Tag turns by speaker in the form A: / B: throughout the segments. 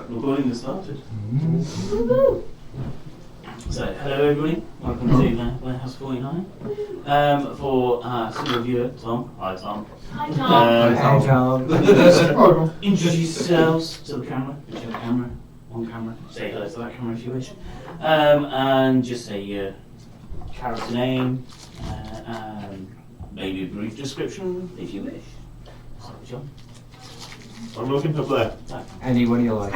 A: recording has started. So, hello everybody, welcome to Warehouse 49. For single viewer, Tom. Hi Tom.
B: Hi Tom.
C: Hi Tom.
A: Introduce yourselves to the camera, if you have a camera, one camera. Say hello to that camera if you wish. And just say your character name, and maybe a brief description if you wish. So, John.
D: I'm looking up there.
C: Anyone you like.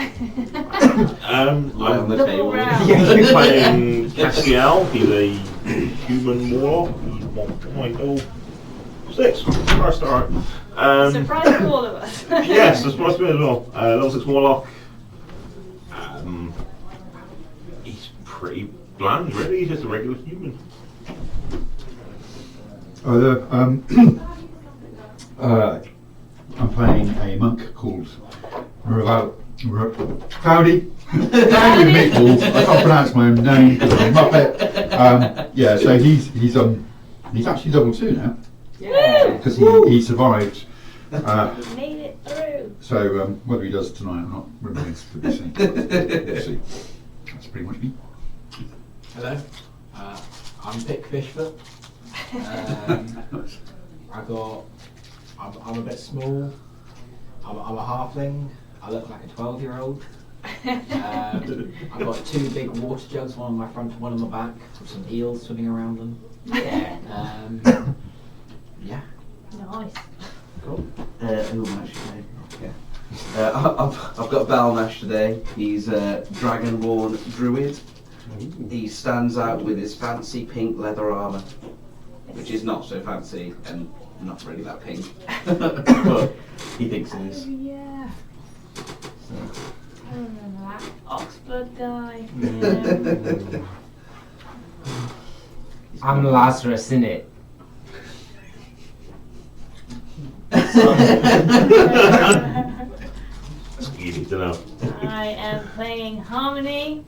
D: I'm
B: Double round.
D: playing Castiel. He's a human warlock. He's 1.06 for a start.
B: Surprise for all of us.
D: Yes, surprise to me as well. Level 6 warlock. He's pretty bland, really. He's just a regular human.
E: I'm playing a monk called Cloudy. Cloudy with Meatballs. I can't pronounce my own name because I'm a Muppet. So he's actually level 2 now.
C: Yeah.
E: Because he survived.
B: Made it through.
E: So whether he does tonight or not remains to be seen. We'll see. That's pretty much me.
C: Hello. I'm Pick Fishfoot. I'm a bit small. I'm a halfling. I look like a 12-year-old. I've got 2 big water jugs, one on my front and one on my back, with some eels swimming around them.
B: Yeah.
C: Yeah.
B: Nice.
C: Cool.
F: I've got Balnash today. He's a dragonborn druid. He stands out with his fancy pink leather armour, which is not so fancy and not really that pink, but he thinks it is.
B: Oh, yeah. I remember that Oxford guy. Yeah.
C: I'm Lazarus, innit?
D: That's easy to know.
B: I am playing Harmony,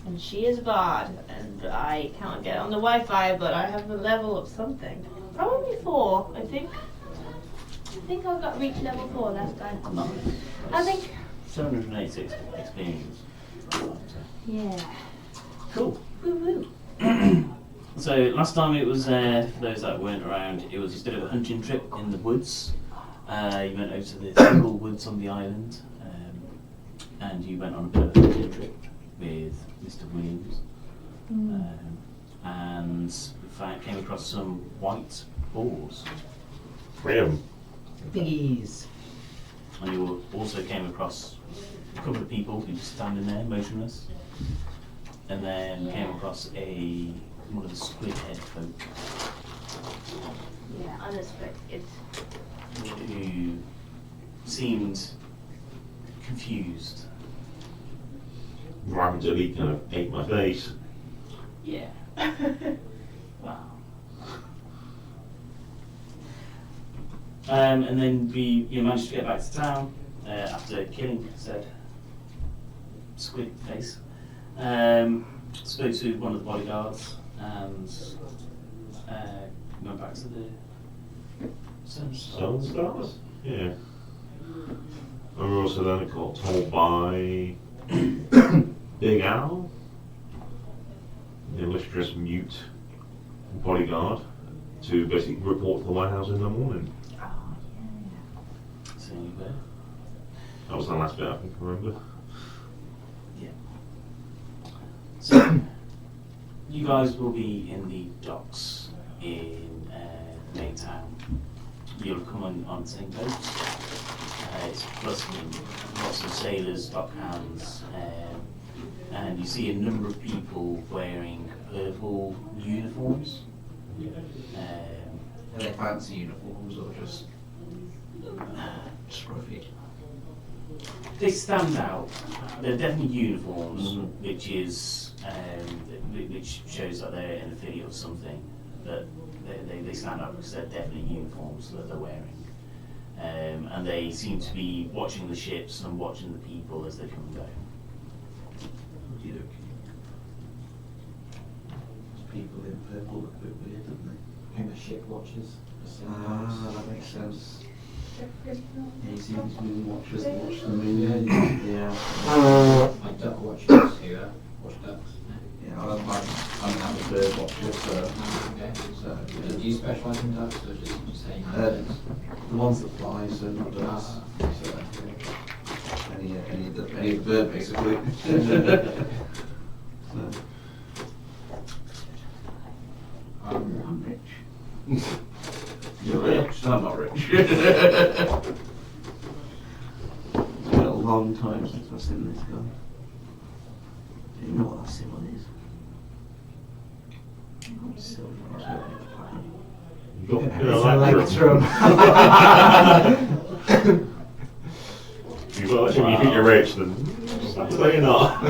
B: and she is Bard, and I can't get on the Wi-Fi, but I have a level of something. Probably 4, I think. I think I've got reached level 4 last time. I think.
A: 786 experience.
B: Yeah.
A: Cool.
B: Woo woo.
A: So last time it was, for those that weren't around, it was instead of a hunting trip in the woods, you went over to the single woods on the island, and you went on a bit of a hunting trip with Mr. Williams, and came across some white boars.
D: Freedom.
C: Piggies.
A: And you also came across a couple of people who were standing there motionless, and then came across one of the squid head folk
B: Yeah, unexpected.
A: who seemed confused.
D: Rapidly kind of ate my face.
A: Yeah. Wow. And then you managed to get back to town after killing said squid face. Spoke to one of the bodyguards and went back to the
D: Stone Stars? Yeah. And we also then got told by Big Al, the illustrious mute bodyguard, to basically report to the White House in the morning.
A: So you were.
D: That was the last bit I can remember.
A: Yeah. So you guys will be in the docks in Maytown. You'll come on the same boat. It's bustling, lots of sailors, dockhands, and you see a number of people wearing purple uniforms.
F: Are they fancy uniforms or just scruffy?
A: They stand out. They're definitely uniforms, which is which shows that they're an affiliate of something. But they stand out because they're definitely uniforms that they're wearing, and they seem to be watching the ships and watching the people as they come and go.
F: People in purple look a bit weird, don't they?
C: I think the ship watches.
F: That makes sense. Yeah, you see these moon watchers that watch the moon.
C: Yeah.
F: Yeah.
C: flies and ducks, or just saying
F: The ones that fly, so not ducks. So, any of the bird basically. So, I'm rich. You're rich. I'm not rich. It's been a long time since I've seen this guy. Do you know what that symbol is? Silver.
C: Electrum.
D: You well, actually, when you think you're rich, then so you're not.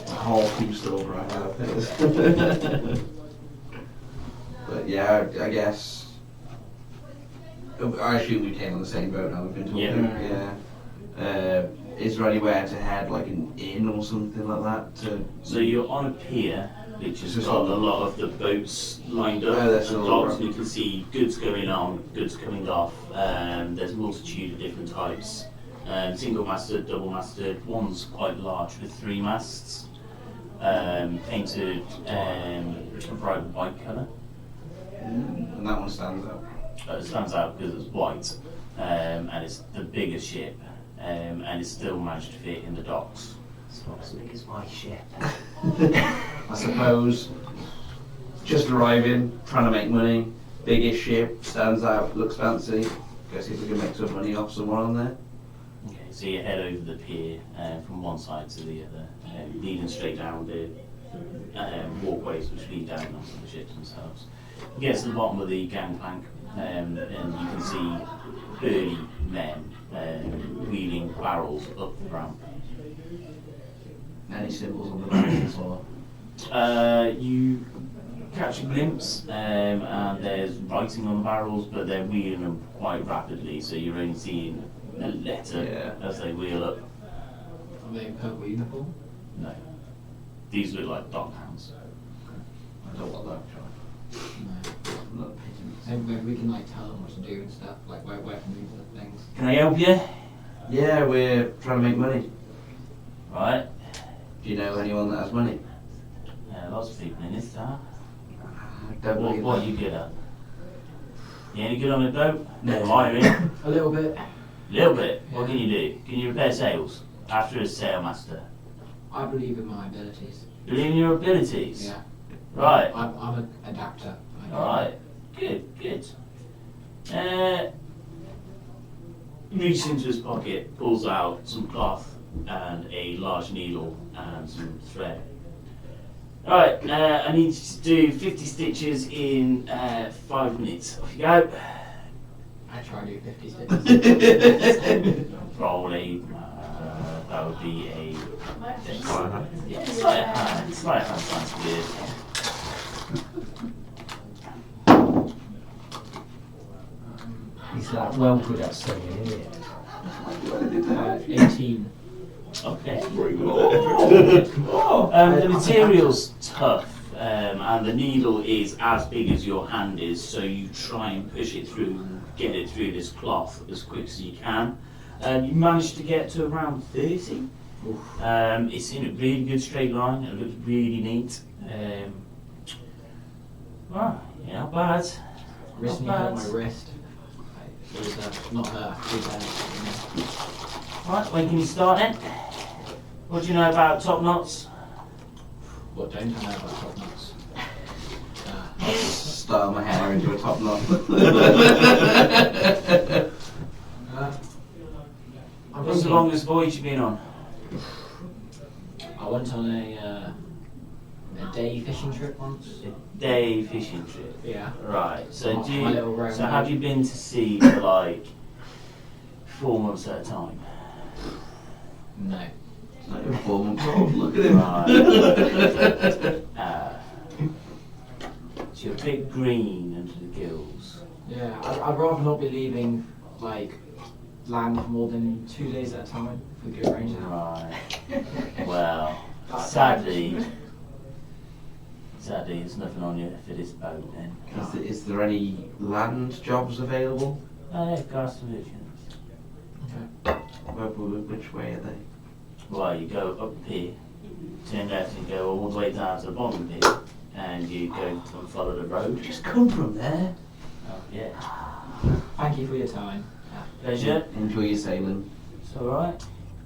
F: A whole few silver I have. But yeah, I guess. I assume we came on the same boat now. We've been talking. Yeah. Is there anywhere to head, like an inn or something like that?
A: So you're on a pier, which has
F: Just
A: got
F: on-
A: a lot of the boats lined up,
F: Oh, that's
A: and
F: all
A: docks,
F: right.
A: and you can see goods going on, goods coming off. There's a multitude of different types. Single-masted, double-masted, one's quite large with 3 masts, painted a bright white colour.
F: And that one stands out.
A: It stands out because it's white, and it's the biggest ship, and it's still managed to fit in the docks.
C: It's not as big as my ship.
F: I suppose. Just arriving, trying to make money. Biggest ship, stands out, looks fancy. Go see if we can make some money off someone on there.
A: Okay, so you head over the pier from one side to the other, leading straight down the walkways which lead down onto the ships themselves. You get to the bottom of the gangplank, and you can see burly men wheeling barrels up the ramp.
F: Any symbols on the barrels or?
A: You catch a glimpse, and there's writing on the barrels, but they're wheeling them quite rapidly, so you're only seeing a letter as they wheel up.
C: Are they in purple uniform?
A: No. These look like dog hounds.
F: I don't want that.
C: No.
F: Not
C: Maybe we can like tell them what to do and stuff, like where to move the things.
A: Can I help you?
F: Yeah, we're trying to make money.
A: Right.
F: Do you know anyone that has money?
A: Lots of people in this town.
F: I don't believe
A: What are
F: that.
A: you good at? You any good on a boat?
F: No.
A: Wiring? A
C: A little bit.
A: little bit. What can you do? Can you repair sails? After a sailmaster.
C: I believe in my abilities.
A: Believe in your abilities?
C: Yeah.
A: Right.
C: I'm an adapter. I guess.
A: Alright. Good, good. Reaches into his pocket, pulls out some cloth and a large needle and some thread. Alright, I need you to do 50 stitches in 5 minutes. Off you go.
C: I try to do 50 stitches.
A: Probably, that would be a...
D: Fine,
A: Yeah, slight hand sounds good.
C: He's well good at sewing, isn't he? 18.
A: Okay.
D: Oh.
A: The material's tough, and the needle is as big as your hand is, so you try and push it through, get it through this cloth as quick as you can. You manage to get to around 30. It's in a really good straight line, it looks really neat. Well, yeah, not bad.
C: Recently
A: Not
C: hurt
A: bad.
C: my wrist. It was not her.
A: Right, when can you start then? What do you know about top knots?
C: What don't I know about top knots?
F: Start my hair into a top knot.
A: What's the longest voyage you've been on?
C: I went on a day fishing trip once.
A: A day fishing trip.
C: Yeah.
A: Right. So
C: My little round
A: so have
C: boat.
A: you been to sea for like 4 months at a time?
C: No.
F: Like a 4 month old. Look at him.
A: Right. So you're a bit green under the gills.
C: Yeah. I'd rather not be leaving like land for more than 2 days at a time if we could arrange that.
A: Right. Well, sadly, there's nothing on you for this boat then.
F: Is there any land jobs available?
A: Oh yeah, gas solutions.
C: Okay.
F: Which way are they?
A: Well, you go up the pier, turn left and go all the way down to the bottom of the pier, and you go and follow the road.
F: Just come from there.
A: Oh, yeah.
C: Thank you for your time.
A: Pleasure.
F: Enjoy your sailing.
A: It's alright.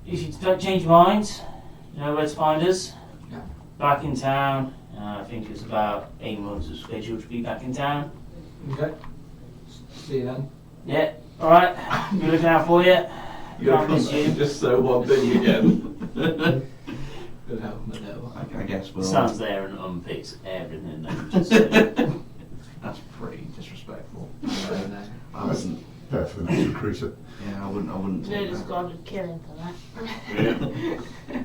A: If you don't change your mind, you know where to find us.
C: Yeah.
A: Back in town. I think it's about 8 months of schedule to be back in town.
C: Okay. See you then.
A: Yeah, alright. Be looking out for you. Can't miss you.
F: Just so one thing again.
C: Good help, though.
F: I guess we'll.
A: Stands there and unpicks everything that you just said.
F: That's pretty disrespectful.
C: No.
F: I wouldn't.
E: Yeah, for the next recruiter.
F: Yeah, I wouldn't.
B: They
F: take
B: just
F: that.
B: got to kill him for that.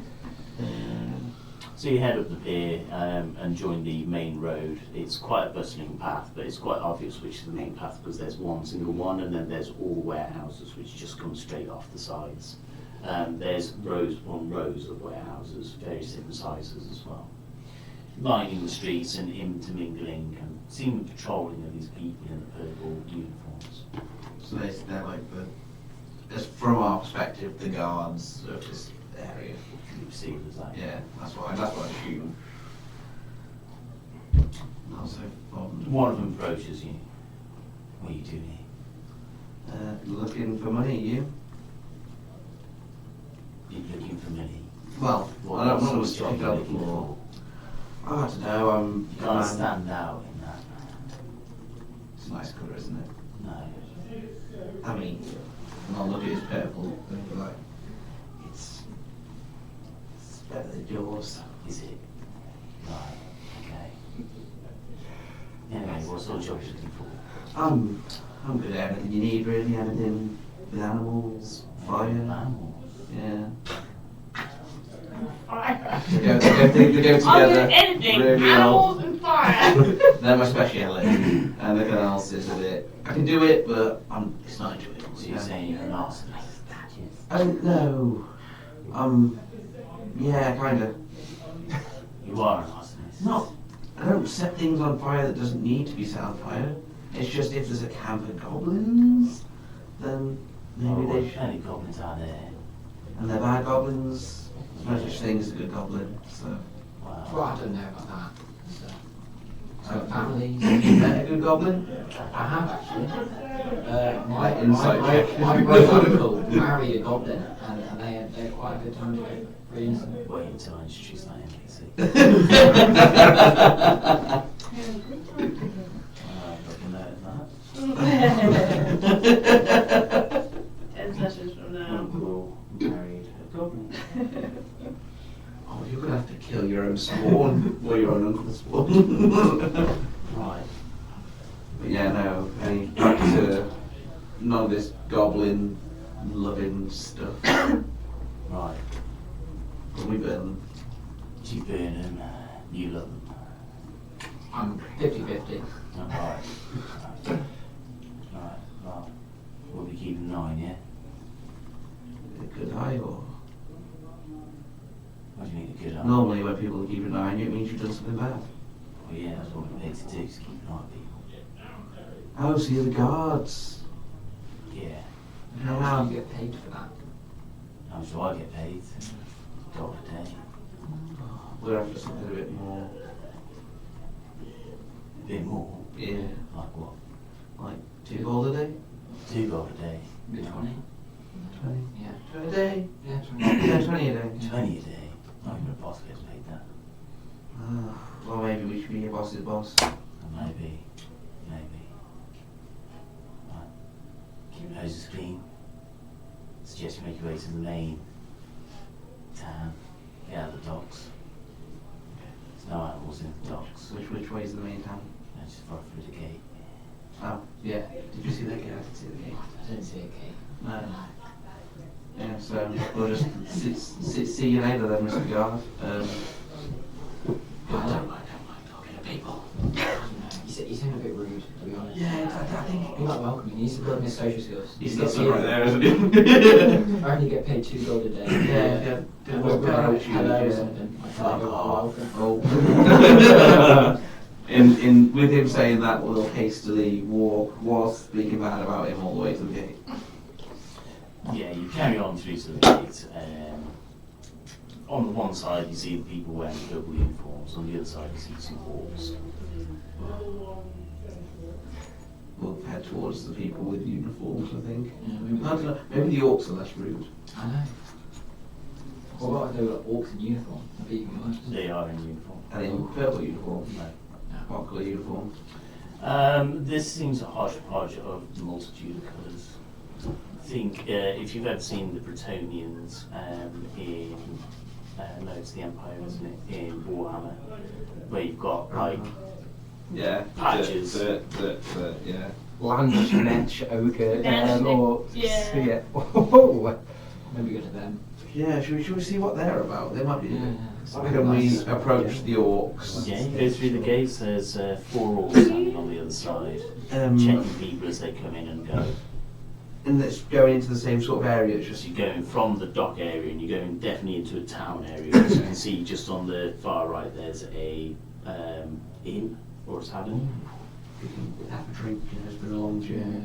A: So you head up the pier and join the main road. It's quite a bustling path, but it's quite obvious which is the main path because there's one single one, and then there's all warehouses which just come straight off the sides. There's rows of warehouses, various different sizes as well, lining the streets and intermingling and seeming patrolling of these people in the purple uniforms.
F: So they're like from our perspective, the guards of this area.
A: You see it as that.
F: Yeah, that's what I assume. Not so fond.
A: One of them approaches you. What are you doing here?
F: Looking for money, you?
A: You're looking for money.
F: Well,
A: What
F: I don't
A: sort
F: know
A: of
F: what's
A: job
F: picked
A: you're
F: up
A: looking
F: for. I don't know, I'm.
A: You can't stand out in that.
F: It's a nice colour, isn't it?
A: No.
F: I mean, when I look at his purple, and be like, it's better than yours.
A: Is it? Right, okay. Anyway, what sort of job are you looking for?
F: I'm good at anything you need, really. Anything with animals, fire.
A: Animals.
F: Yeah.
B: Fire.
F: They go together.
B: I'm good at anything.
F: Really
B: Animals
F: well.
B: and fire.
F: They're my speciality. And everything else is a bit. I can do it, but it's not enjoyable.
A: So you're saying you're an arsonist?
F: I don't know. Yeah, kinda.
A: You are an arsonist?
F: Not. I don't set things on fire that doesn't need to be set on fire. It's just if there's a camp of goblins, then maybe they should.
A: Any goblins are there?
F: And they're bad goblins. There's no such thing as a good goblin, so.
A: Wow.
C: Well, I don't know about that. So families.
F: You met a good goblin?
C: I have actually.
F: Like inside check.
C: My great uncle married a goblin, and they're quite a good time to go. Really innocent.
A: Wait until I introduce that NPC. Looking at that.
B: 10 sessions from now.
A: Uncle married a goblin.
F: Oh, you're gonna have to kill your own spawn, or your own uncle's spawn.
A: Right.
F: But yeah, no, back to none of this goblin loving stuff.
A: Right.
F: But we burn them.
A: You burn them, you love them.
C: I'm 50-50.
A: Alright. Alright, well, we'll be keeping an eye on you.
F: A good eye, or
A: What do you mean a good eye?
F: normally when people keep an eye on you, it means you've done something bad.
A: Well, yeah, that's what we're paid to do, is keep an eye on people.
F: Oh, so you're the guards.
A: Yeah.
C: How do you get paid for that?
A: How much do I get paid? $1 a day.
F: We're after something a bit more.
A: A bit more.
F: Yeah,
A: Like what?
F: like $2 a day.
A: $2 a day.
C: Maybe 20?
F: 20.
C: Yeah.
F: 20 a day.
C: Yeah, 20.
F: Yeah, 20 a day.
A: 20 a day. Not even a boss gets paid that.
F: Well, maybe we should be your boss's boss.
A: Maybe. Right. Keep your noses clean. Suggest you make your way to the main town. Get out of the docks. There's no animals in the docks.
F: Which way is the main town?
A: Just far through the gate.
F: Oh, yeah. Did you see that gate? I didn't see the gate.
C: I didn't see a key.
F: No. Yeah, so we'll just see you later then, Mr. Guard.
C: I don't like talking to people. You seem a bit rude, to be honest.
F: Yeah, I think
C: You're not welcome. You need to build your social skills.
F: he's got some right there, isn't he?
C: I only get paid $2 a day.
F: Yeah.
C: And we're hello or something. I can't go welcome.
F: Oh. In with him saying that, we'll hastily walk whilst speaking bad about him all the way to the gate.
A: Yeah, you carry on through to the gate. on the one side you see the people wearing purple uniforms, on the other side you see some orcs.
F: We'll head towards the people with uniforms, I think.
C: Yeah, maybe,
F: I don't know, maybe the orcs are less rude.
C: I know. What about if they were orcs in uniform? That'd be even worse.
A: They are in uniform.
F: And in purple uniform.
A: No.
F: What colour uniform?
A: This seems a hodgepodge of a multitude of colours. I think if you've ever seen the Bretonians in, no, it's the Empire, isn't it, in Warhammer, where you've got like
F: Yeah.
A: patches.
F: Yeah.
G: Lunch, Netch, Ochre,
B: Netch,
G: or
B: yeah.
G: Oh,
C: Maybe go to them.
F: Yeah, should we see what they're about? They might be.
C: Yeah.
F: Can we approach the orcs?
A: Yeah, you go through the gates, there's 4 orcs standing on the other side, checking people as they come in and go.
F: And it's going into the same sort of area, it's
A: So
F: just
A: you're going from the dock area and you're going definitely into a town area. As you can see just on the far right there's a inn or a tavern.
F: we can have a drink, you know, it's been a long journey.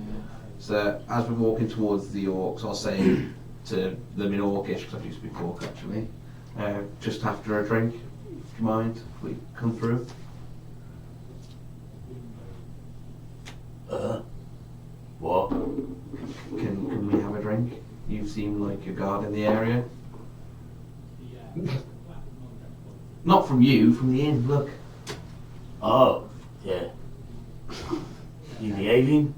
F: So as we're walking towards the orcs, I'll say to them in Orcish, because I used to speak Orc actually, just after a drink, do you mind if we come through?
A: What?
F: Can we have a drink? You seem like a guard in the area. Not from you, from the inn, look.
A: Oh, yeah. You the alien?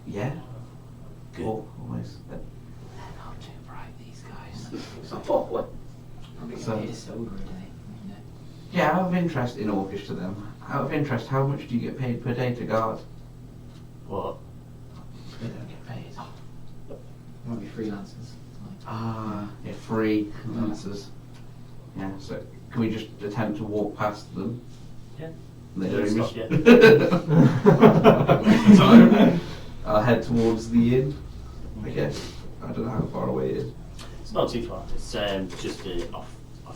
F: Yeah?
A: Good.
F: Always.
C: They're not too bright, these guys. Probably
F: So-
C: get a soda a day. You know.
F: Yeah, out of interest, in Orcish to them, out of interest, how much do you get paid per day to guard?
A: What?
F: They don't get paid.
C: Might be freelancers.
F: Ah, yeah, free answers. Yeah, so can we just attempt to walk past them?
A: Yeah.
F: And they
A: Don't
F: don't
A: stop
F: even
A: yet.
F: So, I'll head towards the inn. I guess. I don't know how far away it is.
A: It's not too far. It's just off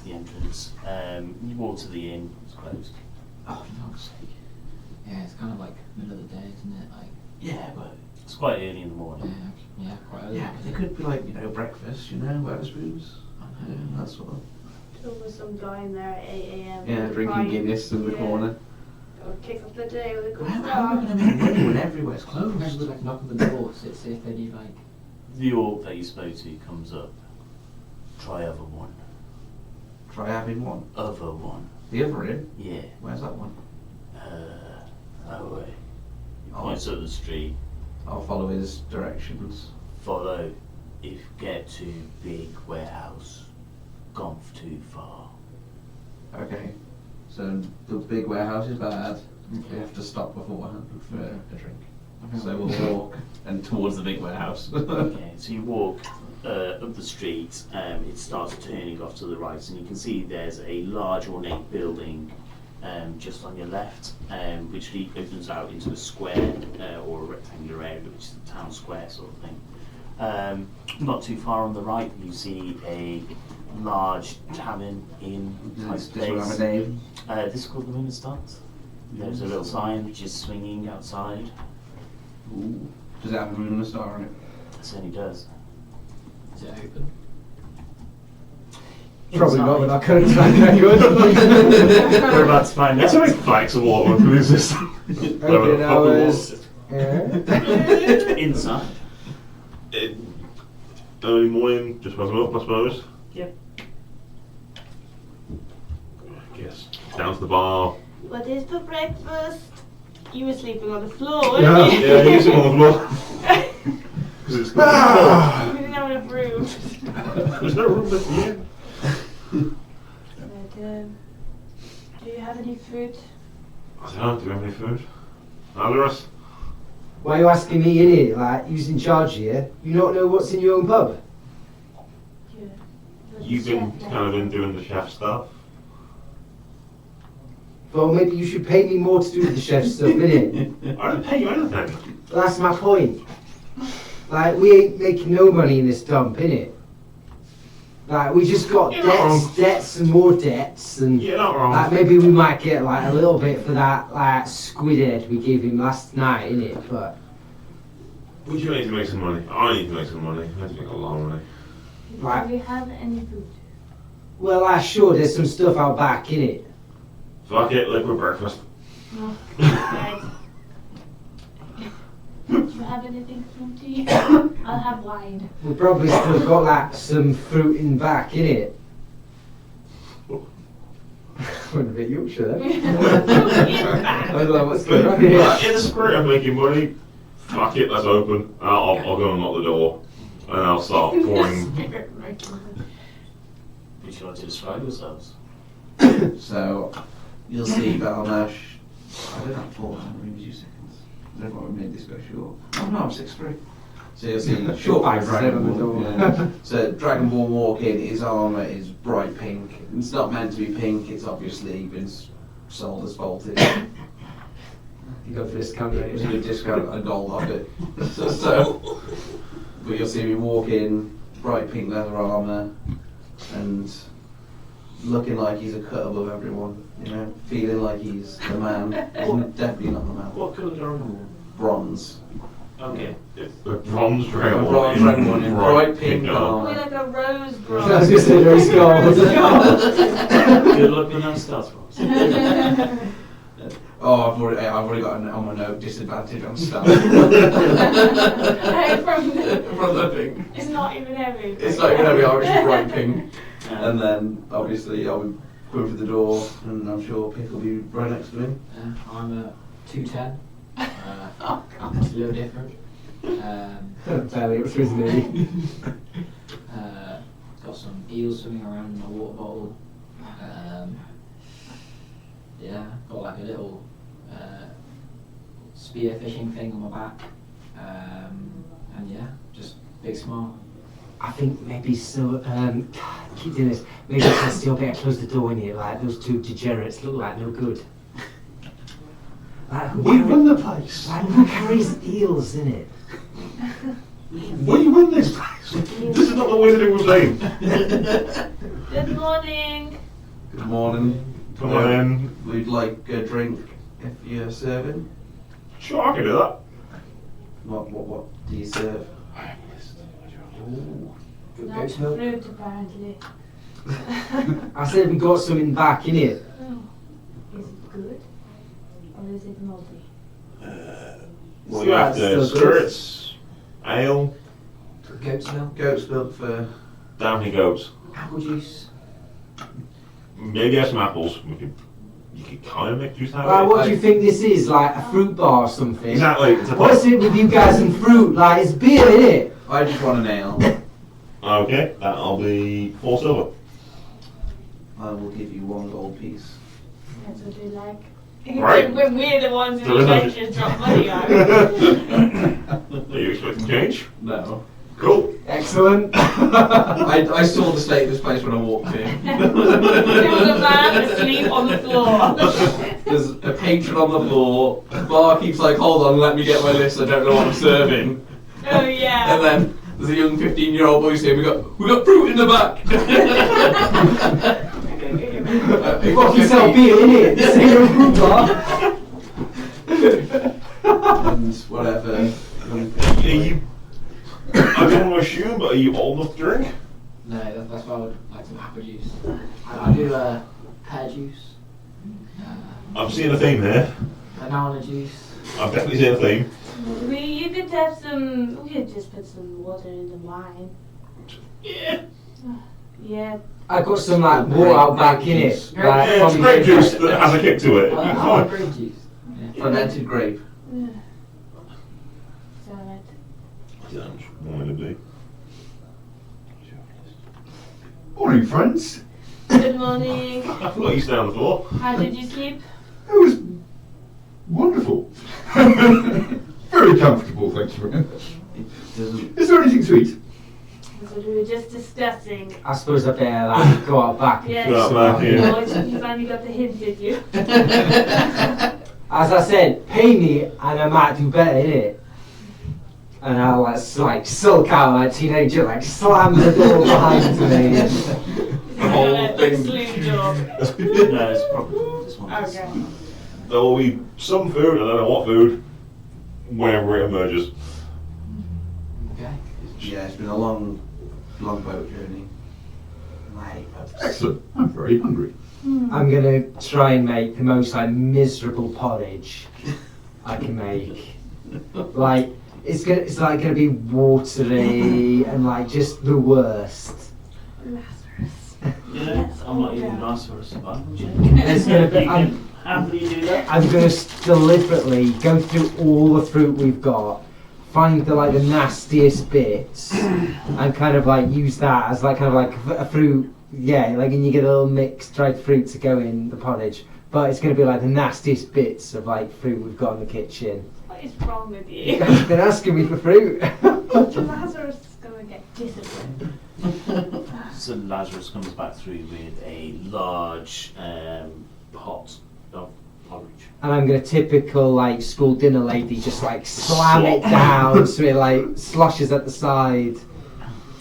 A: the entrance. You walk to the inn. It's closed.
C: Oh, for fuck's sake. Yeah, it's kind of like middle of the day, isn't it? Like,
A: Yeah, but it's quite early in the morning.
C: yeah, quite early.
F: Yeah, but there could be like, you know, breakfast, you know, Wetherspoons. Yeah, that sort of.
B: There was some guy in there at 8 a.m.
F: Yeah, drinking Guinness in the corner.
B: Or kick off the day with a good
F: How are we
B: start.
F: going to make money when everywhere's
C: Maybe
F: closed?
C: we like knock on the door, see if they need like.
A: The orc that you spoke to comes up. Try other one.
F: Try having one.
A: Other one.
F: The other inn?
A: Yeah.
F: Where's that one?
A: That way. He
F: Oh.
A: points up the street.
F: I'll follow his directions.
A: Follow. If get to big warehouse. Gone too far.
F: Okay. So the big warehouse is bad. We have to stop beforehand for a drink. So we'll walk and towards the big warehouse.
A: Okay, so you walk up the street, it starts turning off to the right, and you can see there's a large ornate building just on your left, which opens out into a square or a rectangular area, which is the town square sort of thing. Not too far on the right, you see a large tavern inn type
F: This will have
A: place.
F: a name.
A: This is called the Renaissance. There's a little sign which is swinging outside.
F: Ooh. Does it have a moon and a star on it?
A: It certainly does.
C: Is it open?
G: probably not
A: Inside.
G: with our current track record.
A: We're about to find out.
D: It's a big flags of water. Who's this?
G: Opening hours. Yeah.
A: Inside.
D: Early morning, just waking up, I suppose.
A: Yep.
D: I guess. Down to the bar.
B: What is for breakfast? You were sleeping on the floor,
G: Yeah.
B: weren't you?
D: Yeah, he's on the floor. Because it's cold.
B: We didn't have enough room.
D: There's no room left here.
B: But, do you have any food?
D: I don't know, do we have any food? Others?
G: Why are you asking me in here? Like, who's in charge here? You don't know what's in your own pub?
B: Yeah.
D: You've been kind of doing the chef stuff.
G: Well, maybe you should pay me more to do the chef stuff, innit?
D: I don't pay you anything.
G: That's my point. Like, we ain't making no money in this dump, innit? Like, we just got
D: You're not wrong.
G: debts and more debts, and
D: You're not wrong.
G: like, maybe we might get like a little bit for that like squid head we gave him last night, innit? But
D: Would you need to make some money? I need to make some money. I need to make a lot of money.
G: Right.
B: Do we have any food?
G: Well, sure, there's some stuff out back, innit?
D: Fuck it, liquid breakfast.
B: Oh, right. Do you have anything fruity? I'll have wine.
G: We probably still got like some fruit in back, innit? Went a bit Yorkshire then. I don't know what's going on here.
D: In the spirit of making money, fuck it, let's open. I'll go and lock the door. And I'll start pouring.
A: Would you like to describe yourselves?
F: So, you'll see Balnash. I don't have 4 maybe 2 seconds. I don't know what made this go short. Oh no, I'm 6'3". So you'll see short by Dragonborn. Yeah. So Dragonborn walking, his armour is bright pink. It's not meant to be pink, it's obviously been sold as bolted.
G: You go for discount rate.
F: It's a good discount and gold off it. So, but you'll see me walking, bright pink leather armour, and looking like he's a cut above everyone, you know, feeling like he's the man. He's definitely not the man.
A: What colour dragon?
F: Bronze.
A: Okay.
D: The bronze
F: A
D: dragon.
F: bronze dragon in bright pink
B: We're
F: armour.
B: like a rose
G: I was
B: bronze.
G: going to say very gold.
A: Good luck with those stats, Ross.
F: Oh, I've already got on my note disadvantage on stuff.
B: From
F: From the thing.
B: It's not even heavy.
F: It's not even heavy, it's just bright pink.
A: Yeah.
F: And then obviously I'll be going through the door, and I'm sure Pick will be right next to me.
C: I'm a 210.
B: Oh, God.
C: It's a little different.
G: Barely up to his knee.
C: Got some eels swimming around in my water bottle. Yeah, got like a little spear fishing thing on my back. And yeah, just big smile.
G: I think maybe so. Keep doing this. Maybe I still better close the door in here. Like those two degenerates look like no good. Like who
D: We run the place.
G: Like who carries eels in it?
D: We run this place. This is not the way to do a thing.
B: Good morning.
F: Good morning.
D: Come on in.
F: We'd like a drink if you're serving.
D: Sure, I can do that.
F: What do you serve?
G: Good
B: Not
G: goat's milk.
B: fruit, apparently.
G: I said we got some in back in it.
B: Oh. Is it good? Or is it moldy?
D: What you after?
G: Still good.
D: Spirits, ale,
G: Goat's milk.
F: Goat's milk for.
D: down he goes.
G: Apple juice.
D: Maybe have some apples. You can kind of make juice out
G: Like,
D: of it.
G: what do you think this is? Like a fruit bar or something?
D: Exactly. It's a
G: What's it with you guys and fruit? Like it's beer, innit?
F: I just want an ale.
D: Okay, that'll be 4 silver.
F: I will give you 1 gold piece.
B: That's what we like.
D: Right.
B: When we're the ones who
D: There is no-
B: adventures drop money on.
D: Are you expecting change?
F: No.
D: Cool.
G: Excellent.
F: I saw the state of this place when I walked in.
B: There was a man asleep on the floor.
F: There's a patron on the floor. The bar keeps like, hold on, let me get my list. I don't know what I'm serving.
B: Oh yeah.
F: And then there's a young 15-year-old boy saying, we got fruit in the back.
G: You fucking sell beer, innit? This ain't no fruit bar.
F: And whatever.
D: Are you? I don't want to assume, but are you old enough to drink?
C: No, that's why I would like some apple juice. I do pear juice,
D: I'm seeing a theme here.
C: banana juice.
D: I'm definitely seeing a theme.
B: You could have some. We could just put some water in the wine.
D: Yeah.
B: Yeah.
G: I got some like water out back in it. Like,
D: Yeah, it's
G: from-
D: grape juice that has a kick to it.
C: I like
D: Fine.
C: grape juice. Yeah.
F: Fermented grape.
B: It's alright.
D: Yeah, I'm just wanting to be.
E: Morning, friends.
B: Good morning.
D: I thought you stay on the floor.
B: How did you sleep?
E: It was wonderful. Very comfortable, thanks very much.
F: It doesn't.
E: Is there anything sweet?
B: That's what we were just discussing.
G: I suppose I better like go out back.
B: Yeah.
D: Go out back, yeah.
B: Oh, you finally got the hint, did you?
G: As I said, pay me and I might do better, innit? And I'll like sulk out like teenager, like slam the door behind me.
F: The whole thing.
B: Sleep job.
A: No, it's probably this one.
B: Okay.
D: There will be some food, I don't know what food, whenever it emerges.
C: Okay.
F: Yeah, it's been a long boat journey. Like,
E: Excellent. I'm very hungry.
G: I'm gonna try and make the most like miserable porridge I can make. Like it's like gonna be watery and like just the worst.
B: Lazarus.
A: Yeah, I'm not even going to ask for a survival check.
G: It's gonna be.
A: You can happily do that.
G: I'm gonna deliberately go through all the fruit we've got, find the like the nastiest bits, and kind of like use that as like kind of like a fruit. Yeah, like and you get a little mixed dried fruit to go in the porridge, but it's gonna be like the nastiest bits of like fruit we've got in the kitchen.
B: What is wrong with
G: You
B: you?
G: guys have been asking me for fruit.
B: Lazarus is gonna get disciplined.
A: So Lazarus comes back through with a large pot of porridge.
G: And I'm gonna typical like school dinner lady just like slam it down so it like sloshes at the side.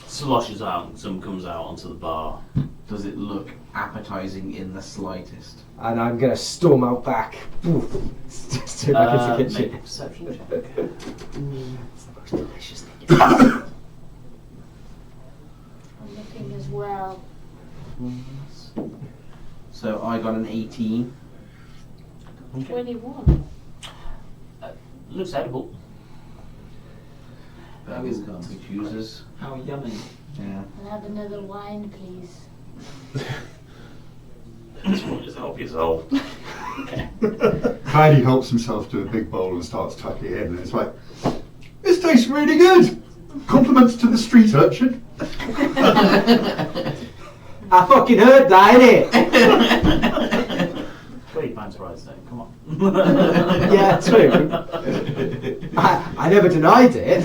A: Sloshes out, some comes out onto the bar.
F: does it look appetizing in the slightest?
G: And I'm gonna storm out back. Poof. Straight back into the
A: Make a
G: kitchen.
A: perception check.
G: It's the most delicious thing.
B: I'm looking as well.
F: So I got an 18.
B: 21.
A: Looks edible.
F: Beggars can't be choosers.
C: How yummy.
F: Yeah.
B: I'll have another wine, please.
D: Just want you to help yourself.
E: Heidi helps himself to a big bowl and starts tucking it in, and it's like, this tastes really good. Compliments to the street urchin.
G: I fucking heard that, innit?
A: 20 pounds price then, come on.
G: Yeah, true. I never denied it.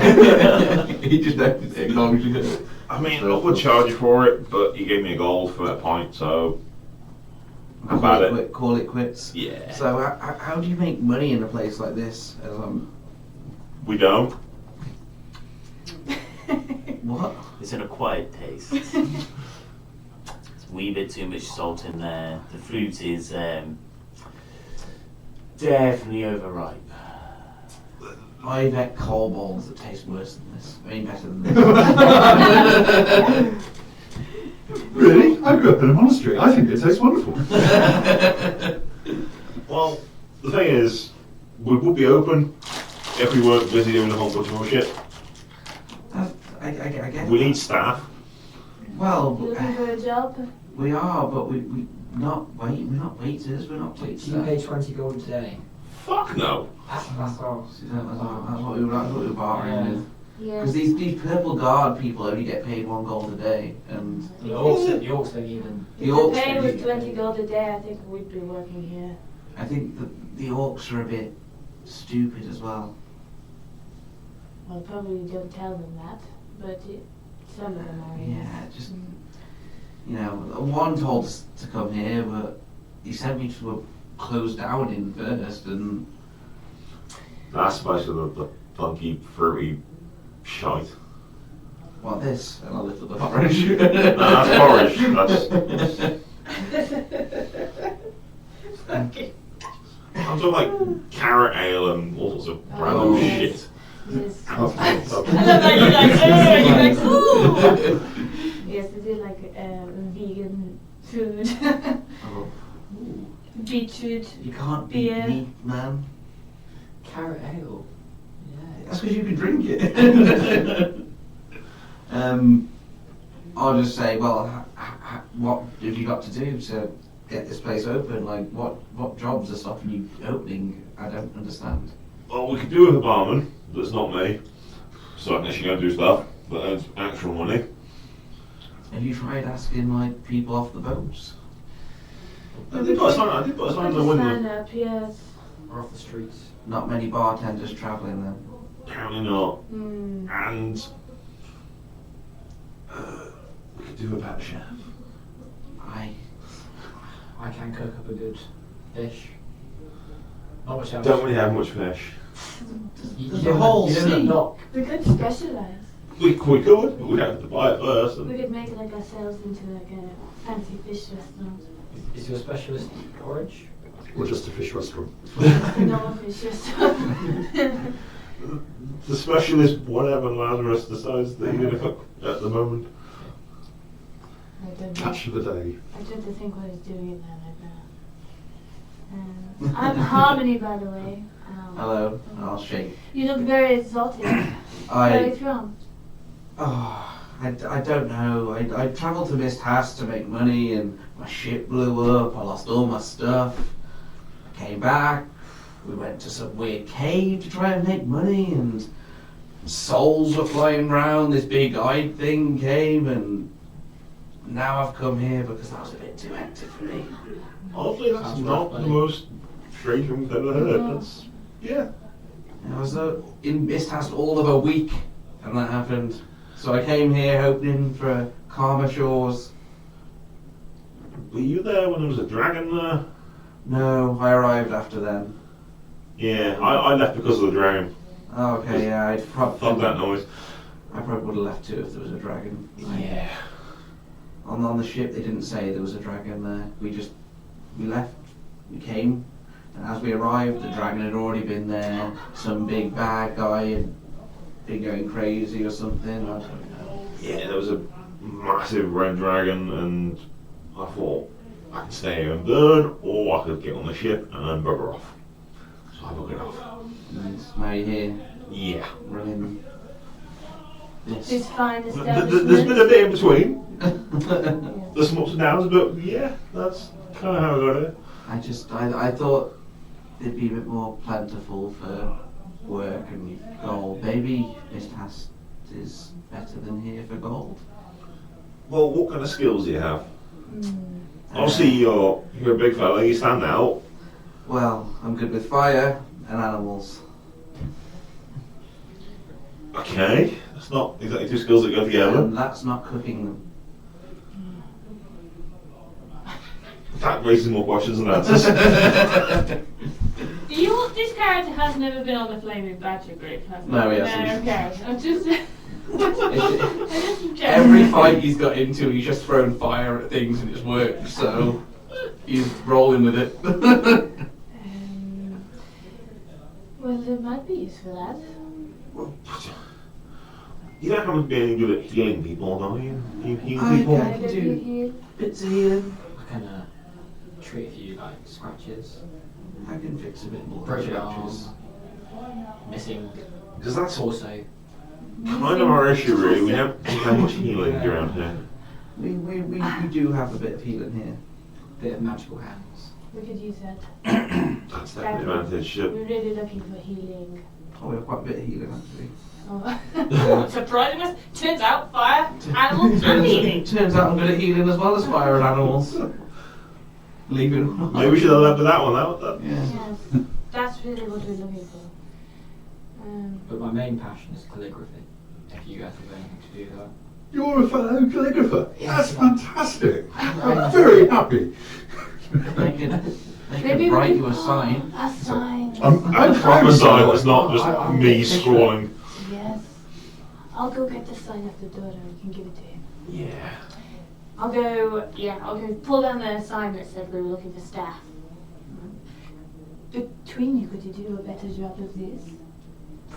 F: He just acknowledged it.
D: I mean, I would charge you for it, but you gave me a gold for that point, so how about it?
F: Call it quits.
D: Yeah.
F: So how do you make money in a place like this?
D: We don't.
F: What?
A: It's an acquired taste. It's a wee bit too much salt in there. The fruit is definitely overripe.
F: I've had coal balls that taste worse than this. I mean, better than this.
E: Really? I grew up in a monastery. I think it tastes wonderful.
D: Well, the thing is, we would be open if we weren't busy doing a whole bunch of other shit.
F: I get
D: We
F: that.
D: need staff.
F: Well,
B: You looking for a job?
F: we are, but we're not waiters. We're not wait
C: Do you pay
F: staff.
C: 20 gold a day?
D: Fuck no.
C: That's all.
F: That's what we were bartering
C: Yeah.
F: with.
B: Yes.
F: Because these purple guard people only get paid 1 gold a day, and
C: The orcs don't even.
F: the
B: If the
F: orcs.
B: pay was 20 gold a day, I think we'd be working here.
F: I think the orcs are a bit stupid as well.
B: Well, probably don't tell them that, but some of them are.
F: Yeah, just one told us to come here, but he sent me to a closed down in first, and
D: That's basically the funky, fruity shite.
F: what this? And I lifted the orange.
D: No, that's porridge.
B: Okay.
D: I'm talking like carrot ale and all sorts of random
F: Oh.
D: shit.
B: Yes.
E: Oh.
B: I love that you're like, ooh. Yes, they do like vegan food.
F: Oh.
B: Beetroot.
F: You can't
B: Beer.
F: beat me, man.
C: Carrot ale. Yeah.
F: That's because you can drink it. I'll just say, well, what have you got to do to get this place open? Like, what jobs are stopping you opening? I don't understand.
D: Well, we could do with a barman. That's not me. So I can actually go and do stuff, but earns actual money.
F: Have you tried asking like people off the boats?
D: I did put a sign on the window.
B: Sign up, yes.
C: Or off the streets.
F: Not many bartenders travelling then.
D: Apparently not.
B: Mm.
D: And we could do without a chef.
F: I
C: I can cook up a good dish. Not much else.
D: Don't really have much fish.
C: You
F: There's
C: don't
F: a whole
C: you don't
F: sea.
C: knock.
B: We could specialize.
D: We could, but we'd have to buy it first.
B: We
D: And
B: could make like ourselves into like a fancy fish restaurant.
C: Is your specialist porridge?
E: Or just a fish restaurant.
B: No fish restaurant.
D: the specialist, whatever Lazarus decides that he's going to cook at the moment.
H: I don't know.
E: catch of the day.
H: I tried to think what he's doing in there right now. I'm Harmony, by the way.
F: Hello. I'll shake.
H: You look very exotic. Where are
F: I.
H: you from?
F: Oh, I don't know. I travelled to Misthast to make money, and my ship blew up. I lost all my stuff. I came back. We went to some weird cave to try and make money, and souls were flying around. This big-eyed thing came, and now I've come here because that was a bit too hectic for me.
D: Honestly, that's
C: Sounds
D: not
C: rough,
D: the
C: buddy.
D: most strange thing I've ever heard. That's, yeah.
F: I was in Misthast all of a week, and that happened. So I came here hoping for calmer shores.
D: Were you there when there was a dragon there?
F: No, I arrived after then.
D: Yeah, I left because of the dragon.
F: Oh, okay, yeah, I'd
D: Fuck
F: probably
D: that noise.
F: I probably would have left too if there was a dragon.
D: Yeah.
F: On the ship, they didn't say there was a dragon there. We left, we came, and as we arrived, the dragon had already been there. Some big bad guy had been going crazy or something. I don't know.
D: Yeah, there was a massive red dragon, and I thought I can stay here and burn, or I could get on the ship and bugger off. So I buggered off.
F: Nice. Now you're here,
D: Yeah.
F: running
H: This
F: this.
H: fine
D: There's
H: establishment.
D: been a bit in between.
H: Yes.
D: There's some ups and downs, but yeah, that's kind of how I got it.
F: I thought it'd be a bit more plentiful for work and gold. Maybe Misthast is better than here for gold.
D: Well, what kind of skills do you have?
H: Mm.
D: Obviously, you're a big fella, you stand out.
F: Well, I'm good with fire and animals.
D: Okay, that's not exactly two skills that go together.
F: And that's not cooking them.
D: That raises more questions than answers.
B: This character has never been on the Flaming Badger group, has he?
F: No, he hasn't.
B: No, okay. I'm just... I just
F: Every fight he's got into, he's just thrown fire at things and it's worked, so he's rolling with it.
H: Well, there might be use for that.
D: Well, you don't happen to be any good at healing people, do you? You heal
F: I
D: people?
F: can
H: Can
F: do
H: you heal?
F: bits of healing.
C: I can treat a few like scratches,
F: I can fix a bit more
C: broken
F: scratches.
C: arm, missing
D: Because that's
C: torso.
D: kind of our issue, really. We don't have much healing around here.
F: We do have a bit of healing here.
C: Bit of magical hands.
H: We could use that.
D: That's definitely an advantage.
H: We're really looking for healing.
F: Oh, we have quite a bit of healing actually.
H: Oh.
B: Surprising us. Turns out fire, animals, and healing.
F: Turns out I'm good at healing as well as fire and animals. Leave it.
D: Maybe we should have left with that one. That.
F: Yeah.
H: Yes, that's really what we're looking for.
C: But my main passion is calligraphy. If you guys have anything to do that.
E: You're a fellow calligrapher. That's
C: Yeah.
E: fantastic. I'm very happy.
F: They could
H: Maybe we
F: write
H: could-
F: you a sign.
H: A sign.
E: I'm
D: Proper sign that's not just
C: I-
D: me scrawling.
H: Yes. I'll go get the sign off the door and we can give it to him.
D: Yeah.
B: I'll go pull down the sign that said we were looking for staff.
H: Between you, could you do a better job of this?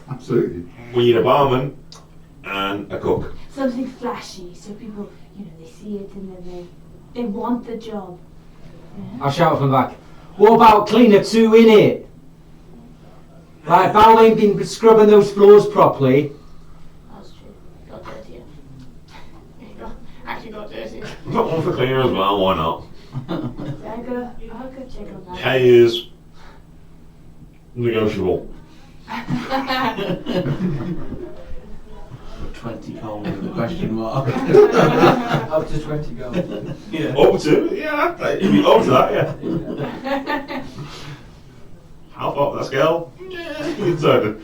E: Absolutely.
D: We need a barman and a cook.
H: Something flashy so people, they see it and then they want the job. Yeah?
G: I'll shout from the back. What about cleaner too, innit? Like, Val ain't been scrubbing those floors properly.
B: That's true. Got dirtier. Actually got dirtier.
D: We've got one for cleaner as well, why not?
H: I'll go check on that.
D: Pay is negotiable.
F: 20 gold with a question mark.
C: Up to 20 gold.
F: Yeah.
D: Up to? Yeah, it'd be up to that, yeah. How far up that scale? Yeah, you decided.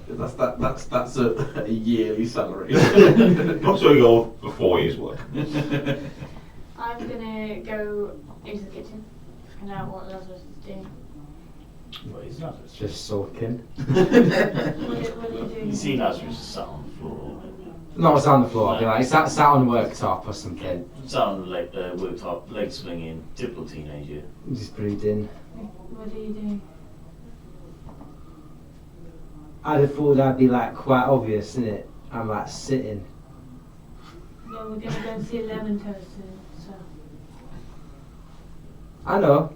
F: That's a yearly salary.
D: Not so you go for 4 years' work.
B: I'm gonna go into the kitchen. Find out what Lazarus is doing.
A: Well, he's not.
G: Just sulking.
B: What are you doing?
A: You see Lazarus is sat on the floor.
G: No, it's on the floor. I'll be like, sat on the worktop or something.
A: Sat on the worktop, legs swinging, typical teenager.
G: Just brooding.
H: What are you doing?
G: I'd have thought that'd be like quite obvious, innit? I'm like sitting.
H: No, we're gonna go see Lemon Toast soon, so.
G: I know.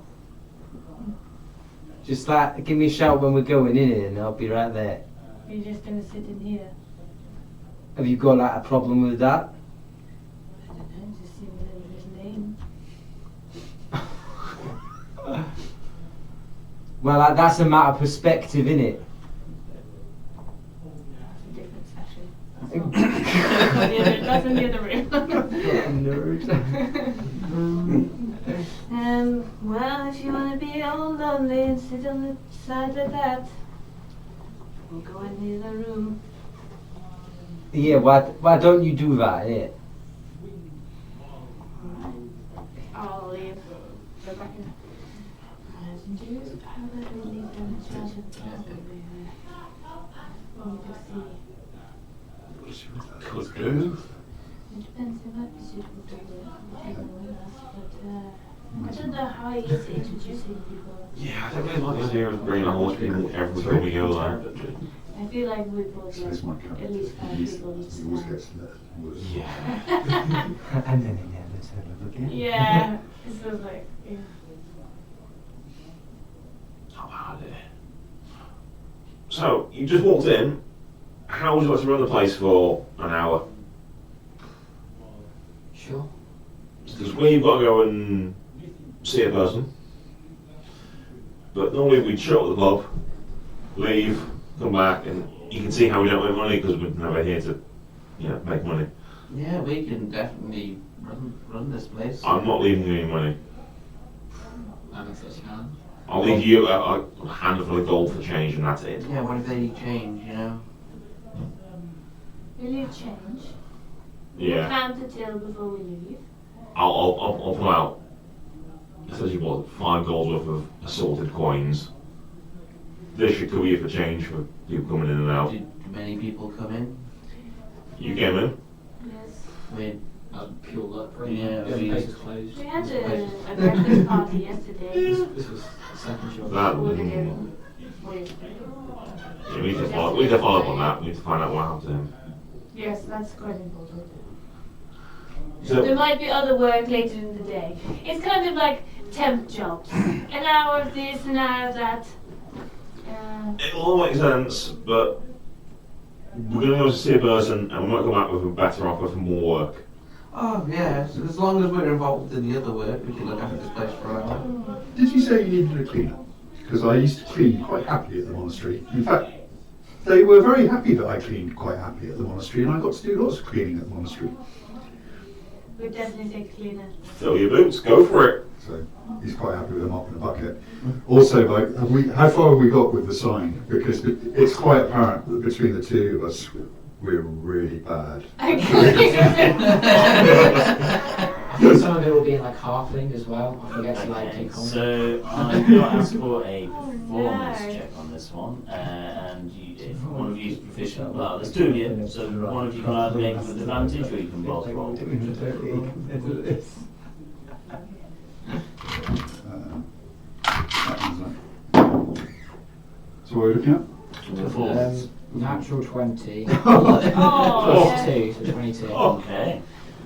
G: Just like, give me a shout when we're going in it and I'll be right there.
H: You're just gonna sit in here.
G: Have you got like a problem with that?
H: I don't know, just seems a little bit lame.
G: Well, like, that's a matter of perspective, innit?
H: Different session.
B: That's in the other room. Well, if you want to be all lonely and sit on the side like that, we'll go in the other room.
G: Yeah, why don't you do that, yeah?
H: I'll leave. Go back in. Do you have a leave them in charge of the let me just see.
D: Could do.
H: It depends, they might be suitable to the people with us, but I don't know how he is introducing people.
D: Yeah, I don't really like the idea of bringing a whole people every time we go there.
H: I feel like we both
E: So it's my
H: like
E: cat.
H: at least 5
E: He
H: people each
E: always
H: time.
E: gets worse.
D: Yeah.
G: And then he never turn up again.
B: Yeah, it's just like, yeah.
D: How bad it? So, you just walked in. How would you like to run the place for an hour?
C: Sure.
D: Because we've got to go and see a person. But normally we'd shut up the pub, leave, come back, and you can see how we don't make money because we're never here to, make money.
F: Yeah, we can definitely run this place.
D: I'm not leaving you any money.
F: I don't think you can.
D: I'll leave you a handful of gold for change and that's it.
F: Yeah, what if they need change, you know?
H: Will you change?
D: Yeah.
H: Count the till before we leave.
D: I'll pull out essentially 5 gold worth of assorted coins. This should cover you for change for people coming in and out.
F: Did many people come in?
D: You came in.
H: Yes.
F: I mean,
C: Pure luck,
F: Yeah,
C: The
F: we-
C: place is closed.
H: We had a breakfast party yesterday.
C: This was the second show.
D: That.
H: With him. With
D: Yeah, we need to follow up on that. We need to find out what happened to him.
H: Yes, that's quite important.
D: So,
B: There might be other work later in the day. It's kind of like temp jobs. An hour of this, an hour of that.
D: it all makes sense, but we're going to go to see a person and we might come back with a better offer for more work.
F: oh yes, as long as we're involved in the other work, we can look after this place for an hour.
E: Did you say you needed a cleaner? Because I used to clean quite happily at the monastery. In fact, they were very happy that I cleaned quite happily at the monastery, and I got to do lots of cleaning at the monastery.
H: We'd definitely take a cleaner.
D: Fill your boots, go for it.
E: So he's quite happy with a mop and a bucket. Also, like, how far have we got with the sign? Because it's quite apparent that between the two of us, we're really bad.
C: Some of it will be in like halfling as well. I forget to like
A: Okay,
C: take home.
A: so I'm going to ask for a
B: Oh,
A: performance
B: no.
A: check on this one, and if one of you is proficient, well, there's 2 of you, so one of you can either make with advantage or you can both roll.
E: That one's right. So what are we looking at?
A: Performance.
C: Natural 20.
B: Oh,
C: Plus
B: yeah.
C: 2, so 22.
A: Okay.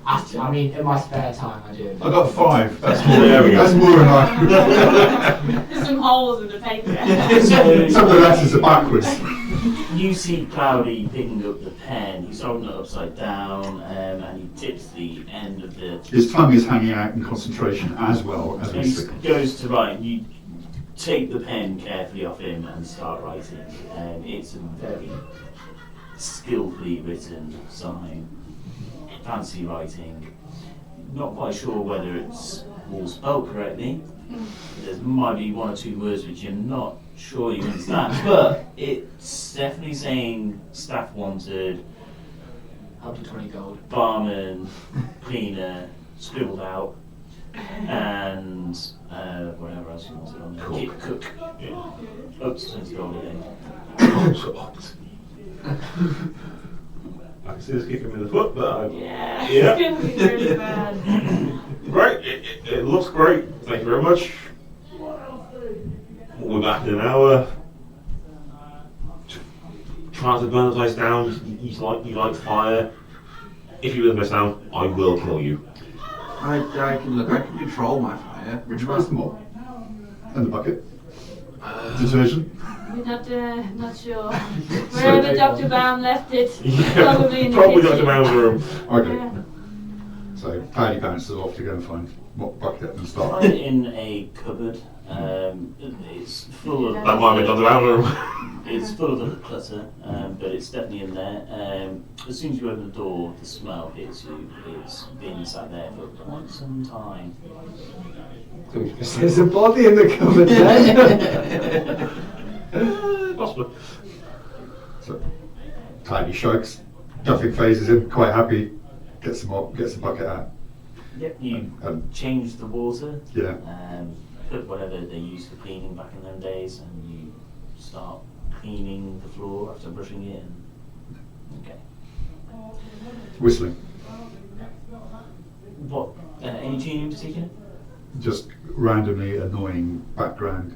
C: I mean, in my spare time, I do.
E: I got 5. That's more.
D: There we go.
E: That's more than I.
B: There's some holes in the paper.
E: Some of the letters are backwards.
A: You see Cloudy picking up the pen, he's holding it upside down, and he tips the end of the...
E: His tongue is hanging out in concentration as well as we
A: He
E: speak.
A: goes to write, and you take the pen carefully off him and start writing. It's a very skillfully written sign, fancy writing. Not quite sure whether it's all spelled correctly. There might be 1 or 2 words which you're not sure you understand, but it's definitely saying staff wanted,
C: Up to 20 gold.
A: barman, cleaner, scribbled out, and whatever else you wanted on there.
D: Cook.
A: Cook.
D: Yeah.
A: Oops, let's go again.
D: I can see this kicking him in the foot, but
B: Yeah,
D: Yeah.
B: it's gonna be really bad.
D: great. It looks great. Thank you very much. We'll be back in an hour. Trying to burn the place down. You like fire. if you live in this town, I will kill you.
F: I can control my fire.
E: Would you raise them up? And the bucket? Detergent?
B: We're not sure. Wherever Dr. Baum left it,
D: Yeah,
B: probably in the
D: probably
B: kitchen.
D: Dr. Bow's room.
E: Okay.
B: Yeah.
E: So Paddy bounces off to go and find what bucket and start.
A: Find it in a cupboard. It's full of.
D: That might be Dr. Bow's room.
A: It's full of clutter, but it's definitely in there. As soon as you open the door, the smell hits you. It's been sat there for quite some time.
G: There's a body in the cupboard then.
D: Possibly.
E: So Paddy shrugs, nothing phases him, quite happy, gets them up, gets the bucket out.
A: Yep. You
E: And
A: change the water.
E: yeah.
A: Put whatever they used for cleaning back in them days, and you start cleaning the floor after brushing it. And okay.
E: Whistling.
A: What? Any tune in particular?
E: Just randomly annoying background,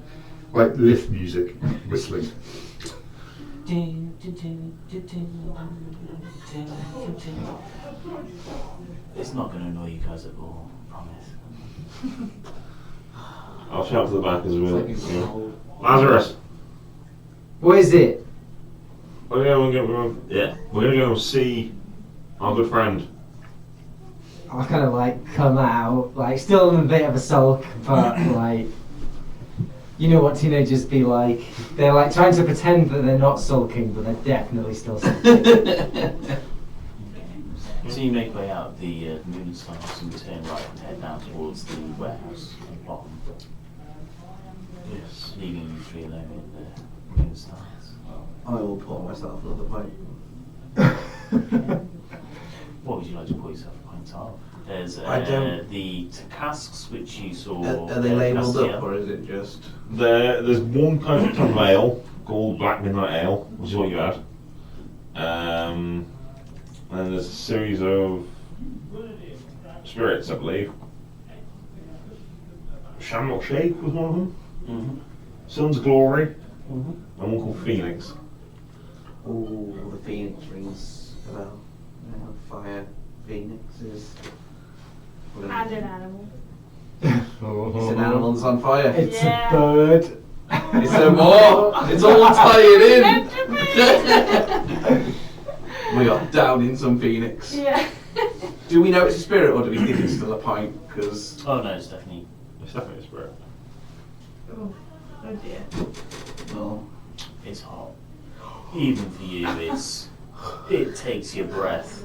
E: like lift music, whistling.
A: It's not going to annoy you guys at all, I promise.
D: I'll shout to the back as well. Yeah. Lazarus!
G: What is it?
D: We're gonna go see our good friend.
G: I kind of like come out, like still in a bit of a sulk, but like, you know what teenagers be like. They're like trying to pretend that they're not sulking, but they're definitely still sulking.
A: So you make way out of the moon stars and turn right and head down towards the warehouse at the bottom. Yes. Leaving you three alone in the moon stars.
F: I will pour myself another pint.
A: What would you like to pour yourself a pint of? There's
F: I don't-
A: the casks which you saw.
F: Are they labelled
A: Castiel.
F: up, or is it just?
D: There's one kind of type of ale called Black Midnight Ale, which is what you had. And there's a series of spirits, I believe. Shamrock Shake was one of them.
A: Mm-hmm.
D: Sun's Glory,
A: Mm-hmm.
D: and one called Phoenix.
F: Oh, the phoenix rings a bell. Fire, phoenixes.
B: And an animal.
F: It's an animal that's on fire.
G: It's
B: Yeah.
G: a bird.
F: It's a more. It's all tying in. We are down in some phoenix.
B: Yeah.
F: Do we know it's a spirit, or do we think it's still a pint? Because
A: Oh no, it's definitely.
D: It's definitely a spirit.
B: Oh dear.
F: well,
A: It's hot. Even for you, it takes your breath.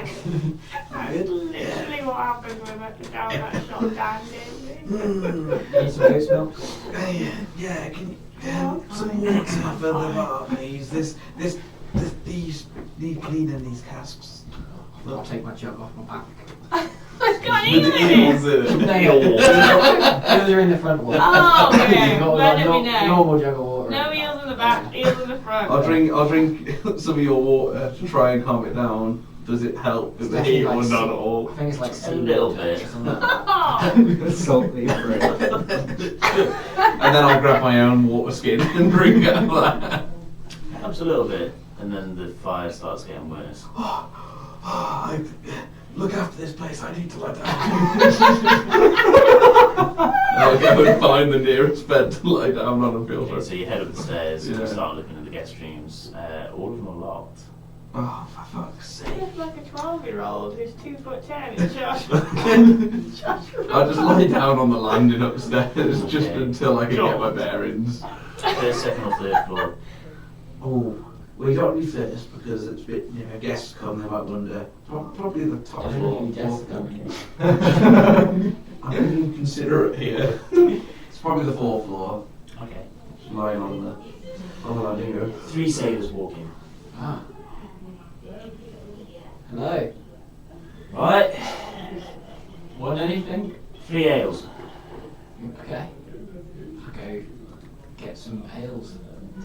B: That's literally what happens when I get down that shotgun, David.
G: Need some goat's milk?
F: yeah. Can you some water for the bar, please? These need cleaning, these casks.
C: I'll take my jug off my back.
B: I've got eels in it.
C: Nails. They're in the front one.
B: Oh, okay.
C: You've got
B: Let
C: like,
B: me know.
C: normal jug of water.
B: No eels in the back, eels in the front.
F: I'll drink some of your water to try and calm it down. Does it help with the
C: Definitely
F: heat
C: like
F: or not
C: sea-
F: at all?
C: I think it's like sea
A: little
C: milk or
A: bit.
C: something like that.
G: Salty fruit.
F: And then I'll grab my own water skin and drink out of that.
A: Helps a little bit, and then the fire starts getting worse.
F: Look after this place, I need to lie down. I'll go and find the nearest bed to lie down on and feel
A: Okay, so you head up the stairs and
F: Yeah.
A: you start looking at the guest rooms. All of them are locked.
F: Oh, for fuck's sake.
B: It's like a 12-year-old who's 2'10" and Josh.
F: I'll just lie down on the landing upstairs just
A: Okay.
F: until I can get my bearings.
A: First, second, or third floor.
F: Oh, we don't need first because it's a bit, guests come, they might wonder. Probably the top floor.
C: Definitely guess coming.
F: I'm being considerate here. It's probably the fourth floor.
A: Okay.
F: Just lying on the landing go.
A: 3 sailors walk in.
C: Ah. Hello.
A: Right.
C: Want anything?
A: 3 ales.
C: Okay. I'll go get some ales.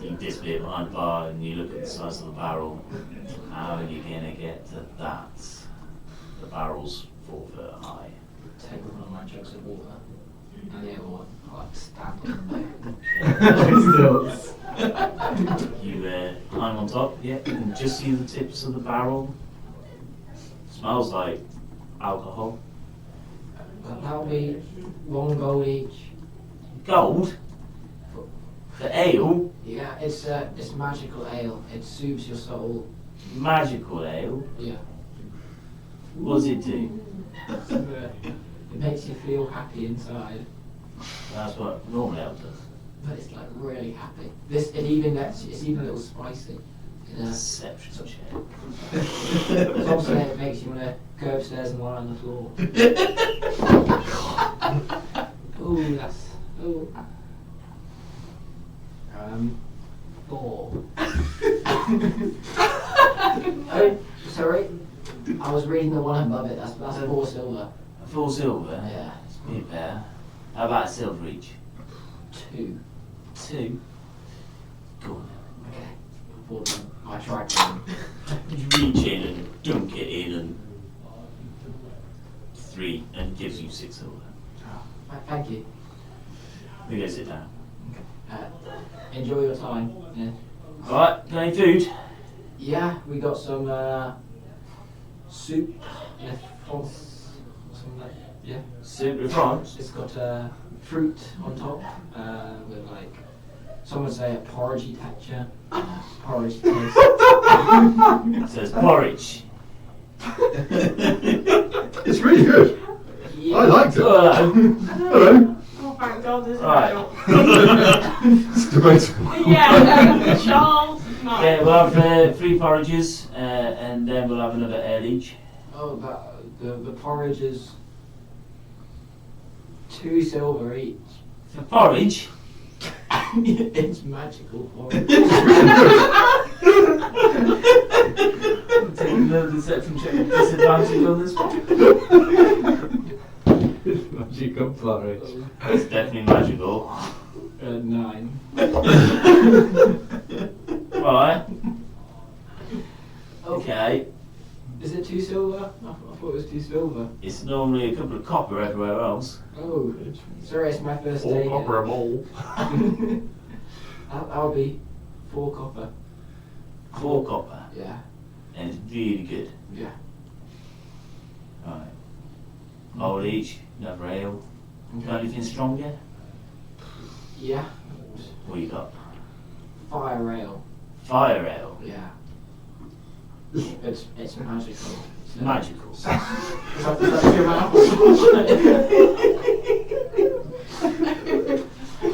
A: You disappear behind the bar and you look at the size of the barrel. How are you gonna get to that? The barrel's 4 foot high.
C: Take one of my jugs of water.
G: And the other one, I like stab them.
A: You climb on top, yeah, you can just see the tips of the barrel. Smells like alcohol.
G: That'll be 1 gold each.
A: Gold? For ale?
G: Yeah, it's magical ale. It soothes your soul.
A: Magical ale?
G: Yeah.
A: What does it do?
G: It makes you feel happy inside,
A: That's what normal ale does.
G: but it's like really happy. It's even a little spicy.
A: Deception check.
G: Some say it makes you want to go upstairs and lie on the floor. Ooh, that's ooh. 4. Oh, sorry. I was reading the one above it. That's 4 silver.
A: 4 silver?
G: Yeah.
A: It's a bit better. How about a silver each?
G: 2.
A: 2? Go on
G: Okay. 4 them. I tried them.
A: then. You reach in and dunk it in and 3 and gives you 6 silver.
G: Thank you.
A: We go sit down.
G: Enjoy your time. Yeah.
A: Alright, got any food?
G: Yeah, we got some soup, France, or something like that. Yeah.
A: Soup de France?
G: It's got fruit on top with like, some would say a porridgey texture, porridge taste.
A: It says porridge.
E: It's really good.
G: Yeah.
E: I liked it.
A: Hello.
E: Hello.
B: Oh my god, this is
A: Right.
E: It's debatable.
B: Yeah, Charles. No.
A: Yeah, we'll have 3 porridges and then we'll have another ale each.
G: Oh, the porridge is 2 silver each.
A: For porridge?
G: It's magical porridge.
A: Take another deception check with disadvantage on this one.
G: Magical porridge.
A: It's definitely magical.
G: 9.
A: Right. Okay.
G: Is it 2 silver? I thought it was 2 silver.
A: It's normally a couple of copper everywhere else.
G: Oh, sorry, it's my first day.
D: All
G: here.
D: copper a bowl.
G: I'll be 4 copper.
A: 4 copper.
G: Yeah,
A: And it's really good.
G: yeah.
A: Right. Old each, another ale. Got anything stronger?
G: Yeah,
A: What you got?
G: fire ale.
A: Fire ale.
G: Yeah. It's magical. It's
A: Magical.
G: Is that your mouth?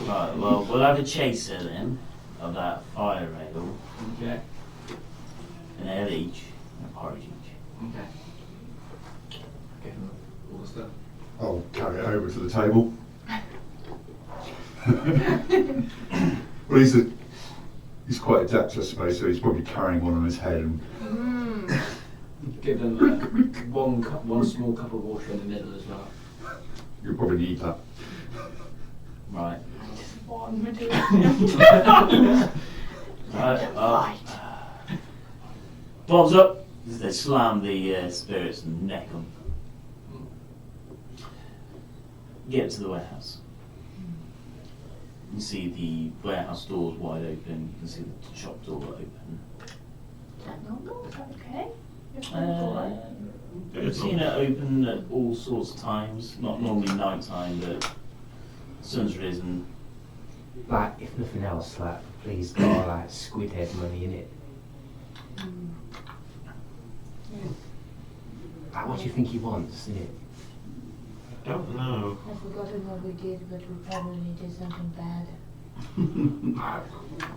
A: Right, well, we'll have a chaser then of that fire ale.
G: Okay.
A: An ale each, and a porridge each.
G: Okay.
C: Give him all the stuff.
E: I'll carry it over to the table. Well, he's quite adept, I suppose, so he's probably carrying one on his head. And
G: Give them one small cup of water in the middle as well.
E: you'll probably need that.
A: Right.
B: One, we do.
A: Right, well. Bob's up. They slam the spirits and neck them. Get to the warehouse. You see the warehouse doors wide open. You can see the shop door open.
B: No, is that okay? You're fine.
A: I've seen it open at all sorts of times. Not normally night time, but sun's risen.
G: Like, if nothing else, like, please got like squid head money in it. Like, what do you think he wants, innit?
D: Don't know.
H: I've forgotten what we did, but we probably did something bad.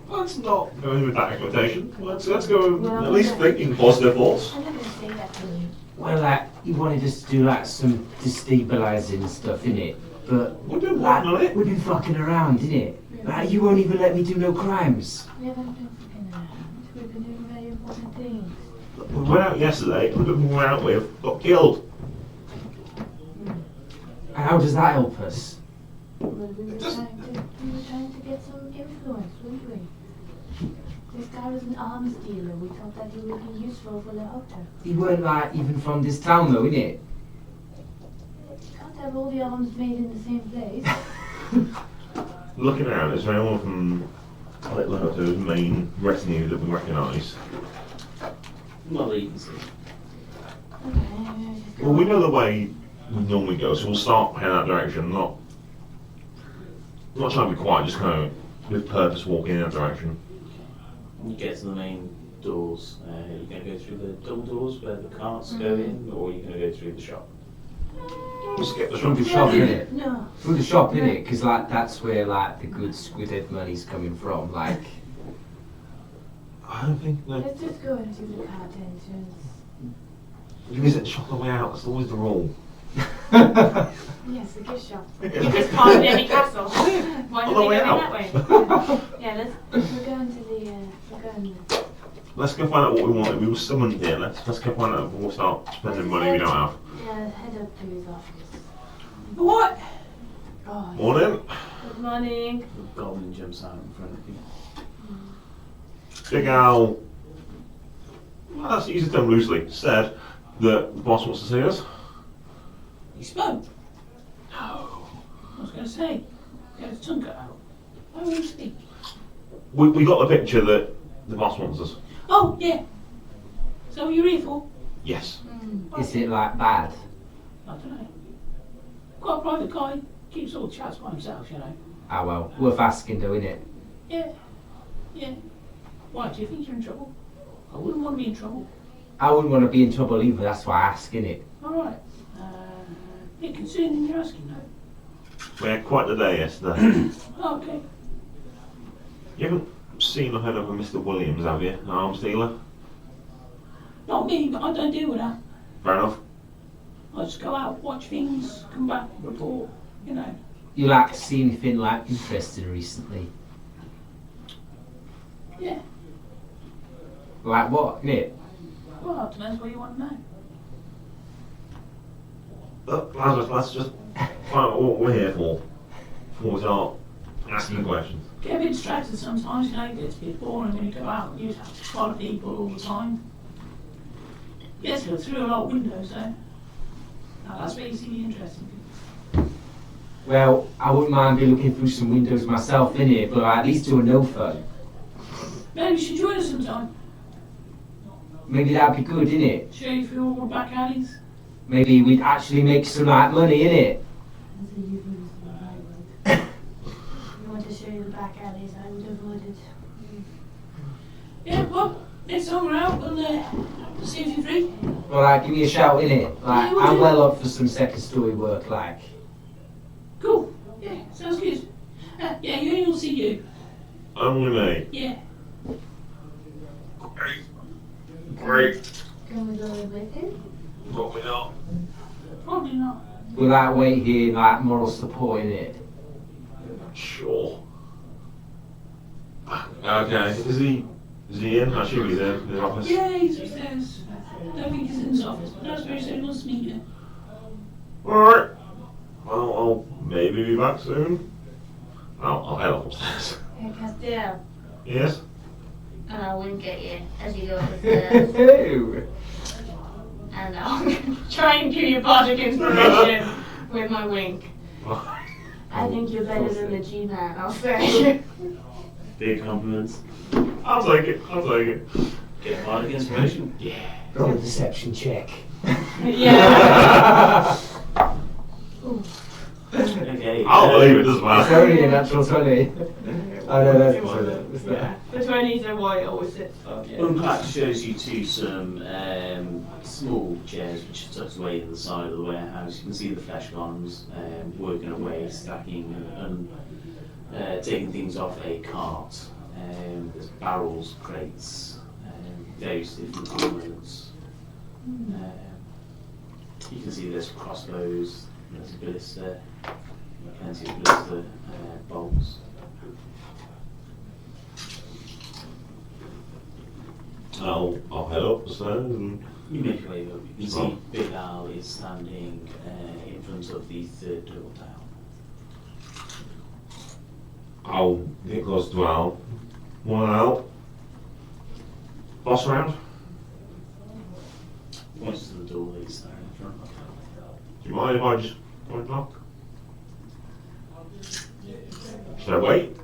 D: Let's not go in with that expectation. Let's go at least thinking positive thoughts.
H: I'm not gonna say that to you.
G: Well, like, he wanted us to do like some destabilising stuff, innit? But
D: We're doing
G: like,
D: work on it.
G: we've been fucking around, innit? Like, you won't even let me do no crimes.
H: We haven't been fucking around. We've been doing very important things.
D: We went out yesterday, and the people we went out with got killed.
G: How does that help us?
H: Well, we were trying to get some influence, weren't we? This guy was an arms dealer. We thought that he would be useful for the Hopter.
G: He weren't like even from this town though, innit?
H: You can't have all the arms made in the same place.
D: Looking around, is there anyone from Lehoto's main retinue that we recognise?
A: Not that you can see.
H: Okay, maybe I just go
D: Well, we
H: on.
D: know the way we normally go, so we'll start heading that direction. Not trying to be quiet, just kind of with purpose walking in that direction.
A: You get to the main doors. You're going to go through the double doors where the carts go in, or you're going to go through the shop.
D: We'll skip the
G: Through
D: shop.
G: the shop, innit?
H: No.
G: Through the shop, innit? Because like that's where like the good squidhead money's coming from. Like,
D: I don't think no.
H: Let's just go into the cart entrance.
D: You visit the shop on the way out. That's always the rule.
H: Yes, the gift shop.
B: You just can't in any castle. Why
D: On
B: don't
D: the
B: we
D: way
B: go
D: out.
B: that way?
H: Yeah, we're going to the, we're going there.
D: Let's go find out what we wanted. We were summoned here. Let's go find out before we start spending money we don't have.
H: Yeah, head up to his office.
B: What?
H: Oh,
D: Morning.
B: Good morning.
A: The goblin jumps out in front of you.
D: Big Al. Well, let's use the term loosely. Said that the boss wants to see us.
I: He spoke. No. I was going to say, get his tongue cut out. Why would he speak?
D: We got the picture that the boss wants us.
I: Oh, yeah. Is that what you're here for?
D: Yes.
G: is it like bad?
I: I don't know. Quite a private guy. Keeps all the chats by himself, you know.
G: Ah well, worth asking though, innit?
I: Yeah. Yeah. Why, do you think you're in trouble? I wouldn't want to be in trouble.
G: I wouldn't want to be in trouble either. That's why I ask, innit?
I: Alright. Bit concerning you're asking, though.
D: We had quite the day yesterday.
I: Oh, okay.
D: You haven't seen or heard of a Mr. Williams, have you? An arms dealer?
I: Not me, but I don't deal with that.
D: Fair enough.
I: I just go out, watch things, come back, report, you know.
G: You like see anything like interesting recently?
I: Yeah.
G: Like what, innit?
I: Well, it depends what you want to know.
D: Let's just find out what we're here for before we start asking questions.
I: Get a bit distracted sometimes, you know, it gets a bit boring when you go out and you have to follow people all the time. Yes, go through a lot of windows though. Now that's where you see the interesting things.
G: Well, I wouldn't mind be looking through some windows myself, innit? But at least doing no fun.
I: Maybe you should join us sometime.
G: Maybe that'd be good, innit?
I: Show you through all the back alleys.
G: Maybe we'd actually make some like money, innit?
H: That's a euphemism, I would. You want to show you the back alleys, I would avoid it.
I: Yeah, well, next time we're out, we'll see if you're free.
G: Well, like, give me a shout, innit? Like,
I: Yeah, we'll
G: I'm
I: do.
G: well up for some second story work, like.
I: Cool. Yeah, sounds good. Yeah, you will see you.
D: Only me.
I: Yeah.
D: Great.
H: Can we go with him?
D: Probably not.
I: Probably not.
G: Will that wait here, like, moral support, innit?
D: Sure. Okay. Is he in? I assume he's in his office.
I: Yeah, he's upstairs. Don't think he's in his office, but that's very soon. He wants to meet you.
D: Alright. Well, I'll maybe be back soon. I'll head up upstairs.
B: Hey, Castile.
D: Yes?
B: And I'll wink at you as you go up the stairs.
G: Ew.
B: And I'll try and give you bardic inspiration with my wink. I think you're better than the G-Man, I'll say.
A: Big compliments.
D: I'll take it. I'll take it.
A: Get a bardic inspiration.
D: Yeah.
G: Roll a deception check.
B: Yeah.
A: Okay.
D: I'll believe it doesn't
G: It's
D: matter.
G: only a natural 20. Oh no, that's the
B: Yeah. The 20s are why it always sits up. Yeah.
A: Unpack shows you to some small chairs which are tucked away in the side of the warehouse. You can see the flesh farms working away, stacking and taking things off a cart. There's barrels, crates, various different components. You can see there's crossbows, there's a ballista, plenty of ballista bolts.
D: I'll head up the stairs and
A: You make your way up. You can see Big Al is standing in front of the third door down.
D: I'll get close to Al. One out. Boss around?
A: Points to the door that he's standing in front of.
D: Do you mind if I just point off? Should I wait?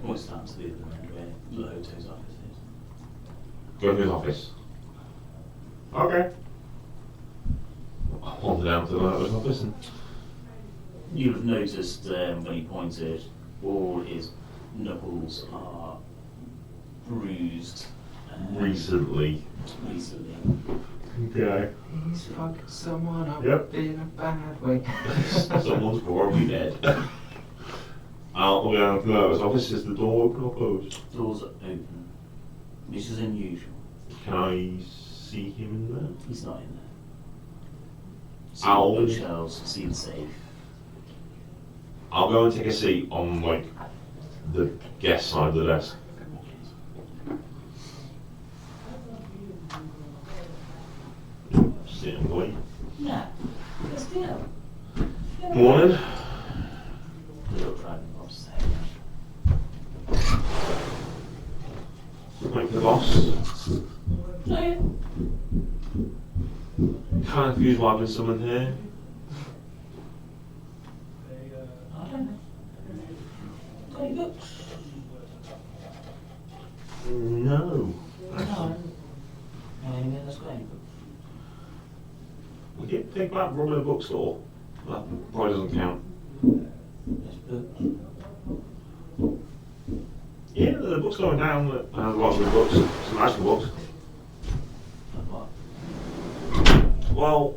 A: Almost time to the other end where Loto's office is.
D: Go to his office. Okay. I'll wander down to Loto's office and
A: You'll have noticed when he pointed, all his knuckles are bruised
D: recently.
A: recently.
D: Okay.
G: He's fucking someone up
D: Yep.
G: in a bad way.
D: Someone's probably dead. I'll go down to Loto's office. Is the door open or closed?
A: Doors are open, which is unusual.
D: Can I see him in there?
A: He's not in there. See
D: Ow.
A: the bookshelves, see the safe.
D: I'll go and take a seat on like the guest side of the desk. Sit and wait.
A: Yeah, let's do it.
D: Morning.
A: Little driving boss
D: Wait for the boss.
A: Oh yeah.
D: Kind of confused why I've been summoned here.
A: I don't know. Got any books?
D: No.
A: No. Anything that's got any books?
D: We did think about robbing a bookstore. That probably doesn't count.
A: There's books.
D: Yeah, the book's going down that has a lot of good books. Some magical books.
A: Like what?
D: Well,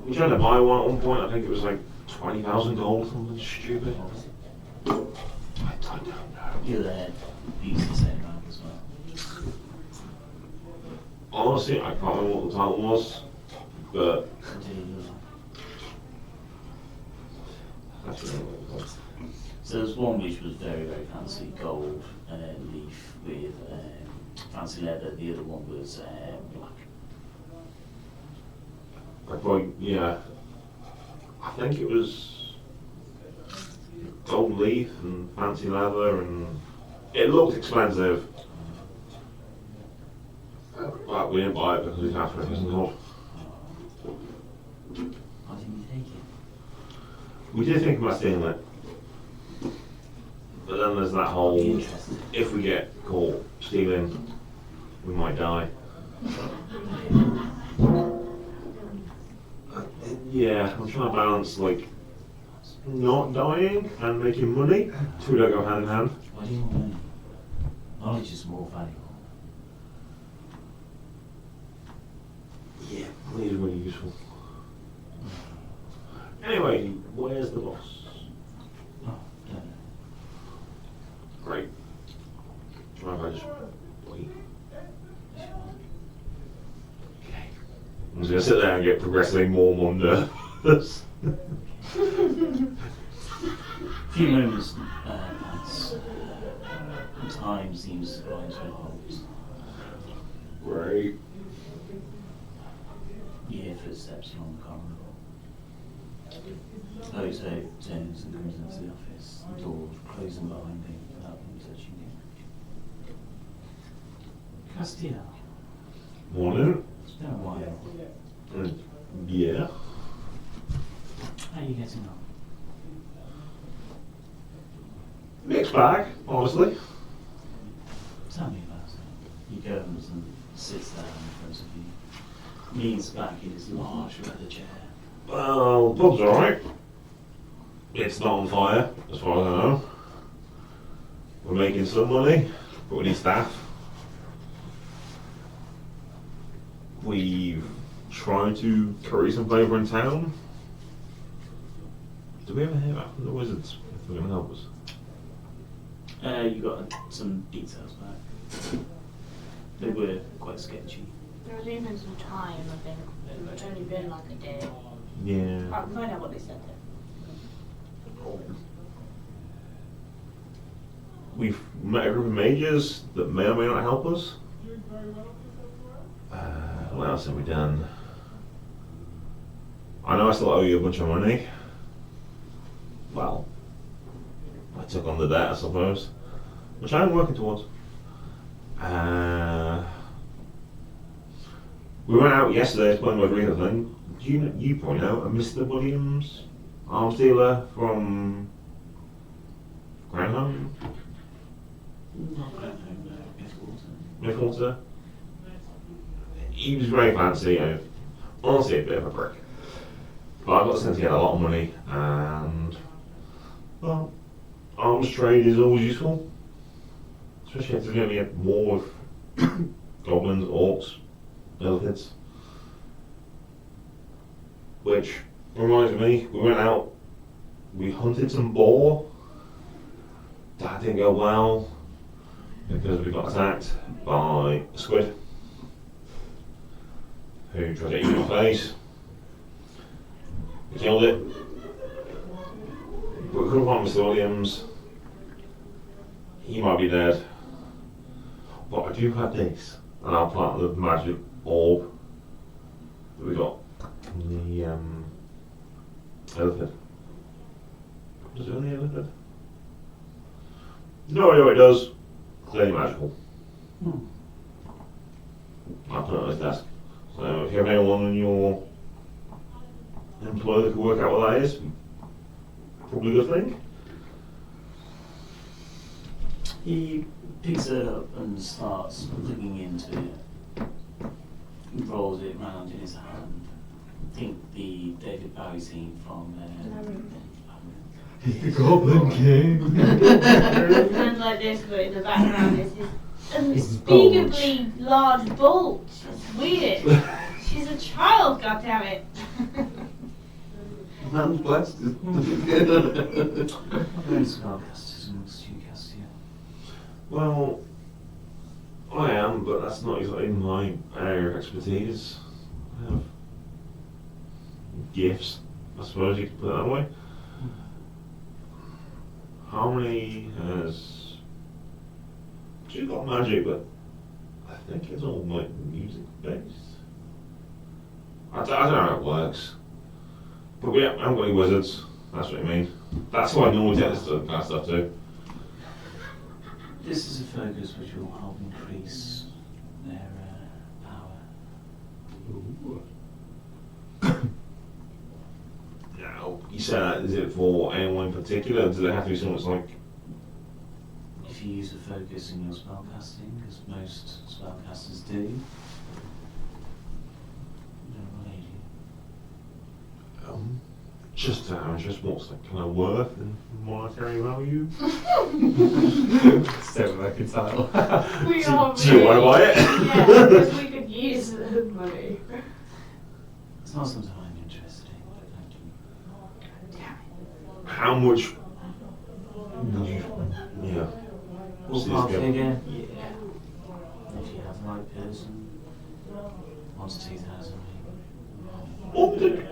D: we tried to buy one at one point. I think it was like 20,000 gold or something stupid. I don't know.
A: You're there. These the same rank as well.
D: Honestly, I can't remember what the title was, but
A: So there's one which was very, very fancy, gold leaf with fancy leather. The other one was black.
D: I probably, yeah. I think it was gold leaf and fancy leather, and it looked expensive. But we didn't buy it because we asked for it, isn't it?
A: Why didn't you take it?
D: We did think about stealing it. But then there's that whole,
A: Interesting.
D: if we get caught stealing, we might die. Yeah, I'm trying to balance like not dying and making money. Two don't go hand in hand.
A: Why do you want money? Knowledge is more valuable.
D: Yeah, money is really useful. Anyway, where's the boss?
A: Oh, don't know.
D: Great. Do you mind if I just wait? Okay. I'm just gonna sit there and get progressively more nervous.
A: A few moments pass. Time seems going to a halt.
D: Great.
A: You hear footsteps along the corridor. Oto turns and comes into the office. The door closing behind him without him touching you. Castiel,
D: Morning.
A: it's been a while.
D: Yeah.
A: How are you getting on?
D: Mixed bag, honestly.
A: Tell me about it. He goes and sits down in front of you. Leans back in his large leather chair.
D: Well, the pub's alright. It's not on fire, as far as I know. We're making some money, but we need staff. We've tried to curry some favour in town. Did we ever hear back from the wizards if they're going to help us?
A: You got some details back. They were quite sketchy.
B: There was even some time, I think. It's only been like a day.
D: Yeah.
B: I can find out what they said there.
D: We've met a group of mages that may or may not help us. What else have we done? I know I still owe you a bunch of money. Well, I took on the debt, I suppose, which I'm working towards. We went out yesterday to play my arena thing. Do you probably know a Mr. Williams? arms dealer from Carrion,
A: Not quite home, no, Middleton.
D: Midwater. He was very fancy and honestly a bit of a prick. But I got the sense he had a lot of money and, well, arms trade is always useful. Especially if there's going to be a war with goblins, orcs, elephants. Which reminds me, we went out, we hunted some boar. That didn't go well because we got attacked by a squid who tried to eat my face. We killed it. But we couldn't find Mr. Williams. He might be dead. But I do have this, and I'll plant the magic orb that we got in the elephant. Does it on the elephant? No idea what it does. Clearly magical. I'll put it on his desk. So if you have anyone in your employer that can work out what that is, probably a good thing.
A: He picks it up and starts looking into it. He rolls it round in his hand. I think the David Bowie scene from
G: He's the Goblin King.
B: Hands like this, but in the background is his unspeakably large bulge. It's weird. She's a child, goddammit.
F: Man's blessed.
A: Very spellcasters amongst you, Cassia.
D: Well, I am, but that's not exactly my area of expertise. I have gifts, I suppose you could put it that way. Harmony has... She's got magic, but I think it's all like music based. I don't know how it works. But we haven't got any wizards, that's what I mean. That's why I normally take this kind of stuff too.
A: This is a focus which will help increase their power.
D: Now, you say that, is it for anyone in particular? Does it have to be someone that's like...
A: If you use a focus in your spellcasting, as most spellcasters do,
D: just out of interest, what's that kind of worth in monetary value?
G: So like a title.
B: We are
D: Do you want to buy it?
B: Yeah, because we could use the money.
A: it's not something I'm interested in, but thank you.
D: How much would you... Yeah.
A: Ballpark figure? Yeah. If you have the right person, 1 to 2,000 maybe.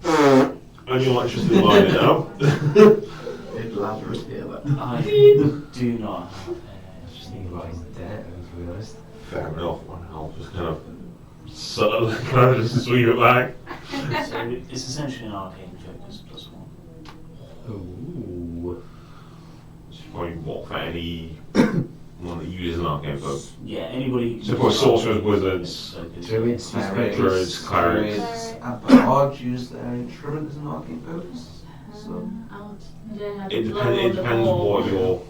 D: Oh, and you're not interested in buying it now?
F: Did Lazarus hear that?
A: I do not have
G: Just think about his debt, to be honest.
D: Fair enough, I'll just kind of subtly kind of just sweep it back.
A: So it's essentially an arcane focus plus 1.
G: Ooh.
D: It's probably what for any one that uses an arcane focus.
A: Yeah, anybody.
D: So for sorcerers, wizards,
A: Focus.
G: Druids,
D: Druids, clerics.
F: And bards use their instrument as an arcane focus. So
D: It depends on what your...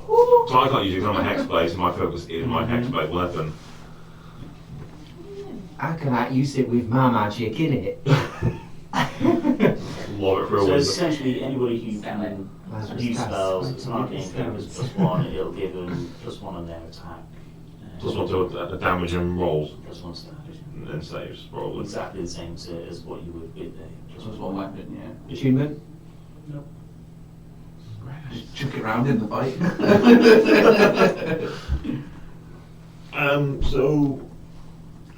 D: So I can't use it because I'm a hex blade, so my focus is my hex blade weapon.
G: I cannot use it with my magic in it.
D: Love it for a
A: So
D: wizard.
A: essentially, anybody who can
G: Lazarus
A: use
G: cast
A: spells, it's an arcane
G: spells.
A: focus plus 1, it'll give them plus 1 on their attack.
D: Plus one to the damage and rolls
A: Plus 1 to damage.
D: and saves, probably.
A: Exactly the same as what you would with a
F: just was one weapon, yeah.
G: Attunement?
F: Just chuck it round in the fight.
D: So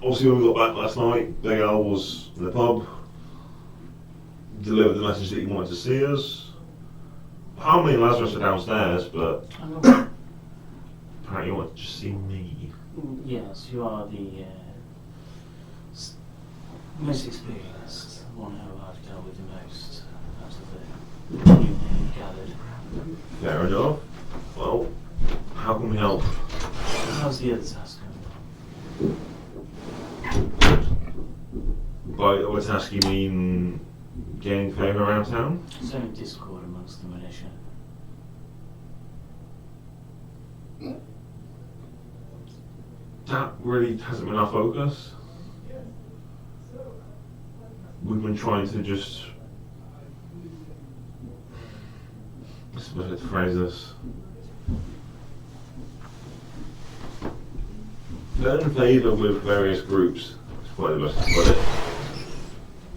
D: obviously when we got back last night, Big Al was in the pub, delivered the message that he wanted to see us. Harmony and Lazarus are downstairs, but apparently you wanted to just see me.
A: Yes, you are the most experienced, one who I've dealt with the most out of the new name gathered.
D: Fair enough. Well, how can we help?
A: How's the other task going?
D: By other task you mean gaining favour around town?
A: Sowing discord amongst the militia.
D: That really hasn't been our focus. We've been trying to just, I suppose let's phrase this, earn favour with various groups, is probably the best to put it,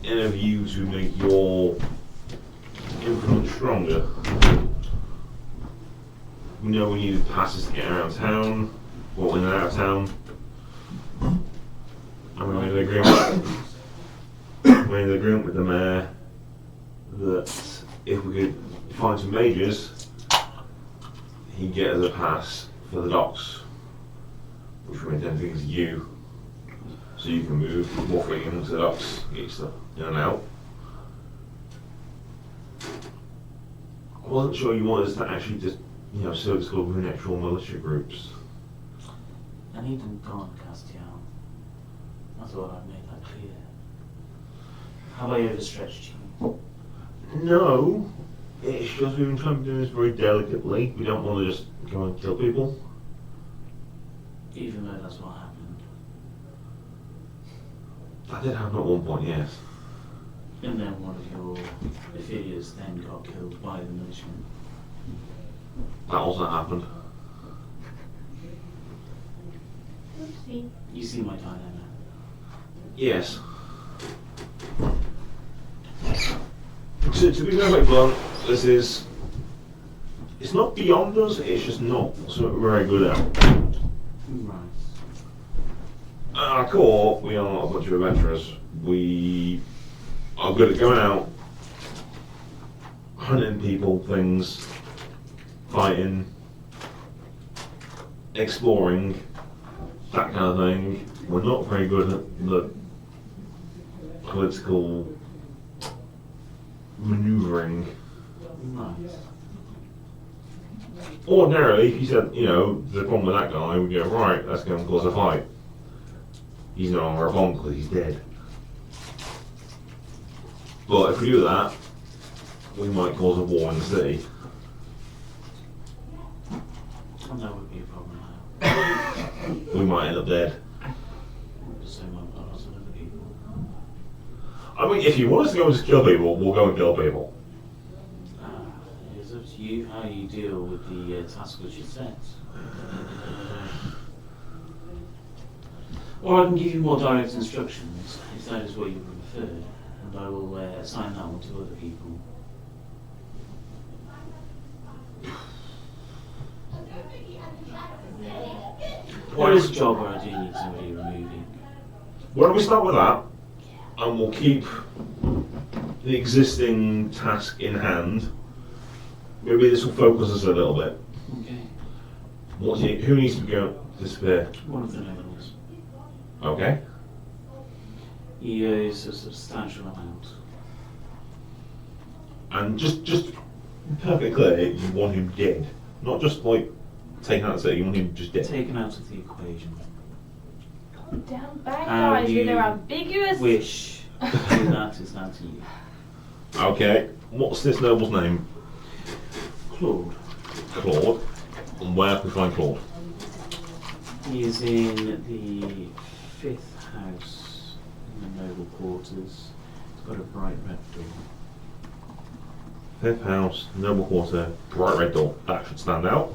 D: in a view to make your influence stronger. We know we needed passes to get around town, or in and out of town. And we made an agreement. We made an agreement with the mayor that if we could find some mages, he'd get us a pass for the docks, which we intend to give to you, so you can move more freely into the docks, get your stuff in and out. I wasn't sure you wanted us to actually just, service club within actual militia groups.
A: I need them gone, Castiel. I thought I'd made that clear. Have I overstretched you?
D: No, it's just we've been trying to do this very delicately. We don't want to just go and kill people.
A: Even though that's what happened.
D: That did happen at one point, yes.
A: And then one of your affiliates then got killed by the militiamen.
D: That also happened.
B: Oopsie.
A: You see my dilemma.
D: Yes. To be very blunt, it's not beyond us, it's just not something we're very good at.
A: Right.
D: At our core, we are not a bunch of adventurers. We are good at going out, hunting people, things, fighting, exploring, that kind of thing. We're not very good at the political maneuvering.
A: Right.
D: Ordinarily, if you said, there's a problem with that guy, we go, right, let's go and cause a fight. He's no longer a problem because he's dead. But if we do that, we might cause a war in the city.
A: And that would be a problem.
D: We might end up dead.
A: So might lots of other people.
D: I mean, if you want us to go and just kill people, we'll go and kill people.
A: It's up to you how you deal with the task which is set. Or I can give you more direct instructions, if that is what you prefer, and I will assign that one to other people. What is a job where I do need somebody removing?
D: Why don't we start with that, and we'll keep the existing task in hand. Maybe this will focus us a little bit.
A: Okay.
D: Who needs to go disappear?
A: One of the nobles.
D: Okay.
A: He owes a substantial amount.
D: And just perfectly clear, you want him dead. Not just like taken out of the city, you want him just dead.
A: Taken out of the equation.
B: Calm down, bad
A: How
B: guys with
A: you
B: their ambiguous.
A: Wish to do that is down to you.
D: Okay. What's this noble's name?
A: Claude.
D: Claude. And where can we find Claude?
A: He is in the 5th house in the noble quarters. It's got a bright red door.
D: 5th house, noble quarter, bright red door. That should stand out.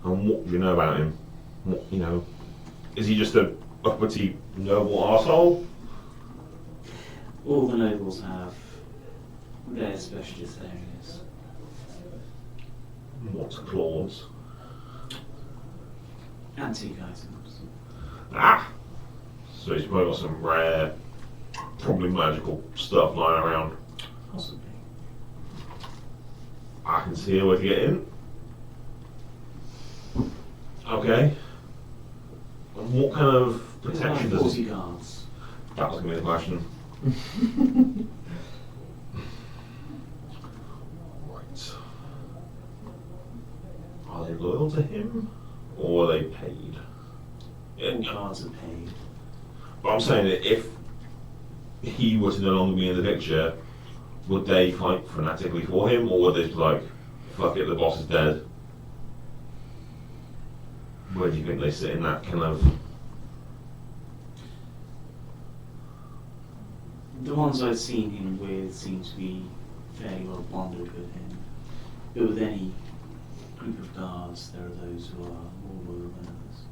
D: And what do you know about him? What, is he just a uppity noble arsehole?
A: All the nobles have their specialist areas.
D: What's Claude's?
A: Antique items.
D: Ah! So he's probably got some rare, probably magical stuff lying around.
A: Possibly.
D: I can see a way to get in. Okay. And what kind of protection does
A: 40
D: he...
A: guards.
D: That was going to be the question. Right. Are they loyal to him? Or are they paid?
A: All guards are paid.
D: But I'm saying that if he were to no longer be in the picture, would they fight fanatically for him, or would they be like, fuck it, the boss is dead? Where do you think they sit in that kind of...
A: The ones I've seen him with seem to be fairly well bonded with him. But with any group of guards, there are those who are more loyal than others.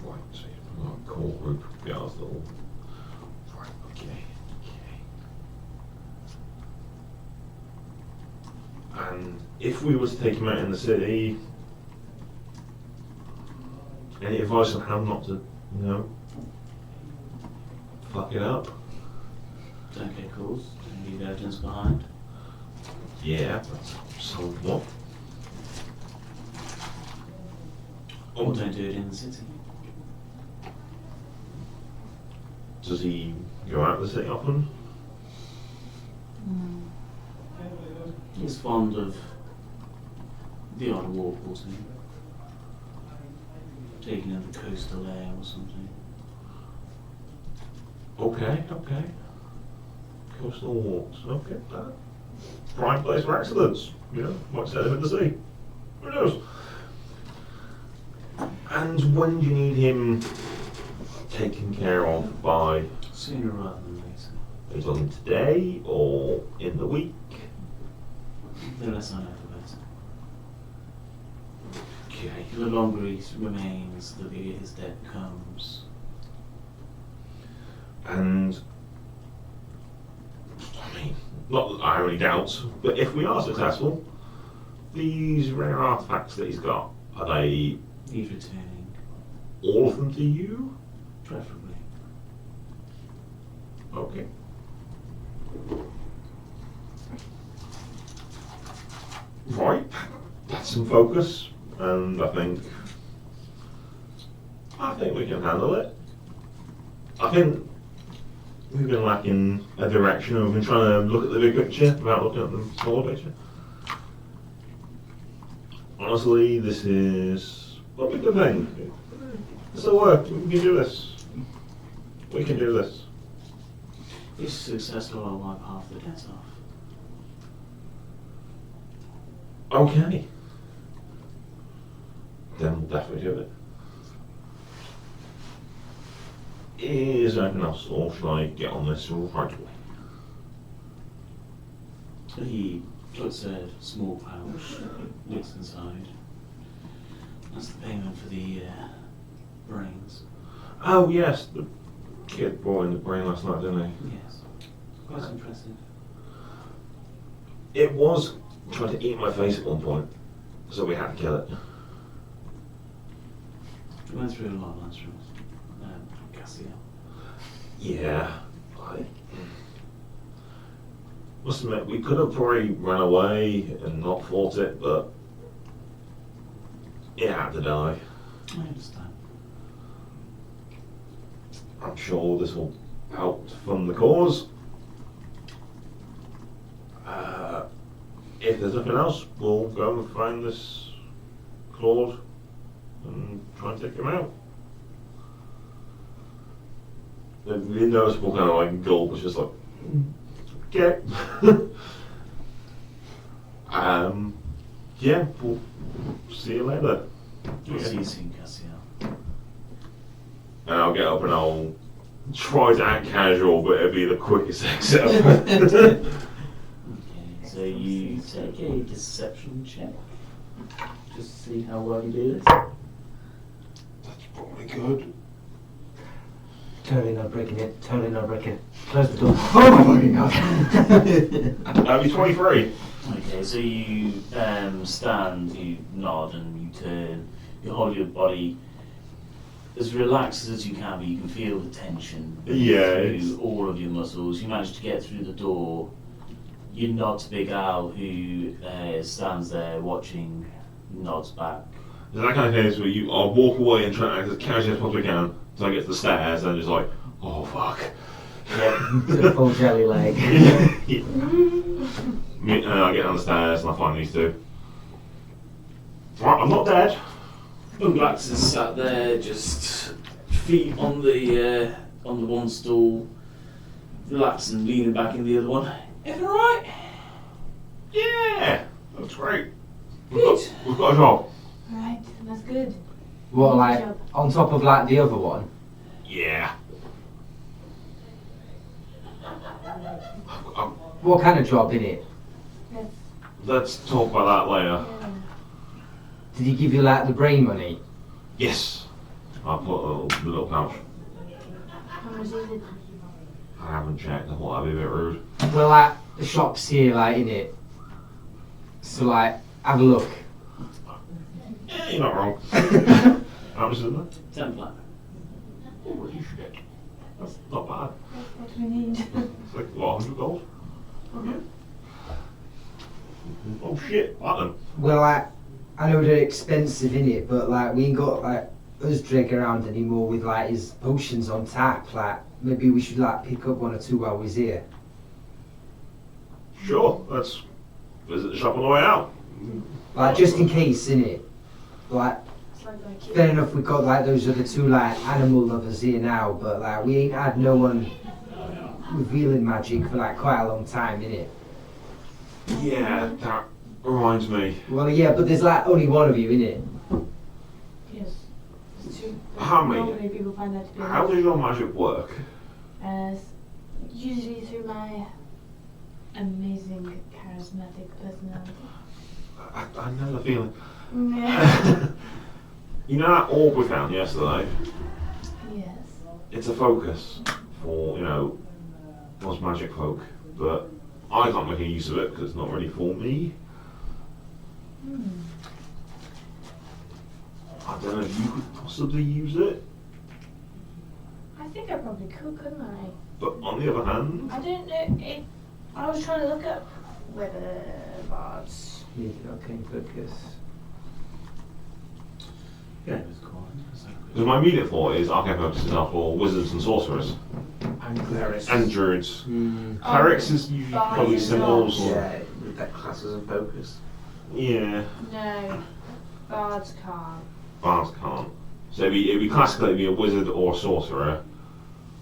D: Right, so you've got a core group of guards that all... Right, okay. And if we were to take him out in the city, any advice on how not to, fuck it up?
A: Don't get calls, don't leave evidence behind.
D: Yeah, that's somewhat.
A: Or don't do it in the city.
D: Does he go out of the city often?
A: He's fond of the odd walk or two. Taking in the coastal air or something.
D: Okay. Coastal walks, okay. Prime place for accidents. Might set him in the sea. Who knows? And when do you need him taken care of by?
A: Sooner rather than later.
D: Are you talking today or in the week?
A: The less I know, the better.
D: Okay.
A: The longer he remains, the bigger his debt becomes.
D: And I mean, not that I have any doubts, but if we are successful, these rare artifacts that he's got, are they
A: He's returning,
D: all of them to you?
A: preferably.
D: Okay. Right, that's some focus, and I think we can handle it. I think we've been lacking a direction, and we've been trying to look at the big picture without looking at the smaller picture. Honestly, this is a good thing. This will work. We can do this. We can do this.
A: If successful, I'll wipe half the debt off.
D: Okay. Then we'll definitely do it. Is there anything else, or should I get on this right away?
A: He puts a small pouch, looks inside. That's the payment for the brains.
D: Oh yes, the kid brought in the brain last night, didn't he?
A: Yes. Quite impressive.
D: It was trying to eat my face at one point, so we had to kill it.
A: We went through a lot of lunch rooms. Cassiel.
D: Yeah, I must admit, we could have probably run away and not fought it, but it had to die.
A: I understand.
D: I'm sure this will help to fund the cause. If there's nothing else, we'll go and find this Claude and try and take him out. The really noticeable kind of like gulp was just like, okay. Yeah, we'll see you later.
A: We'll see you soon, Cassiel.
D: And I'll get up and I'll try to act casual, but it'll be the quickest exit.
A: Okay, so you take a deception check. Just to see how well you do this.
D: That's probably good.
G: Totally not breaking it. Totally not breaking it. Close the door. Oh my fucking god.
D: That'll be 23.
A: Okay, so you stand, you nod, and you turn. You hold your body as relaxed as you can, but you can feel the tension through all of your muscles. You manage to get through the door. You nod to Big Al, who stands there watching, nods back.
D: Is that kind of case where I'll walk away and try to act as casual as possibly can until I get to the stairs and just like, oh fuck.
A: Yep.
G: To a full jelly leg.
D: And I get down the stairs and I find these two. Right, I'm not dead.
A: Unglax is sat there, just feet on the one stool, relaxed and leaning back in the other one.
I: Everything alright?
D: Yeah, looks great.
I: Good.
D: We've got a job.
H: Right, that's good.
G: What,
H: Good
G: like,
H: job.
G: on top of, like, the other one?
D: Yeah.
G: What kind of job in it?
D: Let's talk about that later.
H: Yeah.
G: Did he give you, like, the brain money?
D: Yes. I'll put the little pouch.
H: How much is it?
D: I haven't checked. I thought that'd be a bit rude.
G: Well, like, the shop's here, like, in it. So, like, have a look.
D: Yeah, you're not wrong. How much is it?
A: 10 flat.
D: Holy shit. That's not bad.
H: That's what we need.
D: It's like, what, 100 gold? Yeah. Oh shit, platinum.
G: Well, like, I know they're expensive in it, but like we ain't got like us drag around anymore with like his potions on tap. Like maybe we should like pick up one or two while we're here.
D: Sure, let's visit the shop on the way out.
G: Like just in case, innit? Like
H: It's like my kid.
G: fair enough, we got like those other two like animal lovers here now, but like we ain't had no one revealing magic for like quite a long time, innit?
D: Yeah, that reminds me.
G: Well, yeah, but there's like only one of you, innit?
H: Yes. It's true.
D: How many?
H: Not many people find that to be
D: How
H: enough.
D: does your magic work?
H: Usually through my amazing charismatic personality.
D: I know the feeling.
H: Yeah.
D: You know that orb we found yesterday?
H: Yes.
D: It's a focus for, you know, us magic folk, but I can't make any use of it because it's not really for me.
H: Hmm.
D: I don't know if you could possibly use it,
H: I think I probably could, couldn't I?
D: but on the other hand,
B: I don't know. I was trying to look up whether bards.
G: Okay, focus.
A: Yeah, it was cool.
D: because my immediate thought is arcane focuses are for wizards and sorcerers
F: And clerics.
D: and druids.
G: Mm.
D: Clerics is usually
B: Bards
D: probably
B: is
D: symbols.
B: not.
D: Or,
F: Yeah, that classes and focus.
D: yeah,
B: No, bards can't.
D: bards can't. So it'd be classically it'd be a wizard or a sorcerer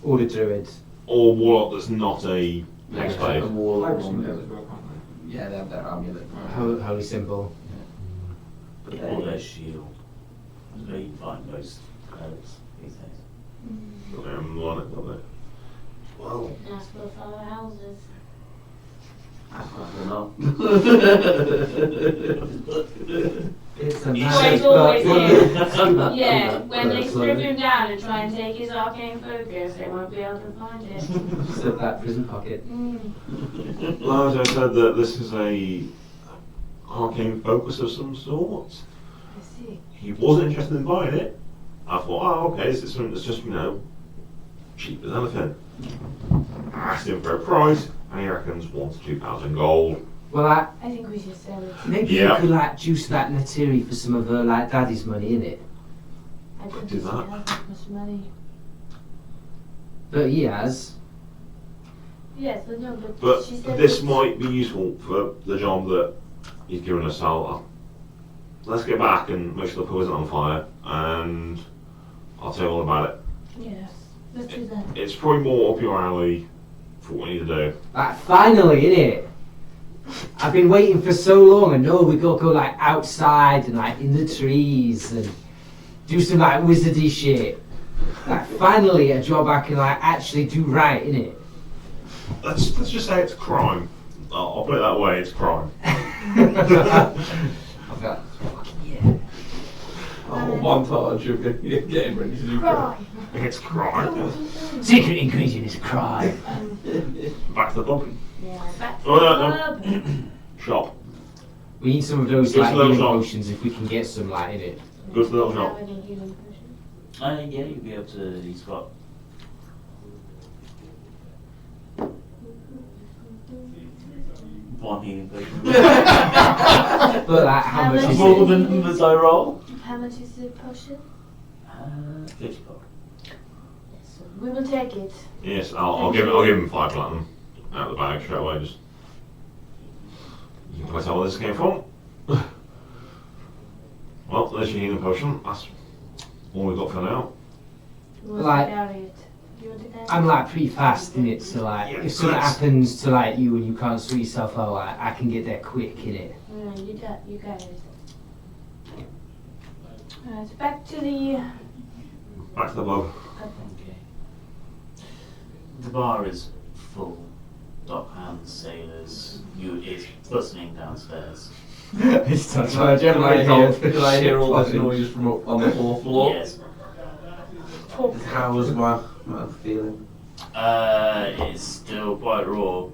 G: All the druids.
D: or warlock that's not a hexblade.
F: And warlock.
C: Pirates can do it as well, can't
F: Yeah, they have their amulet.
G: Holy symbol.
F: But
A: Or
F: they,
A: their shield. That's where you find most clerics these days.
D: Lon it, don't they? Well,
H: Ask for the fellow houses.
A: They're not.
G: It's a
B: He's
G: magic
B: always
G: book.
B: here. Yeah, when they
G: That's
B: strip
G: lovely.
B: him down and try and take his arcane focus, they won't be able to find it.
G: Slip that prison pocket.
D: Largo said that this is a arcane focus of some sort.
H: I see.
D: He wasn't interested in buying it. I thought, oh, okay, this is something that's just, you know, cheap as anything. I asked him for a price, and he reckons 1,000 to 2,000 gold.
G: Well, like,
H: I think we should sell it.
G: maybe
D: Yeah.
G: you could like juice that Natiri for some of her like daddy's money, innit?
H: I don't
D: do
H: think
D: that.
H: she has that much money.
G: But he has.
H: Yes, I know, but,
D: But
H: she said
D: this
H: that-
D: might be useful for the job that he's given us. Let's get back and make sure the pool isn't on fire, and I'll tell you all about it.
H: Yes, let's do that.
D: It's probably more up your alley for what we need to do.
G: Like, finally, innit? I've been waiting for so long. I know we gotta go like outside and like in the trees and do some like wizardy shit. Like, finally, a job I can like actually do right, innit?
D: Let's just say it's a crime. I'll put it that way. It's a crime.
G: I've got, yeah.
F: a whole montage of getting ready to do
H: Cry.
D: It's a crime.
G: Secret ingredient is crime.
D: Back to the pub.
H: Yeah, back to
D: Oh,
H: the
D: no, no.
H: club.
D: Shop.
G: We need some of those
D: Just
G: like
D: a little
G: healing
D: shop.
G: potions if we can get some like in it.
D: Go to the little
H: Have
D: shop.
H: any healing potions?
A: Yeah, you'll be able to. He's got one healing potion.
G: But like how
H: How
G: much
H: much
G: is
A: More
G: it?
A: than the numbers I roll.
H: How much is the potion?
A: 50 gold.
H: Yes, we will take it.
D: Yes, I'll give him 5 platinum out of the bag straight away. Just you can tell where this came from. Well, there's your healing potion. That's all we've got for now.
H: We will
G: Like-
H: carry it. You want to go?
G: I'm like pretty fast in it, so like if something happens to like you and you can't sort yourself out, like, I can get there quick in it.
H: No, you go. Alright, back to the.
D: Back to the pub.
A: Okay. The bar is full. Dockhands, sailors. It's bustling downstairs.
G: It's not
F: Do I hear all this noise from up on the 4th floor?
A: Yes.
F: How was my feeling?
A: It's still quite raw,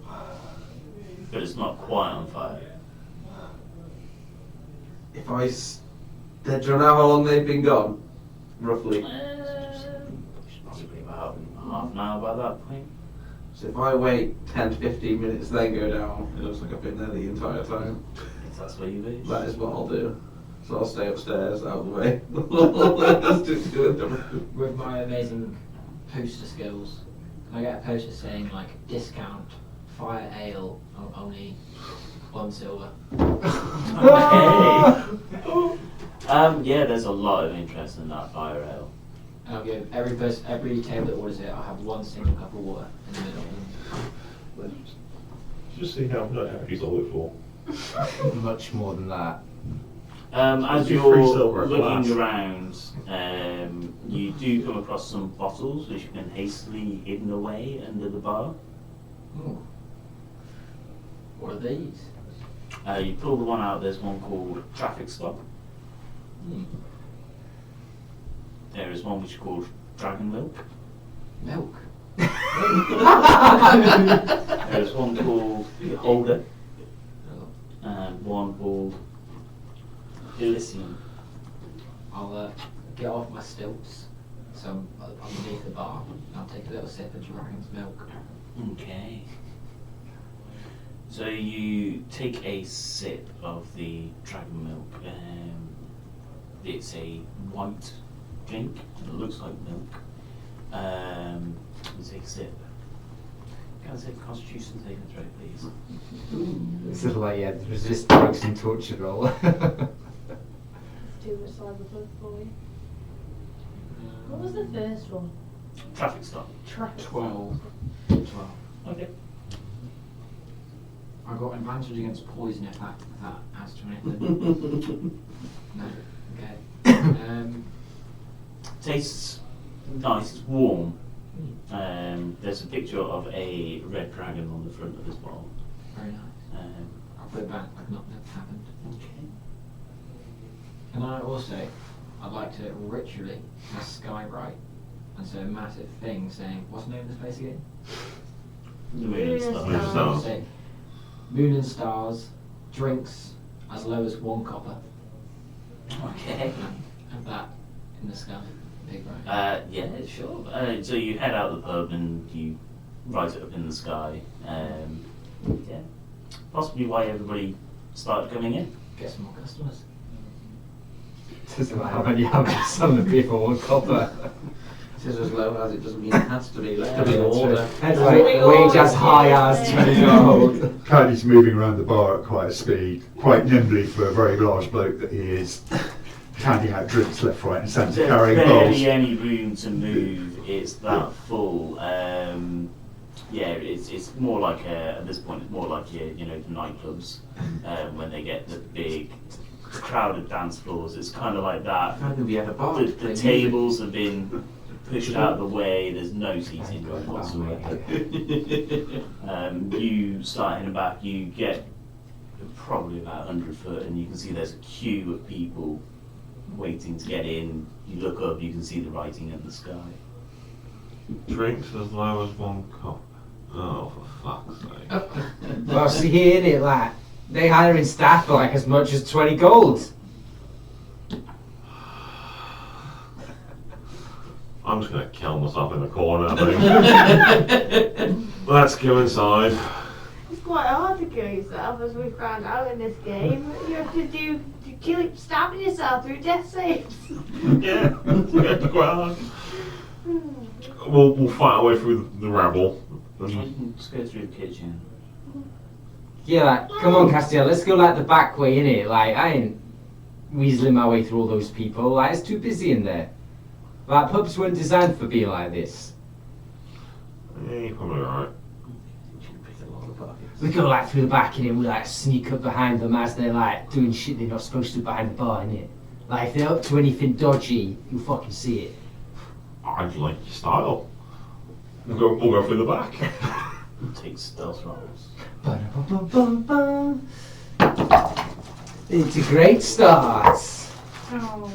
A: but it's not quite on fire.
F: If do you know how long they've been gone? Roughly.
A: Possibly about half an hour by that point.
F: So if I wait 10 to 15 minutes, then go down, it looks like I've been there the entire time.
A: If that's where you wish.
F: That is what I'll do. So I'll stay upstairs, out of the way. Let's just do it.
C: With my amazing poster skills, can I get a poster saying like discount fire ale only $1 silver?
A: Okay. Yeah, there's a lot of interest in that fire ale.
C: And I'll give every table that orders it, I'll have 1 single cup of water in the middle.
D: Just see how much you sold it for.
G: Much more than that.
A: As
D: Do
A: you're
D: free silver at
A: looking
D: last.
A: around, you do come across some bottles which have been hastily hidden away under the bar.
C: Ooh. What are these?
A: You pull the one out, there's one called Traffic Stop. There is one which is called Dragon Milk.
C: Milk.
A: There is one called Beholder. And one called Elysium.
C: I'll get off my stilts, so I'm underneath the bar, and I'll take a little sip of dragon's milk.
A: Okay. So you take a sip of the dragon milk. It's a white drink. It looks like milk. You take a sip. Can I take a constitution saving throw, please?
G: This is like, yeah, resist drugs and torture roll.
H: Let's do a cyberpunk for you. What was the first one?
A: Traffic stop.
H: Track.
C: 12.
A: Okay.
C: I got advantage against poison if that adds to anything. No. Okay.
A: Tastes nice. It's warm. There's a picture of a red dragon on the front of this bottle.
C: Very nice. I'll put it back like nothing happened.
A: Okay.
C: And I'd like to ritually cast Skywrite and say a massive thing saying, what's the name of this place again?
A: The moon and stars.
D: Moon and stars.
C: Say, Moon and Stars, drinks as low as 1 copper.
A: Okay.
C: Have that in the sky. Big right.
A: Yeah, sure. So you head out the pub and you write it up in the sky. Yeah. Possibly why everybody started coming in.
C: Get some more customers.
G: Doesn't matter how many have some of the beer for 1 copper.
F: This is as low as it doesn't mean it has to be. Let's be order.
G: That's like wage as high as 20 gold.
E: Cody's moving around the bar at quite a speed, quite nimbly for a very large bloke that he is, handing out drinks left, right and centre,
A: There's
E: carrying
A: barely
E: bowls.
A: any room to move. It's that full. Yeah, it's more like at this point it's more like the nightclubs when they get the big crowded dance floors. It's kind of like that.
F: How did we have a bar?
A: The tables have been pushed out of the way. There's no seating whatsoever. You start in the back. You get probably about 100 foot, and you can see there's a queue of people waiting to get in. You look up, you can see the writing in the sky.
D: Drinks as low as 1 cup. Oh, for fuck's sake.
G: Well, see here, innit, like, they hiring staff for like as much as 20 gold.
D: I'm just going to kill myself in the corner, I think. Let's go inside.
B: It's quite hard to kill yourself, as we found out in this game. You have to keep stabbing yourself through death saves.
D: Yeah, it's quite hard. We'll fight our way through the rabble.
A: You can just go through the kitchen.
G: Yeah, like, come on, Castiel, let's go like the back way, innit? Like, I ain't weaseling my way through all those people. Like, it's too busy in there. Like, pubs weren't designed for being like this.
D: Yeah, you're probably alright.
G: We go like through the back and then we like sneak up behind them as they're like doing shit they're not supposed to behind the bar, innit? Like if they're up to anything dodgy, you'll fucking see it.
D: I like your style. We'll go through the back.
A: Take stealth rolls.
G: Ba-da-ba-ba-ba-ba. It's a great start.
B: Oh,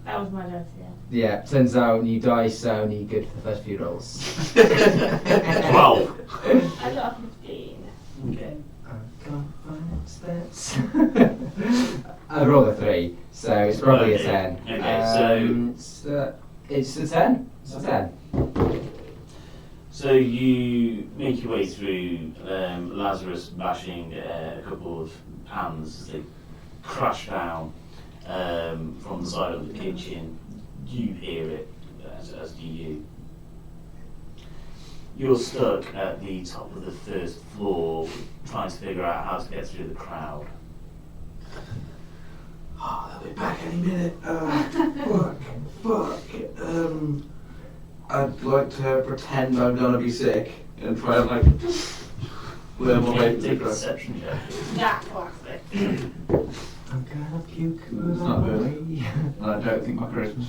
B: that was my joke, yeah.
G: Yeah, turns out new dice are only good for the first few rolls.
D: 12.
B: I got a 15.
A: Okay.
G: I rolled a 3, so it's probably a 10.
A: Okay,
G: It's a 10. It's a 10.
A: So you make your way through Lazarus bashing a couple of pans as they crash down from the side of the kitchen. You hear it, as do you. You're stuck at the top of the first floor trying to figure out how to get through the crowd.
F: Oh, they'll be back any minute. Fuck. I'd like to pretend I'm gonna be sick and try and like worm my way through the
A: Take a
F: crowd.
A: deception check.
B: That classic.
G: I'm gonna puke.
F: It's not good. And I don't think my charisma's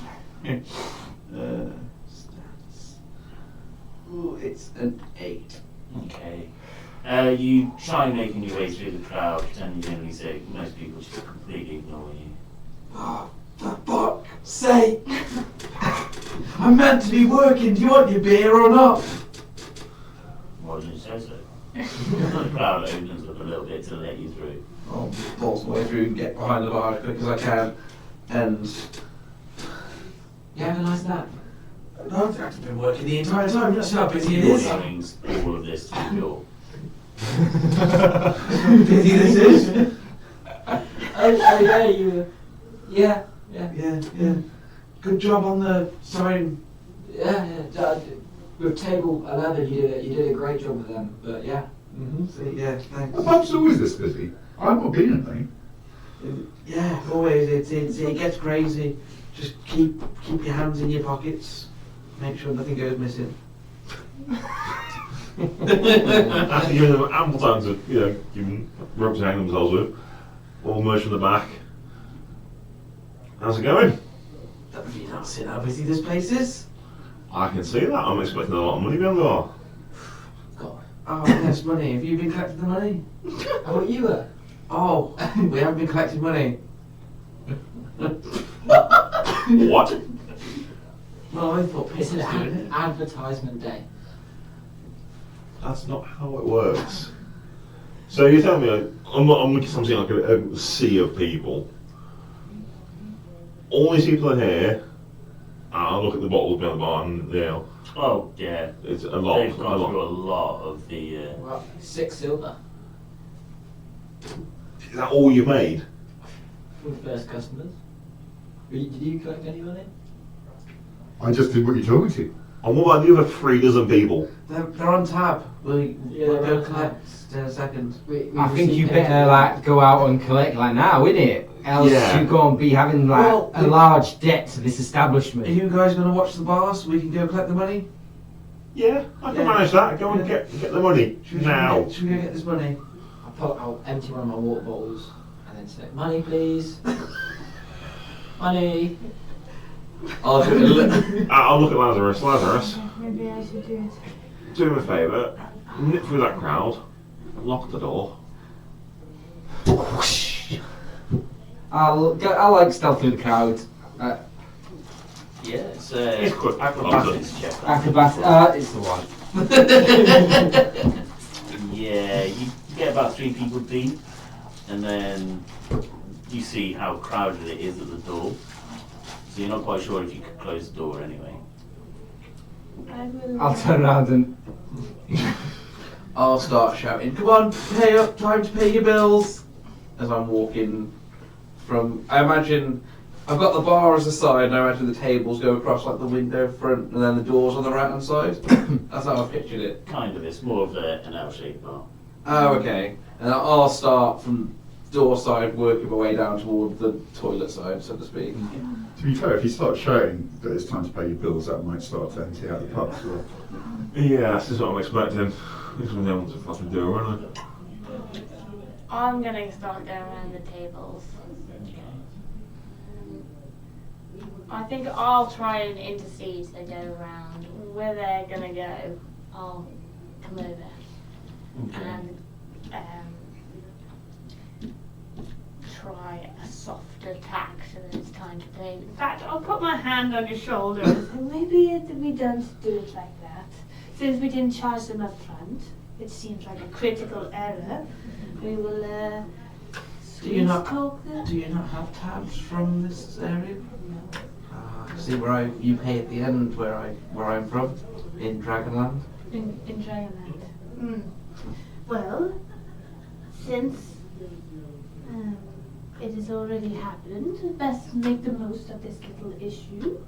F: stats. Ooh, it's an 8.
A: Okay. You try making your way through the crowd, pretending you're going to be sick. Most people just completely ignore you.
F: Oh, for fuck's sake! I'm meant to be working. Do you want your beer or not?
A: Why didn't you say so? The crowd opens up a little bit to let you through.
F: I'll balls my way through and get behind the bar as quick as I can. And
G: You have a nice nap.
F: no, I've been working the entire time. That's how busy it
A: Your
F: is.
A: brings all of this to the door.
F: How busy this is.
G: Oh yeah, you. Yeah.
F: Yeah. Good job on the sign.
G: Yeah. With table 11, you did a great job with them. But yeah.
F: See, yeah, thanks.
E: The pub's always this busy. I'm not being anything.
F: Yeah, always. It gets crazy. Just keep your hands in your pockets. Make sure nothing goes missing.
D: After giving them ample time to, give them ropes to hang themselves with, all merged from the back. How's it going?
F: Have you not seen how busy this place is?
D: I can see that. I'm expecting a lot of money behind the bar.
F: Oh, yes, money. Have you been collecting the money?
G: How about you?
F: Oh, we haven't been collecting money.
D: What?
F: Well, I thought
G: It's
F: people
G: an
F: was doing it.
G: advertisement day.
D: That's not how it works. So you're telling me, I'm looking at something like a sea of people. All these people are here. I'll look at the bottles behind the bar and the ale.
A: Oh, yeah.
D: It's a lot.
A: They've gone through a lot of the...
G: Well, 6 silver
D: Is that all you made?
G: for the first customers. Did you collect any money?
E: I just did what you told me to.
D: And what about the other 3 dozen people?
F: They're on tab. We'll
G: they're
F: go
G: on
F: collect in a second.
G: I think you better like go out and collect like now, innit? Else
D: Yeah.
G: you're going to be having like
F: Well,
G: a large debt to this establishment.
F: Are you guys going to watch the bar so we can go collect the money?
D: Yeah, I can
F: Yeah.
D: manage that. Go and
F: Yeah.
D: get the money now.
F: Should we go get this money?
J: I'll empty one of my water bottles and then say, money please. Money.
F: I'll do it.
D: I'll look at Lazarus. Lazarus,
B: Maybe I should do it.
D: do him a favour. Nip through that crowd. Lock the door.
G: I'll like stealth through the crowd.
A: Yeah, it's
D: It's quick.
A: acrobatics check.
G: Acrobat. It's the one.
A: Yeah, you get about 3 people deep, and then you see how crowded it is at the door. So you're not quite sure if you could close the door anyway.
B: I will.
G: I'll turn around and
F: I'll start shouting, come on, pay up, time to pay your bills. As I'm walking from, I imagine, I've got the bar as a side, and I imagine the tables go across like the window front, and then the doors on the right hand side. That's how I've pictured it.
A: Kind of, it's more of an L-shaped bar.
F: Oh, okay. And I'll start from door side, working my way down toward the toilet side, so to speak.
E: To be fair, if you start shouting that it's time to pay your bills, that might start to empty out the pub as well.
D: Yeah, this is what I'm expecting. This one wants to fucking do, aren't I?
B: I'm gonna start going around the tables. I think I'll try and intercede to go around. Where they're gonna go, I'll come over and try a soft attack so that it's time to pay. In fact, I'll put my hand on your shoulder and say, maybe we don't do it like that. Since we didn't charge them up front, it seems like a critical error. We will
F: Do you not
B: talk them.
F: Do you not have tabs from this area? See where you pay at the end where I'm from in Dragonland.
B: In Dragonland. Well, since it has already happened, best make the most of this little issue.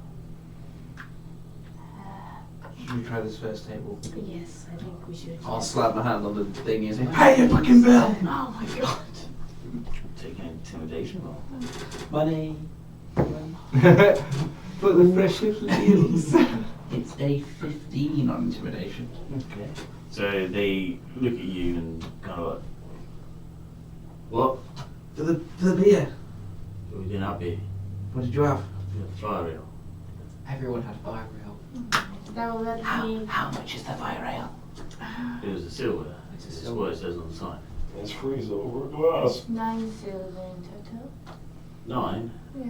F: Should we try this first table?
B: Yes, I think we should.
F: I'll slap my hand on the thing and say, pay your fucking bill!
B: Oh my god.
A: Take an intimidation roll.
J: Money.
G: Put the fresh little deals.
F: It's a 15 on intimidation.
A: Okay. So they look at you and kind of like, what?
F: For the beer.
A: We didn't have beer.
F: What did you have?
A: We had fire ale.
J: Everyone had 5 real.
B: That will let me.
F: How much is the fire ale?
A: It was a silver.
J: It's a
A: That's
J: silver.
A: what it says on the sign.
D: It's free over glass.
B: 9 silver in total.
A: 9.
B: Yes.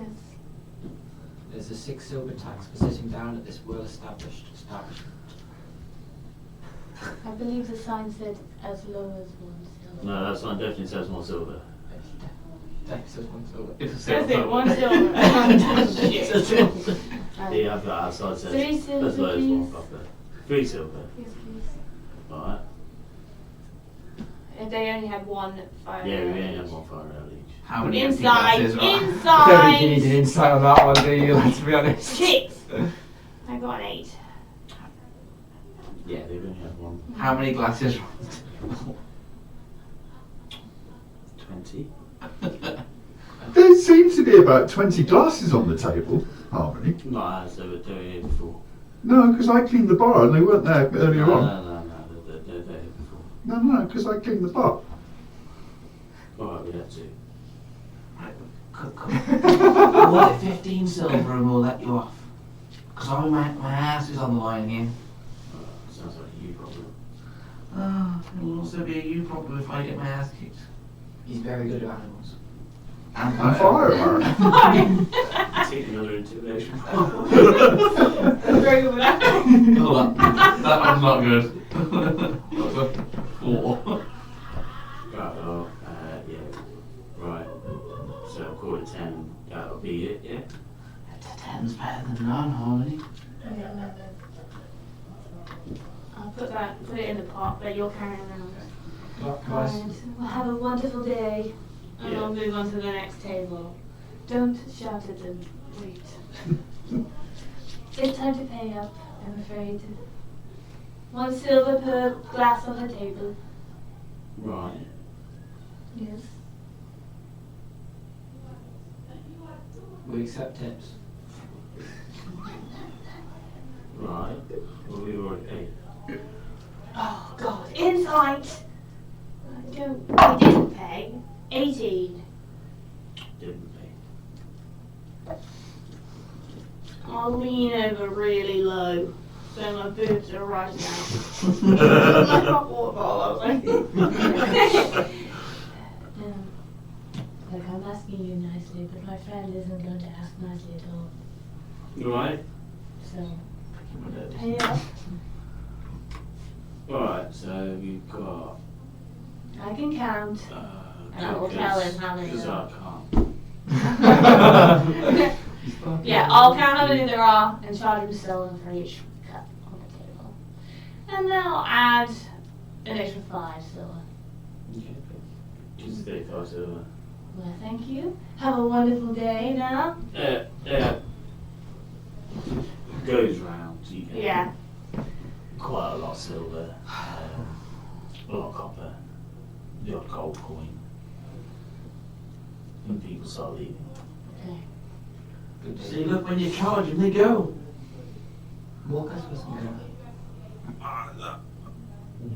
J: There's a 6 silver tax for sitting down at this well-established establishment.
B: I believe the sign said as low as 1 silver.
A: No, that sign definitely says more silver.
J: It says 1 silver.
F: It's
B: That's it, 1 silver.
A: It's silver. The advert outside says
B: 3 silver,
A: as low as
B: please.
A: 1 copper. 3 silver.
B: Yes, please.
A: Alright.
B: If they only had 1 fire.
A: Yeah, we
B: ale
A: only have
B: each.
A: 1 fire ale each.
F: How many empty
B: Inside,
F: glasses are-
G: I don't think you need an
B: inside.
G: insight on that one, do you? Let's be honest.
B: 6. I got an 8.
A: Yeah, they only have 1.
F: How many glasses?
A: 20.
E: There seems to be about 20 glasses on the table, Harmony.
A: No, so they were here before.
E: No, because I cleaned the bar and they weren't there earlier
A: No,
E: on.
A: they're here before.
E: No, because I cleaned the bar.
A: Alright, we have to.
F: We'll get 15 silver and we'll let you off. Because my ass is on the line here.
A: Sounds like you problem.
F: It'll also be a you problem if I get my ass kicked.
J: He's very good at animals.
F: And
E: And fire, Aaron.
A: Take another intimidation.
B: Very good with that.
F: Oh, that one's not good. 4.
A: Right, well, yeah. Right. So I'll call it 10. That'll be it, yeah?
F: 10's better than none, Harmony.
B: I'll put it in the pot that you're carrying around.
J: Guys,
B: And we'll have a wonderful day. And
A: Yeah.
B: I'll move on to the next table. Don't shout at them. Wait. It's time to pay up, I'm afraid. 1 silver per glass on the table.
A: Right.
B: Yes.
J: we accept tips.
A: Right. Well, we've already paid.
B: Oh God, insight! I didn't pay. 18.
A: Didn't pay.
B: I'll lean over really low, so my boobs are right out. Like a waterfall, I was like. Look, I'm asking you nicely, but my friend isn't going to ask nicely at all.
A: Right.
B: So, pay up.
A: Alright, so we've got.
B: I can count. And I will
A: because-
B: tell him how many
A: Because
B: there
A: I can't.
B: Yeah, I'll count how many there are and charge him silver for each cup on the table. And then I'll add an extra 5 silver.
A: Okay. Just 35 silver.
B: Well, thank you. Have a wonderful day now.
A: Goes round. So you get
B: Yeah.
A: quite a lot of silver, a lot of copper, the odd gold coin. start leaving.
J: Good to
F: See, look, when you charge them, they go.
J: Walk us with some good.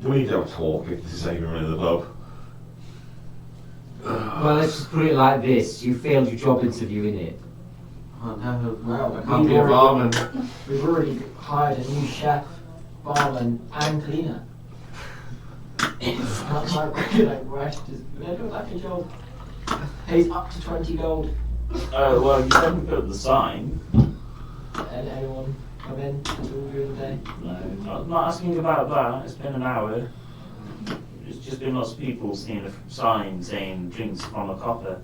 D: Do we need to have a talk if this is how you're running the pub?
G: Well, let's just put it like this: you failed your job interview, innit?
F: Oh no,
J: Well,
F: I can't be a
J: we've
F: barman.
J: We've already hired a new chef, barman, and cleaner. It's not like we're just gonna do like a job. Pays up to 20 gold.
A: Well, you haven't put up the sign.
J: And anyone come in at all during the day?
A: No, not asking about that. It's been an hour. There's just been lots of people seeing a sign saying drinks from a copper.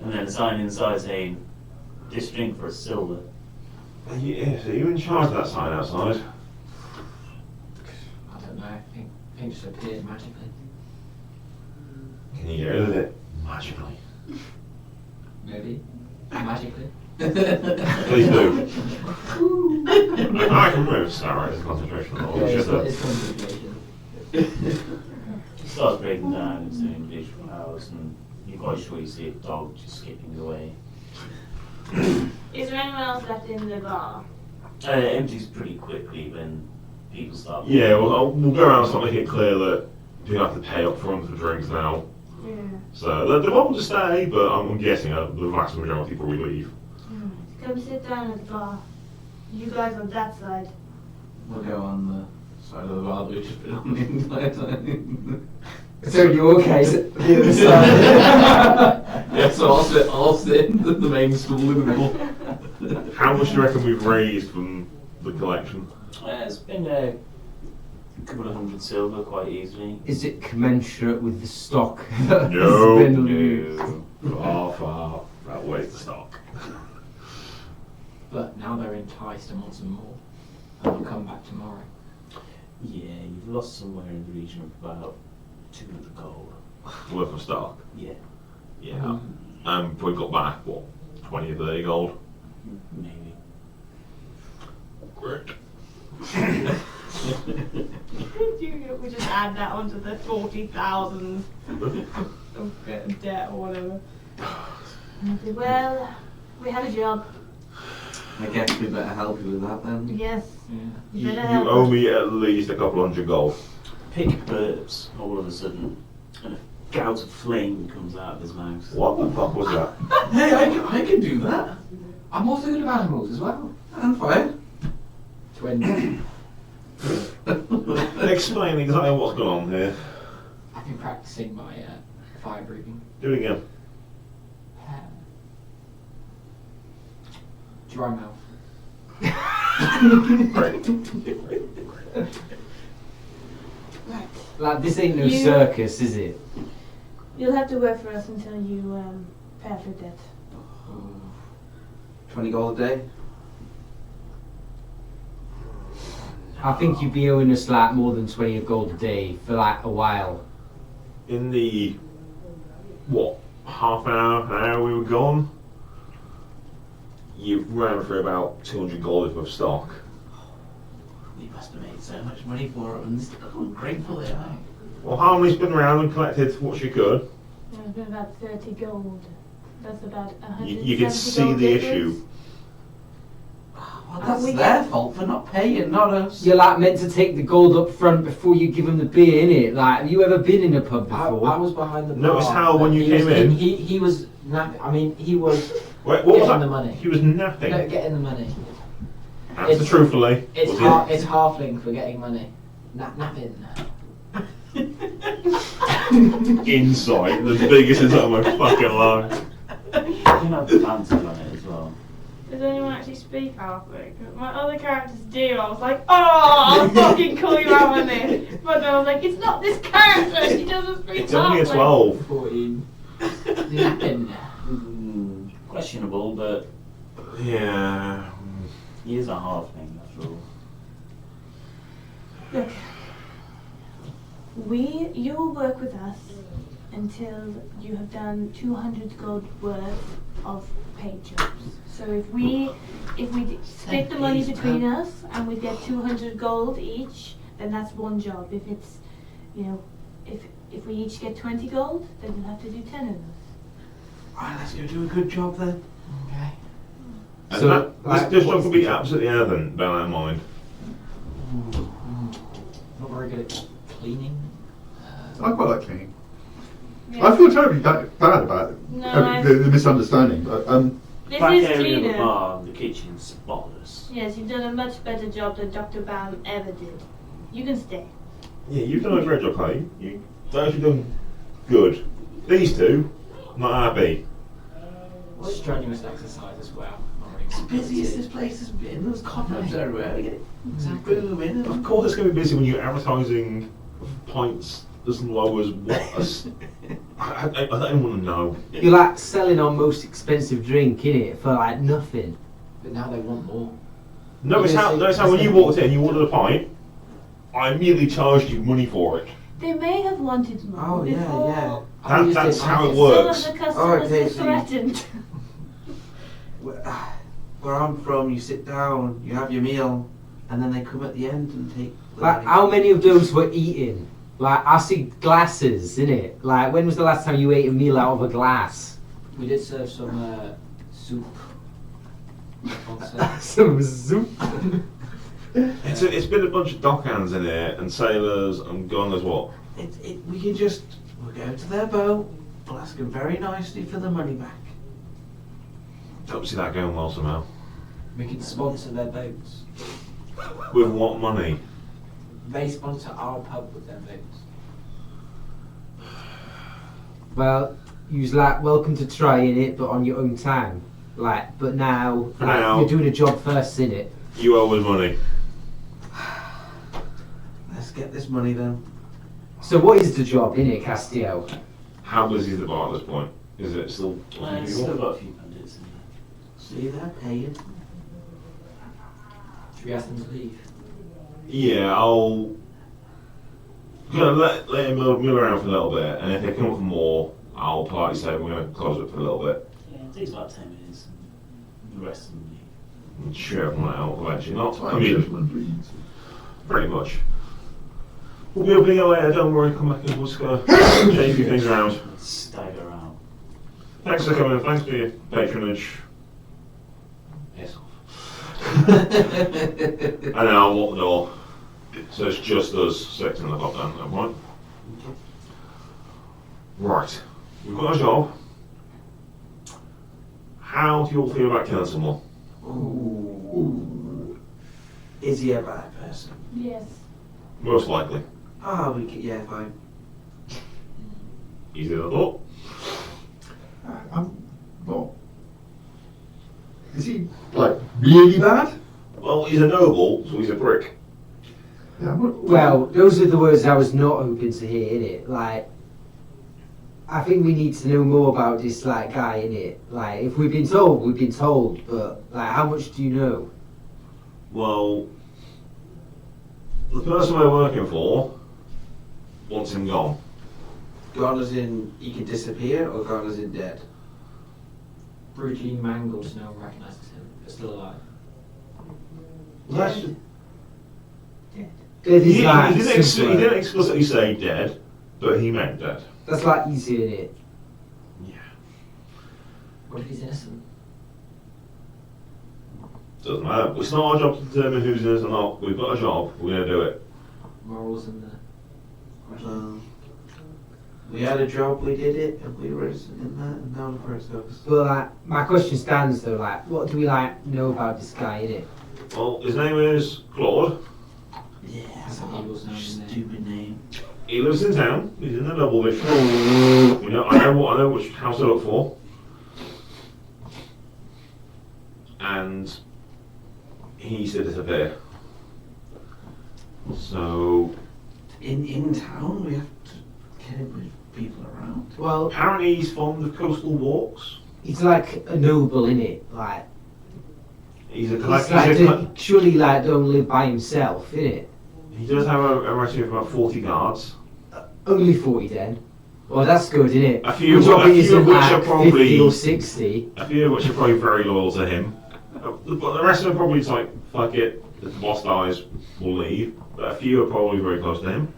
A: And then a sign inside saying this drink for a silver.
D: Yeah, so you're in charge of that sign outside?
J: I don't know. I think just appeared magically.
D: Can you get rid of it? Magically.
J: Maybe. Magically.
D: Please do. I can remove Sarah as a concentration level.
J: Yeah,
D: It's just
J: it's concentration.
A: He starts breaking down into individual hours, and you're quite sure you see a dog just skipping away.
B: Is there anyone else left in the bar?
A: It empties pretty quickly when people start.
D: Yeah, well, we'll go around and make it clear that you have to pay up front for drinks now.
B: Yeah.
D: So they're welcome to stay, but I'm guessing the vast majority probably leave.
B: Come sit down at the bar. You guys on that side.
F: We'll go on the side of the bar that we've just been on the entire time.
G: So your case at the other side.
F: Yeah, so I'll sit in the main stool in the middle.
D: How much do you reckon we've raised from the collection?
A: It's been a couple of hundred silver quite easily.
G: Is it commensurate with the stock that
D: No,
G: has been looted?
D: far outweighs the stock.
J: But now they're enticed and want some more. And they'll come back tomorrow.
A: Yeah, you've lost somewhere in the region of about 200 gold.
D: Worth of stock.
A: Yeah,
D: Yeah. We got back, what, 20 or 30 gold?
A: maybe.
D: Great.
B: We just add that onto the 40,000 of debt or whatever. Well, we have a job.
F: I guess we better help you with that then.
B: Yes.
J: Yeah.
B: You
D: You
B: better help
D: owe
B: us.
D: me at least a couple hundred gold.
A: Pick burps all of a sudden, and a gout of flame comes out of his mouth.
D: What the fuck was that?
F: Hey, I can do that.
J: I'm also good at animals as well.
F: And fire.
J: 20.
D: Explain exactly what's going on here.
J: I've been practicing my fire breathing.
D: Do it again.
J: Dry mouth.
D: Great.
B: Right.
G: Like, this ain't no
B: You-
G: circus, is it?
B: You'll have to work for us until you pay off your debt.
F: 20 gold a day.
G: I think you'd be owing us like more than 20 gold a day for like a while.
D: In the, what, half an hour we were gone, you ran through about 200 gold worth of stock.
F: We must have made so much money for it, and how grateful they are.
D: Well, Harmony's been around and collected what she could.
B: There's been about 30 gold. That's about 100.
D: You can see the issue.
F: Well, that's their fault for not paying, not us.
G: You're like meant to take the gold up front before you give them the beer, innit? Like, have you ever been in a pub
J: I
G: before?
J: was behind the bar.
D: Notice how when you
J: He
D: came
J: was,
D: in-
J: he was I mean, he was
D: Wait, what was
J: getting
D: that?
J: the money.
D: He was napping.
J: No, getting the money.
D: Answer
J: it's-
D: truthfully.
J: It's
D: Was
J: it's halfling for getting money. Napping.
D: Insight, the biggest insight of my fucking life.
A: You can have advantage on it as well.
B: Does anyone actually speak halfling? My other characters do. I was like, oh, I'll fucking call you out on this. But then I was like, it's not this character. She doesn't speak
D: It's only a
B: halfling.
D: 12.
J: 14. Napping.
A: Questionable, but
D: Yeah.
A: he is a halfling after all.
B: Look, you will work with us until you have done 200 gold worth of paid jobs. So if we split the money between us and we get 200 gold each, then that's one job. If it's, if we each get 20 gold, then you'll have to do 10 of those.
F: Alright, let's go do a good job then.
J: Okay.
D: And
G: So,
D: that,
G: like,
D: this
G: what
D: job
G: is
D: could
G: the
D: be
G: job?
D: absolutely anything, bear that in mind.
J: Not very good at cleaning.
E: I quite like cleaning.
B: Yeah.
E: I feel terribly bad about
B: No,
E: the misunderstanding, but
B: This
A: Back
B: is
A: area of the
B: cleaner.
A: bar, the kitchen's spotless.
B: Yes, you've done a much better job than Dr. Baum ever did. You can stay.
D: Yeah, you've done a great job, Clay. You've actually done good. These two, not happy.
J: Strenuous exercise as well. Not really
F: It's the busiest this place has been. There's cobwebs everywhere. We get it booming.
D: Of course it's going to be busy when you're advertising pints as low as what? I don't want to know.
G: You're like selling our most expensive drink, innit, for like nothing.
J: But now they want more.
D: No, it's how when you walked in, you ordered a pint, I immediately charged you money for it.
B: They may have wanted more
F: Oh, yeah,
B: before.
F: yeah.
D: That's how it
B: Some
D: works.
B: of the customers
F: Alright,
B: were
F: Casey.
B: threatened.
F: Where I'm from, you sit down, you have your meal, and then they come at the end and take the
G: Like,
F: money.
G: how many of those were eating? Like, I see glasses, innit? Like, when was the last time you ate a meal out of a glass?
J: We did serve some soup. On set.
G: Some soup.
D: It's been a bunch of dockhands in here and sailors and God knows what.
F: We can just, we'll go to their boat, we'll ask them very nicely for the money back.
D: Don't see that going well somehow.
J: We can sponsor their boats.
D: With what money?
J: They sponsor our pub with their boats.
G: Well, you's like, welcome to trying it, but on your own time. Like, but now,
D: For
G: like,
D: now.
G: you're doing a job first, innit?
D: You owe us money.
F: Let's get this money then.
G: So what is the job, innit, Castillo?
D: How busy is the bar at this point? Is it still?
A: It's still got a few pundits in there.
F: See, they're paying.
J: Should we ask them to leave?
D: Yeah, I'll let him mill around for a little bit, and if they come up for more, I'll politely say we're going to close it for a little bit.
A: Yeah, it takes about 10 minutes. And the rest of them leave.
D: And share everyone out eventually. Not, I
E: time
D: mean,
E: judgment, please.
D: pretty much. We'll be opening it later, don't worry, come back and we'll just go change a few things around.
A: Let's stagger out.
D: Thanks for coming, thanks for your patronage. Piss off. And now I'll lock the door. So it's just us 6 in the pub then, at that point. Right, we've got a job. How do you all feel about killing someone?
F: Ooh. Is he a bad person?
H: Yes.
D: Most likely.
F: Yeah, fine.
D: Easier than I thought.
E: Well, is he like really bad?
D: Well, he's a noble, so he's a prick.
E: Yeah, I'm not,
G: Well, those are the words I was not hoping to hear, innit? Like, I think we need to know more about this, like, guy, innit? Like, if we've been told, we've been told, but, like, how much do you know?
D: Well, the person we're working for wants him gone.
F: Gone as in he can disappear, or gone as in dead?
J: Brutally mangled so no one recognises him, but still alive.
D: Well, that's just-
G: Dead
D: He
G: is like,
D: didn't
G: simpler.
D: explicitly say dead, but he meant dead.
G: That's like easy, innit?
D: Yeah.
J: What if he's innocent?
D: Doesn't matter. It's not our job to determine who's innocent or not. We've got a job, we're going to do it.
J: Morals and the...
F: Well, we had a job, we did it, and we were in that, and now look where it goes.
G: But, like, my question stands, though, like, what do we, like, know about this guy, innit?
D: Well, his name is Claude.
F: Yeah,
J: That's a Eagles name, isn't it?
F: stupid name.
D: He lives in town. He's in the double dish. You know, I know which house to look for. And he needs to disappear. So
F: In town, we have to get him with people around.
G: Well,
D: apparently he's fond of coastal walks.
G: he's like a noble, innit? Like,
D: He's a
G: he's
D: collector.
G: like, surely, like, don't live by himself, innit?
D: He does have a retinue of about 40 guards.
G: Only 40 then. Well, that's good, innit?
D: A few-
G: Good job
D: a
G: it
D: few
G: isn't
D: of which
G: like
D: are probably-
G: 50 or 60.
D: A few of which are probably very loyal to him. But the rest of them probably just like, fuck it, if the boss dies, we'll leave. But a few are probably very close to him.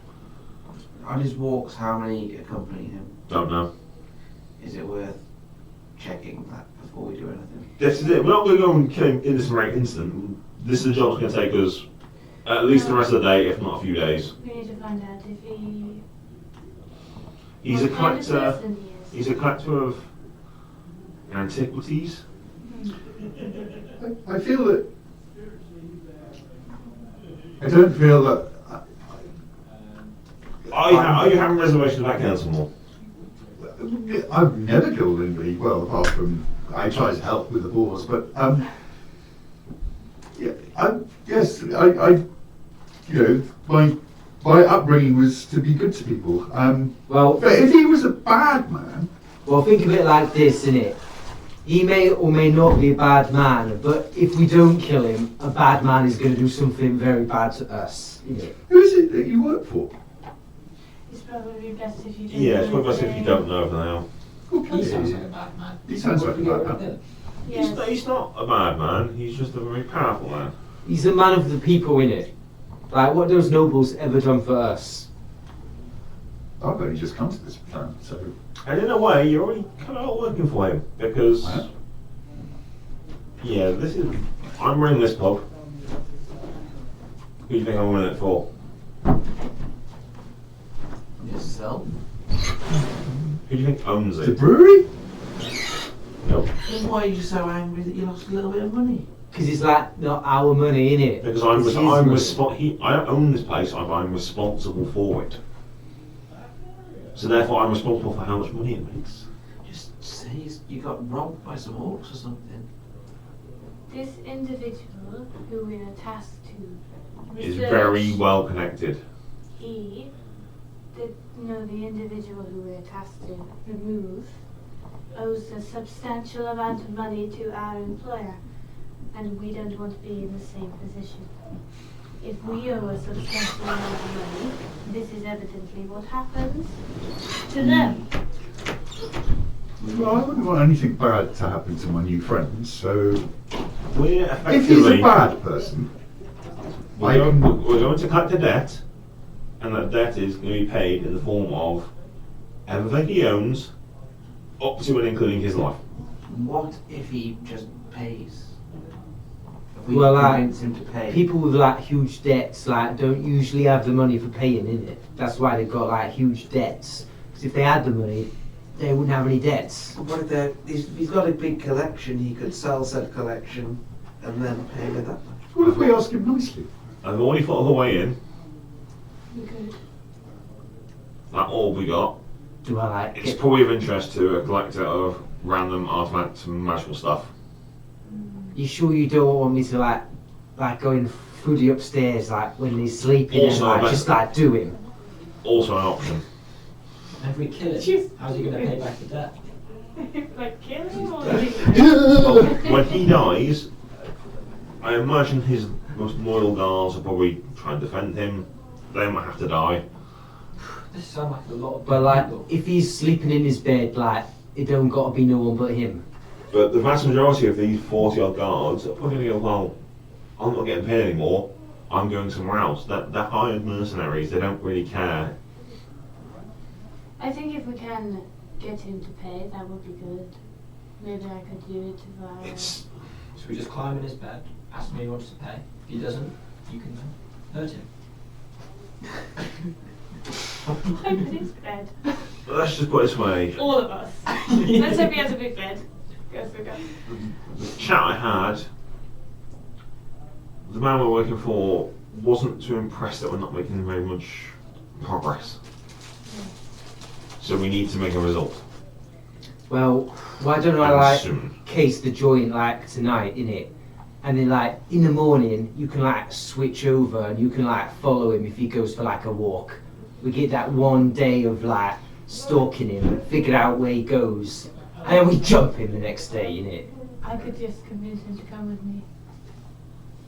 F: On his walks, how many accompany him?
D: Don't know.
F: Is it worth checking that before we do anything.
D: This is it. We're not going to go and kill him in this right instant. This is a job's going to take us at least the rest of the day, if not a few days.
H: We need to find out if he.
D: He's a
H: what kind of
D: collector.
H: person he is.
D: He's a collector of antiquities.
E: I feel that. I don't feel that.
D: Are you having reservations about killing someone?
E: I've never killed anybody. Well, apart from I try to help with the boars, but yeah, yes, I you know, my upbringing was to be good to people.
G: Well,
E: But if he was a bad man,
G: well, think of it like this, innit? He may or may not be a bad man, but if we don't kill him, a bad man is going to do something very bad to us, innit?
E: who is it that you work for?
H: It's probably best if you don't.
D: Yeah, it's
H: know
D: probably best
H: his
D: if you
H: name.
D: don't know for now.
J: He sounds like a bad man.
E: He sounds like a bad man.
J: man.
H: Yes.
D: He's not a bad man. He's just a very powerful man.
G: He's a man of the people, innit? Like, what those nobles ever done for us?
E: I've only just come to this town, so
D: And in a way, you're already kind of working for him because,
E: I am.
D: yeah, this is. I'm running this pub. Who do you think I'm running it for?
F: Yourself?
D: Who do you think owns
E: The
D: it?
E: brewery?
D: No,
F: Then why are you so angry that you lost a little bit of money?
G: Because it's like not our money, innit?
D: because I'm
G: It's his
D: I don't own this place. I'm responsible for it. So therefore, I'm responsible for how much money it makes.
F: Just say you got robbed by some orcs or something.
H: This individual who we are tasked to
D: Is
H: research,
D: very well connected.
H: he, the individual who we are tasked to remove, owes a substantial amount of money to our employer, and we don't want to be in the same position. If we owe a substantial amount of money, this is evidently what happens to them.
E: Well, I wouldn't want anything bad to happen to my new friends, so
D: We're
E: if he's a
D: effectively
E: bad person,
D: we're going to collect a debt, and that debt is going to be paid in the form of everything he owns, up to and including his life.
F: What if he just pays? If we
G: Well,
F: convince him to pay?
G: People with like huge debts like don't usually have the money for paying, innit? That's why they've got like huge debts. Because if they had the money, they wouldn't have any debts.
F: What if he's got a big collection, he could sell said collection and then pay with that much.
E: what if we ask him nicely?
D: I've already thought of a way in.
H: We could.
D: That all we got.
G: Do I like
D: It's
G: get,
D: probably of interest to a collector of random artifacts and magical stuff.
G: you sure you don't want me to like going through the upstairs like when he's sleeping and
D: Also,
G: like
D: but-
G: just like do him?
D: Also an option.
J: If we kill him,
H: Jeez.
J: how's he going to pay back the debt?
H: Like kill him or
D: Well, when he dies, I imagine his most loyal guards will probably try and defend him. They might have to die.
J: This sounds like a lot of
G: But like
J: people.
G: if he's sleeping in his bed, like it don't got to be no one but him.
D: But the vast majority of these 40 odd guards are probably going to go, well, I'm not getting paid anymore. I'm going somewhere else. They're hired mercenaries. They don't really care.
H: I think if we can get him to pay, that would be good. Maybe I could do it via.
D: It's
J: Should we just climb in his bed, ask him if he wants to pay? If he doesn't, you can hurt him.
H: Open his bed.
D: let's just put it this way.
H: All of us. Let's hope he has a big bed. Go for go.
D: The chat I had, the man we're working for wasn't too impressed that we're not making very much progress. So we need to make a result.
G: Well, why don't I
D: And
G: like
D: soon.
G: case the joint like tonight, innit? And then like in the morning you can like switch over and you can like follow him if he goes for like a walk. We get that one day of like stalking him, figure out where he goes, and then we jump him the next day, innit?
H: I could just convince him to come with me.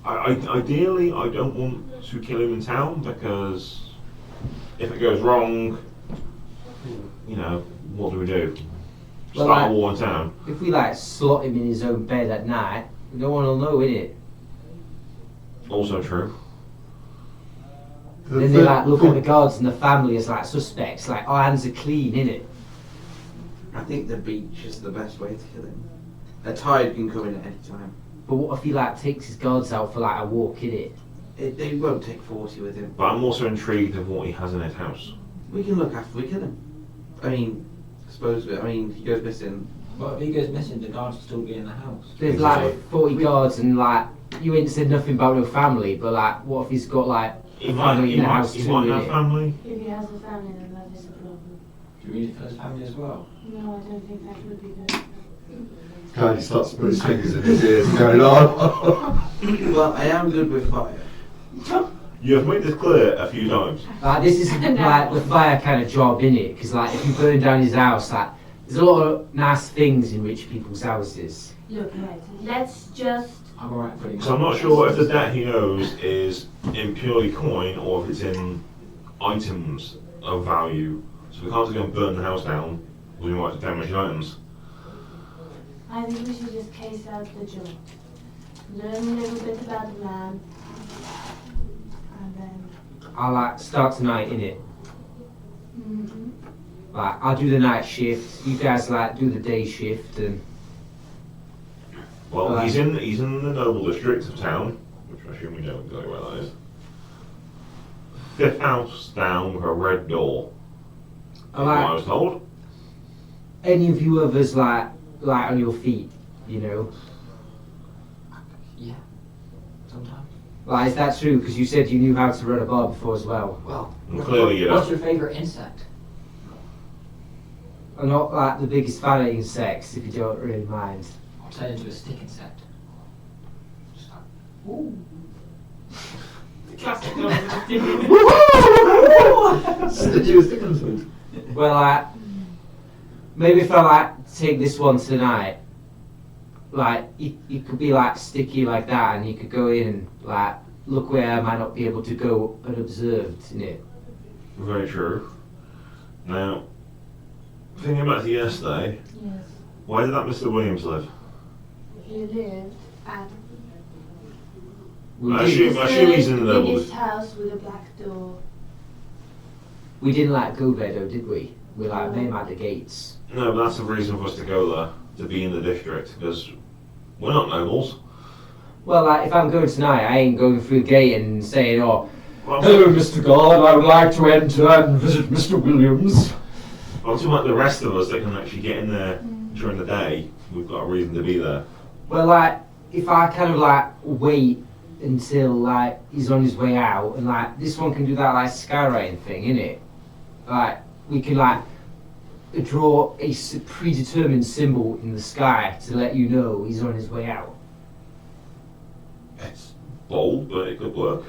D: Ideally, I don't want to kill him in town because if it goes wrong, you know, what do we do?
G: Well,
D: Start a
G: like-
D: war in town?
G: If we like slot him in his own bed at night, no one will know, innit?
D: Also true.
G: Then they like look at the guards and the family as like suspects, like our hands are clean, innit?
F: I think the beach is the best way to kill him. A tide can come in at any time.
G: But what if he like takes his guards out for like a walk in it?
F: They won't take 40 with him.
D: But I'm also intrigued of what he has in his house.
F: We can look after we kill him. I mean, he goes missing.
J: But if he goes missing, the guards will still be in the house.
G: There's like 40 guards and like you ain't said nothing about no family, but like what if he's got like
D: He
G: a
D: might,
G: family
D: he
G: in the
D: might,
G: house
D: he
G: too?
D: might have
G: innit?
D: family.
H: If he has a family, then that is a problem.
J: Do you read it for his family as well?
H: No, I don't think that would be good.
E: Cody starts to put his fingers in his ears and going on.
F: Well, I am good with fire.
D: You have made this clear a few times.
G: Like this is like the fire kind of job in it, because like if you burn down his house, like there's a lot of nice things in rich people's houses.
H: Look, right, let's just...
J: I'm alright putting
D: So I'm not sure if the debt he owes is in purely coin or if it's in items of value. So we can't just go and burn the house down. We might damage the items.
H: I think we should just case out the job. Learn a little bit about the man. And then...
G: I'll like start tonight in it.
H: Mm-hmm.
G: Like I'll do the night shift. You guys like do the day shift, and
D: Well,
G: Right.
D: he's in the noble district of town, which I assume we don't know where that is. Fifth house down with a red door. Is what I was told.
G: any of you others like on your feet, you know.
J: Yeah. Sometimes.
G: Like is that true? Because you said you knew how to run a bar before as well.
J: Well,
D: And clearly you
J: what's
D: don't.
J: your favourite insect?
G: I'm not like the biggest fan of insects, if you don't really mind.
J: I'll turn into a stick insect. Just like, ooh.
B: Classic.
G: Well, like maybe if I like take this one tonight, like it could be like sticky like that, and you could go in and like look where I might not be able to go unobserved in it.
D: Very true. Now, thinking back to yesterday,
H: Yes.
D: where did that Mr. Williams live?
H: He lived at
G: We
D: I
G: did,
D: assume he's in the noble
H: biggest
D: district.
H: house with a black door.
G: we didn't like go there though, did we? We like met him at the gates.
D: No, but that's the reason for us to go there, to be in the district, because we're not nobles.
G: Well, like if I'm going tonight, I ain't going through the gate and saying, "Oh,
D: Well,
G: hello, Mr. Guard, I would like to enter and visit Mr. Williams."
D: I'm talking about the rest of us that can actually get in there during the day. We've got a reason to be there.
G: Well, like if I kind of like wait until like he's on his way out, and like this one can do that like skywriting thing, innit? Like we can like draw a predetermined symbol in the sky to let you know he's on his way out.
D: It's bold, but it could work.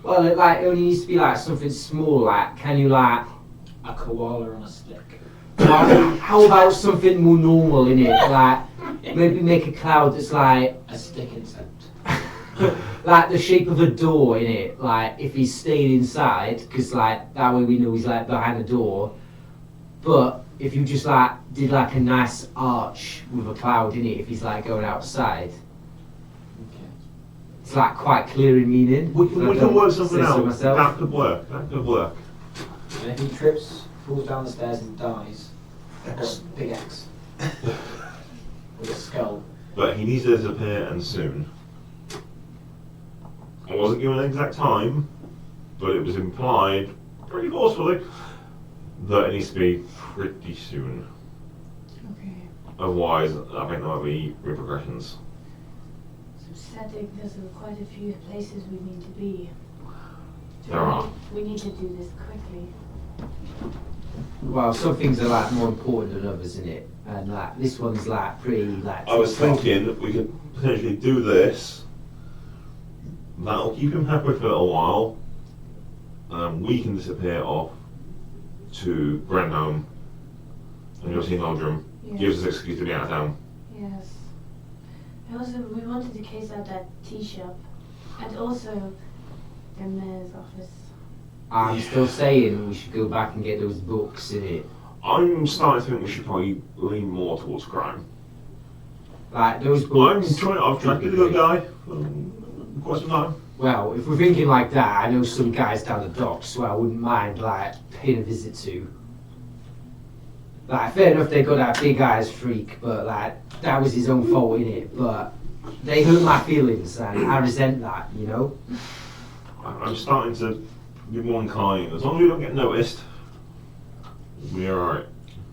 G: Well, it like only needs to be like something small. Like, can you like?
J: A koala on a stick.
G: How about something more normal in it? Like maybe make a cloud that's like
J: A stick insect.
G: like the shape of a door in it. Like if he's staying inside, because like that way we know he's like behind the door. But if you just like did like a nice arch with a cloud in it, if he's like going outside,
J: Okay.
G: it's like quite clear in meaning.
D: We
G: If
D: can,
G: I
D: we can
G: don't
D: work
G: say
D: something
G: so
D: out.
G: myself.
D: That could work. That could work.
J: And if he trips, falls down the stairs and dies, I've got a big X. With a skull.
D: But he needs to disappear, and soon. I wasn't given an exact time, but it was implied pretty forcefully that it needs to be pretty soon.
H: Okay.
D: Otherwise, I think there might be repercussions.
H: So setting, there's quite a few places we need to be.
D: There are.
H: We need to do this quickly.
G: Well, some things are like more important than others, in it, and like this one's like pretty like.
D: I was thinking that we could potentially do this. That'll keep him happy for a little while, and then we can disappear off to Brentholm, and you'll see Meldrum.
H: Yes.
D: Gives us an excuse to be out of town.
H: Yes. And also, we wanted to case out that tea shop, and also the mayor's office.
G: I'm still saying we should go back and get those books in it.
D: I'm starting to think we should probably lean more towards crime.
G: Like those
D: I'm
G: books.
D: trying. I've tried to be a good guy for quite some time.
G: Well, if we're thinking like that, I know some guys down the docks who I wouldn't mind like paying a visit to. Like, fair enough, they got that big eyes freak, but like that was his own fault in it. But they hurt my feelings, and I resent that, you know.
D: I'm starting to be more inclined. As long as we don't get noticed, we're alright.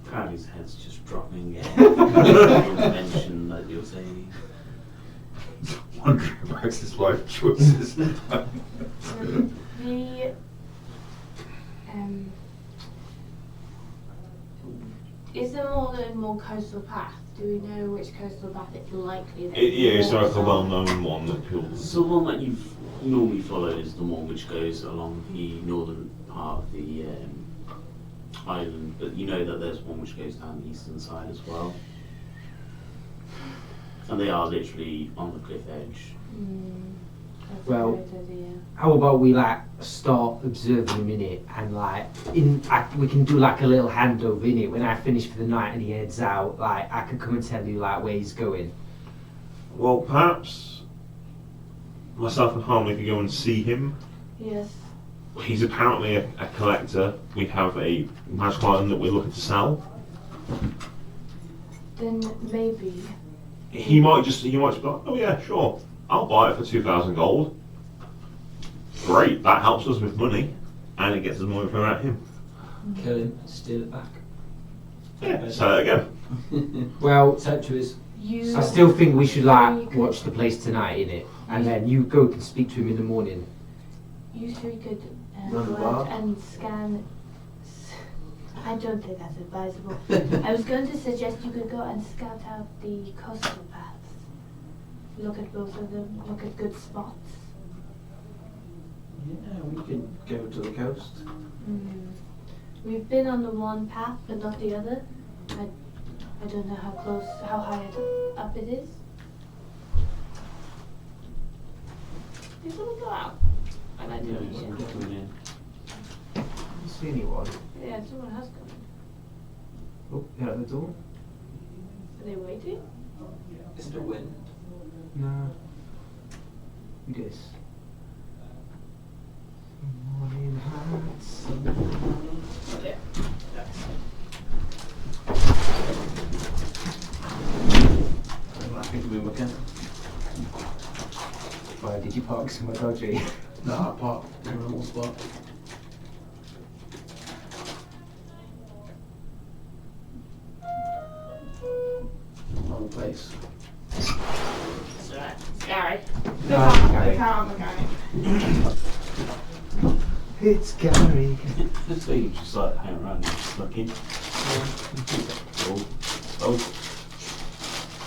A: Crowley's head's just dropping. You'll mention that you're saying.
E: Wondering about his life choices.
H: The is there more than one coastal path? Do we know which coastal path it's likely that
D: It's like a
H: walks on?
D: well-known one that people.
A: So the one that you've normally followed is the one which goes along the northern part of the island, but you know that there's one which goes down the eastern side as well. And they are literally on the cliff edge.
H: That's
G: Well,
H: a great idea.
G: How about we like start observing a minute and like we can do like a little handover in it when I finish for the night and he heads out. Like I can come and tell you like where he's going.
D: Well, perhaps myself and Harmony could go and see him.
H: Yes.
D: He's apparently a collector. We have a magical item that we're looking to sell.
H: Then maybe.
D: He might just be like, oh yeah, sure, I'll buy it for 2,000 gold. Great, that helps us with money, and it gets us more info about him.
J: Kill him, steal it back.
D: Yeah, say that again.
G: Well,
J: Take to his.
H: You.
G: I still think we should
H: You
G: like
H: could-
G: watch the place tonight in it, and then you go and speak to him in the morning.
H: You three could
F: Run the
H: go
F: bar?
H: out and scan. I don't think that's advisable. I was going to suggest you could go and scout out the coastal paths. Look at both of them. Look at good spots.
F: Yeah, we could go to the coast.
H: We've been on the one path, but not the other. I don't know how close, how high up it is.
B: Did someone go out? And I
A: Yeah,
B: didn't hear.
A: someone's coming in.
G: See anyone?
B: Yeah, someone has come in.
G: Oh, you're at the door?
B: Are they waiting?
J: Is it a wind?
G: No. Who this? Morning heights.
B: Yeah.
F: I think we were going.
G: Why did you park somewhere dodgy?
F: No, I parked in a normal spot. Wrong place.
B: It's alright. It's Gary.
G: Gary.
B: Gary.
G: It's Gary.
A: So you just like hang around and just looking. Oh.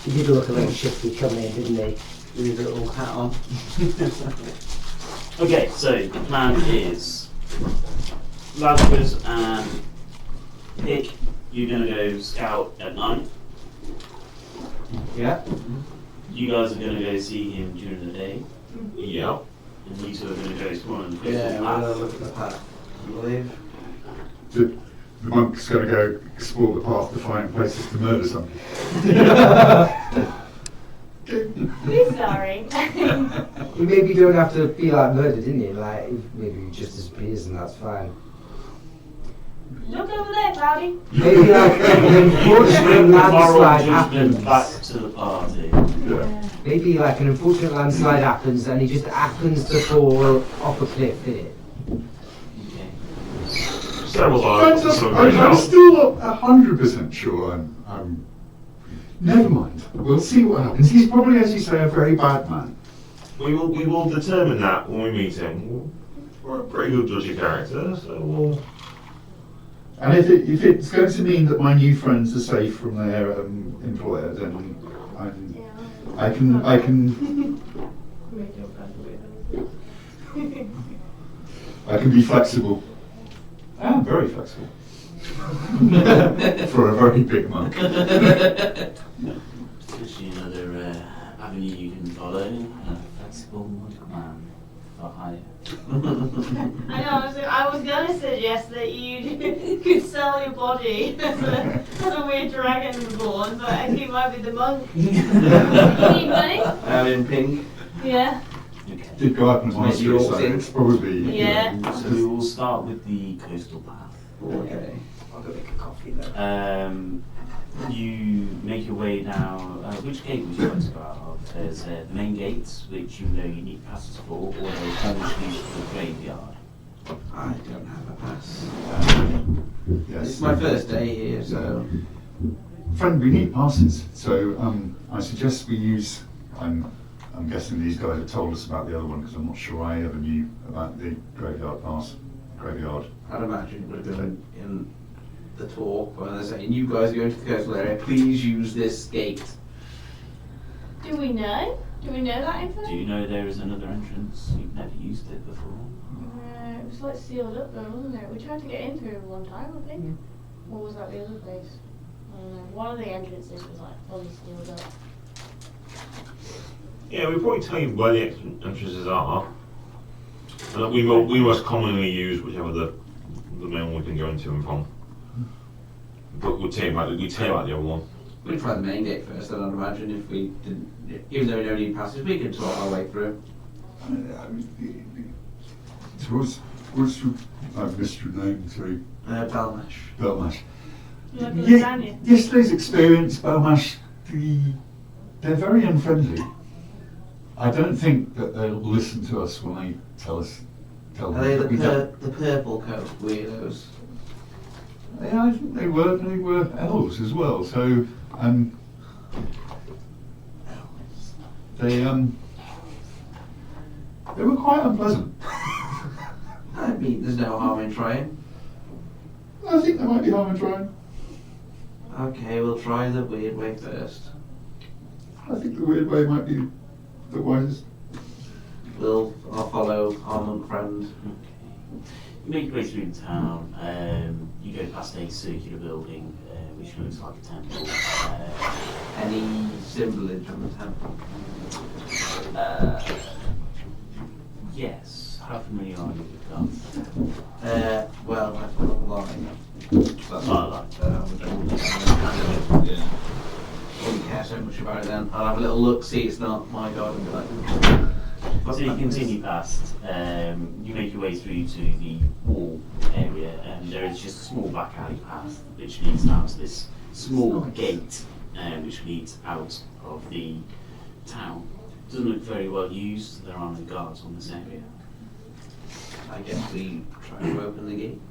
G: He did look a little shifty coming in, didn't he?
F: With his little hat on.
A: Okay, so the plan is Lazarus and Pick, you're gonna go scout at night.
G: Yeah.
A: You guys are gonna go see him during the day.
D: Yeah.
A: And you two are gonna go explore and
F: Yeah, we're gonna look at the path. I believe.
E: The monk's going to go explore the path to find places to murder somebody.
B: We're sorry.
G: You maybe don't have to be like murdered, didn't you? Like maybe he just disappears and that's fine.
B: Look over there, Cloudy.
G: Maybe like an unfortunate landslide happens.
A: Back to the party.
E: Yeah.
G: Maybe like an unfortunate landslide happens and he just happens to fall off a cliff, innit?
A: Okay.
D: Several times.
E: I'm still 100% sure I'm. Never mind. We'll see what happens. He's probably, as you say, a very bad man.
D: We will determine that when we meet him. We're a pretty good judge of character, so we'll.
E: And if it's going to mean that my new friends are safe from their employer, then I can be flexible. I am very flexible. For a very big monk.
A: Especially another avenue you can follow. A flexible monk man for hire.
B: I know, I was gonna suggest that you could sell your body as a weird dragon reborn, but I think it might be the monk. You need money?
F: I'm in pink.
B: Yeah.
A: Okay.
E: Did go up and
F: Maybe
E: ask
F: you're
E: so
F: in.
E: it's probably
B: Yeah.
A: So we will start with the coastal path.
F: Okay.
G: go make a coffee though.
A: You make your way now. Which gate would you like to go out of? There's the main gates, which you know you need passes for, or there's one which leads to the graveyard.
F: I don't have a pass.
E: Yes.
F: It's my first day here, so
E: Friend, we need passes, so I suggest we use. I'm guessing these guys have told us about the other one because I'm not sure I ever knew about the graveyard pass. Graveyard.
F: I'd imagine it would have been in the talk when they're saying, you guys are going to the coastal area, please use this gate.
B: Do we know? Do we know that info?
A: Do you know there is another entrance? You've never used it before.
B: It was like sealed up though, wasn't it? We tried to get in through it one time, I think. Or was that the other place? I don't know. One of the entrances was like fully sealed up.
D: Yeah, we'll probably tell you where the entrances are. And we most commonly use whichever the main one we can go into and from. But we'll tell you about the other one.
F: We'll try the main gate first, then I'd imagine if we didn't, even though we don't need passes, we can talk our way through.
E: What's I've missed your name, sorry.
F: Balmash.
E: Belmash.
B: Like a lasagna.
E: Yesterday's experience, Belmash, they're very unfriendly. I don't think that they'll listen to us when they tell
F: Are
E: them
F: they
E: that we don't.
F: the purple coat weirdos?
E: Yeah, I think they were elves as well. So they were quite unpleasant.
F: I mean, there's no harm in trying.
E: I think there might be harm in trying.
F: Okay, we'll try the weird way first.
E: I think the weird way might be the wisest.
F: I'll follow our monk friend.
A: You make your way through the town. You go past a circular building, which looks like a temple.
F: Any symbolage on the temple?
A: Yes. How familiar are you with gods?
F: Well, I've got a line. That's
A: Oh,
F: not yeah. Wouldn't care so much about it then. I'll have a little look, see it's not my god, and be like,
A: So you continue past, you make your way through to the wall area, and there is just a small back alley path which leads down to this small gate, which leads out of the town. Doesn't look very well used, there are no guards on this area.
F: I guess we try to open the gate.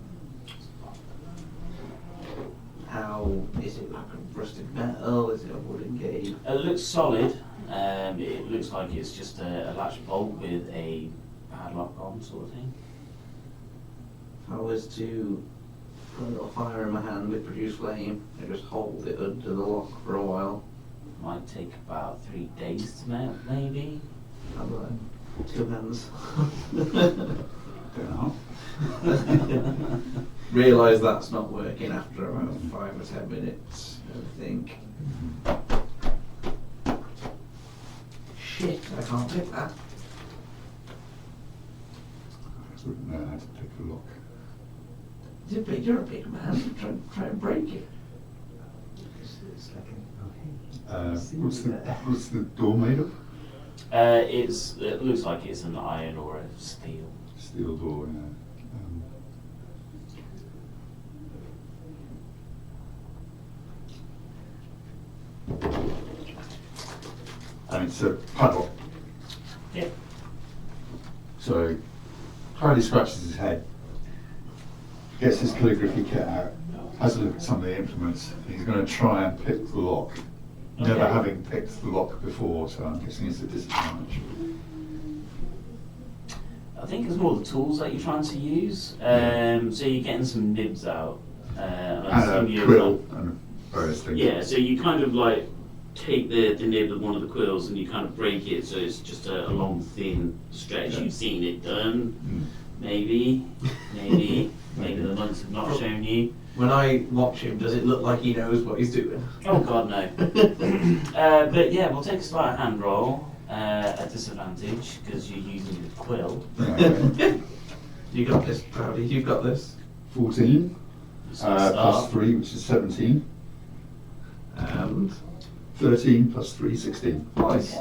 F: How is it, like a rusted metal? Is it a wooden gate?
A: It looks solid, it looks like it's just a latch bolt with a padlock on sort of thing.
F: If I was to put a little fire in my hand with produce flame and just hold it under the lock for a while,
A: Might take about 3 days to melt, maybe.
F: I'd be like, 2 hands. Realise that's not working after about 5 or 10 minutes, I think. Shit, I can't pick that.
E: I wouldn't know how to pick a lock.
F: You're a big man, try and break it.
J: It's like
E: What's the door made of?
A: It looks like it's an iron or a steel.
E: Steel door, yeah. And it's a padlock.
A: Yeah.
E: So Harley scratches his head, gets his calligraphy kit out, has a look at some of the implements. He's going to try and pick the lock. Never
A: Okay.
E: having picked the lock before, so I'm guessing it's a disadvantage.
A: I think it's more the tools that you're trying to use. So you're getting some nibs out. And I
E: And
A: assume
E: a
A: you're
E: quill and various things.
A: Yeah, so you kind of like take the nib of one of the quills and you kind of break it so it's just a long thin stretch. You've seen it done, maybe the monks have not shown you.
F: When I watch him, does it look like he knows what he's doing?
A: Oh god, no. But yeah, we'll take a sleight of hand roll at disadvantage because you're using the quill.
F: You got this, Cloudy, you've got this.
E: 14
A: So
E: plus
A: start.
E: 3, which is 17.
F: And
E: 13 plus 3, 16.
F: nice.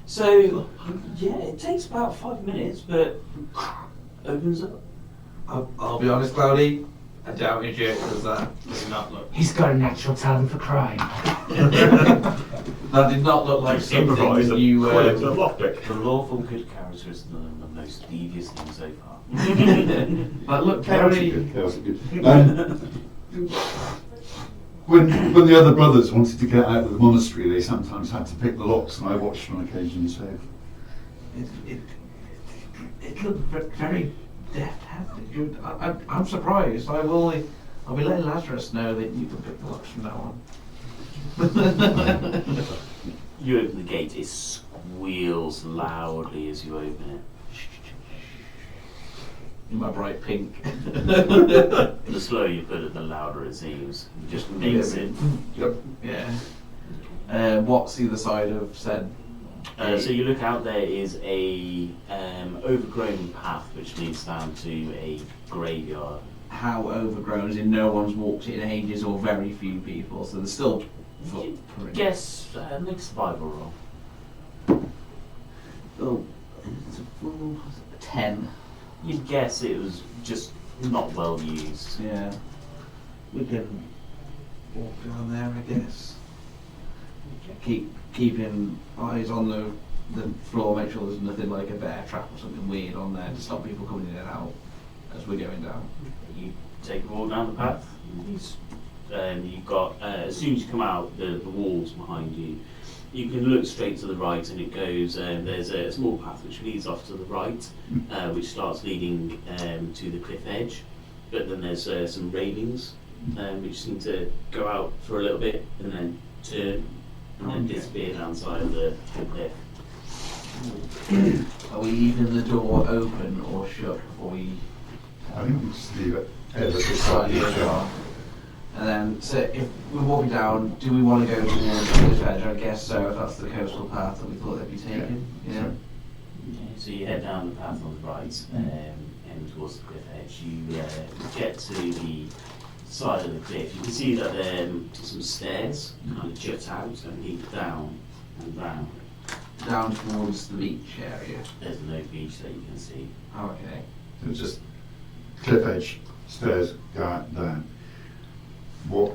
A: So yeah, it takes about 5 minutes, but opens up.
F: I'll be honest, Cloudy, I doubt your joke does that.
A: Does not look.
G: He's got a natural talent for crime.
F: That did not look like something
D: Improvise
F: that
D: a
F: you.
D: quick little lockpick.
A: The lawful good character is the most devious thing so far.
F: That looked
E: Chaos
F: very.
E: are good. Chaos are good. When the other brothers wanted to get out of the monastery, they sometimes had to pick the locks, and I watched on occasion. So
F: It looked very deft-handed. I'm surprised. I'll be letting Lazarus know that you can pick the locks from now on.
A: You open the gate, it squeals loudly as you open it.
F: In my bright pink.
A: The slower you put it, the louder it seems. It just makes it.
E: yep.
F: Yeah. What's the other side of said?
A: So you look out, there is a overgrown path which leads down to a graveyard.
F: How overgrown? As in no one's walked it in ages, or very few people. So there's still footprints.
A: Guess, make a survival roll.
F: Oh, it's a full 10.
A: You'd guess it was just not well used.
F: Yeah. We can walk down there, I guess. Keeping eyes on the floor, make sure there's nothing like a bear trap or something weird on there to stop people coming in and out as we're going down.
A: You take a walk down the path. You've got, as soon as you come out, the walls behind you, you can look straight to the right and it goes, there's a small path which leads off to the right, which starts leading to the cliff edge. But then there's some railings which seem to go out for a little bit and then turn and then disappear down the side of the cliff.
F: Are we leaving the door open or shut before we
E: I think we just leave it.
F: slightly ajar? And then, so if we're walking down, do we want to go towards the cliff edge? I guess so, if that's the coastal path that we thought they'd be taking. Yeah.
A: Okay, so you head down the path on the right and towards the cliff edge. You get to the side of the cliff. You can see that there are some stairs kind of jut out and lead down and round.
F: Down towards the beach area.
A: There's no beach that you can see.
F: Oh, okay.
E: It's just cliff edge, stairs, go out, down. What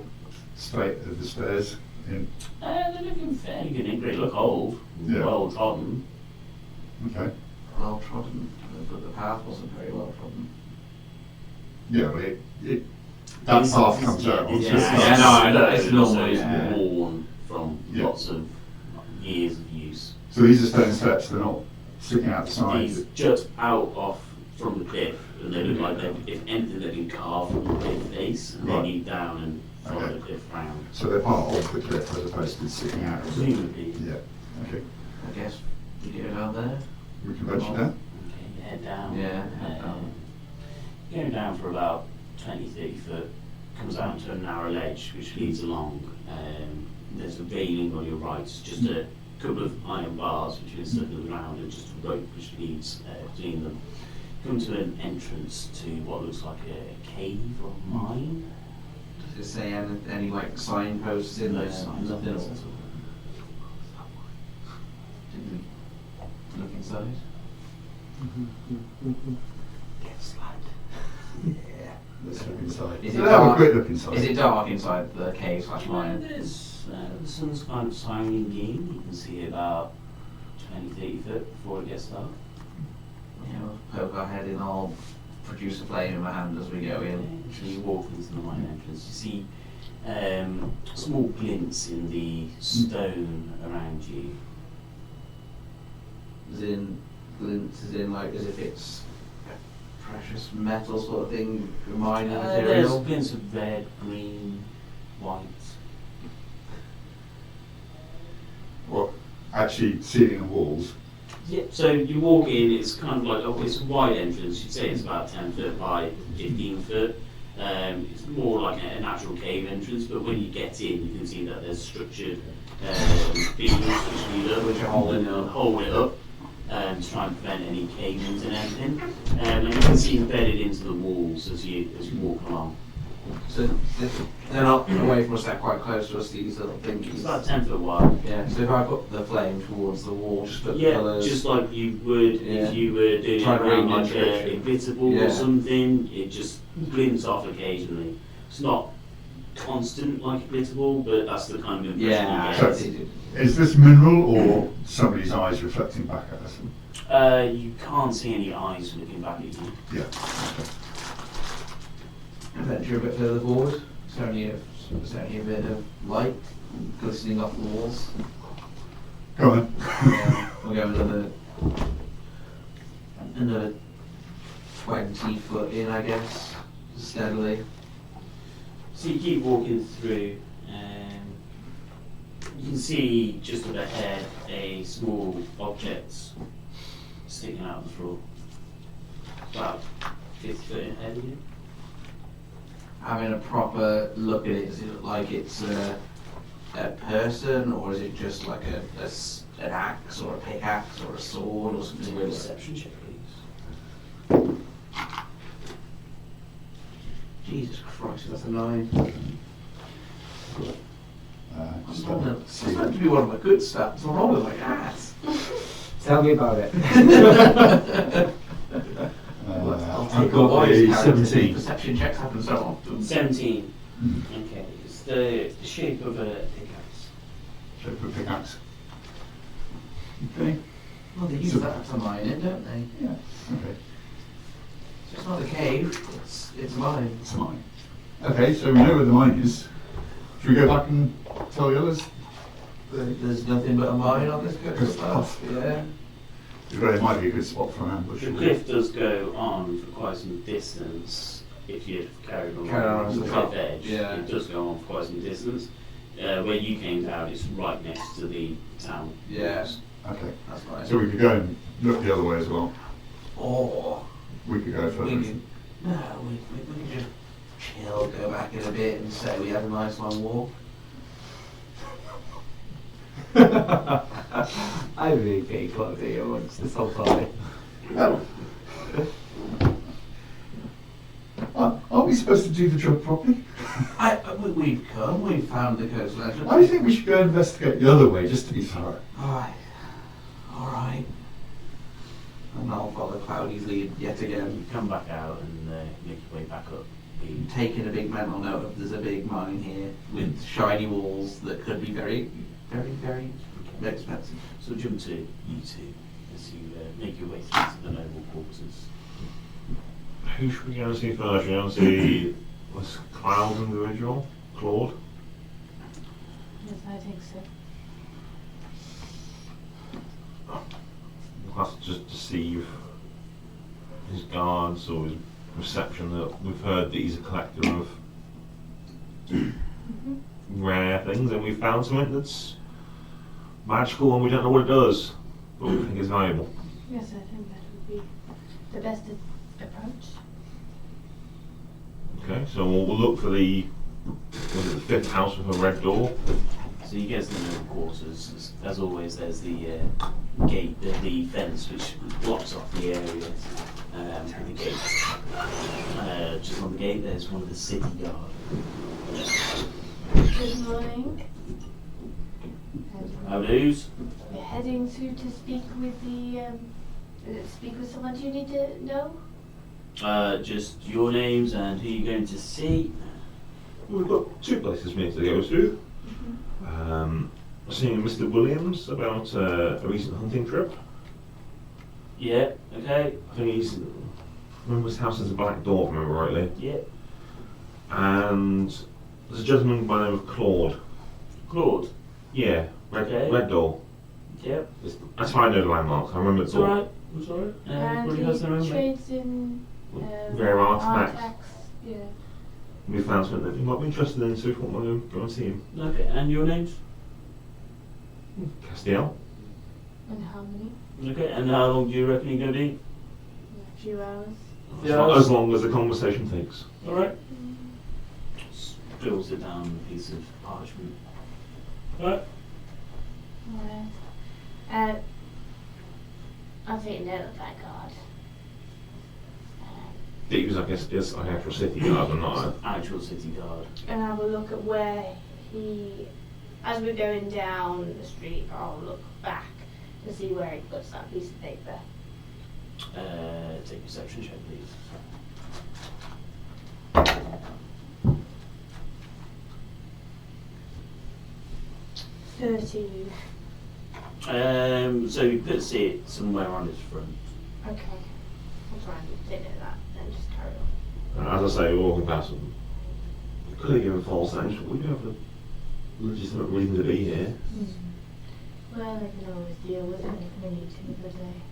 E: state are the stairs in?
A: They're looking fairly good in. They look old,
E: Yeah.
A: well trodden.
E: Okay.
F: Well trodden, but the path wasn't very well trodden.
E: Yeah, but that path comes out.
A: It's
F: Yeah,
A: just
F: yeah, no, I know, it's
A: also
F: normal, yeah.
A: worn from
E: Yeah.
A: lots of years of use.
E: So these are stone steps, they're not sticking out the side.
A: These jut out off from the cliff, and they look like if anything, they've been carved from the cliff face, and
E: Right.
A: they lead down and follow
E: Okay.
A: the cliff round.
E: So they're part of the cliff as opposed to sticking out.
A: Presumably.
E: Yeah, okay.
F: I guess we go down there.
E: We can venture down.
A: Okay, you head down.
F: Yeah, head down.
A: Going down for about 20-30 foot, comes out to a narrow ledge which leads along. There's a railing on your right, just a couple of iron bars which are stuck in the ground, and just a rope which leads between them. Come to an entrance to what looks like a cave or mine.
F: Does it say any like signposts in
A: No
F: there?
A: signs,
F: Nothing.
A: nothing at all.
F: Did we look inside? Get slide.
E: Let's look inside.
F: Is it
E: Let's have a
F: dark?
E: quick look inside.
F: Is it dark inside the cave slash mine?
A: There's the sun's kind of shining in. You can see about 20-30 foot before it gets dark.
F: Yeah, we'll poke our head in. I'll produce a flame in my hand as we go in.
A: So you walk into the mine entrance. You see small glints in the stone around you.
F: As in, glints, as in like as if it's a precious metal sort of thing, mining
A: There's
F: material.
A: glints of red, green, white.
E: What? Actually, ceiling and walls.
A: Yeah, so you walk in, it's kind of like, it's a wide entrance, you'd say it's about 10 foot by 15 foot. It's more like a natural cave entrance, but when you get in, you can see that there's structured beams which lead up, which are hold it up to try and prevent any cave-ins and everything. And you can see embedded into the walls as you walk along.
F: So they're not away from us, they're quite close to us, these little thingies.
A: It's about 10 foot wide.
F: Yeah, so if I put the flame towards the wall, just put the
A: Yeah,
F: colours.
A: just like you would
F: Yeah.
A: if you were doing
F: Try
A: it
F: to
A: around
F: read
A: like
F: the
A: a invisible
F: Yeah.
A: or something. It just glints off occasionally. It's not constant like invisible, but that's the kind of impression
F: Yeah,
A: you
E: So-
A: get.
E: Is this mineral or somebody's eyes reflecting back at us?
A: You can't see any eyes looking back at you.
E: Yeah.
F: Venture a bit further forward. It's only a bit of light glistening off the walls.
E: Go on.
F: We'll go another 20 foot in, I guess, steadily.
A: So you keep walking through, and you can see just up ahead a small object sticking out of the floor, about 50 foot ahead of you.
F: Having a proper look at it, does it look like it's a person, or is it just like an axe or a pickaxe or a sword or something? Really?
A: Perception check, please.
F: Jesus Christ, that's a 9.
E: Just
F: It's meant to be one of my good stats. I'm rolling like ass.
G: Tell me about it.
E: I've got a 17.
F: Perception checks happen so often.
A: 17.
E: Mm.
A: Okay, it's the shape of a pickaxe.
E: Shape of a pickaxe. Okay.
F: Well, they use that to mine it, don't they?
E: Yeah. Okay.
F: So it's not a cave, it's mine.
E: It's mine. Okay, so we know where the mine is. Should we go back and tell the others?
F: There's nothing but a mine on this
E: Good
F: good
E: stuff.
F: stuff. Yeah.
E: It might be a good spot for an ambush.
A: The cliff does go on for quite some distance. If you carried on
F: Carry on
A: the
F: to the
A: cliff
F: top.
A: edge,
F: Yeah.
A: it does go on for quite some distance. Where you came down, it's right next to the town.
F: Yeah.
E: Okay.
F: That's fine.
E: So we could go and look the other way as well.
F: Or
E: We could go
F: we
E: further.
F: could, no, we could just chill, go back in a bit and say we had a nice long walk.
G: I really think Claudia here once this whole time.
E: Oh. Aren't we supposed to do the job properly?
F: We've come, we've found the coast legend.
E: I think we should go investigate the other way just to be thorough.
F: Alright. And I'll follow Cloudy's lead yet again.
A: You come back out and make your way back up.
F: Taking a big mental note of there's a big mine here with shiny walls that could be very, very, very expensive.
A: So jump to you two as you make your way through to the noble quarters.
D: Who should we go and see first? Should we go and see this Cloud individual? Claude?
H: Yes, I think so.
D: We'll have to just deceive his guards or his reception that we've heard that he's a collector of rare things, and we found something that's magical and we don't know what it does, but we think it's valuable.
H: Yes, I think that would be the best approach.
D: Okay, so we'll look for the fifth house with a red door.
A: So you get to the noble quarters. As always, there's the gate, the fence which blocks off the area. And the gate. Just on the gate, there's one of the city guard.
H: Good morning.
A: How do's?
H: We're heading through to speak with someone. Do you need to know?
A: Just your names and who you're going to see.
D: We've got two places we need to go to. Seeing Mr. Williams about a recent hunting trip.
A: Yeah, okay.
D: I think remember his house has a black door, if I remember rightly.
A: Yeah.
D: And there's a gentleman by the name of Claude.
A: Claude.
D: Yeah,
A: Okay.
D: red door.
A: Yep.
D: That's how I know the landmarks. I remember
A: It's
D: the door.
A: alright. It's alright.
H: And
A: Everybody
H: he
A: has their own way.
H: trades in
D: Rare artifacts.
H: artifacts. Yeah.
D: We found something that you might be interested in, so if you want to go and see him.
A: Okay, and your names?
D: Castiel.
H: And how many?
A: Okay, and how long do you reckon you're going to be?
H: A few hours.
D: As long as the conversation takes.
A: Alright. Scribbles it down on a piece of parchment. Alright.
H: I'll take note of that guard.
D: He was, I guess, just like actual city guard or not.
A: Actual city guard.
B: And have a look at where he, as we're going down the street, I'll look back to see where he puts that piece of paper.
A: Take a perception check, please.
B: 13.
A: So he puts it somewhere on his front.
B: Okay. I'll try and take it that and just carry on.
D: And as I say, we're walking past them. We could have given false names, but we do have a legitimate reason to be here.
H: Well, I can always deal with it if we need to for the day.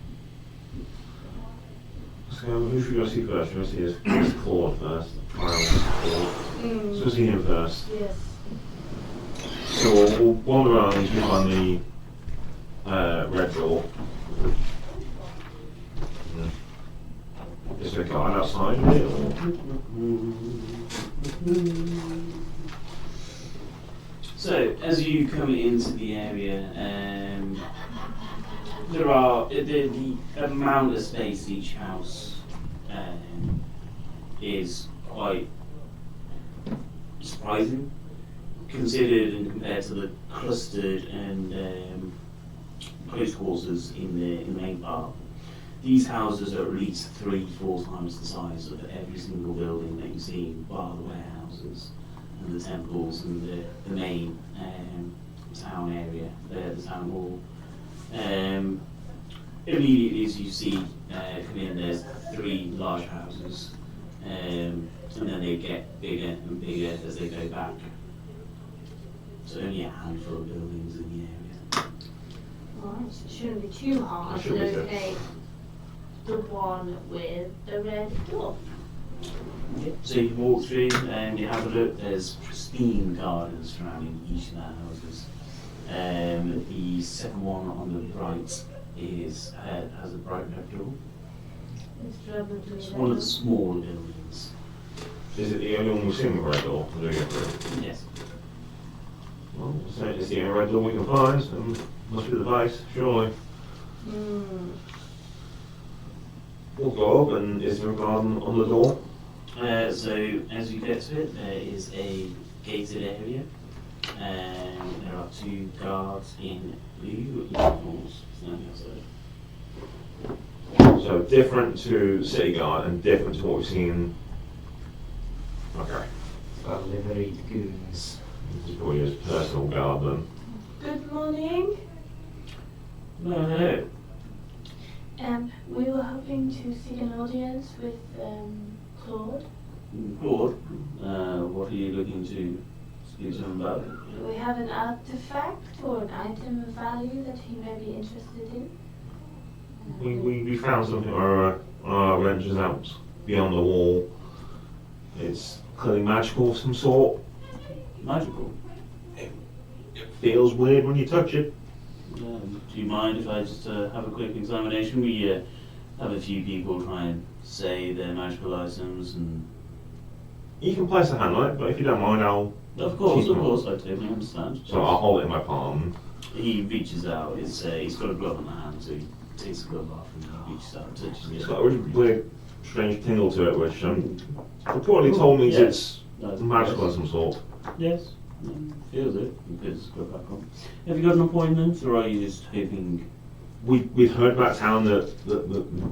D: So who should we go see first? Should we see his Claude first? Claude. So we'll see him first.
H: Yes.
D: So we'll wander around behind the red door. Is there a guard outside of it? Or?
A: So, as you come into the area, there are the amount of space each house is quite surprising, considered and compared to the clustered and close quarters in the main part. These houses are at least 3-4 times the size of every single building that you see, bar the warehouses and the temples and the main town area, the town hall. Immediately as you see come in, there's 3 large houses, and then they get bigger and bigger as they go back. So only a handful of buildings in the area.
B: Alright, so it shouldn't be too hard
D: That
B: to
D: should be good.
B: locate the one with the red door.
A: So you walk through and you have a look, there's pristine gardens surrounding each of the houses. The second one on the right has a bright red door.
H: It's probably
A: It's one of the smaller buildings.
D: Is it the only one we've seen with red door? Or do we get through?
A: Yes.
D: Well, so it's the only red door we can find, and must be the base, surely. We'll go up, and is there a garden on the door?
A: So as you get to it, there is a gated area, and there are 2 guards in blue uniforms standing outside.
D: So different to city guard and different to what we've seen. Okay.
G: Liveried goons.
D: This is probably his personal guard then.
B: Good morning.
A: No.
H: We were hoping to seek an audience with Claude.
A: Claude, what are you looking to speak to him about?
H: Do we have an artifact or an item of value that he may be interested in?
D: We found something on our ventures out beyond the wall. It's clearly magical of some sort.
A: Magical.
D: It feels weird when you touch it.
A: Do you mind if I just have a quick examination? We have a few people try and say their magical items, and
D: You can place a hand on it, but if you don't mind, I'll...
A: of course,
D: keep it on.
A: I totally understand.
D: So I'll hold it in my palm.
A: He reaches out. He's got a glove on the hand, so he takes the glove off and he reaches out and touches
D: It's
A: it.
D: got a really weird, strange tingle to it, which reportedly told me
A: Yes.
D: it's magical of some sort.
A: Yes. Feels it. He puts his glove back on. Have you got an appointment, or are you just hoping?
D: We've heard about town that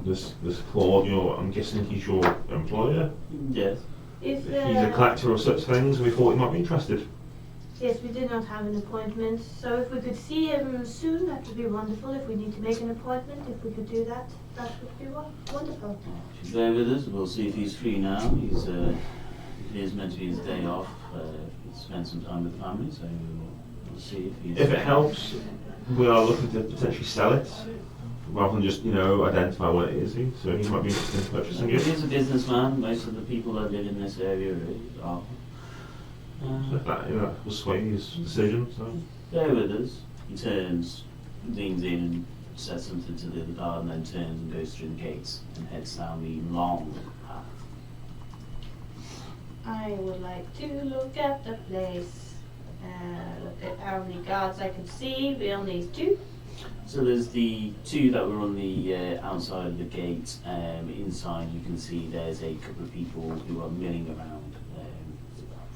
D: this Claude, I'm guessing he's your employer.
A: Yes.
B: If,
D: He's a collector of such things, and we thought he might be interested.
B: yes, we did not have an appointment, so if we could see him soon, that would be wonderful. If we need to make an appointment, if we could do that, that would be wonderful.
A: She's there with us. We'll see if he's free now. It is meant to be his day off. He spent some time with the family, so we'll see if he's.
D: If it helps, we are looking to potentially sell it, rather than just, identify what it is. So he might be interested in purchasing
A: He
D: it.
A: is a businessman. Most of the people that live in this area are.
D: So if that will sway his decision. So
A: Bear with us. He turns, leans in and says something to the other guard, and then turns and goes through the gates and heads down the long path.
B: I would like to look at the place, look at how many guards I can see. We only need 2.
A: So there's the two that were on the outside of the gate. Inside you can see there's a couple of people who are milling around,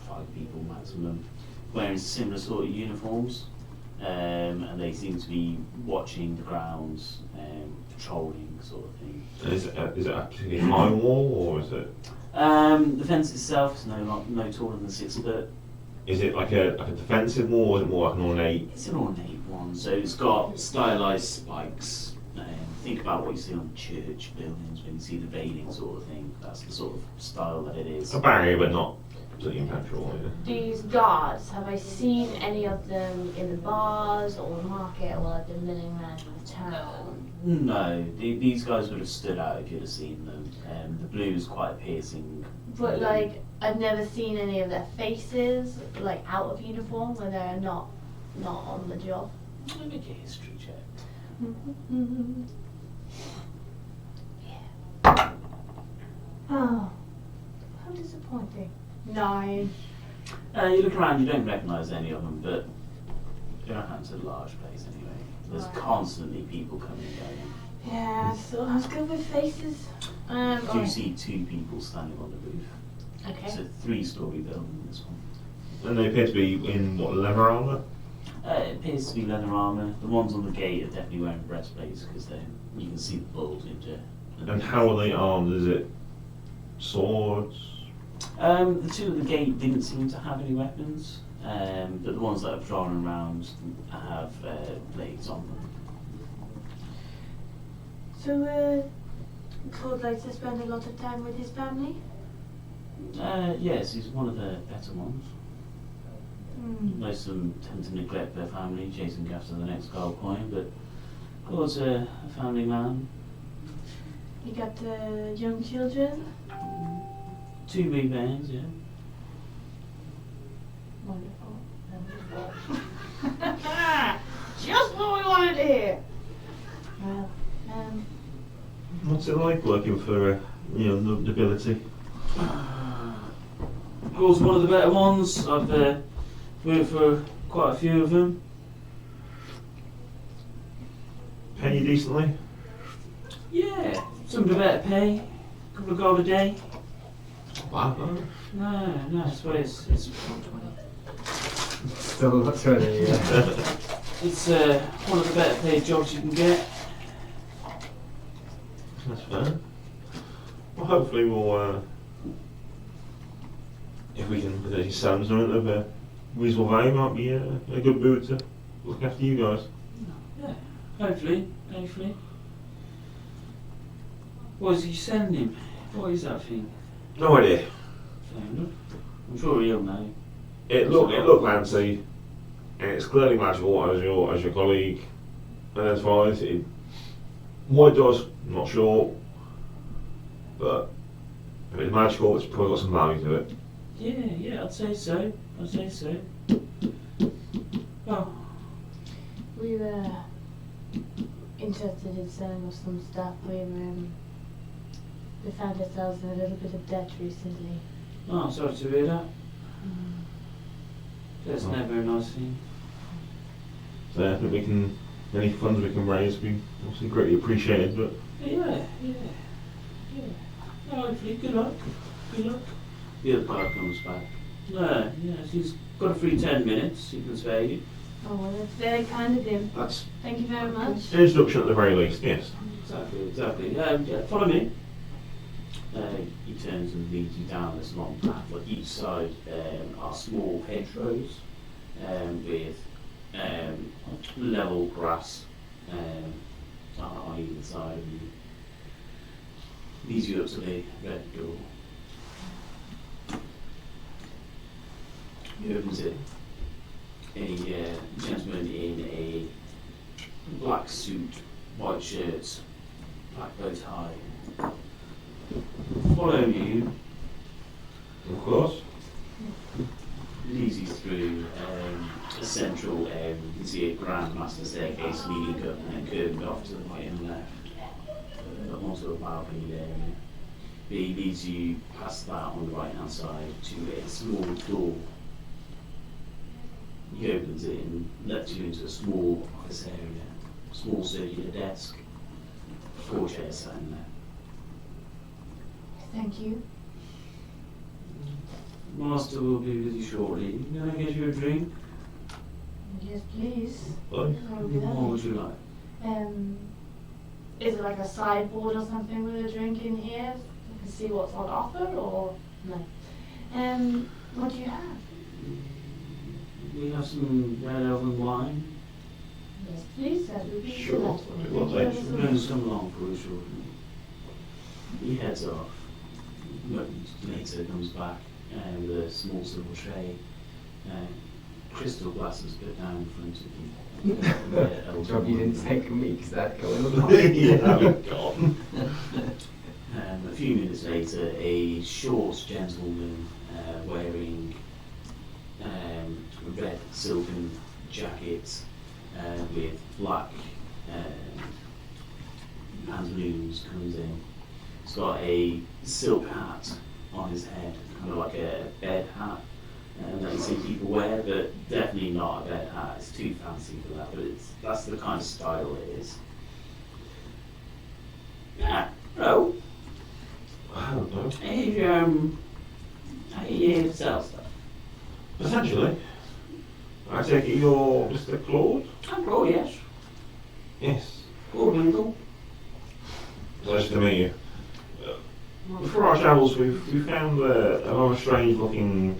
A: 5 people maximum, wearing similar sort of uniforms. And they seem to be watching the grounds, patrolling sort of thing.
D: Is it actually a high wall, or is it?
A: The fence itself is no taller than 6 foot.
D: Is it like a defensive wall, or is it more like an ornate?
A: It's an ornate one, so it's got stylized spikes. Think about what you see on church buildings when you see the veiling sort of thing. That's the sort of style that it is.
D: A barrier, but not completely impenetrable. Yeah.
B: These guards, have I seen any of them in the bars or the market while I've been milling around in the town?
A: No, these guys would have stood out if you'd have seen them. The blue is quite piercing.
B: But like, I've never seen any of their faces, like out of uniform, when they're not on the job.
A: Let me make a history check.
B: Yeah. Oh, how disappointing. 9.
A: You look around, you don't recognise any of them, but Irhan's a large place anyway. There's
B: Right.
A: constantly people coming and going.
B: Yeah, so I was good with faces.
A: You
B: Alright.
A: see 2 people standing on the roof. It's
B: Okay.
A: a 3-story building, this one.
D: And they appear to be in what, leather armour?
A: It appears to be leather armour. The ones on the gate are definitely wearing breastplates because you can see the bulge into.
D: And how are they armed? Is it swords?
A: The 2 at the gate didn't seem to have any weapons, but the ones that are drawn around have blades on them.
H: So, Claude likes to spend a lot of time with his family?
A: Yes, he's one of the better ones.
H: Hmm.
A: Most of them tend to neglect their family, chasing after the next gold coin, but Claude's a family man.
H: You got young children?
A: 2 big bands, yeah.
B: Wonderful. Just what we wanted to hear.
H: Well,
D: What's it like working for nobility?
A: Claude's one of the better ones. I've worked for quite a few of them.
D: Pay you decently?
A: Yeah, some of the better pay. A couple of gold a day.
D: Wow.
A: No, it's what it's 120.
G: Still not 20, yeah.
A: It's one of the better paid jobs you can get.
D: That's fair. Well, hopefully we'll, if we can potentially sell them something of a reasonable value, might be a good mood to look after you guys.
A: Yeah, hopefully. What is he sending? What is that thing?
D: No idea.
A: Fair enough. I'm sure he'll know.
D: It looked fancy, and it's clearly magical as your colleague. And as far as it, what it does, I'm not sure. But if it's magical, it's probably got some value to it.
A: Yeah, I'd say so. Oh,
H: we were interested in selling us some stuff. We found ourselves in a little bit of debt recently.
A: oh, sorry to hear that. That's never a nice thing.
D: So I think any funds we can raise, we obviously greatly appreciated. But
A: Yeah. Oh, hopefully, good luck. The other card comes back. Yeah, she's got a free 10 minutes. She can spare you.
H: Oh, well, that's very kind of him.
D: that's
H: Thank you very much.
D: an introduction at the very least. Yes.
A: Exactly. Yeah, follow me. He turns and leads you down this long path. On each side are small hedgerows with level grass on either side of you. Leads you up to the red door. He opens it. A gentleman in a black suit, white shirt, black bow tie. Follow you.
D: Of course.
A: Leads you through a central area. You can see a grand master staircase leading up and then curving off to the right and left. Onto a balcony area. He leads you past that on the right hand side to a small door. He opens it and lets you into a small office area. small circular desk, 4 chairs sat in there.
H: Thank you.
A: Master will be with you shortly. Can I get you a drink?
H: Yes, please.
D: Aye.
H: That would be
A: What
H: lovely.
A: would you like?
H: Is it like a sideboard or something with a drink in here? You can see what's on offer, or no? What do you have?
A: We have some red elven wine.
H: Yes, please. That would be
D: Sure.
H: delightful.
D: Well,
H: Thank you
D: thanks.
H: ever so
A: We're going
H: much.
A: to come along for a short. He heads off. Later comes back with a small silver tray, crystal glasses put down in front of you.
G: Job you didn't take me because that'd go in the
D: Yeah, oh God.
A: A few minutes later, a short gentleman wearing a red silken jacket with black pantaloons comes in. He's got a silk hat on his head, kind of like a bed hat that you see people wear, but definitely not a bed hat. It's too fancy for that, but that's the kind of style it is. Yeah, hello.
D: I don't know.
A: Hey, are you here to sell stuff?
D: Essentially, I take it you're Mr. Claude?
A: Oh, yes.
D: Yes.
A: Claude Winkle.
D: Pleasure to meet you. For our travels, we've found a rather strange looking,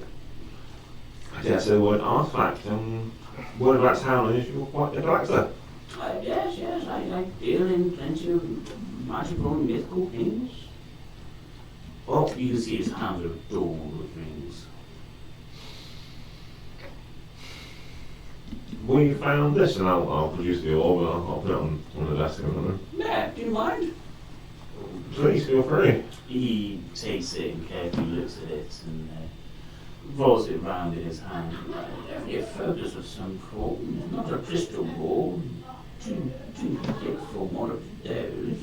D: I dare say the word artifact, and word about town is you're quite a collector.
A: Yes, I deal in plenty of magical and mythical things.
D: Well,
A: You can see his hands are adorned with rings.
D: we found this, and I'll produce the orb and I'll put it on the desk in a minute.
A: Yeah, do you mind?
D: Please, feel free.
A: He takes it and carefully looks at it and rolls it round in his hand. Definitely a focus of some form, not a crystal ball. Too thick for one of those.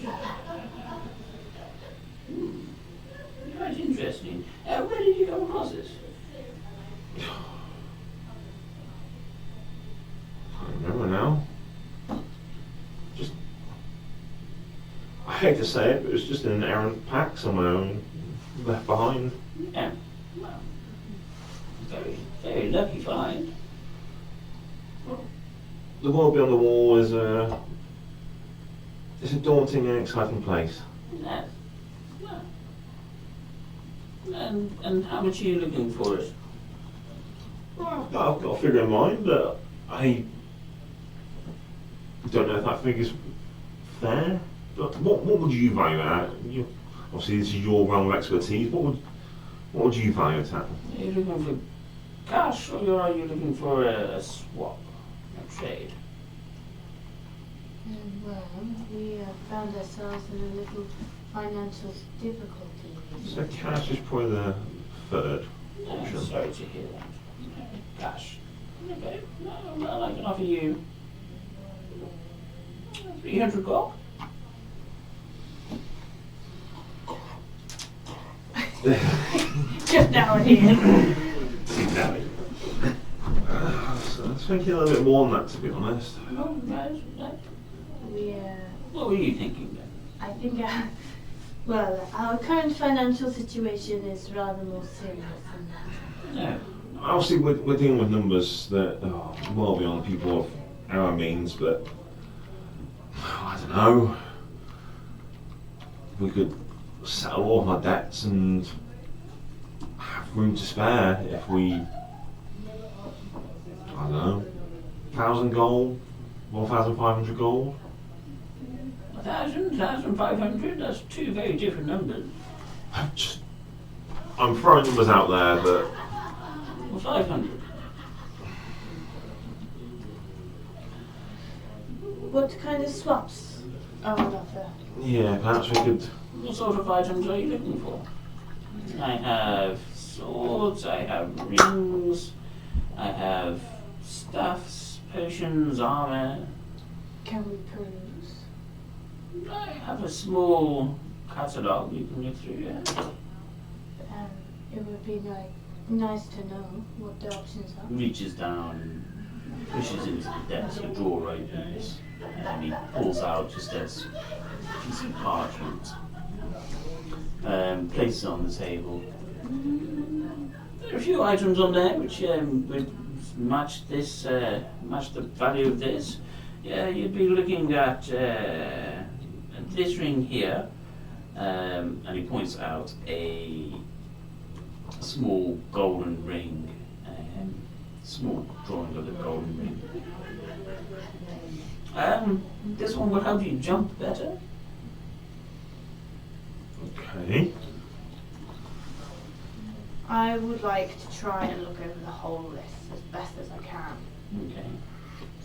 A: Quite interesting. Where did you come across this?
D: I remember now. Just, I hate to say it, but it was just in an errant pack somewhere left behind.
A: Yeah. Well, very lucky find.
D: The world beyond the wall is it's a daunting and exciting place.
A: Yes. Well. And how much are you looking for it?
D: Well, I've got a figure in mind, but I don't know if that figure's fair. But what would you value it at? Obviously, this is your realm of expertise. What would you value it at?
A: Are you looking for cash or are you looking for a swap, a trade?
H: Well, we found ourselves in a little financial difficulty.
D: So cash is probably the third
A: No,
D: option.
A: sorry to hear that. Cash. Okay. Well, I can offer you 300 gold.
B: Just down here.
D: Exactly. So I was thinking a little bit more than that, to be honest.
A: Oh, right.
H: We,
A: What were you thinking then?
H: I think, well, our current financial situation is rather more serious than that.
A: No.
D: Obviously, we're dealing with numbers that are well beyond people of our means, but I don't know. We could settle all of our debts and have room to spare if we, I don't know, 1,000 gold, 1,500 gold.
A: 1,000, 1,500, that's two very different numbers.
D: I'm throwing numbers out there, but
A: Well, 500.
H: What kind of swaps are on offer?
D: yeah, perhaps we could.
A: What sort of items are you looking for? I have swords, I have rings, I have stuffs, potions, armor.
H: Can we peruse?
A: I have a small catalogue you can look through, yeah.
H: It would be nice to know what the options are.
A: Reaches down and pushes into the desk, a drawer opens, and he pulls out just a piece of parchment, places it on the table. There are a few items on there which would match this, match the value of this. Yeah, you'd be looking at this ring here, and he points out a small golden ring, small drawing of the golden ring. This one will help you jump better.
D: Okay.
B: I would like to try and look over the whole list as best as I can.
A: Okay.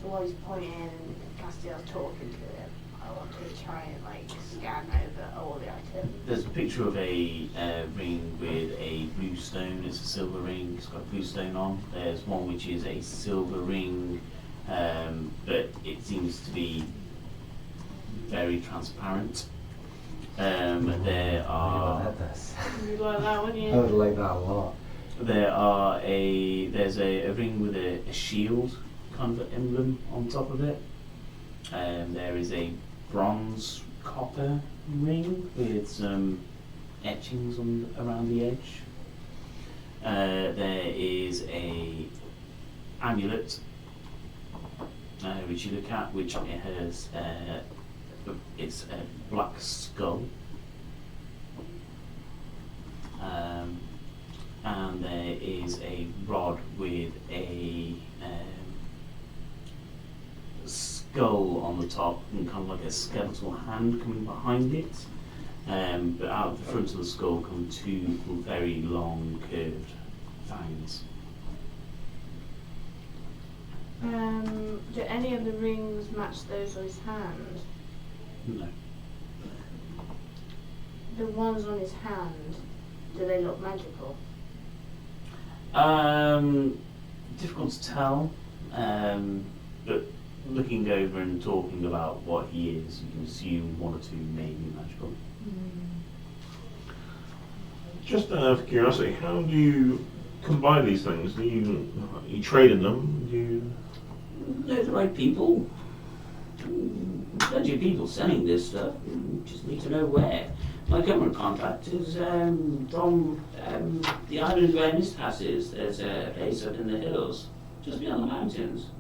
B: So while he's pointing and Castiel's talking to him, I want to try and like scan over all the items.
A: There's a picture of a ring with a blue stone. It's a silver ring. It's got a blue stone on. There's one which is a silver ring, but it seems to be very transparent. There are.
B: You like that one,
G: I
B: yeah?
G: would like that a lot.
A: There's a ring with a shield kind of emblem on top of it. There is a bronze copper ring with some etchings around the edge. There is a amulet which you look at, which it has it's a black skull, and there is a rod with a skull on the top and kind of like a skeletal hand coming behind it, but out of the front of the skull come two very long curved fangs.
B: Do any of the rings match those on his hand?
A: No.
B: The ones on his hand, do they look magical?
A: Difficult to tell, but looking over and talking about what he is, you can assume one or two may be magical.
D: Just out of curiosity, how do you combine these things? Do you trade in them? Do you...
A: They're the right people. Plenty of people selling this stuff. You just need to know where. My current contact is from the island where Misthass is. There's a place up in the hills, just beyond the mountains.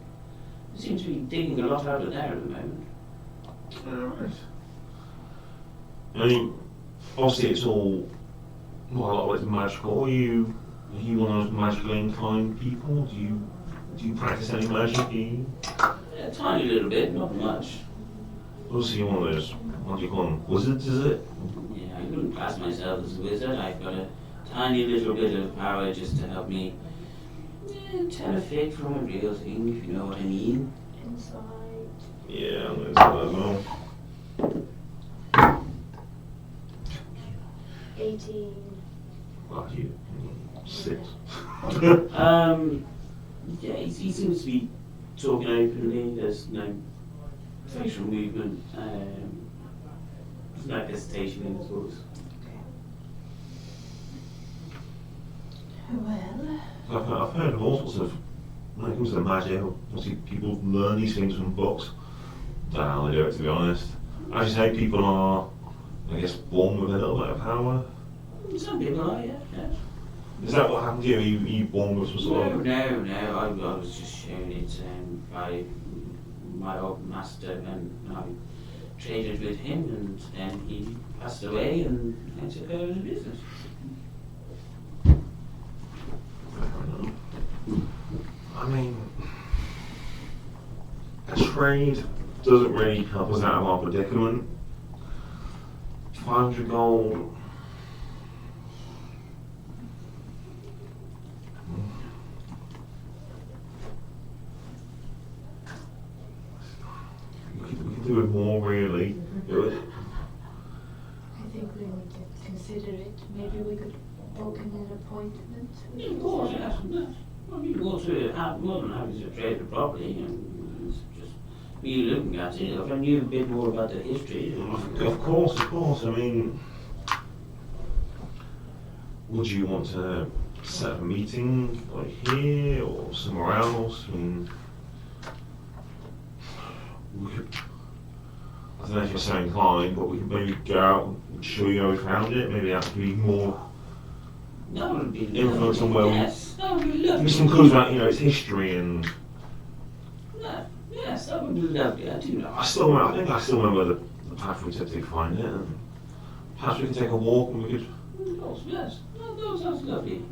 A: They seem to be digging a lot out of there at the moment.
D: Alright. I mean, obviously it's all, well, a lot of it's magical. Are you one of those magically inclined people? Do you practice any magic? Do you?
A: A tiny little bit, not much.
D: Obviously you're one of those, what do you call them, wizards, is it?
A: Yeah, I wouldn't class myself as a wizard. I've got a tiny little bit of power just to help me tell a fake from a real thing, if you know what I mean.
B: Insight.
D: Yeah, I'm going to say that as well.
B: 18.
D: Well, you, 6.
A: Yeah, he seems to be talking openly. There's no facial movement. There's no hesitation in his voice.
B: Well,
D: I've heard of all sorts of, when it comes to magic, obviously people learn these things from books. Don't know how they do it, to be honest. As you say, people are, I guess, born with a little bit of power.
A: Some people are, yeah.
D: Is that what happened to you? Are you born with some sort of...
A: No. I was just shown it by my old master, and I traded with him, and then he passed away, and I took over the business.
D: I mean, a trade doesn't really help us out of our predicament. 500 gold. We could do it more, really.
H: I think we need to consider it. Maybe we could book an appointment.
A: Of course, yes. Well, you go to have more than happy to trade the property, and it's just me looking at it. If I knew a bit more about the history.
D: Of course. I mean, would you want to set up a meeting like here or somewhere else? I mean, we could, I don't know if you're so inclined, but we could maybe go out and show you how we found it. Maybe that would be more
I: That would be
D: influence on
I: lovely.
D: where
I: Yes, that would be
D: we.
I: lovely.
D: Give some clues about its history and.
I: Yeah, yes, that would be lovely. I do know.
D: I think I still remember the path we took to find it. And perhaps we could take a walk and we could.
I: Of course, yes. That sounds lovely.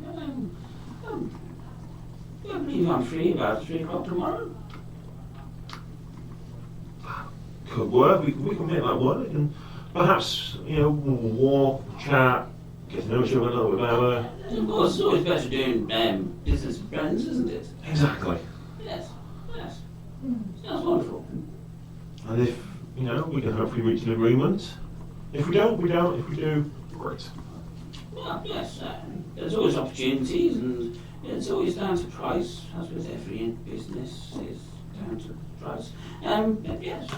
I: I believe I'm free about 3 o'clock tomorrow.
D: Could work. We can make that work, and perhaps we'll walk, chat, get to know each other a little bit better.
I: And of course, it's always better doing business with friends, isn't it?
D: Exactly.
I: Yes, yes. Sounds wonderful.
D: And if we can hopefully reach an agreement. If we don't, we don't. If we do, great.
I: Well, yes, there's always opportunities, and it's always down to price, as with every business is down to price. Yes.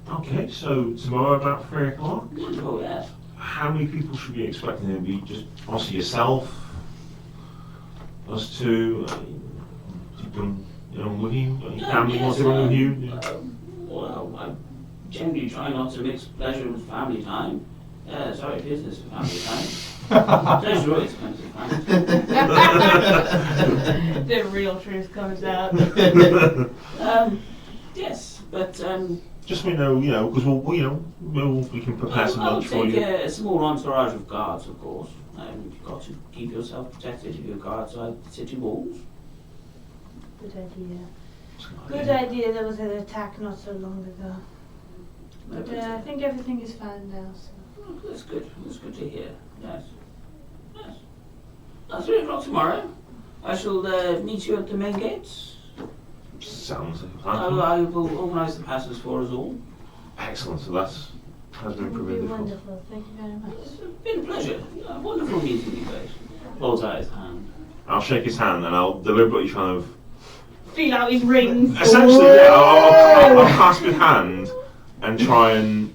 D: Okay, so tomorrow about 3 o'clock.
I: Oh, yes.
D: How many people should we be expecting? It be just obviously yourself, us two. You bring with you. Your family wants to run with you.
I: Well, I generally try not to mix pleasure with family time. Business with family time. Pleasure always comes with family time.
B: The real truth comes out.
I: Yes, but
D: just so we know, because we can prepare some
I: I'll
D: lunch for
I: take
D: you.
I: a small entourage of guards, of course. You've got to keep yourself protected if you're guards outside city walls.
H: Good idea. Good idea. There was an attack not so long ago. But I think everything is fine now. So.
I: Oh, that's good. That's good to hear. Yes. Yes. 3 o'clock tomorrow. I shall meet you at the main gates.
D: Sounds like a plan.
I: I will organise the passes for us all.
D: Excellent. So has been
H: It would be
D: provided for.
H: wonderful. Thank you very much.
I: It's been a pleasure. Wonderful meeting you guys.
A: Holds out his hand.
D: I'll shake his hand and I'll deliberately kind of.
B: Feel out his rings.
D: Essentially, yeah, I'll clasp his hand and try and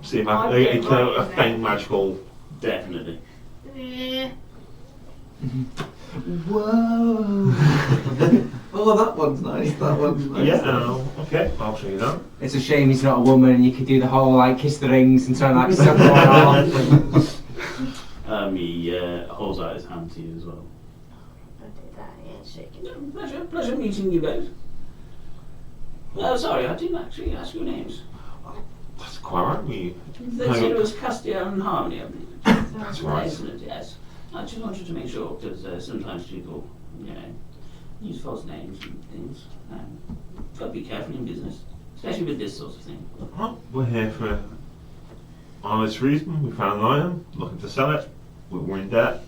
D: see if I can get a faint magical.
A: Definitely.
F: Whoa! Oh, that one's nice. That one's nice.
D: Yeah, okay, I'll show you that.
G: It's a shame he's not a woman and you could do the whole like kiss the rings and try and like suck one off.
A: He holds out his hand to you as well.
H: I did that handshake.
I: Pleasure meeting you both. Sorry, I didn't actually ask your names.
D: That's quite right.
I: They said it was Castia and Harmony, I believe.
D: That's right.
I: Excellent, yes. I just wanted to make sure, because sometimes people, use false names and things. Got to be careful in business, especially with this sort of thing.
D: Well, we're here for an honest reason. We found an item, looking to sell it. We're in debt.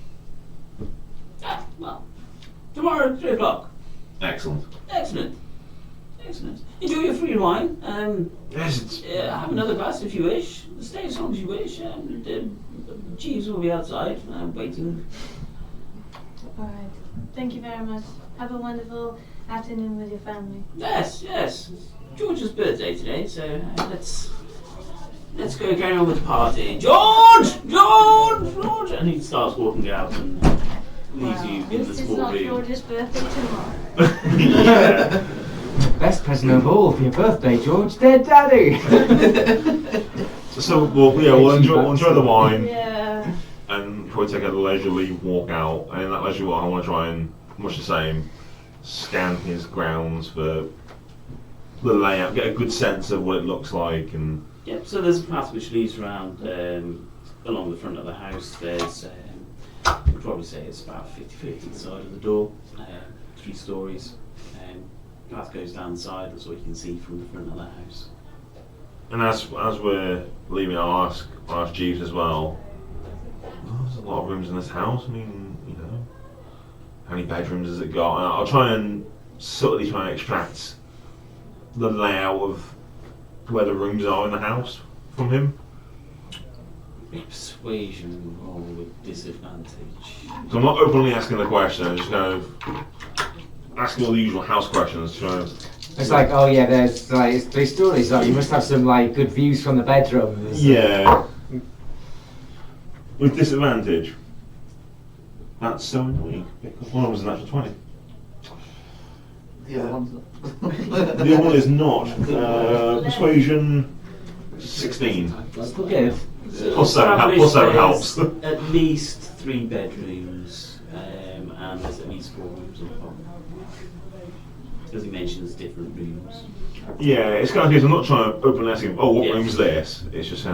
I: Well, tomorrow at 3 o'clock.
D: Excellent.
I: Excellent. Enjoy your free wine.
D: Yes,
I: Have another glass if you wish. Stay as long as you wish. Jeeves will be outside waiting.
H: All right. Thank you very much. Have a wonderful afternoon with your family.
I: Yes. It's George's birthday today, so let's go carry on with the party. George!
A: And he starts walking out and leaves you in the
H: This is
A: small
H: not
A: room.
H: George's birthday tomorrow.
D: yeah.
G: Best present of all for your birthday, George. Dead daddy.
D: So we'll enjoy the wine
B: Yeah.
D: and probably take a leisurely walk out. And in that leisurely walk, I want to try and, much the same, scan his grounds for the layout, get a good sense of what it looks like, and
A: Yep, so there's a path which leads around along the front of the house. There's, we'd probably say it's about 50 feet inside of the door, 3 stories. Path goes down the side, that's what you can see from the front of the house.
D: And as we're leaving, I'll ask Jeeves as well. Oh, there's a lot of rooms in this house. I mean, how many bedrooms has it got? And I'll try and subtly try and extract the layout of where the rooms are in the house from him.
A: Persuasion roll with disadvantage.
D: So I'm not openly asking the question. I'm just kind of asking all the usual house questions. Trying to.
G: It's like, oh yeah, there's like it's 3 stories. So you must have some like good views from the bedrooms.
D: Yeah. With disadvantage. That's so annoying because one of them was an actual 20.
F: The other one's not.
D: The other one is not. Persuasion 16.
G: That's not good.
D: Plus seven helps.
A: At least 3 bedrooms, and there's at least 4 rooms on top. Because he mentions different rooms.
D: Yeah, it's kind of case I'm not trying to open asking, oh, what
A: Yeah.
D: room's this? It's just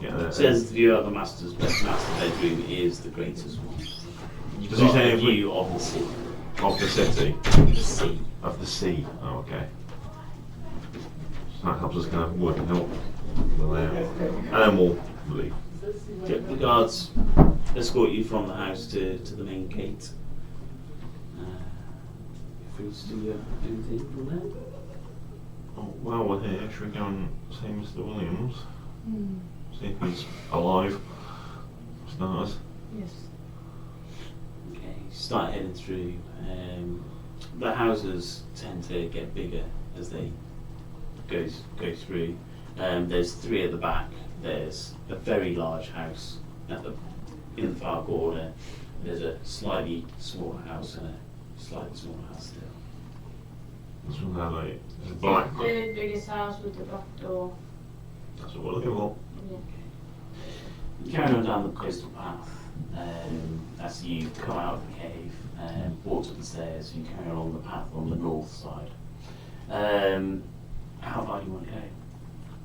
A: It says the view of the master bedroom is the greatest one. You've
D: Does he
A: got
D: say
A: a
D: if we-
A: view of the city.
D: of the city,
A: The sea.
D: of the sea. Oh, okay. So that helps us kind of work out the layout. And then we'll leave.
A: The guards escort you from the house to the main gate. You're free to do anything from there.
D: Oh, while we're here, should we go and see Mr. Williams? See if he's alive. Starters.
B: Yes.
A: Okay, you start heading through. The houses tend to get bigger as they go through. There's 3 at the back. There's a very large house in the far corner. There's a slightly smaller house and a slightly smaller house still.
D: This one had like it's black.
H: The biggest house with the back door.
D: That's what we're looking for.
A: You carry on down the coastal path. As you come out of the cave and walk up the stairs, you carry along the path on the north side. How far do you want to go?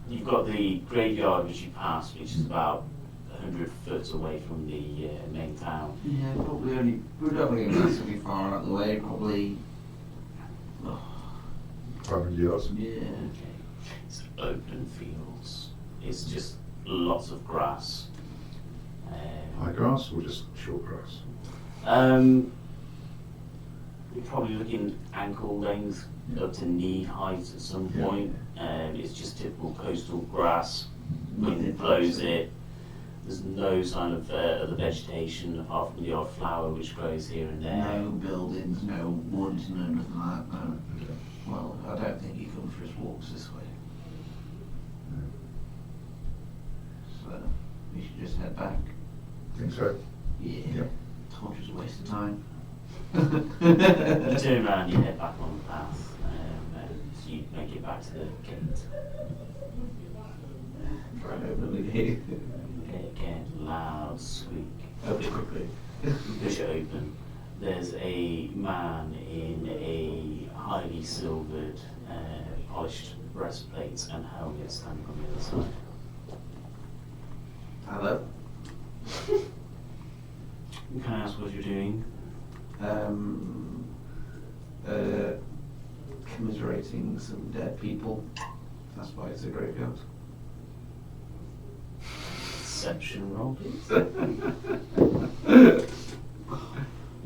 A: You've got the graveyard which you pass, which is about 100 foot away from the main town.
F: Yeah, probably only. We're not going to get massively far out of the way. Probably.
E: 500 yards.
F: Yeah.
A: Okay. It's open fields. It's just lots of grass.
E: High grass or just short grass?
A: You're probably looking ankle length up to knee height at some
E: Yeah.
A: point. It's just typical coastal grass. Wind blows it. There's no sign of other vegetation apart from the odd flower which grows here and there.
F: No buildings, no woods, no nothing like that. No. Well, I don't think he comes for his walks this way. So we should just head back.
E: Think so?
F: Yeah.
E: Yep.
F: Told you it's a waste of time.
A: You turn around, you head back on the path, and so you make it back to the gate.
F: Try and open the gate.
A: Okay, again, loud squeak.
F: Open it quickly.
A: You push it open. There's a man in a highly silvered, polished breastplate and helmet standing on the other side.
F: Hello.
A: Can I ask what you're doing?
F: Commiserating some dead people. That's why it's a graveyard.
A: Deception roll, please.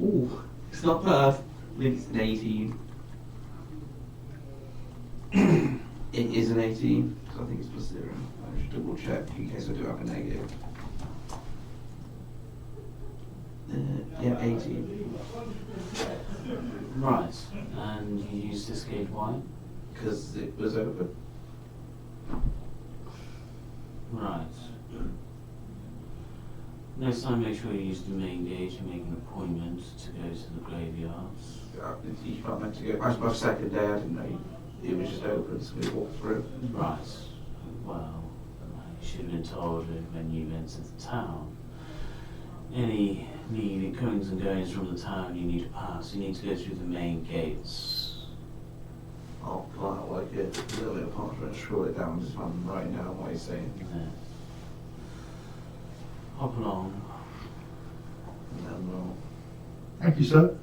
F: Ooh, it's not bad. I think it's an 18. It is an 18, so I think it's plus 0. I should double check in case I do have a negative. Yeah, 18.
A: Right, and you used escape why?
F: Because it was open.
A: Right. Next time, make sure you use the main gate and make an appointment to go to the graveyards.
F: You can't meant to go. I suppose second day I didn't know it was just open, so we walked through.
A: Right. Well, you should have been told when you entered the town. Any comings and goings from the town you need to pass. You need to go through the main gates.
F: I'll pull out like a little bit of parchment, scroll it down, just I'm writing down what he's saying.
A: Hop along.
F: And then we'll.
E: Thank you, sir.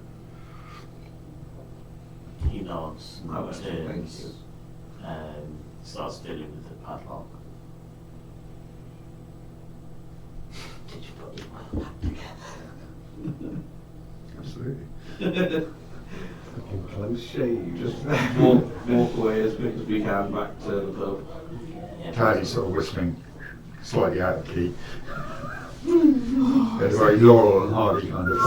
A: He nods and
F: Oh, thank
A: turns.
F: you.
A: Starts fiddling with the padlock.
F: Did you put your well back together?
E: Absolutely.
F: Fucking close shave. Just walk away as quick as we can back to the pub.
A: Yeah.
E: Caddy's sort of whistling slightly out of key. It's very Laurel and Hardy kind of.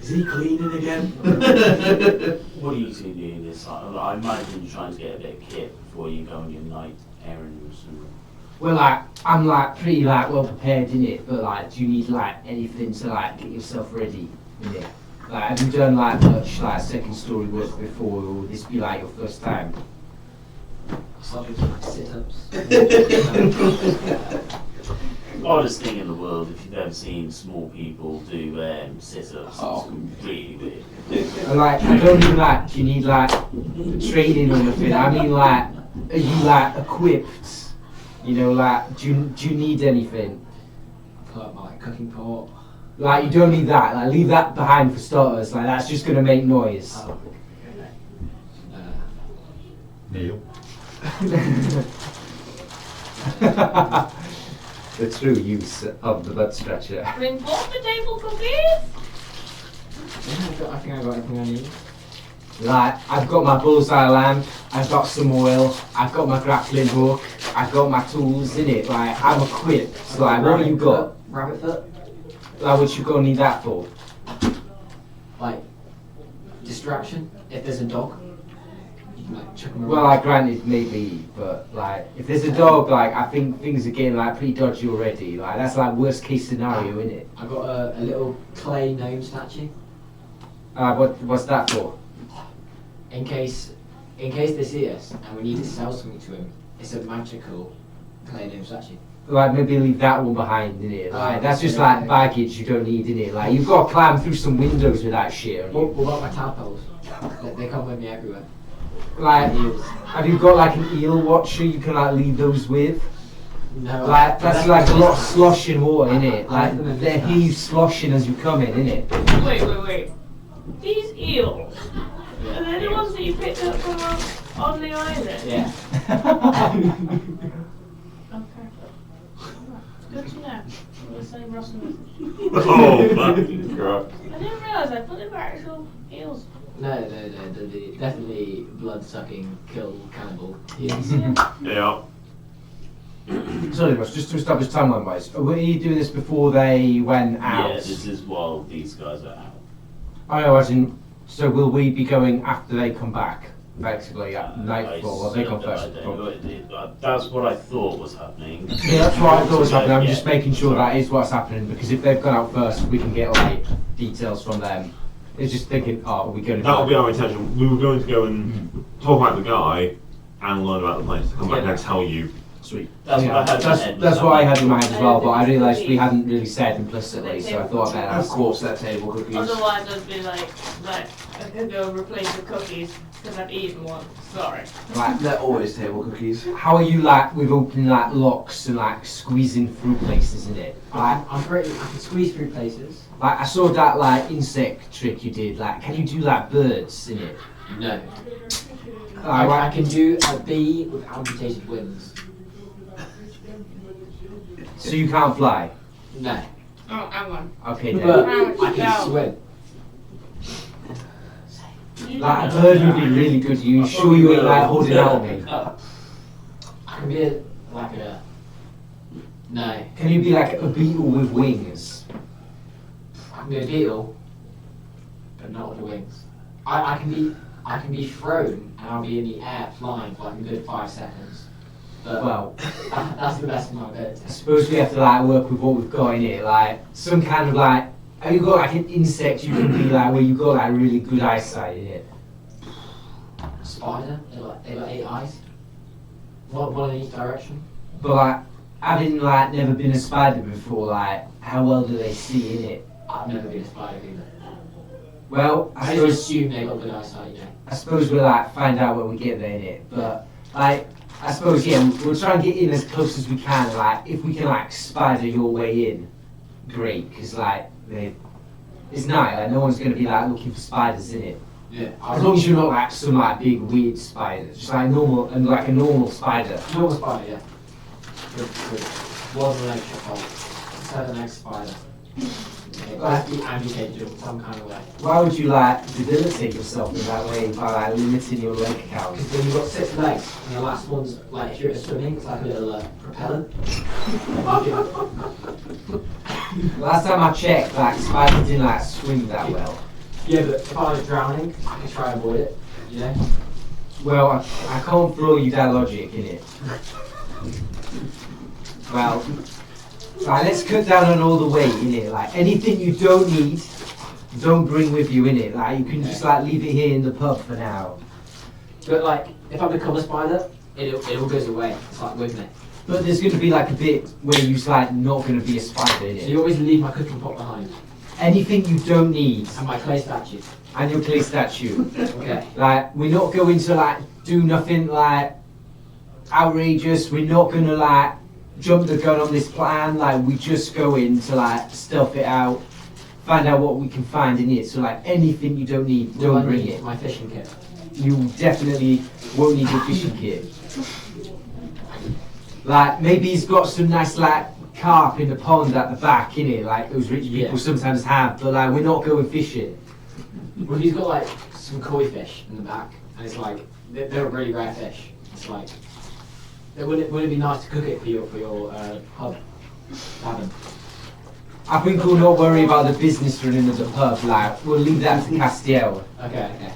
F: Is he cleaning again?
A: What are you two doing this time? I imagine you're trying to get a bit of kit before you go on your night errands and...
G: Well, I'm pretty well prepared in it, but do you need anything to get yourself ready in it? Like, have you done like much like second story work before, or would this be like your first time?
J: Started with sit-ups.
A: Oddest thing in the world, if you've ever seen small people do sit-ups,
J: Oh.
A: it's really weird.
G: And like, I don't mean like, do you need like training or anything? I mean like, are you like equipped? You know, like, do you need anything?
J: Pull up my cooking pot.
G: Like, you don't need that. Like, leave that behind for starters. Like, that's just gonna make noise.
J: Oh.
E: Neil.
G: The true use of the butt stretcher.
B: Bring forth the table cookies.
J: Yeah, I think I got everything I need.
G: Like, I've got my bullseye lamp, I've got some oil, I've got my grappling hook, I've got my tools in it. Like, I'm equipped. So, like, what have you got?
J: Rabbit foot.
G: Like, what you gonna need that for?
J: Like, distraction. If there's a dog, you can like chuck him around.
G: Well, like, granted, maybe, but like, if there's a dog, like, I think things are getting like pretty dodgy already. Like, that's like worst case scenario, isn't it?
J: I got a little clay gnome statue.
G: What's that for?
J: In case they see us and we need to sell something to him, it's a magical clay gnome statue.
G: Like, maybe leave that one behind, innit? Like, that's just
J: yeah,
G: like
J: yeah.
G: baggage you don't need, innit? Like, you've got to climb through some windows with that shit on you.
J: What about my tadpoles? They come with me everywhere.
G: Like,
J: Eels.
G: have you got like an eel watcher you can like leave those with?
J: No.
G: Like, that's like a lot of sloshing water, innit?
J: I
G: Like,
J: them in
G: they're
J: this
G: heave sloshing as you come in, innit?
B: Wait. These eels, are they the ones that you picked up from on the island?
J: Yeah.
B: Okay. Good to know. We'll say Russell.
D: Oh, fucking crap.
B: I didn't realise I thought they were actual eels.
J: No, they're definitely blood-sucking, kill cannibal eels.
D: Yeah.
G: Sorry, Ross, just to establish timeline wise, were you doing this before they went out?
A: Yeah, this is while these guys are out.
G: I know, as in, so will we be going after they come back? Effectively, at nightfall, or they come first?
A: That's what I thought was happening.
G: Yeah, that's what I thought was happening. I'm
A: Yeah.
G: just making sure that is what's happening, because if they've gone out first, we can get like details from them. It's just thinking, oh, are we going to
D: That would be our intention. We were going to go and talk about the guy and learn about the place. To come back and tell you.
G: Sweet.
A: That's
G: Yeah,
A: what I had in my head.
G: that's what I had in mind as well, but I realised we hadn't really said implicitly, so I thought that
F: Of course, they're table cookies.
B: Otherwise I'd be like, I could go replace the cookies because I've eaten one. Sorry.
G: like,
F: They're always table cookies.
G: how are you like with opening like locks and like squeezing through places in it? Like,
J: I can squeeze through places.
G: like I saw that like insect trick you did. Like, can you do like birds in it?
J: No.
G: Like,
J: I can do a bee with amputated wings.
G: so you can't fly?
J: No.
B: Oh, hang on.
G: Okay then.
J: But
B: Ouch,
J: I can
B: ouch.
J: swim.
G: Like a bird would be really good. You sure you ain't like holding out on me?
J: I can be like a... No.
G: Can you be like a beetle with wings?
J: I can be a beetle, but not with the wings. I can be thrown and I'll be in the air flying for like a good 5 seconds. But
G: Well,
J: that's the best of my ability.
G: I suppose we have to like work with what we've got in it. Like some kind of like. Have you got like an insect you can be like where you got like really good eyesight in it?
J: Spider, they got 8 eyes. One in each direction.
G: But like having like never been a spider before, like how well do they see in it?
J: I've never been a spider either.
G: Well,
J: I just assume they got good eyesight, you know.
G: I suppose we'll like find out when we get there in it. But like I suppose yeah, we'll try and get in as close as we can. Like if we can like spider your way in, great. Because like it's night. Like no one's gonna be like looking for spiders in it.
J: Yeah.
G: As long as you're not like some like big weird spider, just like normal and like a normal spider.
J: Normal spider, yeah. Good. One leg hole. 7 leg spider. It has to be amputated in some kind of way.
G: Why would you like debilitate yourself in that way by like limiting your leg count?
J: Because when you've got 6 legs, and the last one's like if you're at swimming, it's like a little propellant.
G: Last time I checked, like spiders didn't like swim that well.
J: Yeah, but if I was drowning, I could try and avoid it, you know?
G: Well, I can't throw you that logic in it. Well, right, let's cut down on all the weight in it. Like anything you don't need, don't bring with you in it. Like you can just like leave it here in the pub for now.
J: But like, if I become a spider, it all goes away. It's like with me.
G: But there's going to be like a bit where you're like not going to be a spider in
J: So
G: it.
J: you always leave my cooking pot behind.
G: Anything you don't need
J: And my clay statue.
G: and your clay statue.
J: Okay.
G: Like we're not going to like do nothing like outrageous. We're not going to like jump the gun on this plan. Like we just go in to like stuff it out, find out what we can find in it. So like anything you don't need,
J: Do I
G: don't bring
J: need
G: it.
J: my fishing kit?
G: You definitely won't need your fishing kit. Like maybe he's got some nice like carp in the pond at the back, innit? Like those rich people
J: Yeah.
G: sometimes have. But like we're not going fishing.
J: Well, he's got like some koi fish in the back, and it's like they're a really rare fish. It's like, wouldn't it be nice to cook it for your pub? Tavern?
G: I think we'll not worry about the business running of the pub. Like we'll leave that to Castiel.
J: Okay.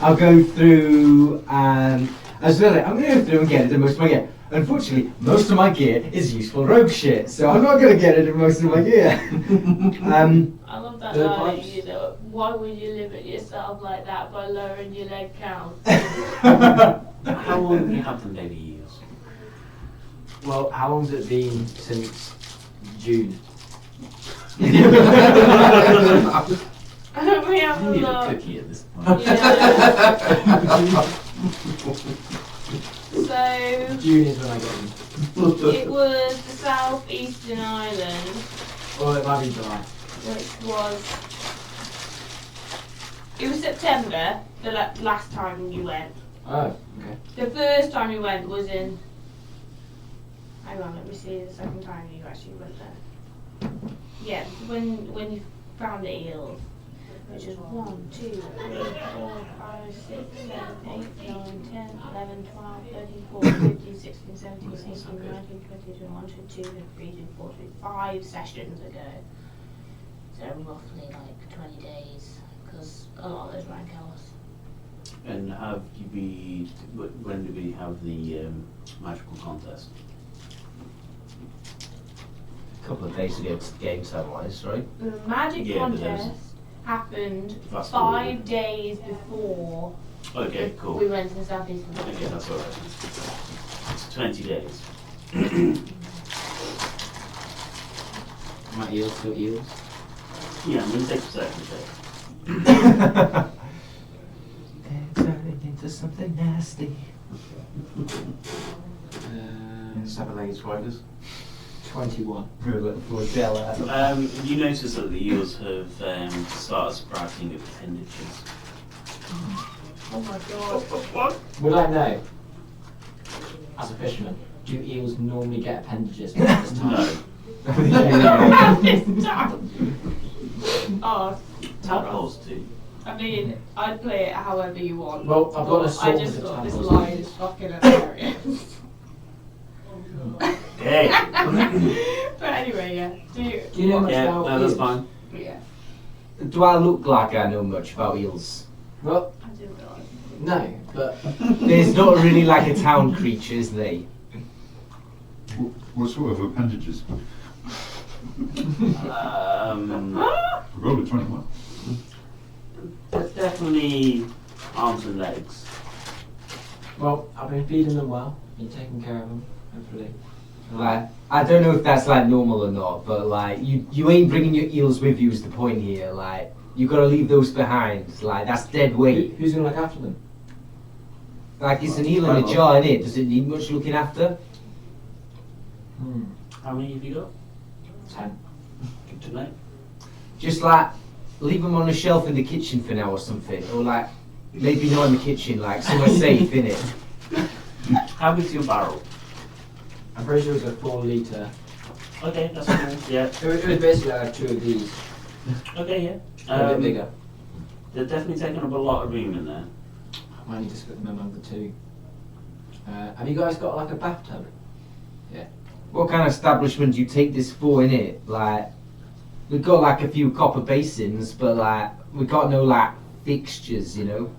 G: I'll go through. As well, I'm going to go through and get rid of most of my gear. Unfortunately, most of my gear is useful rogue shit, so I'm not going to get rid of most of my gear.
B: I love that
J: The
B: line,
J: pipes.
B: you know, why would you limit yourself like that by lowering your leg count?
A: How long have you had them baby eels?
J: Well, how long's it been since June?
B: we have
A: You
B: a
A: need a
B: look.
A: cookie at this point.
B: Yeah. So,
J: June is when I get them.
B: it was the southeastern island,
J: Or it might be July.
B: which was, it was September, the last time you went.
J: Oh, okay.
B: The first time you went was in, hang on, let me see the second time you actually went there. Yeah, when you found the eels, which is 1, 2, 3, 4, 5, 6, 7, 8, 9, 10, 11, 12, 13, 14, 15, 16, 17, 18, 19, 20, 21, 22, 23, 24, 25 sessions ago. So roughly like 20 days, because a lot of those rank hours.
A: And have you been, when do we have the magical contest?
G: A couple of days ago, game time-wise, right?
B: The magic
A: Yeah, but there's-
B: contest happened
A: Fast
B: 5
A: forward.
B: days before
A: Okay,
B: we
A: cool.
B: went to the southeast.
A: Okay, that's alright. It's 20 days.
J: My eels still eels.
A: Yeah, I'm going to take a second.
G: They're turning into something nasty.
F: Seven-legged spiders.
J: 21.
G: Flagella.
A: You notice that the eels have started sprouting appendages.
B: Oh my god.
J: Would I know, as a fisherman, do eels normally get appendages at this time?
A: No.
B: Oh,
A: Tadpoles do.
B: I mean, I'd play it however you want.
J: Well, I've got a
B: but
J: sword
B: I just
J: with a
B: thought this
J: tadpole.
B: line is fucking hilarious.
A: Hey!
B: But anyway, yeah.
J: Do you know much
A: Yeah,
J: about
A: no, that's
J: eels?
A: fine.
B: Yeah,
G: Do I look like I know much about eels?
J: Well,
B: I didn't realise.
J: no, but
G: There's not really like a town creature, is there?
E: What sort of appendages? Roll a 21.
A: Definitely arms and legs.
J: well, I've been feeding them well, been taking care of them, hopefully.
G: Like, I don't know if that's like normal or not, but like you ain't bringing your eels with you is the point here. Like you gotta leave those behind. Like that's dead weight.
J: Who's gonna look after them?
G: Like it's an eel in a jar, innit? Does it need much looking after?
A: How many have you got?
J: 10.
A: Good to know.
G: Just like leave them on a shelf in the kitchen for now or something, or like maybe not in the kitchen, like somewhere safe, innit?
A: How big's your barrel?
J: I'm pretty sure it's a 4 litre.
A: Okay, that's cool. Yeah.
J: It was basically like 2 of these,
A: Okay, yeah.
J: a bit bigger.
A: They're definitely taking up a lot of room in there.
J: I might need to split them among the 2. Have you guys got like a bathtub?
G: What kind of establishment do you take this for, innit? Like we've got like a few copper basins, but like we got no like fixtures, you know?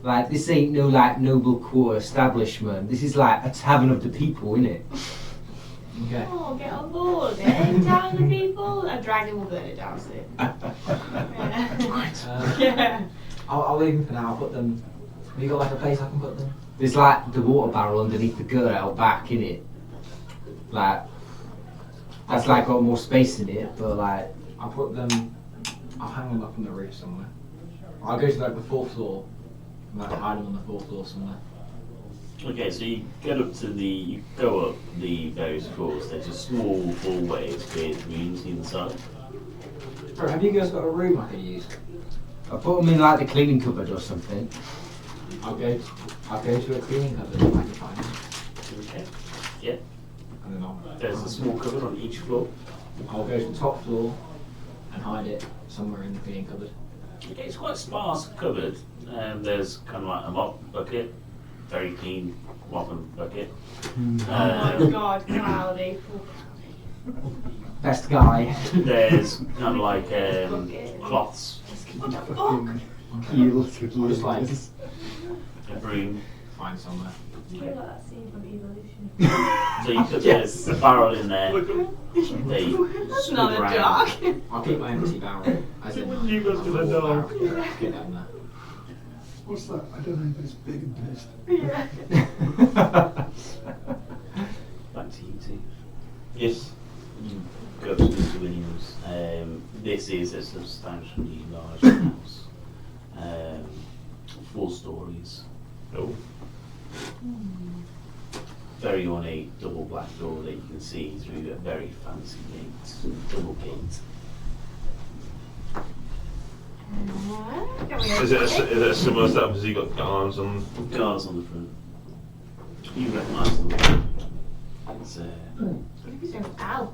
G: Like this ain't no like noble core establishment. This is like a tavern of the people, innit?
C: Okay.
B: Oh, get on board, eh? Tell the people. A dragon will burn it down soon. Yeah.
C: I'll leave them for now. I'll put them. Have you got like a place I can put them?
G: There's like the water barrel underneath the gutter out back, innit? Like, that's like got more space in it, but like,
C: I'll put them. I'll hang them up on the roof somewhere. I'll go to like the 4th floor. And like hide them on the 4th floor somewhere.
A: Okay, so you you go up the various floors. There's a small hallways with rooms inside.
C: Bro, have you guys got a room I could use?
G: I put them in like the cleaning cupboard or something.
C: I'll go to a cleaning cupboard if I can find it.
A: Okay. Yeah.
C: And then
A: There's a small cupboard on each floor.
C: I'll go to the top floor and hide it somewhere in the cleaning cupboard.
A: Okay, it's quite sparse cupboard. There's kind of like a mop bucket, very clean mop and bucket.
B: Oh my god, Cloudy.
G: Best guy.
A: There's kind of like cloths,
B: What the fuck?
G: You
C: I'll just like
A: a broom.
C: find somewhere.
H: You got that scene from Evolution.
A: So you put the barrel in there. They
B: That's
A: scoop
B: not a
A: around.
B: dog.
C: I'll keep my empty barrel. As in,
D: When you guys
C: my
D: get a
C: full
D: dog.
C: barrel. Get down there.
E: What's that? I don't know if it's big and pissed.
B: Yeah.
A: Back to you two.
D: Yes.
A: You go to Mr. Williams. This is a substantially large house. 4 stories.
D: Oh.
A: Very ornate double black door that you can see through a very fancy gate. Double gate.
D: Is it a similar setup as you got guards on?
A: Guards on the front. You recognise them. It's
B: Ow.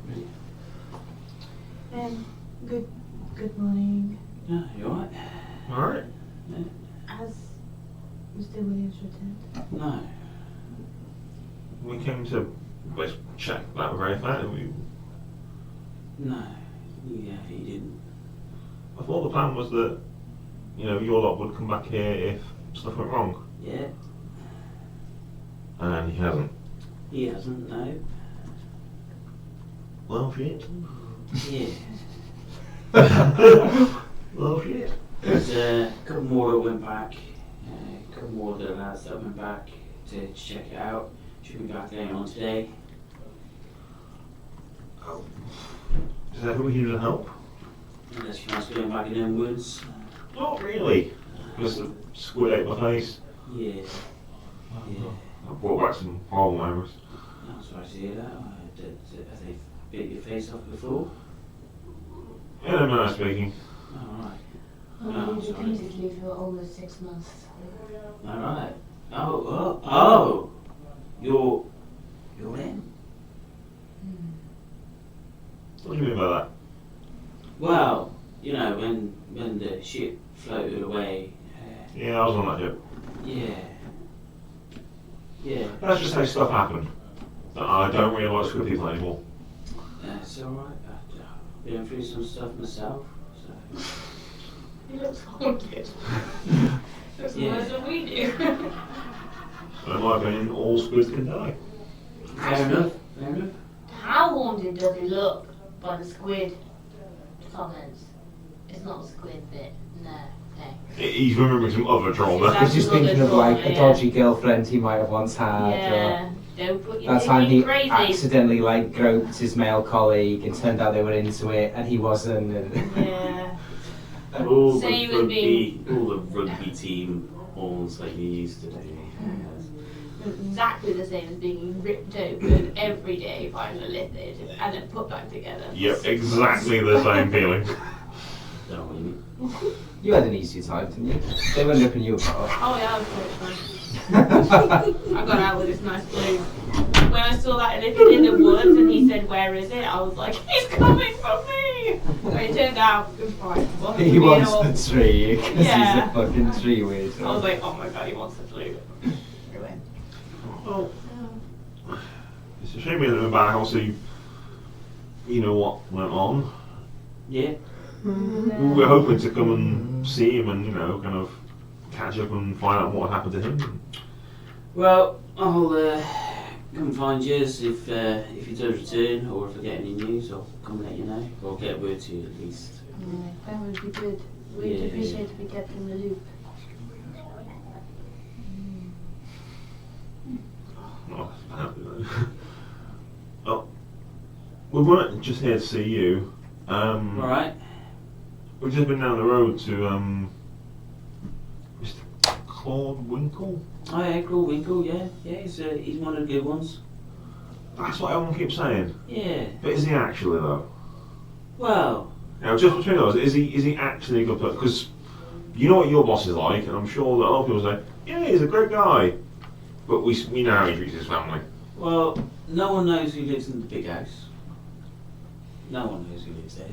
H: Good morning.
A: yeah, you alright?
D: Alright.
H: Has Mr. Williams returned?
A: No.
D: We came to check that very fact.
A: No. Yeah, he didn't.
D: I thought the plan was that, your lot would come back here if stuff went wrong.
A: Yeah.
D: And he hasn't.
A: He hasn't, no.
D: Well, shit.
A: Yeah.
D: Well, shit.
A: There's a couple more that went back. A couple more of the lads that went back to check it out. Should be back later on today.
D: Is that who we need to help?
A: Unless you guys going back in them woods.
D: Not really. Just a squid ate my face.
A: Yeah. Yeah.
D: I brought back some horrible memories.
A: I'm sorry to hear that. Have they bit your face off before?
D: In a manner of speaking.
A: Alright.
H: Oh,
A: Oh, sorry.
H: repeatedly for almost 6 months.
A: Alright. Oh. You're in?
D: What do you mean by that?
A: Well, when the ship floated away.
D: Yeah, I was on that joke.
A: Yeah. Yeah.
D: Let's just say stuff happened. I don't really like squid people anymore.
A: It's alright. I've been through some stuff myself. So.
B: He looks haunted. Looks
A: Yeah.
B: worse than we do.
D: In my opinion, all squids can die.
A: Fair enough.
H: How haunted does he look by the squid comments? It's not the squid bit. No, thanks.
D: He's remembering some other trauma.
B: Exactly.
G: He's just thinking of like a dodgy girlfriend he might have once had.
B: Yeah. Don't put your
G: That time
B: thinking
G: he
B: crazy.
G: accidentally like groped his male colleague and turned out they were into it and he wasn't. And
B: Yeah.
A: All
B: Same
A: the
B: as
A: rugby team horns like you used to do.
B: Exactly the same as being ripped open every day by a lizard and then put back together.
D: Yep, exactly the same feeling.
A: Don't know what you mean.
G: you had an easier time, didn't you? They weren't ripping you apart.
B: Oh yeah, that was quite fun. I got out with this nice blue. When I saw that lizard in the woods and he said, "Where is it?" I was like, "He's coming for me!" But it turned out it was fine. It wasn't
G: He
B: me at all.
G: wants the tree because
B: Yeah.
G: he's a fucking tree weird.
B: I was like, "Oh my god, he wants the blue." Anyway.
D: Well, it's a shame we haven't been back. Obviously, you know what went on.
A: Yeah.
D: We were hoping to come and see him and, kind of catch up and find out what happened to him.
A: Well, I'll come and find you if he does return, or if I get any news, I'll come and let you know, or get word to you at least.
H: Yeah, that would be good. We'd
A: Yeah.
H: appreciate to be kept in the loop.
D: Oh, oh, we weren't just here to see you.
A: Alright.
D: We've just been down the road to Mr. Claude Winkle.
A: Oh yeah, Claude Winkle, yeah. Yeah, he's one of the good ones.
D: That's what everyone keeps saying.
A: Yeah.
D: But is he actually though?
A: Well,
D: Now, just between us, is he actually a good person? Because you know what your boss is like, and I'm sure that a lot of people say, yeah, he's a great guy. But we know how he treats his family.
A: well, no one knows who lives in the big house. No one knows who lives there.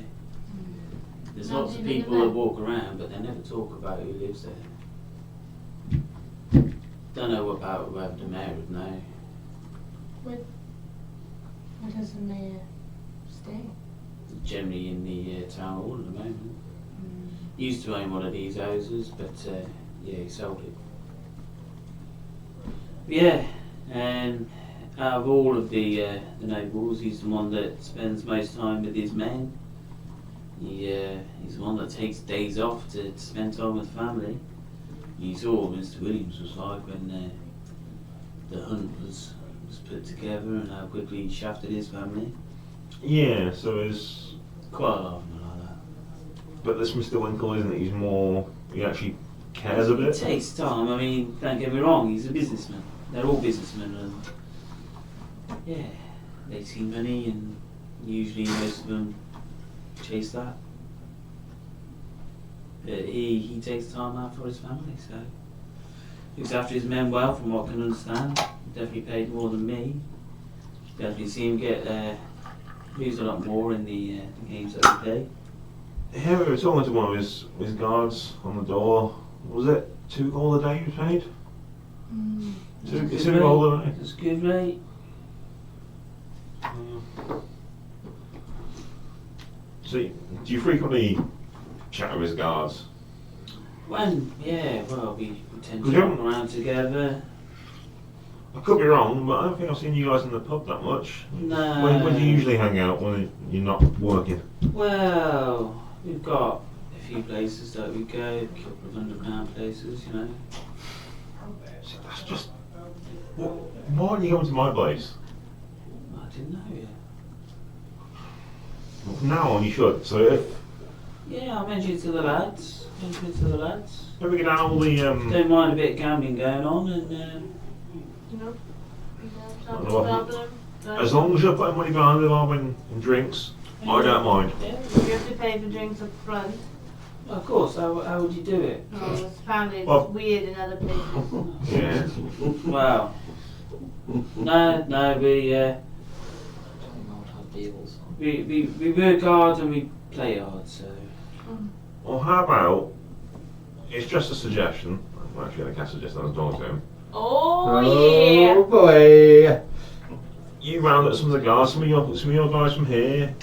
A: There's
H: Not
A: lots of
H: even the
A: people that
H: mayor?
A: walk around, but they never talk about who lives there. Don't know about whether the mayor would know.
H: Where does the mayor stay?
A: Generally in the town hall at the moment. He used to own one of these houses, but yeah, he sold it. Yeah, and out of all of the nobles, he's the one that spends most time with his men. He's the one that takes days off to spend time with family. You saw what Mr. Williams was like when the hunt was put together, and how quickly he shafted his family.
D: Yeah, so is.
A: Quite a lot of them are like that.
D: But this Mr. Winkle, isn't it? He's more. He actually cares a
A: It
D: bit.
A: takes time. I mean, don't get me wrong, he's a businessman. They're all businessmen, and yeah, they see money, and usually most of them chase that. But he takes time out for his family, so looks after his men well, from what I can understand. Definitely paid more than me. Definitely see him get lose a lot more in the games that we play.
D: Yeah, we were talking to one of his guards on the door. What was it 2 gold a day you paid?
A: That's
D: 2 gold a day.
A: That's good, mate.
D: So, do you frequently chat with his guards?
A: When, yeah, well, we tend
D: Good
A: to
D: job.
A: walk around together.
D: I could be wrong, but I don't think I've seen you guys in the pub that much.
A: No.
D: When do you usually hang out when you're not working?
A: Well, we've got a few places that we go, a couple of underground places, you know.
D: See, that's just. Why aren't you going to my place?
A: I didn't know yet.
D: Well, from now on, you should. So if
A: Yeah, I'll mention it to the lads.
D: we get down all the
A: Don't mind a bit of gambling going on, and
H: No,
D: I
H: not a
D: don't know.
H: problem.
D: as long as you're putting money behind the bar and drinks, I don't mind.
B: Yeah, you have to pay for drinks up front.
A: of course, how would you do it?
B: Oh, it's apparently
D: Well-
B: it's weird in other places.
D: Yeah.
A: Well, no, we work hard and we play hard, so.
D: Well, how about it's just a suggestion. I'm actually going to cast a suggestion. I was talking to him.
B: Oh yeah!
G: Oh boy!
D: You round up some of the guards, some of your guys from here,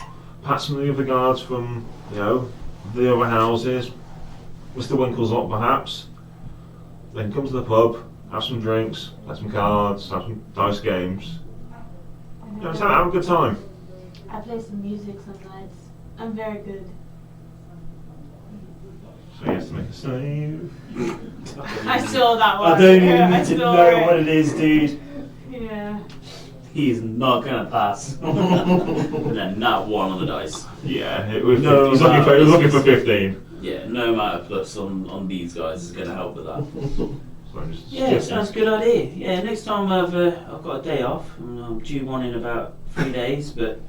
D: perhaps some of the other guards from the other houses. Mr. Winkle's lot, perhaps. Then come to the pub, have some drinks, have some cards, have some dice games. Just have a good time.
H: I play some music some nights. I'm very good.
D: So he has to make a save.
B: I saw that one.
A: I don't even
B: Yeah, I
A: need to
B: saw
A: know
B: it.
A: what it is, dude.
B: Yeah.
A: He's not gonna pass. And then not one on the dice.
D: Yeah, it was.
A: No,
D: He's
A: no,
D: looking for
A: it's-
D: 15.
A: Yeah, no amount of plus on these guys is gonna help with that.
D: So I'm just
A: Yeah, sounds a good idea. Yeah, next time I've got a day off, and I'm due one in about 3 days, but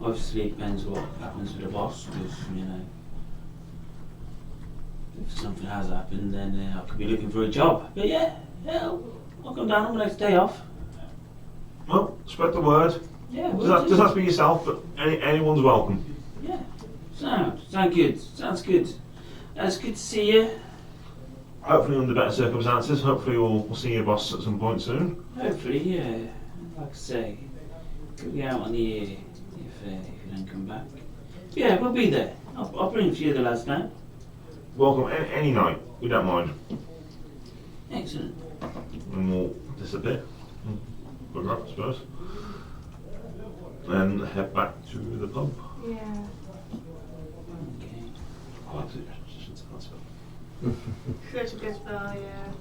A: obviously it depends what happens with the boss, because, if something has happened, then I could be looking for a job. But yeah, I'll come down on my next day off.
D: Well, spread the word.
A: Yeah,
D: Doesn't have to be yourself, but anyone's welcome.
A: Yeah, sound good. Sounds good. It's good to see you.
D: Hopefully under better circumstances. Hopefully we'll see your boss at some point soon.
A: Hopefully, yeah. Like I say, could be out on the air if you don't come back. Yeah, we'll be there. I'll bring a few of the lads down.
D: Welcome any night. We don't mind.
A: Excellent.
D: And we'll disappear. bugger up, I suppose. Then head back to the pub.
H: Yeah.
D: I like suggestions, that's it.
H: Such a good spell, yeah.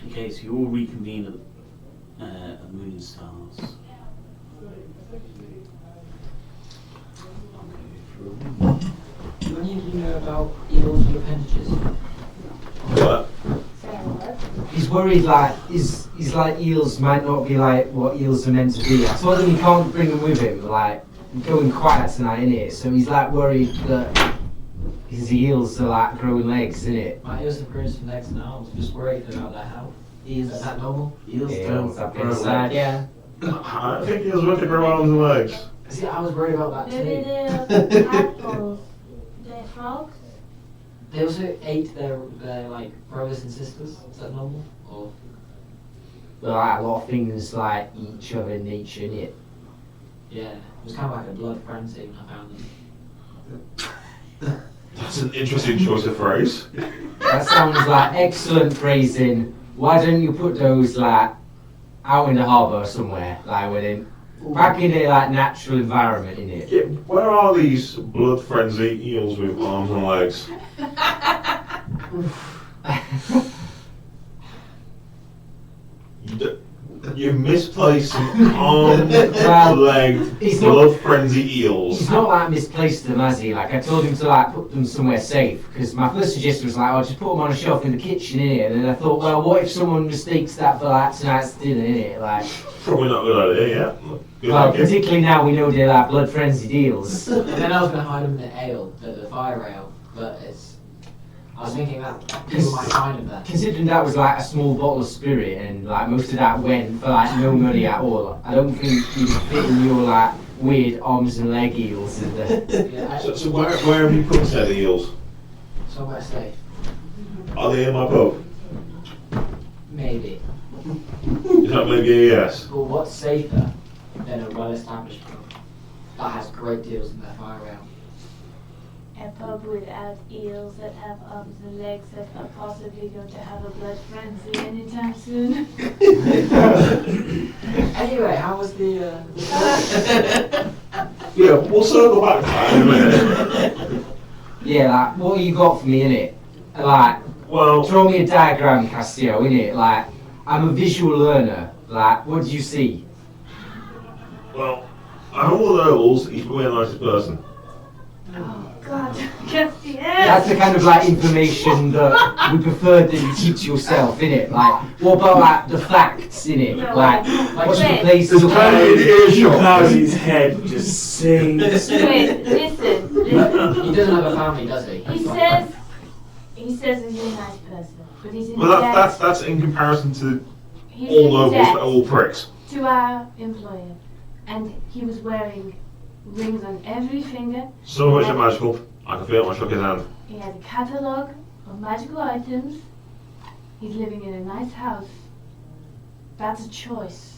A: Okay, so you all reconvene at Moon and Stars.
J: Do any of you know about eels with appendages?
D: But
G: He's worried like he's like eels might not be like what eels are meant to be. I told him he can't bring them with him, like going quiet tonight, innit? So he's like worried that his eels are like growing legs, innit?
J: My eels have grown some legs now. I was just worried about their health. Is that normal?
F: Eels
G: Eels
F: don't
G: up
F: grow
G: inside,
F: legs.
G: yeah.
D: I think he was meant to grow arms and legs.
J: See, I was worried about that
H: Maybe
J: too.
H: they're tadpoles. They're frogs.
J: They also ate their like brothers and sisters. Is that normal? Or
G: But like a lot of things like each other in nature, innit?
J: yeah, it was kind of like a blood frenzy when I found them.
D: That's an interesting choice of phrase.
G: That sounds like excellent phrasing. Why don't you put those like out in the harbour somewhere, like within back in a like natural environment, innit?
D: Yeah, where are these blood frenzy eels with arms and legs? You misplaced some arm-legged
G: he's not-
D: blood frenzy
G: He's
D: eels.
G: not like misplaced them, has he? Like I told him to like put them somewhere safe because my first suggestion was like, oh, just put them on a shelf in the kitchen, innit? And then I thought, well, what if someone mistakes that for like tonight's dinner, innit? Like,
D: Probably not a good idea, yeah. Good
G: well,
D: idea.
G: particularly now we know they're like blood frenzy deals.
J: And then I was going to hide them in the ale, the fire ale, but I was thinking that people might find them there.
G: Considering that was like a small bottle of spirit and like most of that went for like no money at all, I don't think you fit in your like weird arms and leg eels in the.
J: Yeah,
D: So where have you put said eels?
J: somewhere safe.
D: Are they in my pub?
J: Maybe.
D: Is that maybe a yes?
J: But what's safer than a well-established pub that has great deals in their fire ale?
H: A pub without eels that have arms and legs that are possibly going to have a blood frenzy anytime soon.
J: Anyway, how was the
D: Yeah, we'll circle back to that in a minute.
G: Yeah, like what you got for me, innit? Like,
D: Well,
G: draw me a diagram, Castillo, innit? Like, I'm a visual learner. Like, what do you see?
D: out of all the nobles, he's probably the nicest person.
H: Oh God, just the
G: That's the kind of like information that we prefer that you keep to yourself, innit? Like, what about like the facts, innit?
H: No.
G: Like, what's the
H: Wait.
G: place?
E: There's a plan in earshot.
A: His head just sinks.
H: Wait, listen.
J: He doesn't have a family, does he?
H: He says he's a nice person, but he's in
D: Well,
H: debt.
D: that's in comparison to
H: He's
D: all
H: in
D: nobles
H: debt
D: that are all pricks.
H: to our employer, and he was wearing rings on every finger.
D: Some of which are magical. I can feel it when I shook his hand.
H: He had a catalogue of magical items. He's living in a nice house. That's a choice.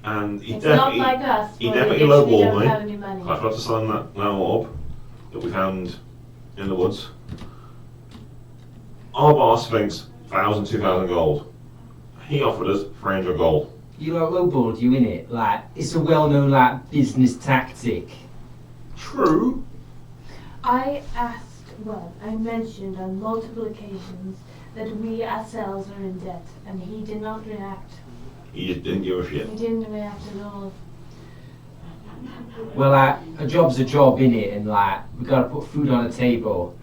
D: And he
H: It's not
D: definitely,
H: like us.
D: he
H: where we
D: definitely
H: literally
D: lowballed
H: don't
D: me.
H: have any money.
D: I was about to sell him that now orb that we found in the woods. Our boss thinks 1,000, 2,000 gold. He offered us 300 gold.
G: You like lowballed you, innit? Like, it's a well-known like business tactic.
D: True.
H: I mentioned on multiple occasions that we ourselves are in debt, and he did not react.
D: He just didn't give a shit.
H: He didn't react at all.
G: Well, like, a job's a job, innit? And like, we gotta put food on the table.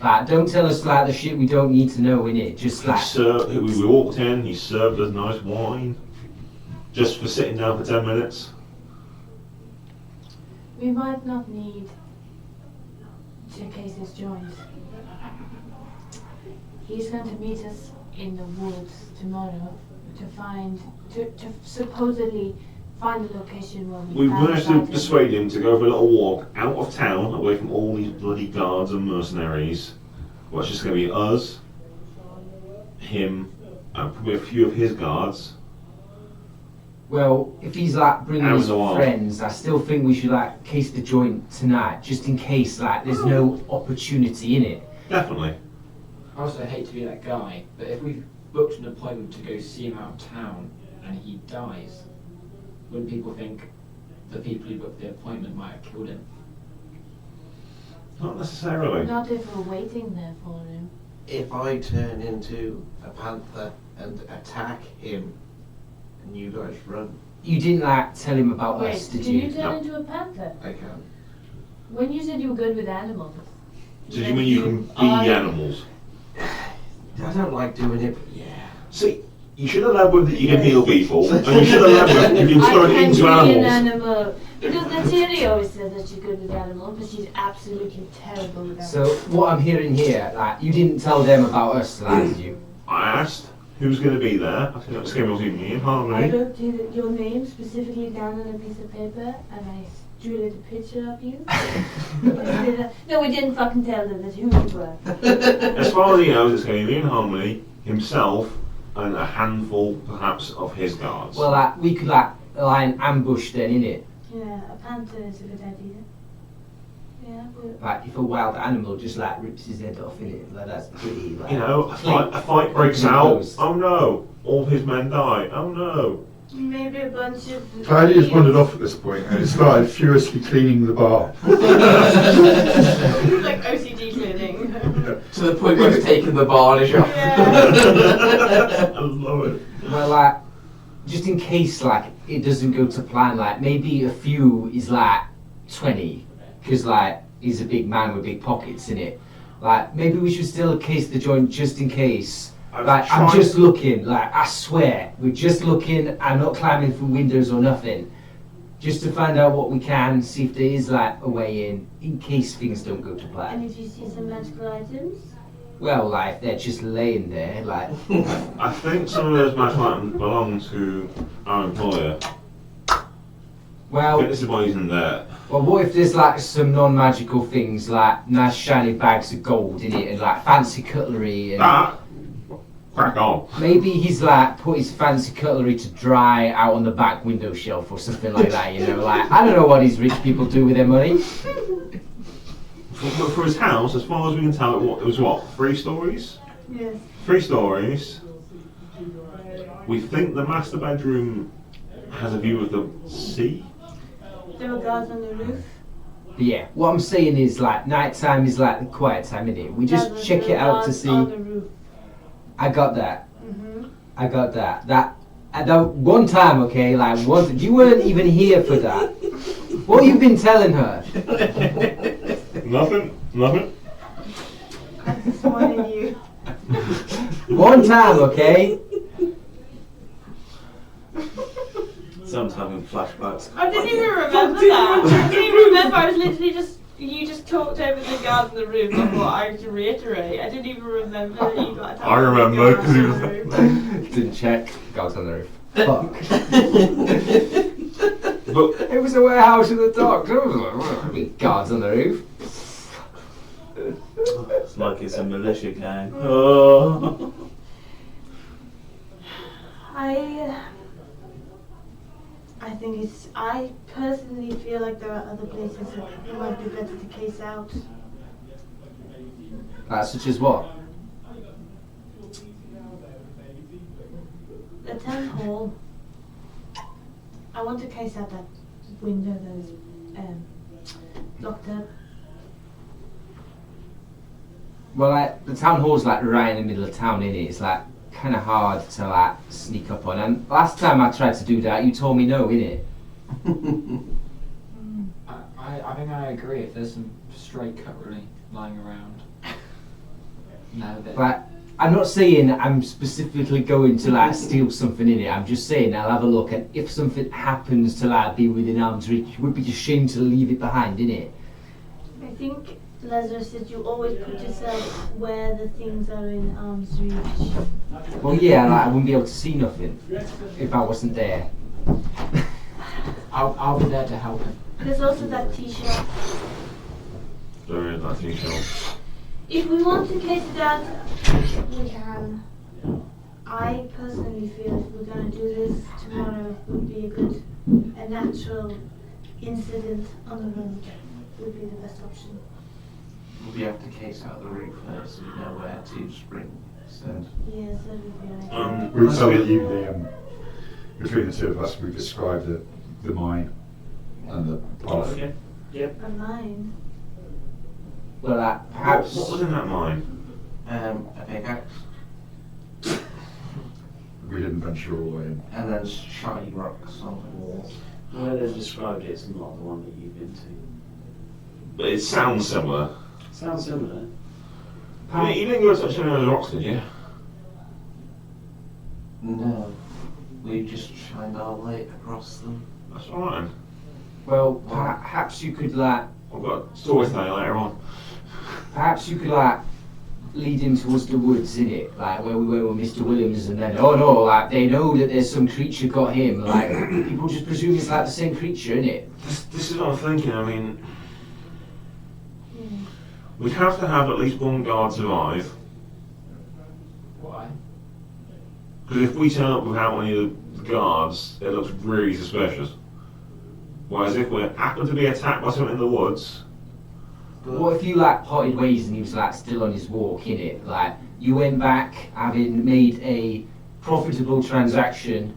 G: Like, don't tell us like the shit we don't need to know, innit? Just
D: He
G: like,
D: served, we walked in, he served us nice wine. Just for sitting down for 10 minutes.
H: We might not need to case his joint. He's going to meet us in the woods tomorrow to supposedly find the location where
D: We
H: found
D: managed
H: the
D: to
H: item.
D: persuade him to go for a little walk out of town, away from all these bloody guards and mercenaries. Well, it's just going to be us, him, and probably a few of his guards.
G: well, if he's like bringing
D: Out in
G: his
D: the wild.
G: friends, I still think we should like case the joint tonight, just in case like there's no opportunity in it.
D: Definitely.
J: I also hate to be that guy, but if we've booked an appointment to go see him out of town and he dies, wouldn't people think the people who booked the appointment might have killed him?
D: Not necessarily.
B: Not if we're waiting there for him.
F: If I turn into a panther and attack him, and you guys run,
G: You didn't like tell him about
B: Wait,
G: us, did
B: can you
G: you?
B: turn
D: No.
B: into a panther?
F: I can.
B: When you said you were good with animals.
D: Does you mean you can be
B: are-
D: animals?
F: I don't like doing it, but yeah.
D: See, you should have led with that you can heal people, and you should have led with you can
B: I
D: turn
B: can
D: into
B: be an
D: animals.
B: animal. Because Natiri always says that she's good with animals, but she's absolutely terrible with animals.
G: So what I'm hearing here, like, you didn't tell them about us, like, did you?
D: I asked who's going to be there. I think that was game was even me and
H: I
D: Harmony.
H: wrote your name specifically down on a piece of paper and I drew a little picture of you.
B: No, we didn't fucking tell them that who you were.
D: As far as he knows, it's going to be me and Harmony, himself, and a handful, perhaps, of his guards.
G: Well, like, we could, like, lie in ambush then, innit?
H: Yeah, a panther is a good idea. Yeah, but
G: Like, if a wild animal just, like, rips his head off, innit? Like, that's pretty, like...
D: you know, a
G: clean.
D: fight breaks
G: Clean
D: out.
G: clothes.
D: Oh no! All his men die. Oh no!
H: maybe a bunch of.
E: Clyde has wandered off at this point and started furiously cleaning the bar.
B: Like OCD cleaning.
F: To the point where it's taken the varnish off.
D: I love it.
G: Well, like, just in case, like, it doesn't go to plan, like, maybe a few is, like, 20, because, like, he's a big man with big pockets, innit? Like, maybe we should still case the joint just in case. Like, I'm just looking, like, I swear, we're just looking, I'm not climbing through windows or nothing. Just to find out what we can, see if there is, like, a way in case things don't go to
H: And
G: plan.
H: if you see some magical items,
G: Well, like, they're just laying there, like,
D: I think some of those magical items belong to our employer. I
G: well...
D: think this is why he's in there.
G: Well, what if there's like some non-magical things like nice shiny bags of gold in it and like fancy cutlery and
D: Crack on.
G: maybe he's like put his fancy cutlery to dry out on the back window shelf or something like that, you know, like I don't know what these rich people do with their money.
D: For his house, as far as we can tell, it was what? 3 stories?
H: yes.
D: 3 stories. We think the master bedroom has a view of the sea.
H: There were guards on the roof.
G: But yeah, what I'm saying is like night time is like the quiet time, innit? We just
H: There
G: check
H: were
G: it out to
H: guards
G: see.
H: on the roof.
G: I got that.
H: Mm-hmm.
G: I got that. That at that one time, okay, like one, you weren't even here for that. What you been telling her?
D: Nothing.
H: I just wanted you.
G: One time, okay?
A: Someone's having flashbacks.
B: I didn't even remember that. I didn't even remember. I was literally you just talked over the guards in the room. I thought I had to reiterate. I didn't even remember that you got
D: I remember,
B: guards
D: 'cause he
B: in
D: was
B: the
D: like-
B: room.
G: Didn't check. Guards on the roof. Fuck.
D: But
G: It was a warehouse in the docks. I was like, what? Guards on the roof.
A: It's like it's a militia gang. Oh.
H: I think it's. I personally feel like there are other places that might be better to case out.
G: Such as what?
H: The town hall. I want to case out that window that is locked up.
G: Well, like, the town hall's like right in the middle of town, innit? It's like kind of hard to like sneak up on. And last time I tried to do that, you told me no, innit?
J: I think I agree. If there's some stray cutlery lying around, no, that.
G: Like, I'm not saying I'm specifically going to like steal something in it. I'm just saying I'll have a look, and if something happens to like be within arm's reach, it would be a shame to leave it behind, innit?
H: I think Lazarus said you always put yourself where the things are in arm's reach.
G: Well, yeah, like I wouldn't be able to see nothing if I wasn't there.
J: I'll be there to help him.
H: There's also that t-shirt.
D: there is that t-shirt.
H: If we want to case it out, we can. I personally feel if we're going to do this tomorrow, would be a natural incident on the road would be the best option.
F: We have to case out the roof first so we know where to spring.
E: And
H: Yes, that would be right.
E: so between the two of us, we described the mine and the path.
A: Okay. Yep.
H: A mine.
G: Well, perhaps.
D: What was in that mine?
F: A pickaxe,
E: We didn't venture all the way in.
F: and then shiny rocks on the walls.
A: The way they've described it is not the one that you've been to.
D: But it sounds similar.
A: Sounds similar.
D: You didn't go touch any of those rocks, did you?
F: No, we just shined our light across them.
D: That's alright.
G: Well, perhaps you could
D: I've got a story to tell you later on.
G: lead him towards the woods, innit? Like where we were with Mr. Williams, and then oh no, like they know that there's some creature got him. Like people just presume it's like the same creature, innit?
D: This is what I'm thinking. I mean, we'd have to have at least one guard survive.
J: Why?
D: Because if we turn up without any of the guards, it looks really suspicious. Whereas if we happen to be attacked by something in the woods,
G: What if you like parted ways and he was like still on his walk, innit? Like you went back having made a profitable transaction,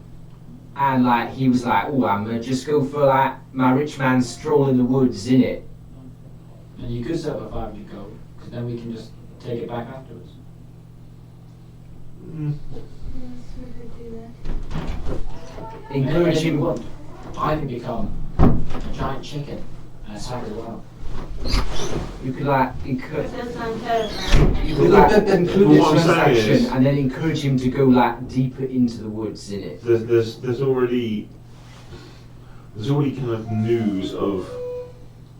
G: and like he was like, oh, I'm gonna just go for like my rich man's stroll in the woods, innit?
J: And you could set up a 500 gold, because then we can just take it back afterwards.
H: Yes, we could do that.
G: Encourage
J: And if you
G: him.
J: want, I can become a giant chicken and attack as well.
G: You could like encourage.
H: That sounds terrifying.
G: You could like conclude the
D: What I'm saying
G: transaction
D: is-
G: and then encourage him to go like deeper into the woods, innit?
D: there's already kind of news of,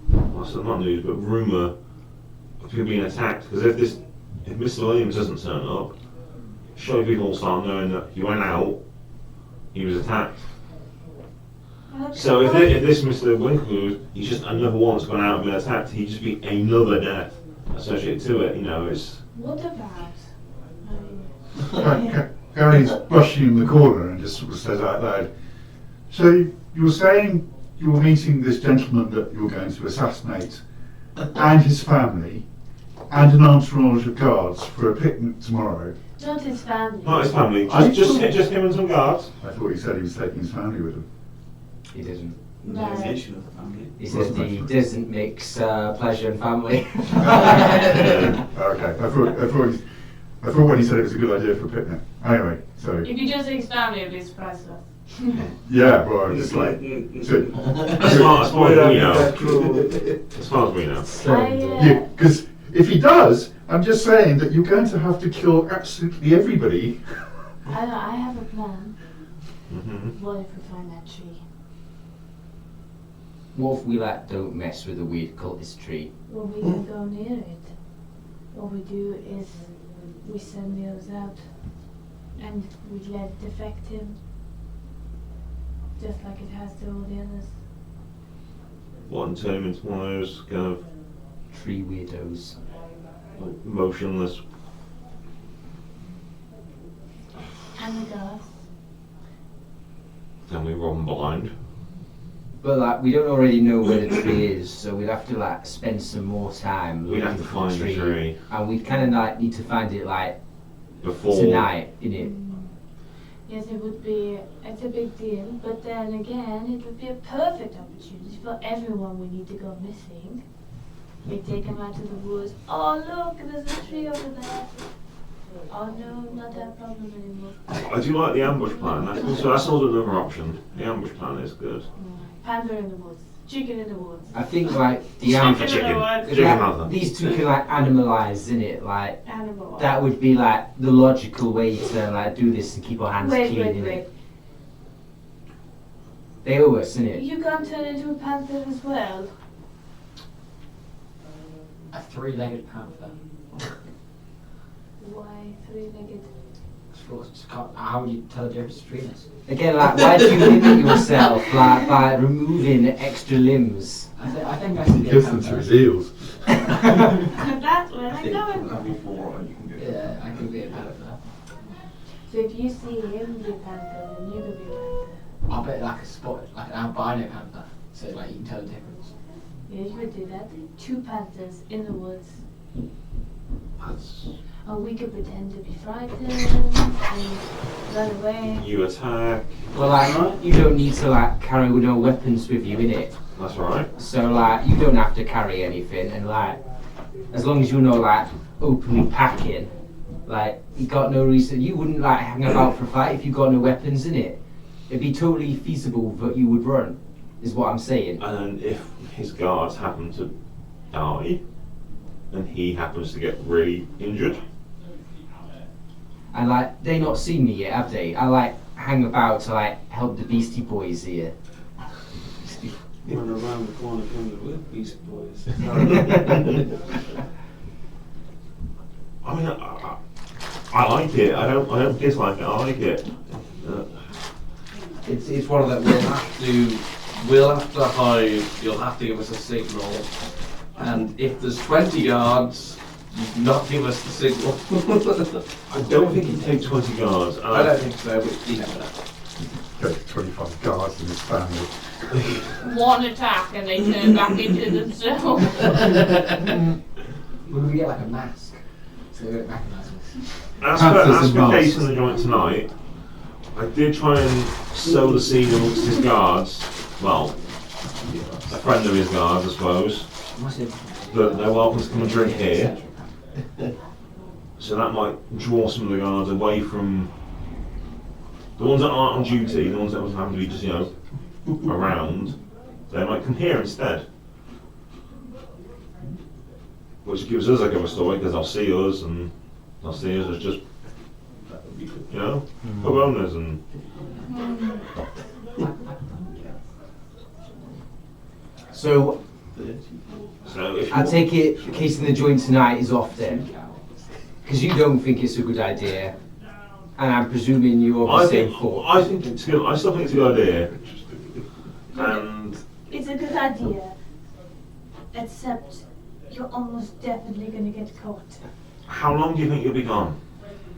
D: well, it's not news, but rumour of people being attacked. Because if Mr. Williams doesn't turn up, surely people will start knowing that he went out, he was attacked. So if this Mr. Winkle, he's just another one that's gone out and been attacked, he'd just be another death associated to it. You know, it's.
H: What about? I mean,
E: Gary's brushing in the corner and just sort of says out loud, so you were saying you were meeting this gentleman that you were going to assassinate and his family and an entourage of guards for a picnic tomorrow.
H: not his family.
D: Not his family,
E: I
D: just
E: thought-
D: him and some guards.
E: I thought he said he was taking his family with him.
G: He doesn't.
H: No.
A: Association of the family.
G: He says he doesn't mix pleasure and family.
E: Okay, I thought when he said it was a good idea for a picnic. Anyway, so
B: If you just say his family, it'd be a surprise to us.
E: yeah, well, it's like so,
D: As far as we know. As far as we know.
E: yeah, because if he does, I'm just saying that you're going to have to kill absolutely everybody.
H: I have a plan.
D: Mm-hmm.
H: What if we find that tree?
G: What if we like don't mess with a weird cultist tree?
H: Well, we can go near it. What we do is we send the others out and we let it affect him. Just like it has to all the others.
D: What, and turn him into one of those kind of
G: Tree weirdos.
D: motionless.
H: And the guards.
D: Then we run blind.
G: But like we don't already know where the tree is, so we'd have to like spend some more time
D: We'd have
G: looking
D: to
G: for
D: find the tree
G: and we'd kind of like need to find it like
D: before.
G: tonight, innit?
H: Yes, it's a big deal, but then again, it would be a perfect opportunity for everyone we need to go missing. We take them out to the woods. Oh, look, there's a tree over there. Oh no, not that problem anymore.
D: I do like the ambush plan. That's also another option. The ambush plan is good.
H: Panther in the woods. Chicken in the woods.
G: I think like the
D: Snap for
B: Chicken in the
D: chicken.
B: woods.
D: Chicken
G: like,
D: mother.
G: these two can like animalize, innit? Like
H: Animal.
G: that would be like the logical way to like do this and keep our hands clean, innit?
H: Wait.
G: They owe us, innit?
H: You can't turn into a panther as well.
J: A 3-legged panther.
H: Why three-legged?
J: How would you tell the difference between us?
G: Again, like why do you limit yourself like by removing extra limbs?
J: I think I should
E: He
J: get
E: gives them to his eels.
B: That's where I'm going.
J: Yeah, I could be a panther.
H: So if you see him be a panther, then you could be a panther.
J: I'll bet like a spot, like an albino panther, so like you can tell the difference.
H: Yeah, you could do that. 2 panthers in the woods.
D: That's
H: Or we could pretend to be frightened and run away.
D: You attack.
G: Well, like, you don't need to like carry no weapons with you, innit?
D: That's right.
G: So like, you don't have to carry anything, and like, as long as you're not like openly packing, like, you got no reason. You wouldn't like hang about for a fight if you got no weapons in it. It'd be totally feasible that you would run, is what I'm saying.
D: And if his guards happen to die, and he happens to get really injured,
G: And like, they not seen me yet, have they? I like hang about to like help the Beastie Boys here.
K: Run around the corner from the with Beast Boys.
D: I mean, I like it. I don't dislike it. I like it.
F: It's one of them. We'll have to hide. You'll have to give us a signal. And if there's 20 guards, you not give us the signal.
D: I don't think he'd take 20 guards.
F: I don't think so, but you never know.
E: Got 25 guards in his family.
B: One attack and they turn back into themselves.
J: Would we get like a mask so they don't recognise us?
D: As
E: Panthers
D: for
E: and
D: the case
E: masks.
D: in the joint tonight, I did try and sow the seed amongst his guards. Well, a friend of his guards, I suppose. That they're welcome to come and drink here. So that might draw some of the guards away from the ones that aren't on duty, the ones that happen to be just, around. They might come here instead. Which gives us a good story because they'll see us and they'll see us as just, pub owners and.
G: So
D: So if
G: I
D: you
G: take it the case in the joint tonight is off then, because you don't think it's a good idea, and I'm presuming you're of the same thought.
D: I think it's good. I still think it's a good idea. And
H: It's a good idea. Except you're almost definitely gonna get caught.
D: how long do you think you'll be gone?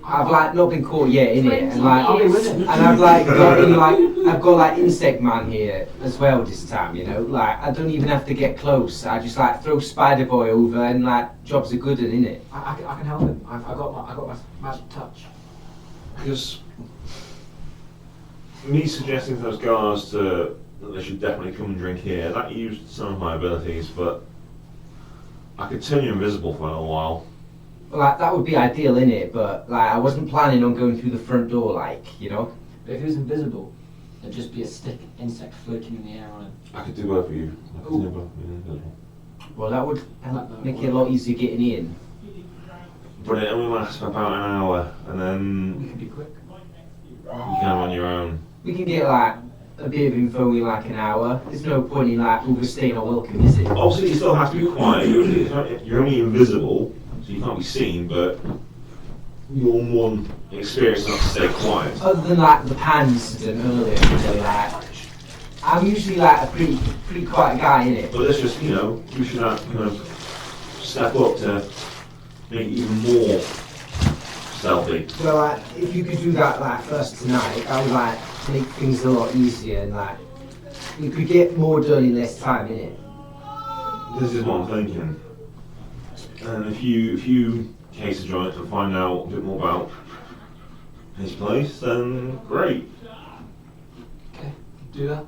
G: I've like not been caught yet in it, and
H: 20
G: like,
H: years.
G: and I've like got in, like I've got like insect man here as well this time. Like I don't even have to get close. I just like throw Spider Boy over, and like jobs are good and in it.
J: I can help him. I got my magic touch.
D: Because me suggesting to those guards that they should definitely come and drink here, that used some of my abilities, but I could turn you invisible for a little while.
G: Like that would be ideal in it, but like I wasn't planning on going through the front door,
J: But if he was invisible, there'd just be a stick insect floating in the air on him.
D: I could do both of you. I could do both of you invisible.
G: Well, that would make it a lot easier getting in.
D: But it only lasts for about an hour, and
J: We
D: then
J: could be quick.
D: you can have on your own.
G: We can get like a bit of info in like an hour. There's no point in like overstaying our welcome, is it?
D: Obviously, you still have to be quiet. You're only invisible, so you can't be seen, but you're more experienced enough to stay quiet.
G: Other than like the pan incident earlier, like I'm usually like a pretty quiet guy in it.
D: But let's just, you should step up to make it even more stealthy.
G: Well, like if you could do that like first tonight, I would like make things a lot easier and like we could get more done in less time, innit?
D: This is what I'm thinking. And if you case a joint and find out a bit more about his place, then great.
J: Okay, do that.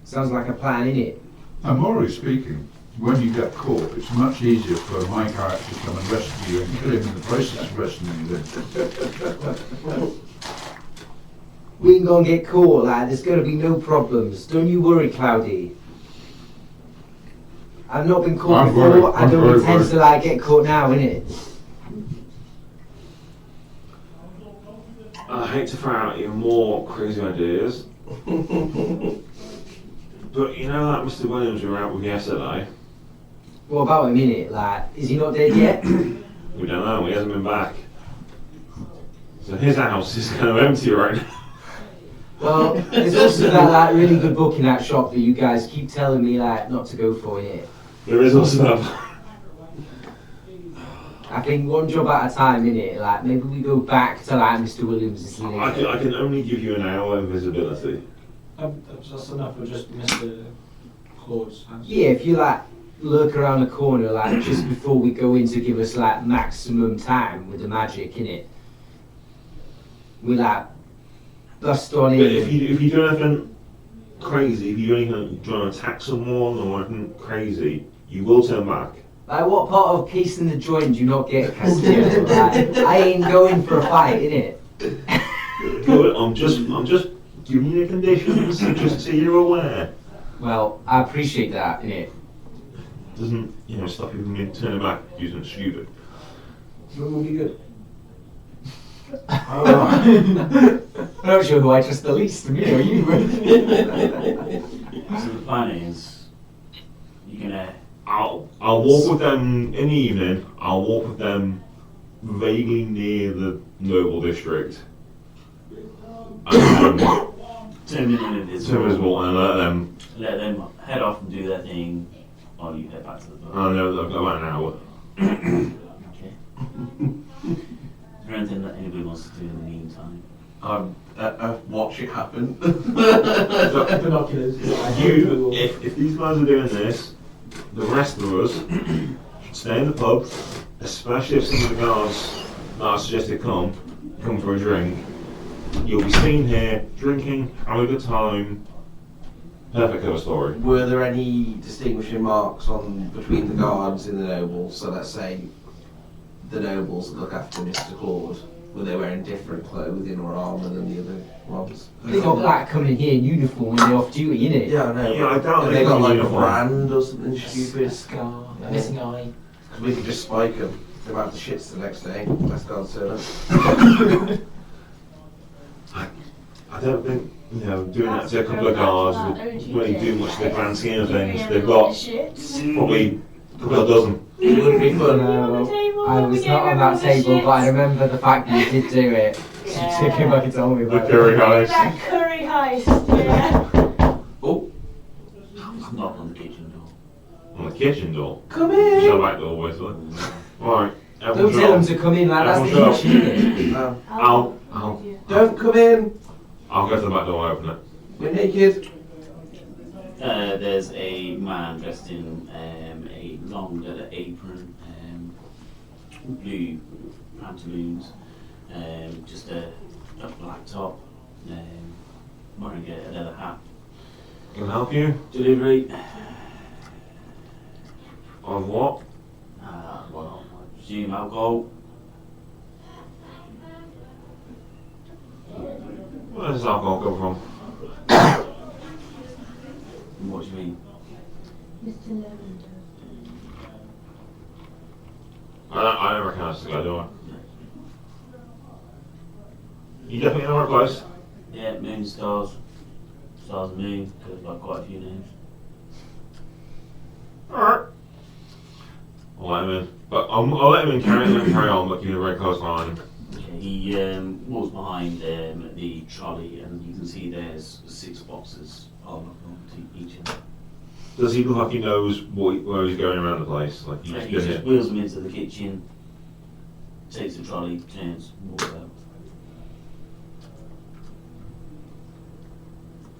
G: Sounds like a plan, innit?
E: And morally speaking, when you get caught, it's much easier for my character to come and rescue you and kill him in the process of rescuing you then.
G: We ain't gonna get caught, lad. There's gonna be no problems. Don't you worry, Cloudy. I've not been caught
E: I'm
G: before.
E: worried.
G: I
E: I'm
G: don't
E: very
G: intend
E: worried.
G: to like get caught now, innit?
D: I hate to throw out even more crazy ideas. But you know that Mr. Williams we were out with yesterday?
G: What about him, innit? Like, is he not dead yet?
D: We don't know, he hasn't been back. So his house is kind of empty right now.
G: Well, there's also that like really good book in that shop that you guys keep telling me like not to go for, innit?
D: There is also that.
G: I think one job at a time, innit? Like maybe we go back to like Mr. Williams'
D: I can only give you an hour invisibility.
J: That's enough for just Mr. Claude's house.
G: Yeah, if you like lurk around the corner, like just before we go in to give us like maximum time with the magic in it. We like bust on
D: But if
G: in.
D: you do anything crazy, if you do anything trying to attack someone or anything crazy, you will turn back.
G: Like what part of peace in the joint do you not get, Castillo? Like, I ain't going for a fight, innit?
D: Good. I'm just giving you the conditions just so you're aware.
G: Well, I appreciate that, innit?
D: Doesn't stop you from turning back using stupid.
J: It will be good.
G: I'm not sure who I trust the least, me or you.
A: So the plan is, you're gonna.
D: I'll walk with them in the evening. I'll walk with them vaguely near the noble district. And
A: Turn in invisible.
D: invisible and
A: Let them head off and do their thing while you head back to the boat.
D: I know they've got about an hour.
A: Okay. Is there anything that anybody wants to do in the meantime?
F: Watch it happen.
J: Binoculars.
D: If these guys are doing this, the rest of us should stay in the pub, especially if some of the guards that I suggested come for a drink. You'll be seen here drinking, having a good time. Perfect cover story.
F: Were there any distinguishing marks between the guards and the nobles? So let's say the nobles that look after Mr. Claude, were they wearing different clothing or armour than the other ones?
G: They got black coming here in uniform when they're off duty, innit?
F: Yeah, I know.
D: Yeah, I doubt
F: Have
D: they
F: they got
D: come in
F: like a
D: uniform.
F: brand or something
J: A
F: stupid?
J: scar, a missing eye.
F: Because we could just spike them. They'll have the shits the next day. Let's go and turn up.
D: I don't think doing that to a couple of guards would really do much to the grand scheme of things. They've got probably a couple of dozen.
F: It would be fun.
G: I was not on that table, but I remember the fact that you did do it.
B: Yeah.
G: You came back and told me
D: The
G: about
D: curry
G: it.
D: heist.
B: That curry heist, yeah.
F: Oh,
A: Knock on the kitchen door.
D: On the kitchen door.
F: come in!
D: Shut back door, basically. Right.
G: Don't tell them to come in like that's the kitchen, innit?
D: I'll
F: Don't come in!
D: go to the back door and open it.
F: We're naked.
A: There's a man dressed in a long leather apron, blue pantaloons, just a black top, wearing a leather hat.
D: Can I help you?
A: Delivery.
D: On what?
A: Well, I presume alcohol.
D: Where does alcohol come from?
A: What do you mean?
H: Mr. Lavender.
D: I don't recognise this guy, do I? You definitely in the right place?
A: Yeah, moon, stars. Stars and moon, goes by quite a few names.
D: Alright. I'll let him in. But I'll let him in, carry on, but keep a very close eye on him.
A: Okay, he walks behind the trolley and you can see there's 6 boxes piled up onto each of them.
D: Does he look like he knows where he's going around the place? Like he's
A: He
D: been
A: just
D: here?
A: wheels them into the kitchen, takes the trolley, turns, walks out.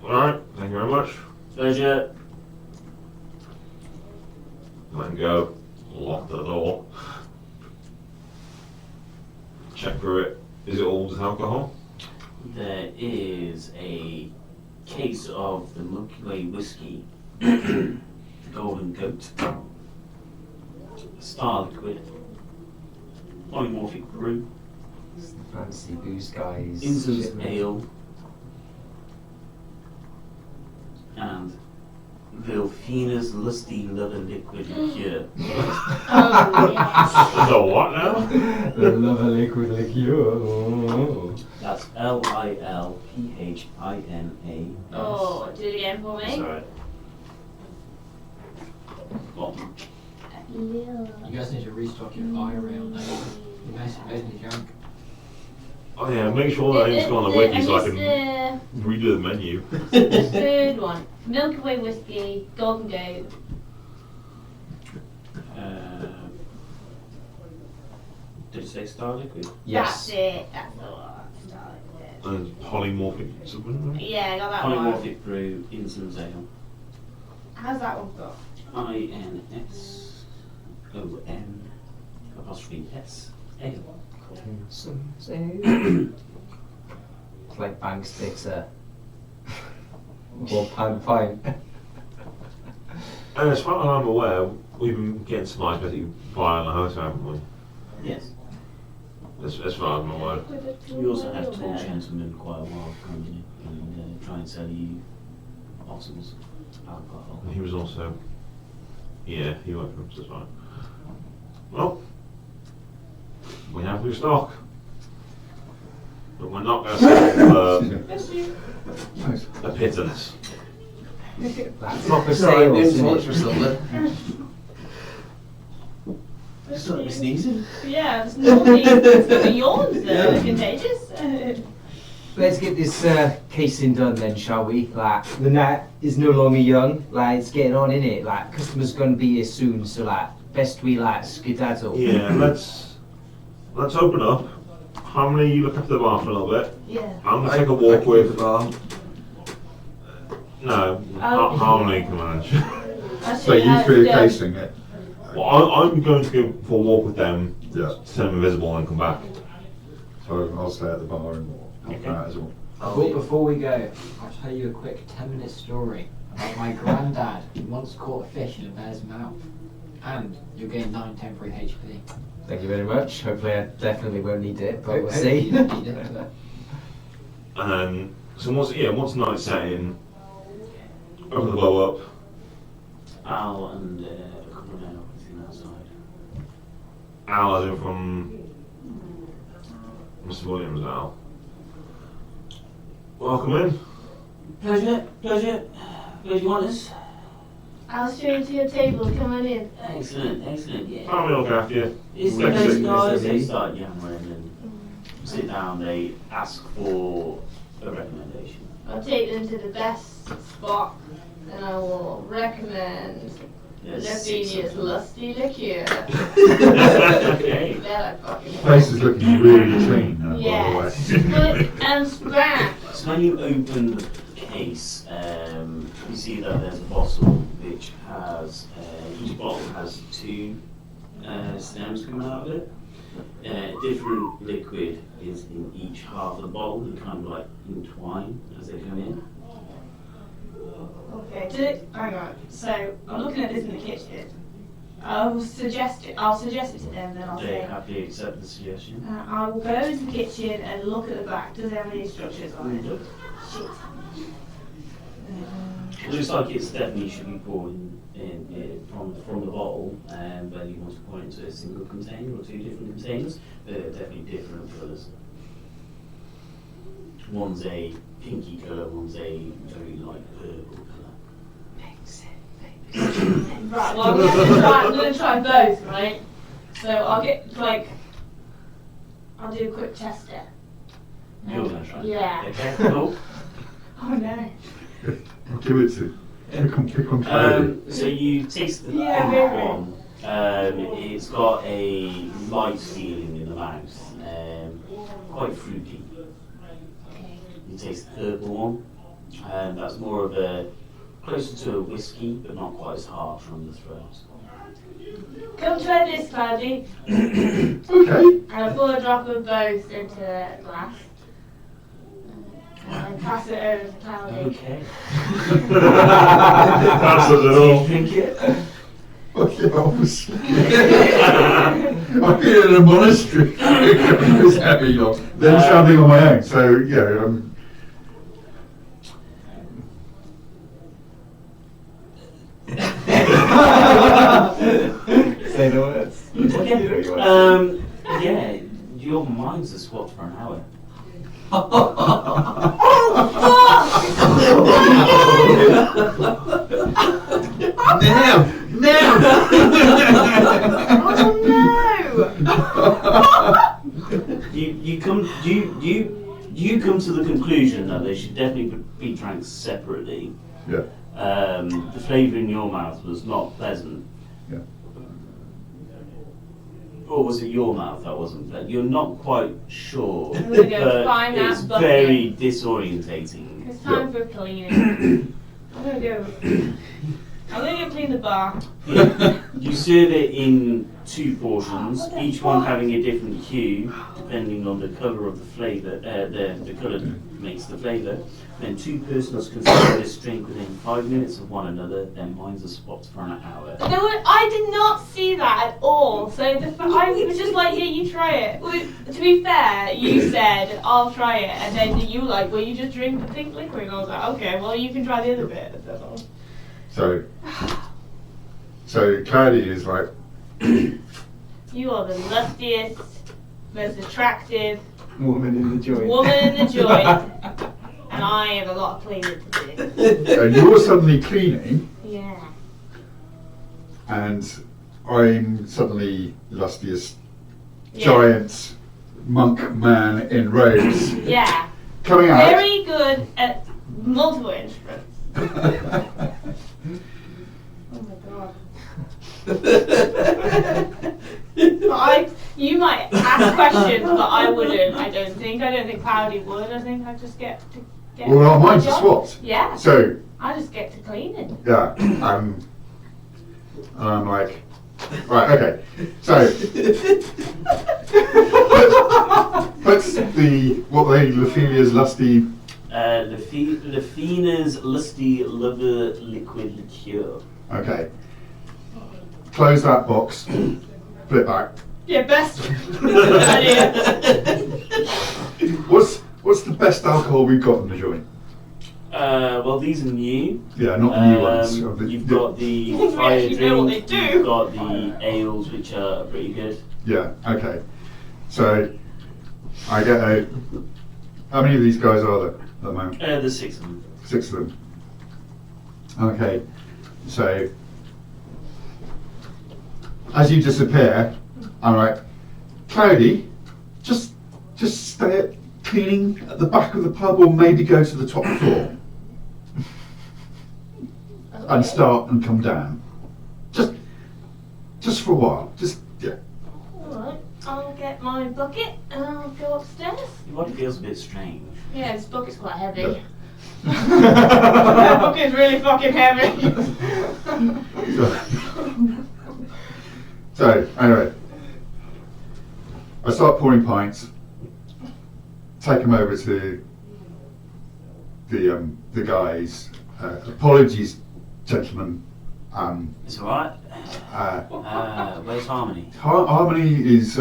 D: Alright, thank you very much.
A: Pleasure.
D: Let him go. Lock the door. Check through it. Is it all just alcohol?
A: There is a case of the Milky Way whiskey, the Golden Goat, Star Liquid, Polymorphic Brew,
G: Fancy booze guys.
A: Incense
G: Shit, man.
A: Ale, and Vilfina's Lusty Leather Liquid Liqueur.
B: Oh, yes.
D: So what now?
G: The love a liquid liqueur. Oh.
A: That's Lilphina.
B: Oh, do it again for me.
A: Sorry. Bottom.
H: Lil.
J: You guys need to restock your fire rail now. You're basically junk.
D: Oh yeah, make sure that it's on the wiki so I can
B: And
D: redo the menu.
B: the third one. Milky Way whiskey, Golden Goat.
A: Did you say Star Liquid?
G: Yes.
B: That's it. That's the one. Star Liquid.
D: And polymorphic something.
B: Yeah, I got that one.
A: Polymorphic Brew, Incense Ale.
B: How's that one got?
A: INSOM''S''A''.
G: It's like bank sticks are £1 fine.
D: And as far as I'm aware, we've been getting supplies basically via the house, haven't we?
A: Yes.
D: As far as I'm aware.
A: We also have tall gentlemen quite a while coming in and try and sell you bottles of alcohol.
D: And he was also, yeah, he worked for us as well. Well, we have new stock. But we're not going to sell
E: Nice.
D: a pittance.
G: That's proper
F: Sorry, I'm
G: sales,
F: doing so much
G: isn't
F: for
G: it?
F: something. Stop me sneezing.
B: Yeah, it's naughty. It's got the yawns though, they're contagious.
G: Let's get this casing done then, shall we? Like, the net is no longer young. Like, it's getting on in it. Like, customers gonna be here soon, so like, best we like skedaddle.
D: Yeah, let's open up. Harmony, you look after the bar for a little bit.
B: Yeah.
D: I'm going to take a walk with.
F: the bar.
D: No,
B: Oh.
D: Harmony can manage.
E: So you three are casing it.
D: Well, I'm going to go for a walk with them,
E: Yeah.
D: turn them invisible and come back.
E: So I'll stay at the bar and help out as well.
J: But before we go, I'll tell you a quick 10-minute story about my granddad who once caught a fish in a bear's mouth. And you'll gain 9 temporary HP.
G: Thank you very much. Hopefully I definitely won't need it, but we'll
J: Hopefully
G: see.
J: you don't need it, but-
D: And then, so once night's set in, open the bow up.
A: Al and a couple of men are waiting outside.
D: Al, as in from Mr. Williams, Al. Welcome in.
A: Pleasure. Where do you want us?
B: I'll show you to your table, come on in.
A: Excellent, yeah.
D: Family look after you.
A: It's the
E: Next
A: best
E: thing,
A: guys,
E: Mr.
A: they
E: Lee.
A: start yammering and sit down, they ask for a recommendation.
B: I'll take them to the best spot and I will recommend
A: There's
B: Lavinia's Lusty Liqueur.
A: Okay.
B: They're like fucking
E: The place is looking really clean now, by the
B: Yes,
E: way.
B: split and span.
A: So when you open the case, you see that there's a bottle which has, each bottle has 2 stems coming out of it. Different liquid is in each half of the bowl and kind of like entwine as they come in.
B: Okay, hang on. So I'm looking at this in the kitchen. I'll suggest it to them, then I'll
A: They
B: say.
A: happily accept the suggestion.
B: I will go into the kitchen and look at the back. Does it have any instructions on it? Shit.
A: It looks like it's definitely should be poured in from the bottle, but you want to pour it into a single container or 2 different containers. They're definitely different colours. One's a pinky colour, one's a very light purple colour.
B: Right, well, I'm going to try both, right? So I'll get, I'll do a quick tester.
A: You're going to try?
B: Yeah.
A: Okay, cool.
B: Oh no.
E: I'll give it to pick on Carrion.
A: So you taste the
B: Yeah,
A: pink
B: very
A: one. It's got a light feeling in the mouth, quite fruity. You taste the purple one, that's more of a, closer to a whiskey, but not quite as harsh on the throat.
B: Come try this, Cloudy.
E: Okay.
B: And I pour a drop of both into a glass. And then pass it over to Cloudy.
A: Okay.
D: Passes it all.
A: Drink it.
E: Okay, obviously. I've been in a monastery. It was heavy, you know. Then travelling on my own, so yeah.
G: Say the words.
A: Yeah, your mind's a squat for an hour.
E: Now!
B: Oh
A: You come to the conclusion that they should definitely be drank separately.
E: Yeah.
A: The flavour in your mouth was not pleasant.
E: Yeah.
A: Or was it your mouth that wasn't pleasant? You're not quite sure.
B: I'm gonna go
A: but
B: find that
A: it's
B: bucket.
A: very disorientating.
B: no! It's time for cleaning. I'm gonna go. I'm gonna go clean the bar.
A: You serve it in 2 portions, each one having a different hue, depending on the colour of the flavour. The colour makes the flavour. Then 2 persons can serve this drink within 5 minutes of one another. Then minds are swapped for an hour.
B: I did not see that at all. So I was just like, yeah, you try it. To be fair, you said I'll try it, and then you were like, well, you just drink the pink liquor, and I was like, okay, well, you can try the other bit.
E: So Cloudy is like,
B: You are the lustiest, most attractive
G: Woman in the joint.
B: woman in the joint, and I have a lot of cleaning to do.
E: and you're suddenly cleaning,
B: Yeah.
E: and I'm suddenly lustiest
B: Yeah.
E: giant monk man in robes
B: Yeah.
E: coming out.
B: Very good at multiple instruments. Oh my god. You might ask questions, but I wouldn't. I don't think Cloudy would. I think I just get to get.
E: Well,
B: my
E: mine's a
B: job.
E: swap.
B: Yeah.
E: So
B: I just get to clean it.
E: yeah, and I'm like, right, okay. So what's Lefilia's lusty?
A: Lefina's lusty lover liquid liqueur.
E: Okay. Close that box. Put it back.
B: Yeah, best idea.
E: What's the best alcohol we've got in the joint?
A: Well, these are new.
E: Yeah, not the new ones.
A: You've got the
B: We
A: fire
B: actually know what
A: drink.
B: they do.
A: You've got the ales, which are pretty good.
E: Yeah. Okay. So I get a. How many of these guys are there at the moment?
A: There's 6 of them.
E: 6 of them. Okay. So as you disappear, I'm like, Cloudy, just stay cleaning at the back of the pub, or maybe go to the top floor and start and come down. Just for a while. Just yeah.
B: Alright, I'll get my bucket and I'll go upstairs.
A: Your body feels a bit strange.
B: Yeah, this bucket's quite heavy.
E: Yeah.
B: That bucket's really fucking heavy.
E: So anyway, I start pouring pints, take them over to the guys. Apologies, gentlemen.
A: It's alright. Where's Harmony?
E: Harmony is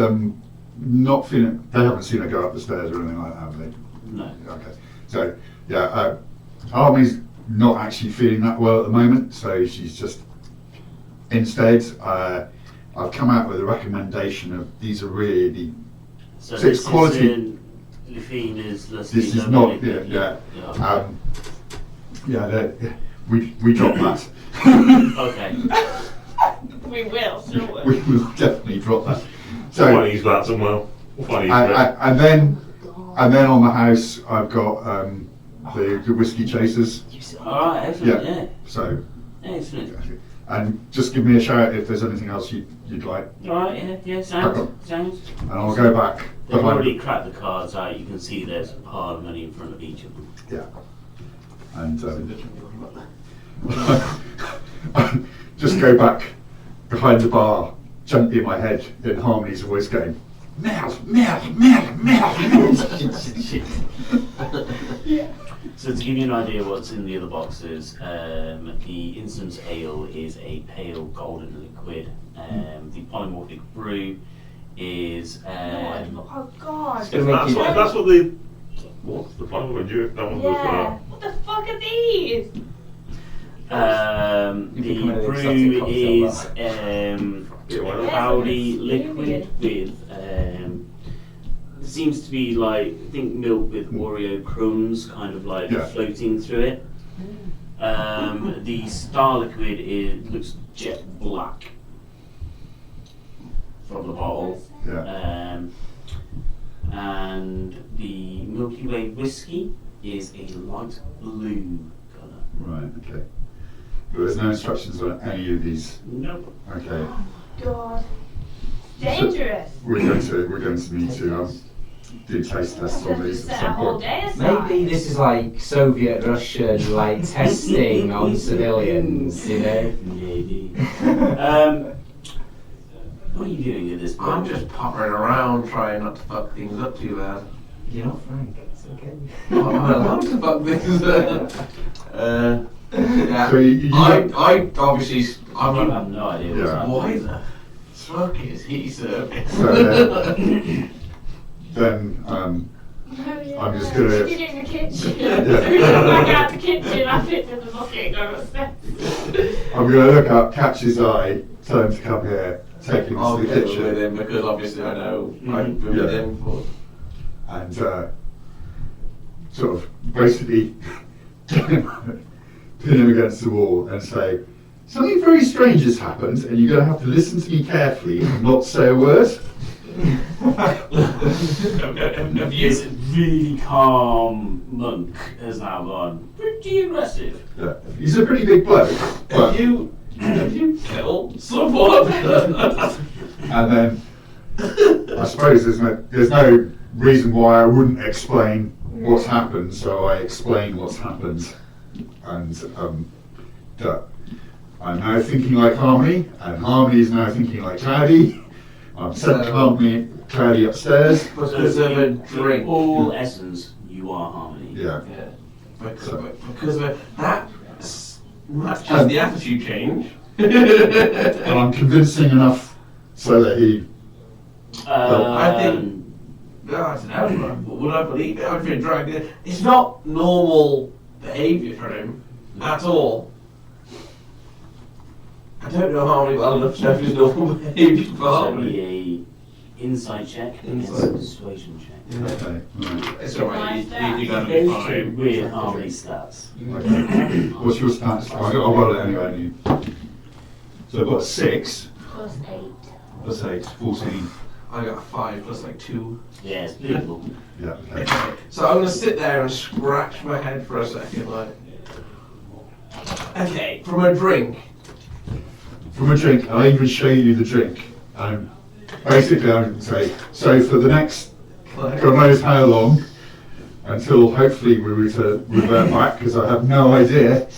E: not feeling. They haven't seen her go up the stairs or anything like that, have they?
A: No.
E: Okay. So yeah, Harmony's not actually feeling that well at the moment. So she's just instead. I've come out with a recommendation of these are really.
A: So
E: So it's
A: this
E: quality.
A: isn't Lefina's lusty
E: This is
A: lover
E: not.
A: liquid
E: Yeah. We drop that.
A: Okay.
B: We will, sure.
E: We will definitely drop that.
D: We'll
E: So
D: find use that somewhere. We'll find use for it.
E: and then on the house I've got the whiskey chasers.
A: Alright, excellent, yeah.
E: So
A: Excellent.
E: and just give me a shout if there's anything else you'd like,
A: Alright, yeah, sounds.
E: and I'll go back.
A: They've
E: behind-
A: already cracked the cards out. You can see there's a pile of money in front of each of them.
E: Yeah. And just go back behind the bar, gently in my head, in Harmony's voice going, Mel.
A: So to give you an idea what's in the other boxes, the Instance Ale is a pale golden liquid. The polymorphic brew is
B: Oh god.
G: It's gonna make you.
D: That's what the. What's the plan with you? That one goes for
B: Yeah.
D: that.
B: What the fuck are these?
G: You
A: the
G: become an
A: brew
G: exotic cocktail
A: is
D: Yeah, why not?
A: cloudy
B: Yes,
A: liquid with seems to be like, I think, milk with Oreo crumbs kind of like
E: Yeah.
A: floating through it. The star liquid looks jet black from the bottle.
E: Yeah.
A: And the Milky Way whiskey is a light blue colour.
E: Right, okay. But there's no instructions on any of these.
A: Nope.
E: Okay.
B: God. Dangerous.
E: We're going to need to do taste tests on
B: Have to
E: these at
B: set a
E: some
B: whole
E: point.
B: day aside.
G: Maybe this is like Soviet Russian like testing on civilians, you know?
A: Maybe. What are you doing at this point?
F: I'm just pottering around trying not to fuck things up too bad.
G: You're not Frank, it's okay.
F: I'm not allowed to fuck things up. Yeah.
E: So you
F: I obviously, I'm
A: You
F: not.
A: have no idea what's
E: Yeah.
A: happening.
F: Why the fuck is he serving?
E: so, then
H: Oh, yeah.
E: I'm just gonna-
B: Sit in the kitchen.
E: Yeah.
B: We come back out the kitchen, I fit in the bucket, go upstairs.
E: I'm going to look up, catch his eye, tell him to come here, take him
F: I'll
E: to the
F: go with
E: kitchen,
F: him because obviously I know I've been with
E: Yeah.
F: him for.
E: and sort of basically pin him against the wall and say, something very strange has happened, and you're going to have to listen to me carefully and not say a word.
A: This really calm monk has now gone pretty aggressive.
E: Yeah. He's a pretty big bloke, but
F: Have you killed someone?
E: and then I suppose there's no reason why I wouldn't explain what's happened, so I explain what's happened, and that I'm now thinking like Harmony, and Harmony is now thinking like Cloudy. I've sent Cloudy upstairs.
F: Because of a drink.
A: All essence, you are Harmony.
E: Yeah.
F: Yeah. Because of that matches the attitude change.
E: And I'm convincing enough so that he.
F: I think. No, I don't know. Would I believe it? I've been dragged in. It's not normal behaviour for him at all. I don't know Harmony well enough to know if it's normal behaviour for
A: So
F: Harmony.
A: be a insight check against
F: Insight.
A: a persuasion check.
E: Okay. Right.
F: It's alright, you're gonna be
A: It's
F: fine.
A: with Harmony stats.
E: Okay. What's your stats? I'll roll it anyway. So I've got 6
B: Plus 8.
E: plus 8, 14.
F: I got a 5 plus like 2.
A: Yeah, it's beautiful.
E: Yeah. Okay.
F: So I'm gonna sit there and scratch my head for a second, like. Okay, from a drink.
E: From a drink, I'll even show you the drink. Basically, I'm going to say, so for the next God knows how long, until hopefully we revert back, because I have no idea,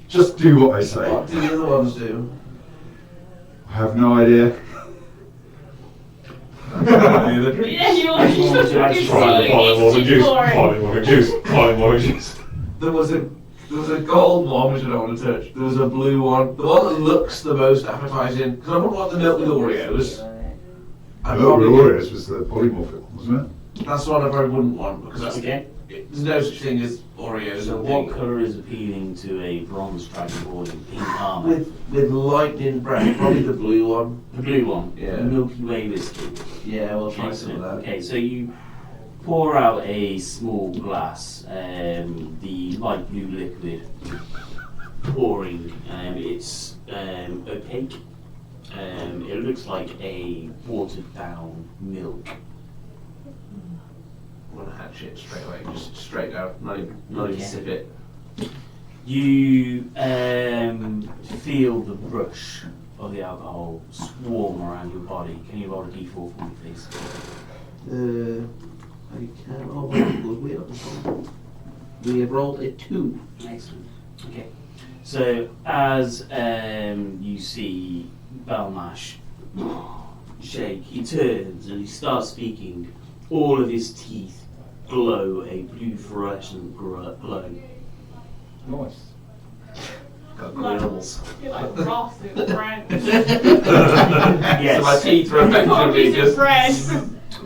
E: just do what I say.
F: What do the other ones do?
E: I have no idea.
B: Yeah, you want to fucking
D: Polymorphic juice. Polymorphic juice.
F: There was a gold one which I don't want to touch. There was a blue one. The one that looks the most appetising. Because I wouldn't want the milk with Oreos.
E: I thought Oreos was the polymorphic, wasn't it?
F: That's the one I probably wouldn't want because that's
A: Okay.
F: there's no such thing as Oreos.
A: So
F: and
A: what
F: pink.
A: colour is appealing to a bronze dragonborn in pink armour?
F: With lightning breath, probably the blue one.
A: The blue one?
F: Yeah.
A: The Milky Way whiskey.
F: Yeah, we'll try some
A: Excellent.
F: of that.
A: Okay, so you pour out a small glass, the light blue liquid pouring, it's opaque. It looks like a watered down milk.
F: I'm gonna hatch it straight away, just straight out, not even sip it.
A: You feel the rush of the alcohol swarm around your body. Can you roll a d4 for me, please?
F: I can. Oh, we have rolled a 2.
A: Excellent. Okay. So as you see Balmash shake, he turns and he starts speaking. All of his teeth glow a blue fluorescent glow.
G: Nice.
F: Got grills.
B: You're like Ross in Friends.
A: Yes.
F: So my teeth are effectively
B: Piece of
F: just
B: bread.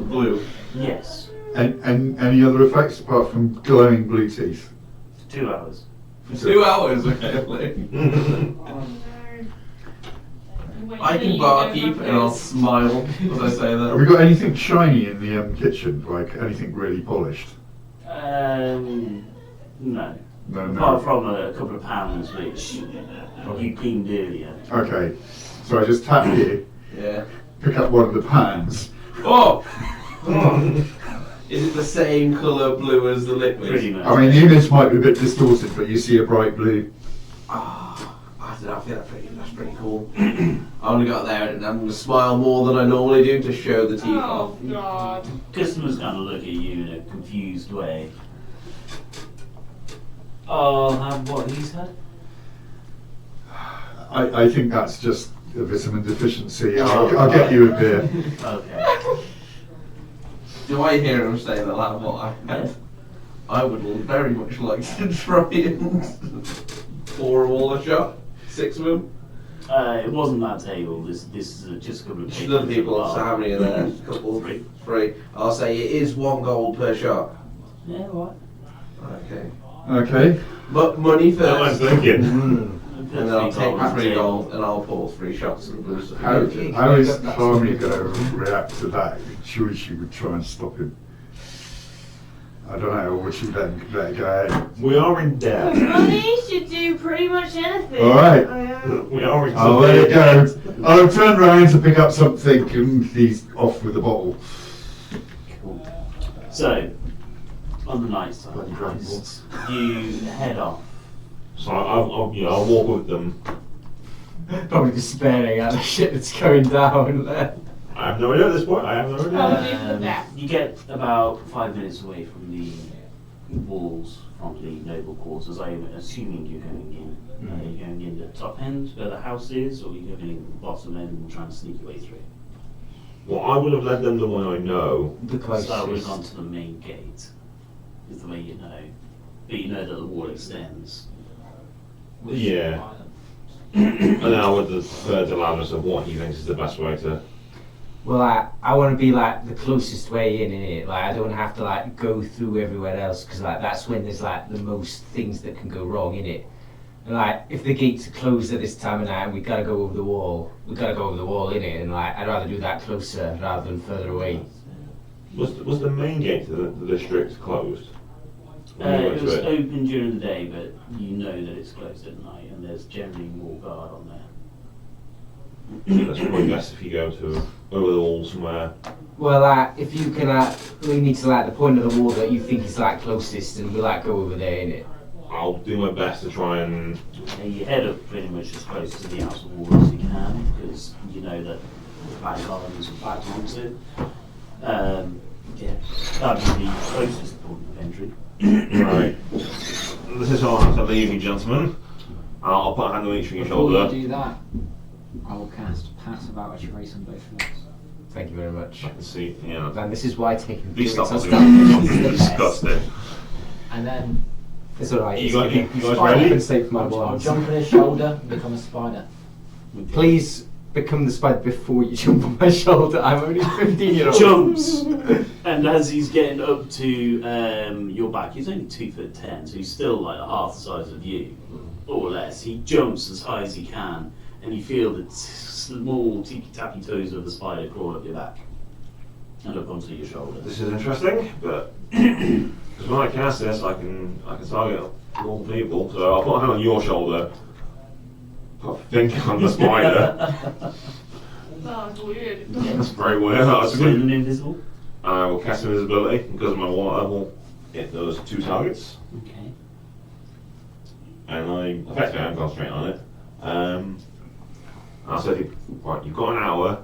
F: blue.
A: Yes.
E: And any other effects apart from glowing blue teeth?
A: 2 hours.
F: For 2 hours, okay. I can barkeep and I'll smile as I say
E: Have
F: that.
E: we got anything shiny in the kitchen? Like anything really polished?
A: No.
E: No,
A: Apart
E: no.
A: from a couple of pounds which you cleaned earlier.
E: Okay. So I just tap you,
F: Yeah.
E: pick up one of the pans.
F: Oh! Is it the same colour blue as the liquid?
A: Pretty much.
E: I mean, the image might be a bit distorted, but you see a bright blue.
F: Ah, I don't know, I feel that pretty nice. That's pretty cool. I only got there and I'm going to smile more than I normally do to show the teeth off.
B: Oh God.
A: Customers kind of look at you in a confused way. I'll have what he said.
E: I think that's just a vitamin deficiency. I'll get you a beer.
A: Okay.
F: Do I hear him say that loud what I had? I would very much like to try and pour them all a shot. 6 of them.
A: It wasn't that table. This is just a couple of
F: Just other people, so how many are there? A couple,
A: Three.
F: 3. I'll say it is 1 gold per shot.
A: Yeah, what?
F: Okay.
E: Okay.
F: But money
D: That's what I'm
F: first.
D: thinking.
F: And then I'll take 3 gold and I'll pour 3 shots of the blue stuff.
E: How is Harmony going to react to that? Surely she would try and stop him. I don't know, or would she let it go ahead?
D: We are in debt.
B: Money should do pretty much anything.
E: All right.
D: We are in
E: I'll let it go. I'll turn around to pick up something and he's off with the bottle.
A: Cool. So, on the night side,
E: Bloody
A: guys, you head off.
D: So I'll walk with them.
G: Probably despairing at the shit that's going down there.
D: I have no idea at this point. I have no idea.
B: How would you put that?
A: You get about 5 minutes away from the walls from the noble quarters. I'm assuming you're going in. You're going in the top end where the house is, or you're going in the bottom end and trying to sneak your way through.
D: Well, I would have led them the way I know.
G: The closest.
A: Start with onto the main gate, is the way you know. But you know that the wall extends.
D: Yeah. And now with the third allowance of what he thinks is the best way to.
G: Well, I want to be like the closest way in it. Like I don't have to like go through everywhere else because like that's when there's like the most things that can go wrong in it. And like if the gates are closed at this time of night, we gotta go over the wall. We gotta go over the wall in it, and like I'd rather do that closer rather than further away.
D: Was the main gate to the district closed? When you
A: It
D: went to
A: was
D: it?
A: open during the day, but you know that it's closed at night, and there's generally more guard on there.
D: That's probably best if you go to over the wall somewhere.
G: Well, if you can, we need to like the point of the wall that you think is like closest, and we like go over there in it.
D: I'll do my best to try and.
A: And you head up pretty much as close to the outer wall as you can, because you know that the back columns are back onto it. Yeah, that'd be the closest point of entry.
D: Right. This is all I have to leave you, gentlemen. I'll put a hand on each of your
J: Before
D: shoulder.
J: you do that, I will cast Pass Without a Trace on both of us.
G: Thank you very much.
D: I can see, yeah.
G: And this is why taking
D: These
G: drinks
D: stuff
G: on
D: is
G: Saturday is the best.
D: disgusting.
J: And then
G: It's alright.
D: You guys
J: Spider
D: ready?
G: Compensate for my
J: I'll
G: bonds.
J: jump on his shoulder and become a spider.
G: Please become the spider before you jump on my shoulder. I'm only 15-year-old.
A: Jumps, and as he's getting up to your back, he's only 2'10", so he's still like half the size of you, or less. He jumps as high as he can, and you feel the small tippy-tappy toes of the spider crawl up your back and up onto your shoulder.
D: This is interesting, but because when I cast this, I can target all people. So I'll put a hand on your shoulder. Put a finger on the spider.
B: That's weird.
D: That's very weird. That's
A: Swim
D: good.
A: and invisible.
D: I will cast invisibility because of my water level. Hit those 2 targets,
A: Okay.
D: and I effectively am concentrating on it. I'll say, right, you've got an hour.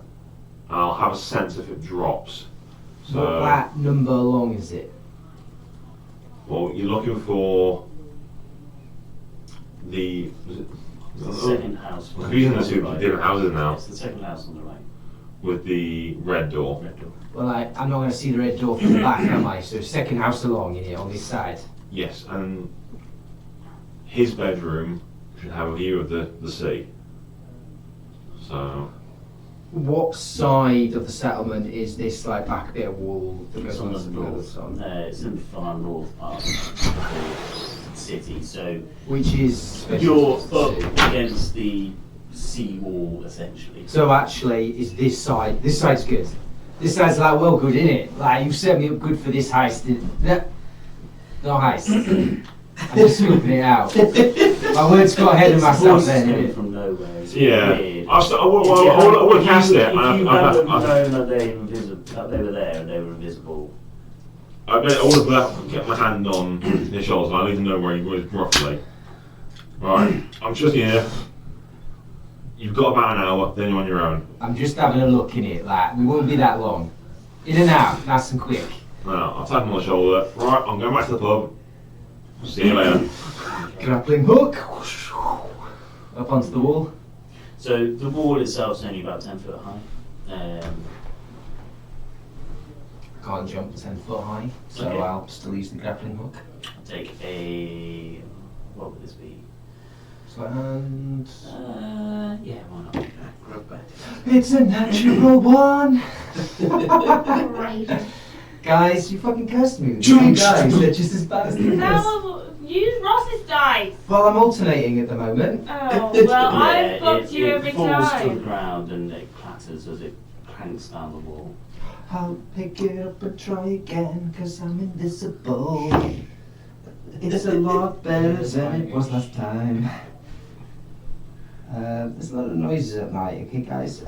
D: And I'll have a sense if it drops. So,
G: What number long is it?
D: well, you're looking for the. Was it?
A: The second house.
D: I'm confusing the two different houses now
A: It's the second house on the right.
D: with the red door.
A: Red door.
G: Well, I'm not going to see the red door from the back, am I? So second house along in it on this side.
D: Yes, and his bedroom should have a view of the sea. So,
G: What side of the settlement is this like back bit of wall that
A: It's
G: goes
A: on
G: on
A: the
G: the other
A: north.
G: side?
A: It's in the far north part of the city. So
G: Which is
A: you're up against the sea wall essentially.
G: So actually, is this side? This side's good. This side's like well good, isn't it? Like you set me up good for this heist. No heist. I'm just scoping it out. My words got ahead of myself
A: Voices
G: then.
A: coming
G: Innit?
A: from nowhere. It's
D: yeah.
A: weird.
D: I would have cast it.
A: If you hadn't
D: I
A: known that they were there and they were invisible.
D: I would have kept my hand on his shoulder. I need to know where he was roughly. Right, I'm just here. You've got about an hour, then you're on your own.
G: I'm just having a look in it, like, we won't be that long. In and out, nice and quick.
D: Now, I'll tap him on the shoulder. Right, I'm going back to the pub. See you later.
G: Grappling hook. Up onto the wall.
A: So the wall itself is only about 10 foot high.
G: I can't jump 10 foot high, so
A: Okay.
G: I'll still use the grappling hook.
A: I'll take a. What would this be?
G: Sleight hand.
A: Yeah, why not? Grab back.
G: It's a natural one.
H: Great.
G: Guys, you fucking cursed me with two guys. They're just as bad as the others.
B: Now, use Ross's dice.
G: Well, I'm alternating at the moment.
B: Oh, well, I've fucked you every
A: It falls to the
B: time.
A: ground and it clatters as it clanks down the wall.
G: I'll pick it up and try again, cause I'm invisible. It's a lot better than it was last time. There's a lot of noises at night, okay guys?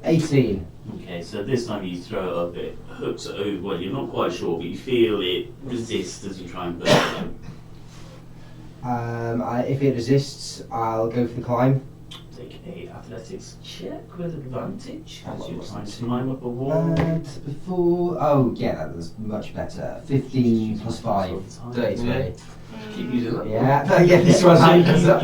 G: 18.
A: Okay, so this time you throw it up, it hooks it over. Well, you're not quite sure, but you feel it resist as you try and burn it.
G: If it resists, I'll go for the climb.
A: Take a athletics check with advantage
G: Oh,
A: as
G: what
A: you're
G: was
A: trying
G: that?
A: to climb up a wall.
G: And before, oh yeah, that was much better. 15 plus 5, 33.
A: Keep using that.
G: Yeah, yeah, this one's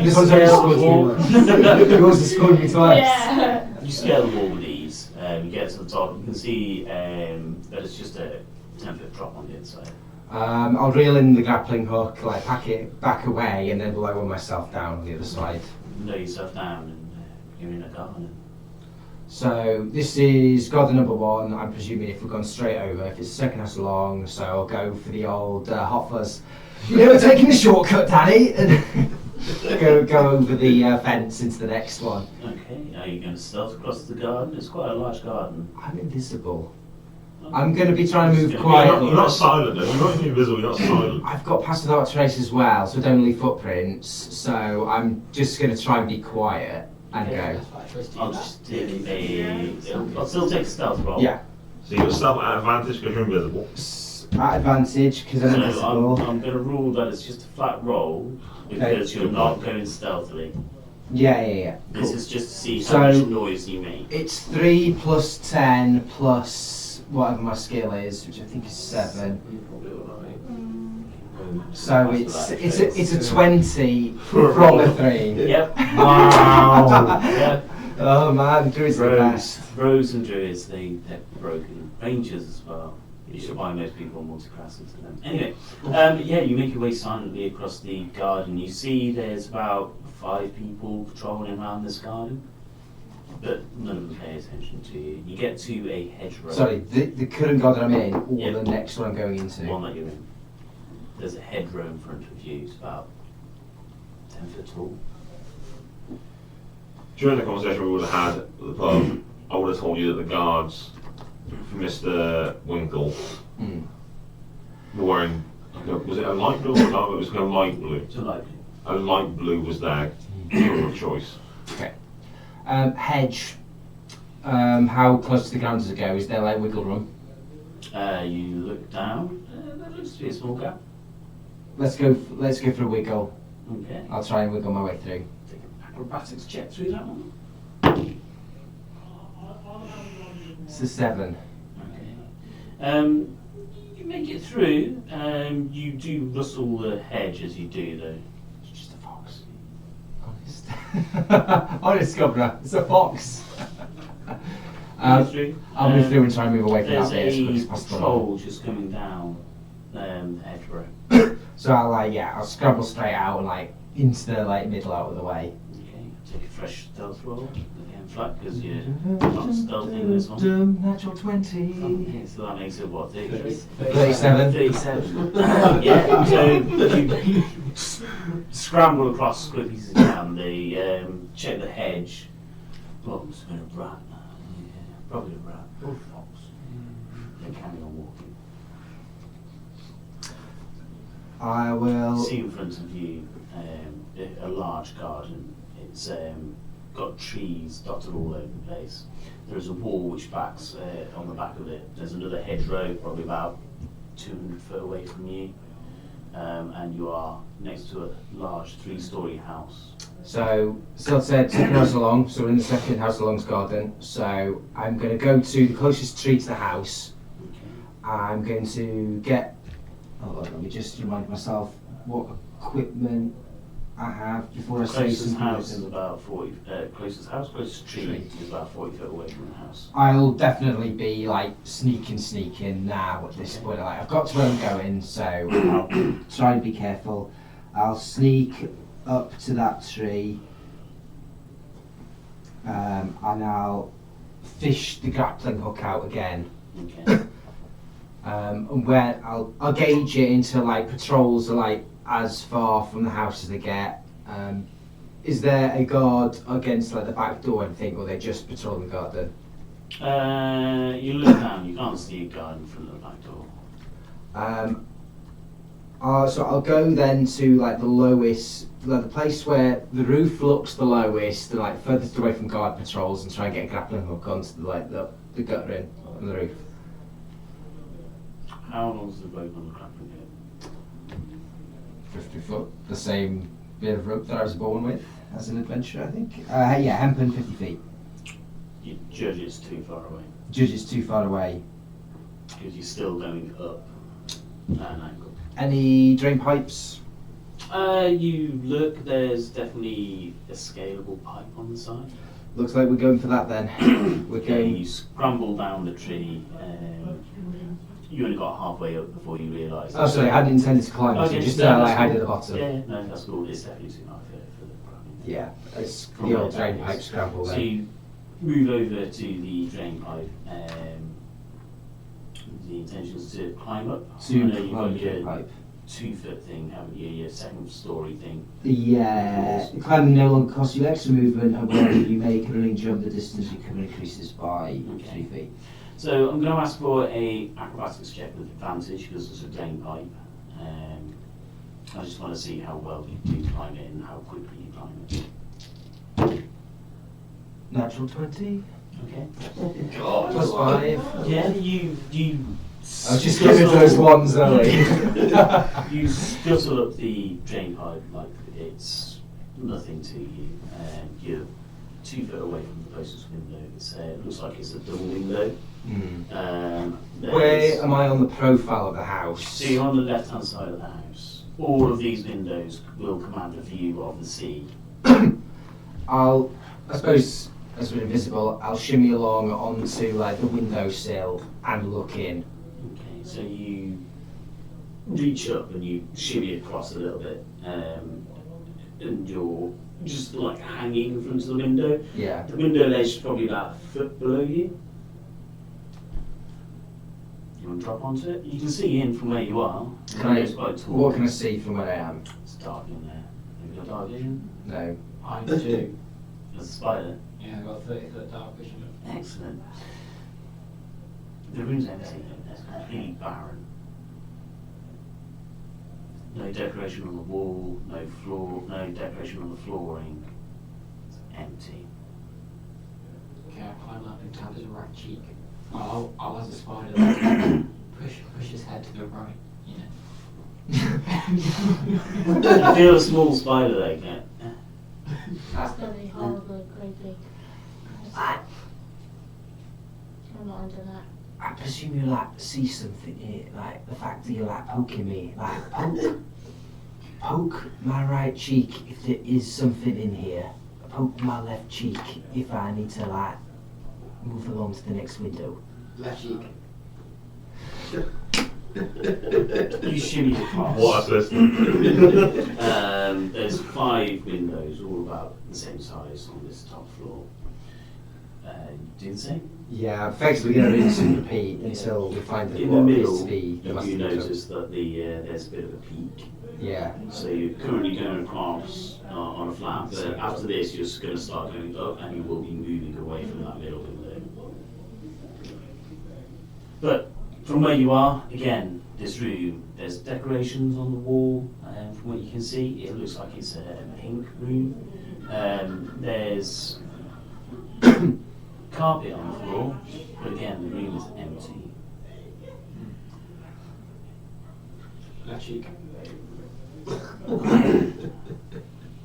G: this one's only scored me. Yours has scored me twice.
B: Yeah.
A: You scale the wall with ease. You get to the top. You can see that it's just a 10-foot drop on the inside.
G: I'll reel in the grappling hook, like pack it back away, and then lower myself down on the other side.
A: Lay yourself down and you're in a garden.
G: So this is garden number 1. I'm presuming if we've gone straight over, if it's second as long, so I'll go for the old hot fuzz. You know, we're taking the shortcut, Danny, and go over the fence into the next one.
A: Okay, are you going to stealth across the garden? It's quite a large garden.
G: I'm invisible. I'm going to be trying to move
D: You're
G: quietly.
D: not silent, though. You're not invisible, you're not silent.
G: I've got pass without trace as well, so don't leave footprints. So I'm just going to try and be quiet and go.
A: I'll just take I'll still take a stealth roll.
G: Yeah,
D: So you've got stealth at advantage because you're invisible.
G: at advantage because I'm
A: So
G: invisible.
A: I'm going to rule that it's just a flat roll because you're not going stealthily.
G: Yeah.
A: This
G: Cool.
A: is just to see
G: So-
A: how much noise you make.
G: It's 3 plus 10 plus whatever my skill is, which I think is 7. So it's a 20 from a 3.
A: Yep.
G: Wow.
A: Yep.
G: Oh man, Druid's the best.
A: Rogues and druids, they're broken. Rangers as well. You should buy most people multi-classes to them. Anyway, yeah, you make your way silently across the garden. You see there's about 5 people patrolling around this garden, but none of them pay attention to you. You get to a hedgerow.
G: Sorry, the current garden I'm in, or
A: Yeah.
G: the next one I'm going
A: The
G: into.
A: one that you're in. There's a hedgerow in front of you. It's about 10 foot tall.
D: During the conversation we would have had at the pub, I would have told you that the guards for Mr. Winkle
G: Hmm.
D: were wearing, was it a light blue or dark? It was kind of light blue.
A: So like,
D: A light blue was their colour of choice.
G: Okay. Hedge. How close to the ground does it go? Is there like wiggle room?
A: you look down. There looks to be a small gap.
G: Let's go for a wiggle.
A: Okay.
G: I'll try and wiggle my way through.
A: Take an acrobatics check through that one.
G: It's a 7.
A: Okay. You make it through. You do rustle the hedge as you do, though.
G: It's just a fox. Honest. Honest, Governor. It's a fox.
A: Move through.
G: I'll move through and try and move away from
A: There's
G: that bit as quick as
A: a
G: possible.
A: patrol just coming down the hedgerow.
G: So I'll scramble straight out and into the middle out of the way.
A: Okay. Take a fresh stealth roll. Again, flat because you're not stealthing this one.
G: Natural 20.
A: Okay, so that makes it what? 33?
G: 37.
A: 37. Yeah, so you scramble across as quickly as you can. They check the hedge. Well, it's been a rat. Yeah, probably a rat or a fox. They carry on walking.
G: I will.
A: See in front of you a large garden. It's got trees dotted all over the place. There is a wall which backs on the back of it. There's another hedgerow, probably about 200 foot away from you. and you are next to a large 3-story house.
G: So, still said second house along, so we're in the second house along's garden. So I'm going to go to the closest tree to the house. I'm going to get, let me just remind myself what equipment I have before I say
A: Closest
G: something.
A: house is about 40, closest tree is about 40 foot away from the house.
G: I'll definitely be like sneaking now at this point. Like, I've got to where I'm going, so I'll try and be careful. I'll sneak up to that tree, and I'll fish the grappling hook out again.
A: Okay.
G: And where I'll gauge it into like patrols are like as far from the house as they get. Is there a guard against like the back door and thing, or they just patrol the garden?
A: You look down, you can't see a guard in front of the back door.
G: So I'll go then to like the lowest, like the place where the roof looks the lowest, and like furthest away from guard patrols, and try and get a grappling hook onto the guttering on the roof.
A: How long's the rope on the grappling hook?
G: 50 foot, the same bit of rope that I was born with as an adventurer, I think. Yeah, hempen 50 feet.
A: You judge it's too far away,
G: Judge it's too far away.
A: because you're still going up at an angle.
G: Any drain pipes?
A: You look, there's definitely a scalable pipe on the side.
G: Looks like we're going for that then. We're
A: Okay,
G: going.
A: you scramble down the tree, you only got halfway up before you realise.
G: Oh, sorry, I hadn't intended to climb it,
A: Okay,
G: just
A: no,
G: like
A: that's
G: hide
A: cool.
G: at the bottom.
A: Yeah, no, that's cool. It's definitely too high for the grappling.
G: Yeah, it's
A: From
G: the old
A: where
G: drain
A: that
G: pipe
A: is.
G: scramble
A: So
G: then.
A: you move over to the drain pipe. The intention is to climb up. I
G: To
A: know you've
G: climb the
A: got your
G: drain pipe.
A: 2-foot thing, haven't you? Your 2nd story thing.
G: Yeah, climbing no longer costs you extra movement, and whenever you make a running jump, the distance you cover increases by 3 feet.
A: So I'm going to ask for a acrobatics check with advantage because it's a drain pipe. I just want to see how well you do climb it and how quickly you climb it.
G: Natural 20.
A: Okay.
G: Plus 5.
A: Yeah, you
G: I was just giving those ones early.
A: You scuttle up the drain pipe like it's nothing to you. You're 2 foot away from the closest window. It looks like it's a double window.
G: Where am I on the profile of the house?
A: So you're on the left-hand side of the house. All of these windows will command a view of the sea.
G: I suppose, as we're invisible, I'll shimmy along onto like the windowsill and look in.
A: Okay, so you reach up and you shimmy across a little bit, and you're just like hanging in front of the window.
G: Yeah.
A: The window ledge is probably about a foot below you. You want to drop onto it? You can see in from where you are. The window's quite tall.
G: What can I see from where I am?
A: It's dark in there. Have you got dark vision?
G: No.
J: I do.
A: There's a spider.
J: Yeah, I've got 30-foot dark vision.
A: Excellent. The room's empty. It's completely barren. No decoration on the wall, no floor, no decoration on the flooring. It's empty.
J: Okay, I climb up and tap his right cheek. I'll as a spider like, push his head to the right, you know.
A: You feel a small spider leg, yeah?
H: That's gonna be horribly creepy. I'm not into that.
G: I presume you like see something in it, like the fact that you're like poking me, like poke my right cheek if there is something in here. Poke my left cheek if I need to like move along to the next window.
J: Left cheek.
A: You shimmy across.
D: What a system.
A: There's 5 windows, all about the same size on this top floor. Do the same?
G: Yeah, effectively going to rinse and repeat until we find
A: In the
G: what
A: middle,
G: is to be the
A: you
G: master
A: do
G: window.
A: notice that there's a bit of a peak.
G: Yeah.
A: So you're currently going across on a flat, but after this you're just going to start going up and you will be moving away from that middle window. But from where you are, again, this room, there's decorations on the wall, and from what you can see, it looks like it's a pink room. There's carpet on the floor, but again, the room is empty.
J: La chica.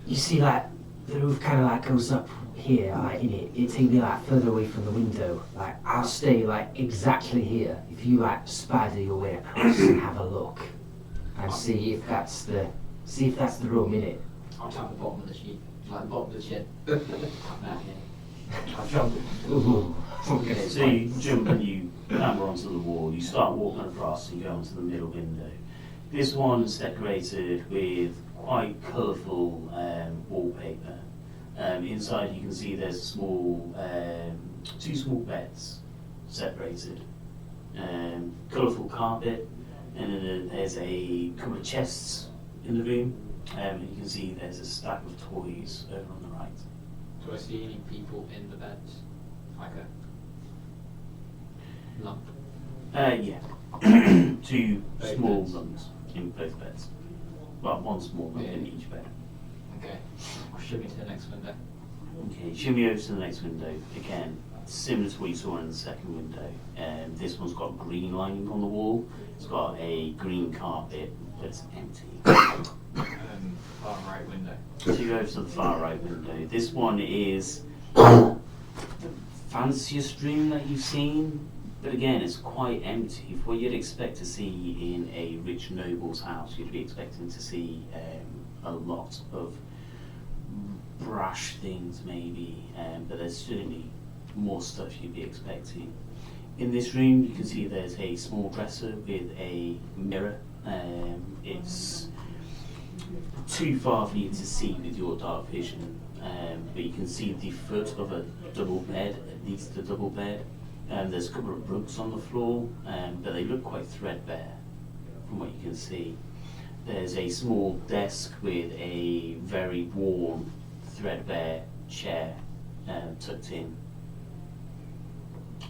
G: You see, like, the roof kind of like goes up here, like, in it. It takes me like further away from the window. Like, I'll stay like exactly here. If you like spider your way across and have a look and see if that's the room in it.
J: I'll tap the bottom of the sheet, like the bottom of the shed. Tap that in. I'll jump.
G: Ooh.
A: Okay, so you jump and you clamber onto the wall. You start walking across and you go onto the middle window. This one's decorated with quite colourful wallpaper. Inside you can see there's a small, two small beds separated. Colourful carpet, and then there's a couple of chests in the room. And you can see there's a stack of toys over on the right.
J: Do I see any people in the beds? Like a lump?
A: Yeah. Two
J: Both
A: small
J: beds.
A: lumps in both beds. Well, one small lump in each bed.
J: Okay. I'll shimmy to the next window.
A: Okay, shimmy over to the next window. Again, similar to what you saw in the second window. This one's got green lining on the wall. It's got a green carpet, but it's empty.
J: Far right window.
A: So you go over to the far right window. This one is the fanciest room that you've seen, but again, it's quite empty. What you'd expect to see in a rich noble's house, you'd be expecting to see a lot of brash things maybe, but there's certainly more stuff you'd be expecting. In this room, you can see there's a small dresser with a mirror. It's too far for you to see with your dark vision, but you can see the foot of a double bed, at least a double bed. There's a couple of rugs on the floor, but they look quite threadbare from what you can see. There's a small desk with a very worn, threadbare chair tucked in.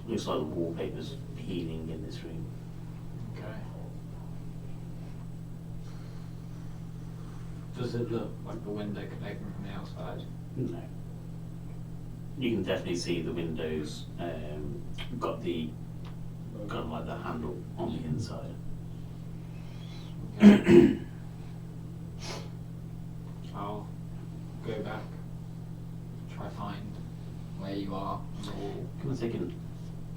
A: Looks like the wallpaper's peeling in this room.
J: Okay. Does it look like the window could open from the outside?
A: No. You can definitely see the windows got like the handle on the inside.
J: Okay. I'll go back, try find where you are on the wall.
A: Can I take an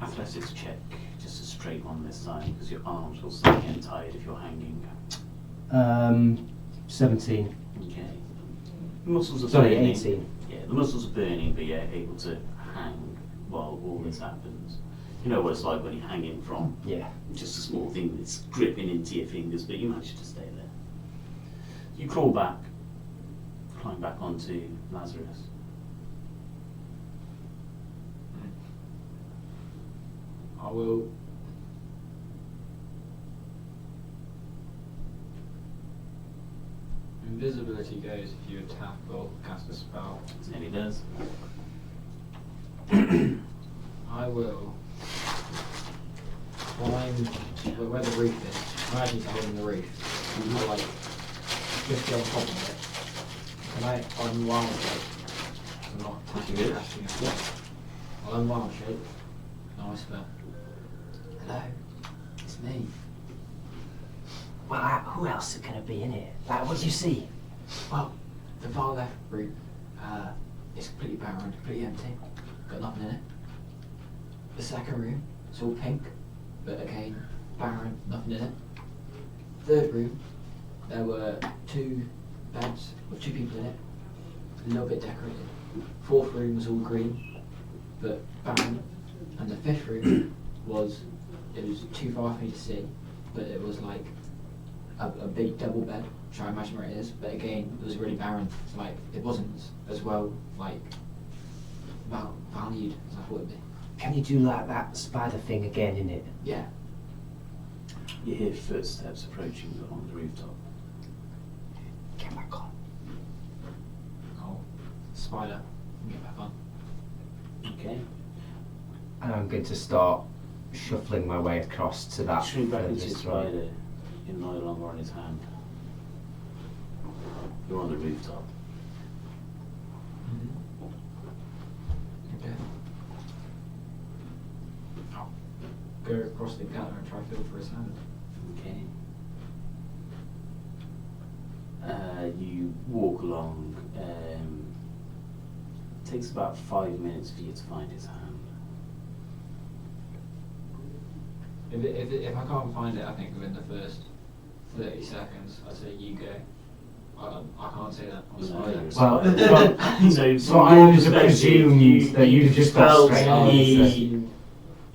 A: athletics check, just a straight one this time, because your arms will start getting tired if you're hanging.
G: 17.
A: Okay. The muscles are
G: Sorry,
A: burning.
G: 18.
A: Yeah, the muscles are burning, but you're able to hang while all this happens. You know what it's like when you're hanging from
G: Yeah.
A: just a small thing that's gripping into your fingers, but you manage to stay there. You crawl back, climb back onto Lazarus.
J: I will. Invisibility goes if you attack or cast a spell.
A: It nearly does.
J: I will climb where the roof is. Imagine it's holding the roof. And I'll like just get on top of it. Can I unwild shape? I'm not attacking
A: Good.
J: or casting a spell. I'll unwild shape. And I whisper, "Hello, it's me."
G: Well, who else is going to be in it? Like, what do you see?
J: Well, the far left room is completely barren, completely empty. Got nothing in it. The second room, it's all pink, but again, barren, nothing in it. Third room, there were 2 beds with 2 people in it, a little bit decorated. Fourth room was all green, but barren. And the fifth room was too far for me to see, but it was like a big double bed, which I imagine where it is, but again, it was really barren. So, like, it wasn't as well, like, valued as I thought it'd be.
G: Can you do like that spider thing again in it?
J: Yeah.
A: You hear footsteps approaching on the rooftop.
G: Get back on.
J: Oh, spider. Get back on.
A: Okay.
G: And I'm going to start shuffling my way across to that.
A: Shrink back into your
G: furthest right.
A: spider. You're no longer on his hand. You're on the rooftop.
J: Okay. I'll go across the counter and try to feel for his hand.
A: Okay. walk along. It takes about 5 minutes for you to find his hand.
J: If I can't find it, I think within the first 30 seconds, I say you go. I can't say that. I'm sorry.
A: So
G: I always presumed that you'd have just got
A: felt
G: straight on.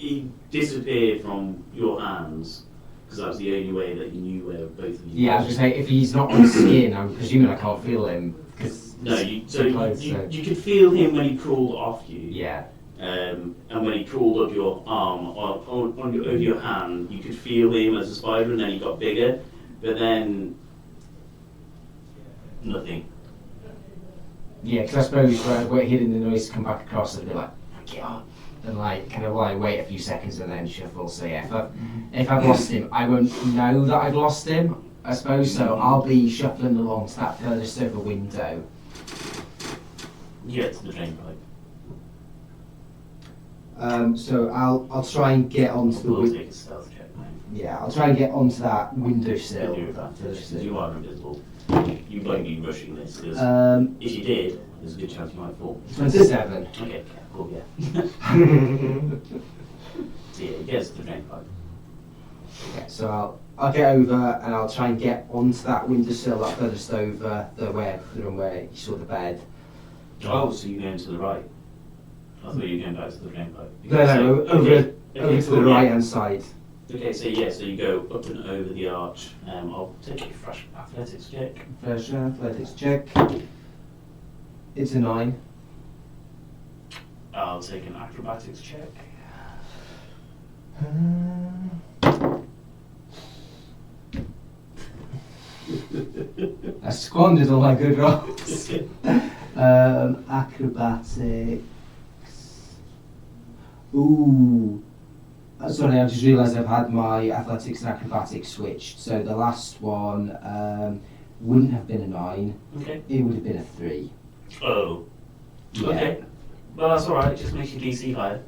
A: he disappeared from your hands because that was the only way that you knew where both of you
G: Yeah, I was
A: were.
G: going to say, if he's not on skin, I'm presuming I can't feel him. Cause
A: No, you could feel him when he crawled off you.
G: Yeah.
A: And when he crawled up your arm, over your hand, you could feel him as a spider, and then he got bigger, but then nothing.
G: Yeah, because I suppose we're hearing the noise come back across and be like, get on. And like, kind of like wait a few seconds and then shuffle. So yeah, if I've lost him, I won't know that I've lost him, I suppose, so I'll be shuffling along to that furthest over window.
A: You get to the drain pipe.
G: So I'll try and get onto the
A: We'll take a stealth check now.
G: yeah, I'll try and get onto that windowsill.
A: With your advantage, because you are invisible. You won't be rushing this, because if you did, there's a good chance you might fall.
G: 27.
A: Okay, cool, yeah. So yeah, it gets to the drain pipe.
G: Okay, so I'll get over and I'll try and get onto that windowsill that furthest over where you saw the bed.
A: Oh, so you're going to the right? I thought you were going back to the drain pipe.
G: No, over to
A: cool,
G: the
A: yeah.
G: right hand side.
A: Okay, so yeah, so you go up and over the arch. I'll take a fresh athletics check.
G: First athletics check. It's a 9.
A: I'll take an acrobatics check.
G: I squandered all my good rolls. Acrobatics. Ooh. Sorry, I just realised I've had my athletics and acrobatics switched. So the last one wouldn't have been a 9.
A: Okay.
G: It would have been a 3.
A: Oh.
G: Yeah.
A: Okay. Well, that's alright, just makes your DC higher.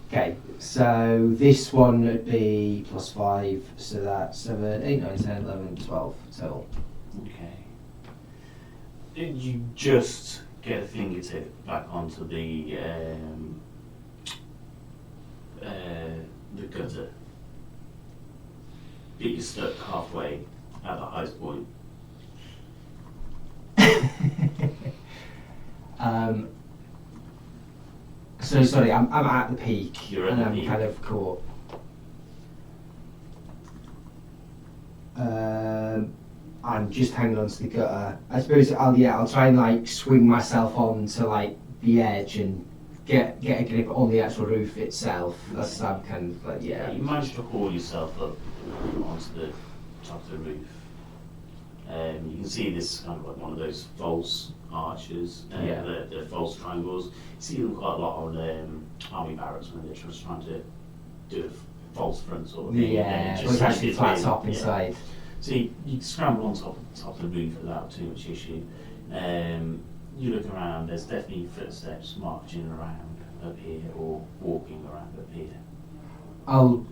G: Okay, so this one would be +5, so that's 7, 8, 9, 10, 11, 12 total.
A: Okay. You just get a fingertip back onto the gutter. But you're stuck halfway at the highest point.
G: So sorry, I'm at the peak,
A: You're at
G: and
A: the
G: I'm
A: peak.
G: kind of caught. I'm just hanging on to the gutter. I suppose I'll try and like swing myself onto like the edge and get a grip on the actual roof itself. That's I'm kind of like
A: You managed to haul yourself up onto the top of the roof. You can see this kind of like one of those false arches, the false triangles. You see them quite a lot on army barracks when they're just trying to do a false front sort of thing.
G: Yeah,
A: and
G: it's actually
A: smashes
G: flat
A: in.
G: top
A: Yeah.
G: inside.
A: So you scramble on top of the roof without too much issue. You look around, there's definitely footsteps marching around up here or walking around up here.
G: I'll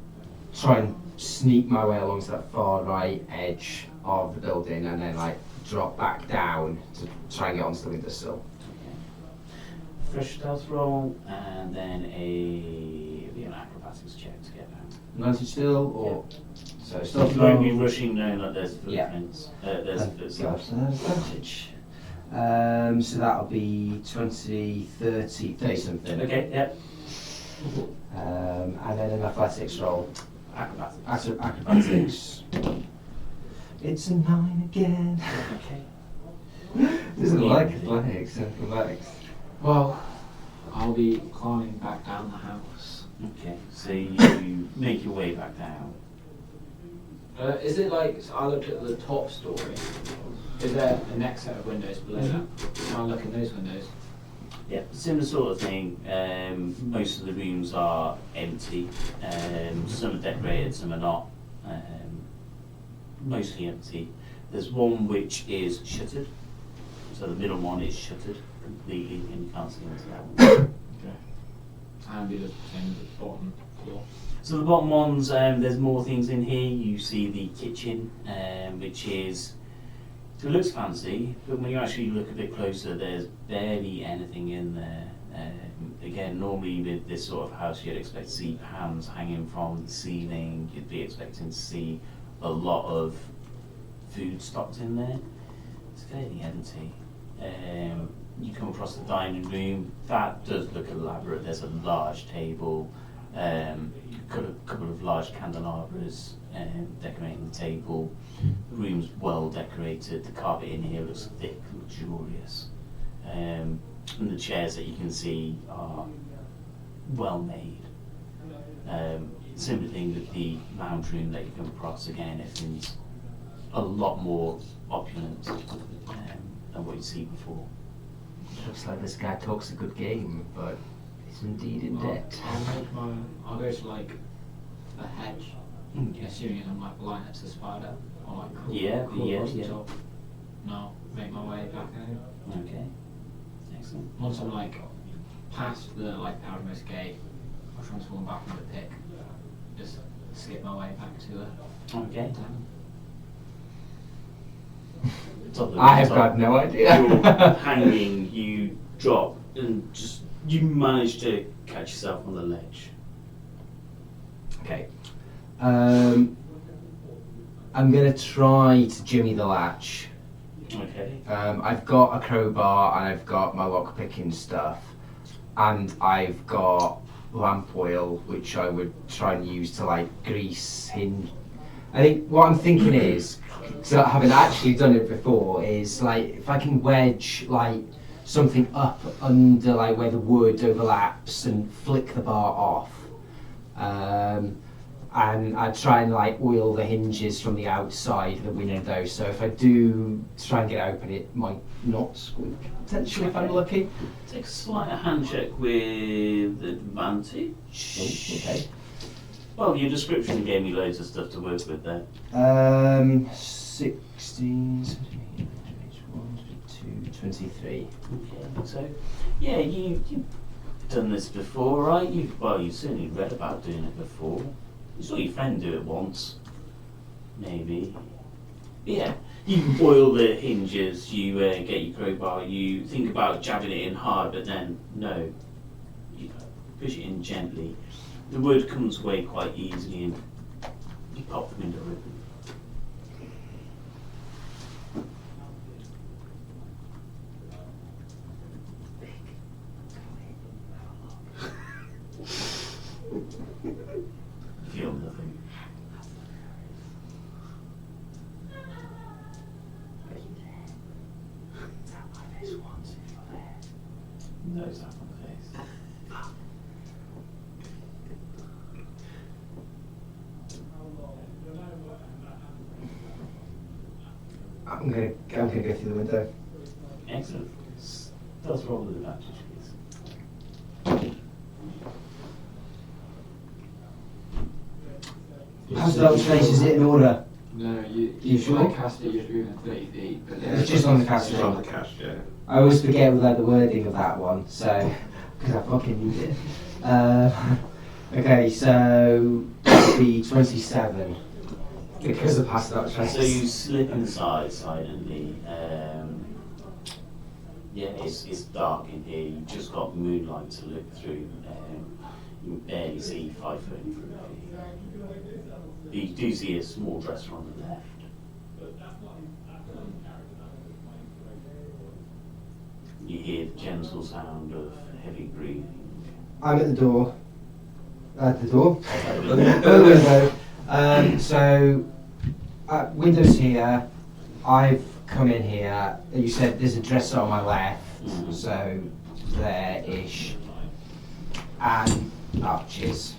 G: try and sneak my way along to that far right edge of the building and then like drop back down to try and get onto the windowsill.
A: Fresh stealth roll and then an acrobatics check to get down.
G: 90 still or so
A: You
G: stealth
A: won't be
G: roll.
A: rushing knowing that there's
G: Yeah.
A: footprints. There's
G: Thank God,
A: footsteps.
G: so that's advantage. So that'll be 20, 30 something.
A: Okay, yep.
G: And then an athletics roll.
A: Acrobatics.
G: Acrobatics. It's a 9 again.
A: Okay.
G: Doesn't like athletics. Acrobatics.
J: Well, I'll be climbing back down the house.
A: Okay, so you make your way back down.
J: Is it like, so I looked at the top story, is there a next set of windows below that? Can I look in those windows?
A: Yeah, similar sort of thing. Most of the rooms are empty. Some are decorated, some are not. Mostly empty. There's one which is shuttered. So the middle one is shuttered completely and you can't see into that one.
J: Okay. And be the same as the bottom floor.
A: So the bottom ones, there's more things in here. You see the kitchen, which is It looks fancy, but when you actually look a bit closer, there's barely anything in there. Again, normally with this sort of house, you'd expect to see pans hanging from the ceiling. You'd be expecting to see a lot of food stocked in there. It's fairly empty. You come across the dining room. That does look elaborate. There's a large table, couple of large candelabras decorating the table. The room's well decorated. The carpet in here looks thick, luxurious. And the chairs that you can see are well made. Similar thing with the lounge room that you come across. Again, everything's a lot more opulent than what you see before.
G: Looks like this guy talks a good game, but he's indeed in debt.
C: I'll go to like a hedge, assuming I'm like blind next to the spider, or like crawl across the top. No, make my way back home.
A: Okay. Excellent.
C: Once I'm like past the like outermost gate, I'll transform back into the pick. Just skip my way back to the
A: Okay.
G: I have got no idea.
A: You're hanging, you drop, and just you manage to catch yourself on the ledge.
G: Okay. I'm gonna try to jimmy the latch.
A: Okay.
G: I've got a crowbar and I've got my lock picking stuff, and I've got lamp oil, which I would try and use to like grease hinge. I think what I'm thinking is, so I haven't actually done it before, is like if I can wedge like something up under like where the wood overlaps and flick the bar off. And I try and like oil the hinges from the outside of the window, so if I do try and get it open, it might not squeak, potentially, if I'm lucky.
A: Take a slight hand check with advantage.
G: Oh, okay.
A: Well, your description gave me loads of stuff to work with there.
G: 16, 17, 21, 22, 23.
A: Okay, so yeah, you've done this before, right? You've certainly read about doing it before. You saw your friend do it once, maybe. But yeah, you oil the hinges, you get your crowbar, you think about jabbing it in hard, but then no, you push it in gently. The wood comes away quite easily and you pop the window open. Feel nothing. No tap on the face.
G: I'm gonna go through the window.
A: Excellent. Does roll with advantage, please.
G: How's that place? Is it in order?
C: No, you
G: sure?
C: cast it, you have to move 30 feet. But
G: It's just on the cast.
D: It's on the cast, yeah.
G: I always forget without the wording of that one, so because I fucking need it. Okay, so that'll be 27 because of past that trace.
A: So you slip inside silently. Yeah, it's dark in here. You've just got moonlight to look through. You can barely see 5 foot in front of you. But you do see a small dresser on the left. You hear the gentle sound of heavy breathing.
G: I'm at the door. At the door? The window. So, windows here. I've come in here. You said there's a dresser on my left, so there-ish. And arches.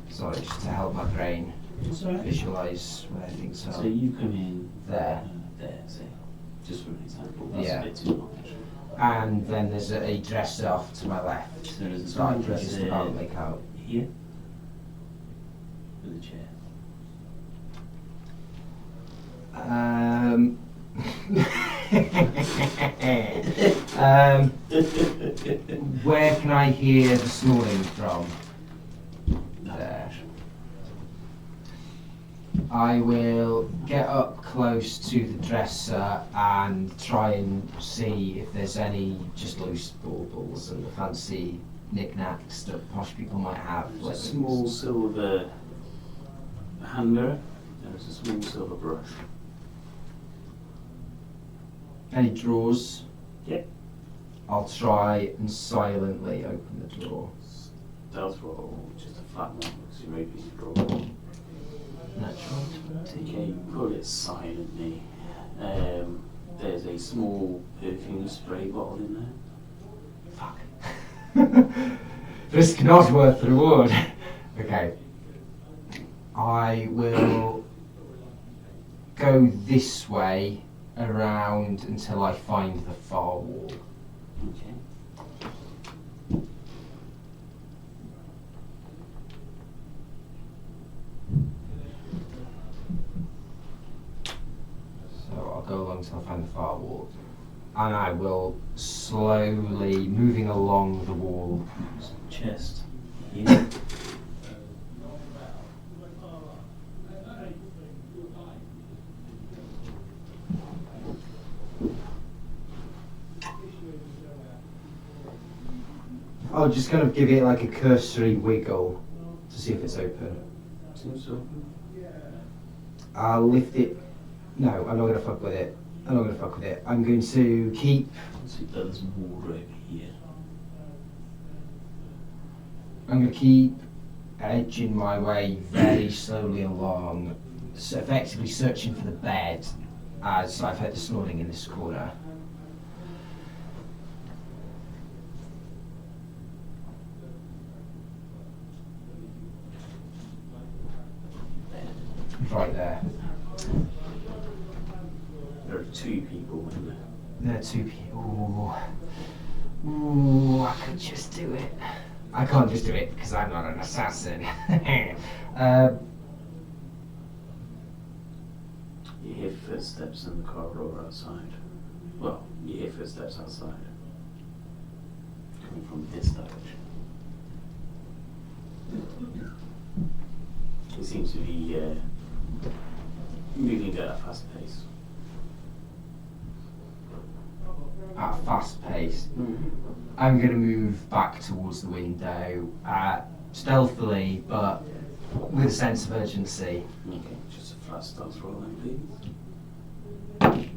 G: Sorry, just to help my brain visualise where things are.
A: So you come in
G: There.
A: there, say, just for an example. That's
G: Yeah.
A: a bit too long, actually.
G: And then there's a dresser off to my left.
A: So there's a
G: So I
A: small
G: can just
A: dresser
G: about make out.
A: here with a chair.
G: Where can I hear the snoring from? There. I will get up close to the dresser and try and see if there's any just loose baubles and the fancy knickknacks that posh people might have.
A: There's a small silver hand mirror. There's a small silver brush.
G: Any drawers?
A: Yep.
G: I'll try and silently open the drawer.
A: Stealth roll, just a flat one, because you're opening the drawer.
G: Natural 20.
A: Okay, pull it silently. There's a small perfume spray bottle in there.
G: Fuck. Risk not worth the reward. Okay. I will go this way around until I find the far wall.
A: Okay.
G: So I'll go along till I find the far wall. And I will slowly, moving along the wall.
A: Chest. Yeah.
G: I'll just kind of give it like a cursory wiggle to see if it's open.
A: Seems so.
G: I'll lift it. No, I'm not going to fuck with it. I'm not going to fuck with it. I'm going to keep.
A: See, there's a wardrobe here.
G: I'm going to keep edging my way very slowly along, so effectively searching for the bed as I've heard the snoring in this corner. Right there.
A: There are two people in there.
G: There are two people. Ooh, I could just do it. I can't just do it because I'm not an assassin.
A: You hear footsteps in the corridor outside. Well, you hear footsteps outside. Coming from this direction. It seems to be moving at a fast pace.
G: At a fast pace. I'm going to move back towards the window, stealthily, but with a sense of urgency.
A: Okay, just a flat stealth roll then, please.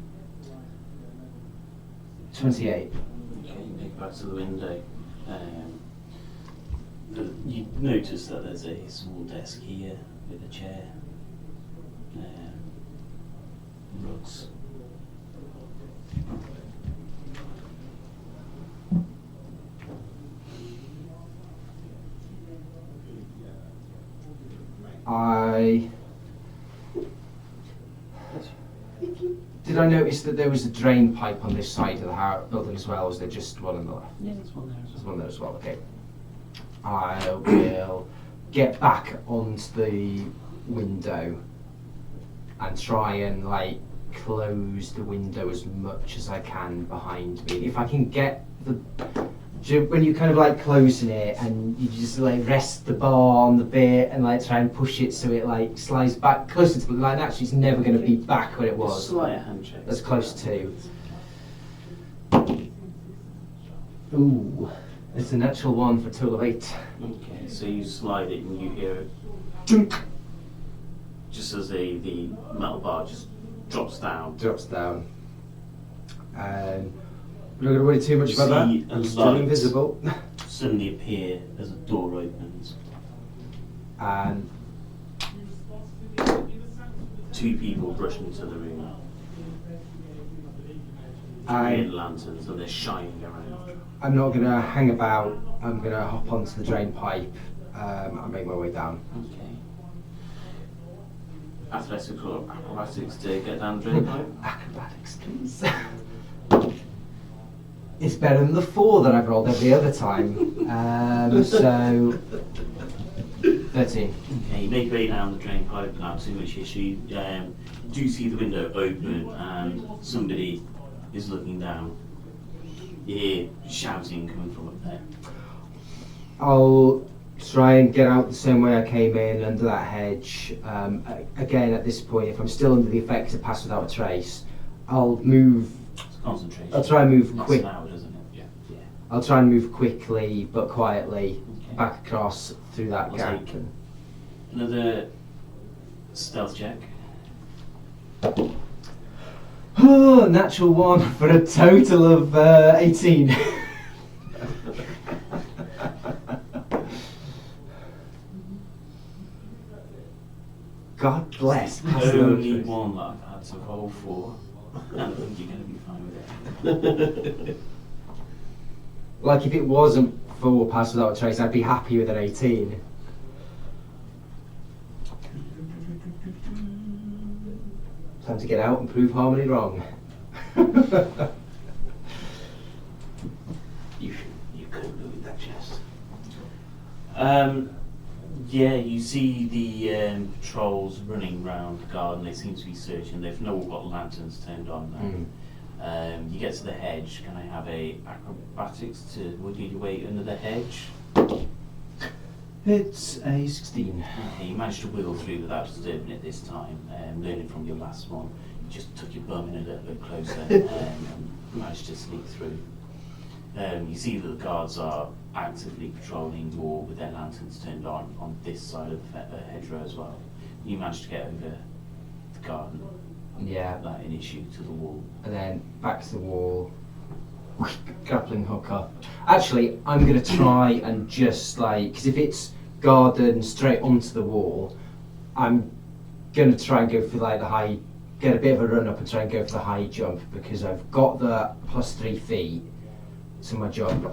G: 28.
A: Okay, make back to the window. You notice that there's a small desk here with a chair, rugs.
G: Did I notice that there was a drain pipe on this side of the building as well, or was there just one on the left?
A: Yeah, there's one there as
G: There's
A: well.
G: one there as well, okay. I will get back onto the window and try and like close the window as much as I can behind me. If I can get when you kind of like closing it and you just like rest the bar on the bit and like try and push it so it like slides back closer to like actually it's never going to be back where it was.
A: Slight hand check.
G: That's close to. Ooh, it's a natural one for a total of 8.
A: Okay, so you slide it and you hear it junk, just as the metal bar just drops down.
G: Drops down. We're not going to worry too much
A: You
G: about
A: see
G: that.
A: a
G: I'm still
A: light
G: invisible.
A: suddenly appear as a door opens.
G: And
A: Two people rush into the room.
G: I-
A: With lanterns and they're shining around.
G: I'm not going to hang about. I'm going to hop onto the drain pipe and make my way down.
A: Okay. Athletics or acrobatics to get down the drain pipe?
G: Acrobatics, please. It's better than the 4 that I've rolled every other time. So 13.
A: Okay, you make your way down the drain pipe without too much issue. You do see the window open and somebody is looking down. You hear shouting coming from up there.
G: I'll try and get out the same way I came in, under that hedge. Again, at this point, if I'm still under the effects of Pass Without a Trace, I'll move.
A: It's concentration.
G: I'll try and move
A: That's
G: quick.
A: an hour, doesn't it? Yeah.
G: I'll try and move quickly but quietly
A: Okay.
G: back across through that
A: I'll
G: gap.
A: take another stealth check.
G: Oh, natural 1 for a total of 18. God bless. Pass Without a
A: Only
G: Trace.
A: one that I've had to roll for, and I think you're going to be fine with it.
G: Like if it wasn't for Pass Without a Trace, I'd be happy with an 18. Time to get out and prove Harmony wrong.
A: You could move that chest. Yeah, you see the patrols running around the garden. They seem to be searching. They've not all got lanterns turned on now. You get to the hedge. Can I have a acrobatics to wiggle your way under the hedge?
G: It's a 16.
A: Okay, you managed to wiggle through without disturbing it this time. Learning from your last one, you just took your bum in a little bit closer and managed to sneak through. You see that the guards are actively patrolling the wall with their lanterns turned on this side of the hedgerow as well. You managed to get over the garden,
G: Yeah.
A: that in issue to the wall.
G: And then back to the wall. Grappling hook up. Actually, I'm going to try and just like, because if it's garden straight onto the wall, I'm going to try and go for like the high, get a bit of a run up and try and go for the high jump because I've got the plus 3 feet to my jump.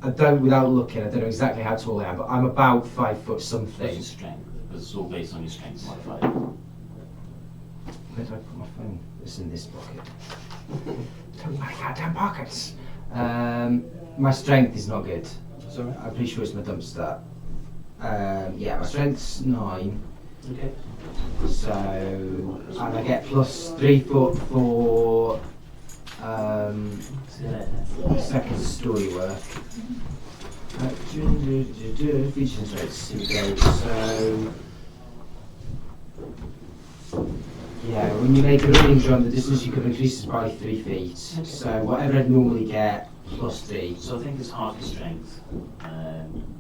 G: I don't, without looking, I don't know exactly how tall I am, but I'm about 5 foot
A: What's
G: something.
A: your strength? Because it's all based on your strength modifier.
G: Where did I put my phone? It's in this pocket. Don't my goddamn pockets. My strength is not good.
A: Sorry?
G: I'm pretty sure it's my dump stat. Yeah, my strength's 9.
A: Okay.
G: So, and I get plus 3 foot for second story work. Feature traits, here we go. So, yeah, when you make a running jump, the distance you cover increases by 3 feet. So, whatever I'd normally get, plus 3.
A: So I think it's hardly strength,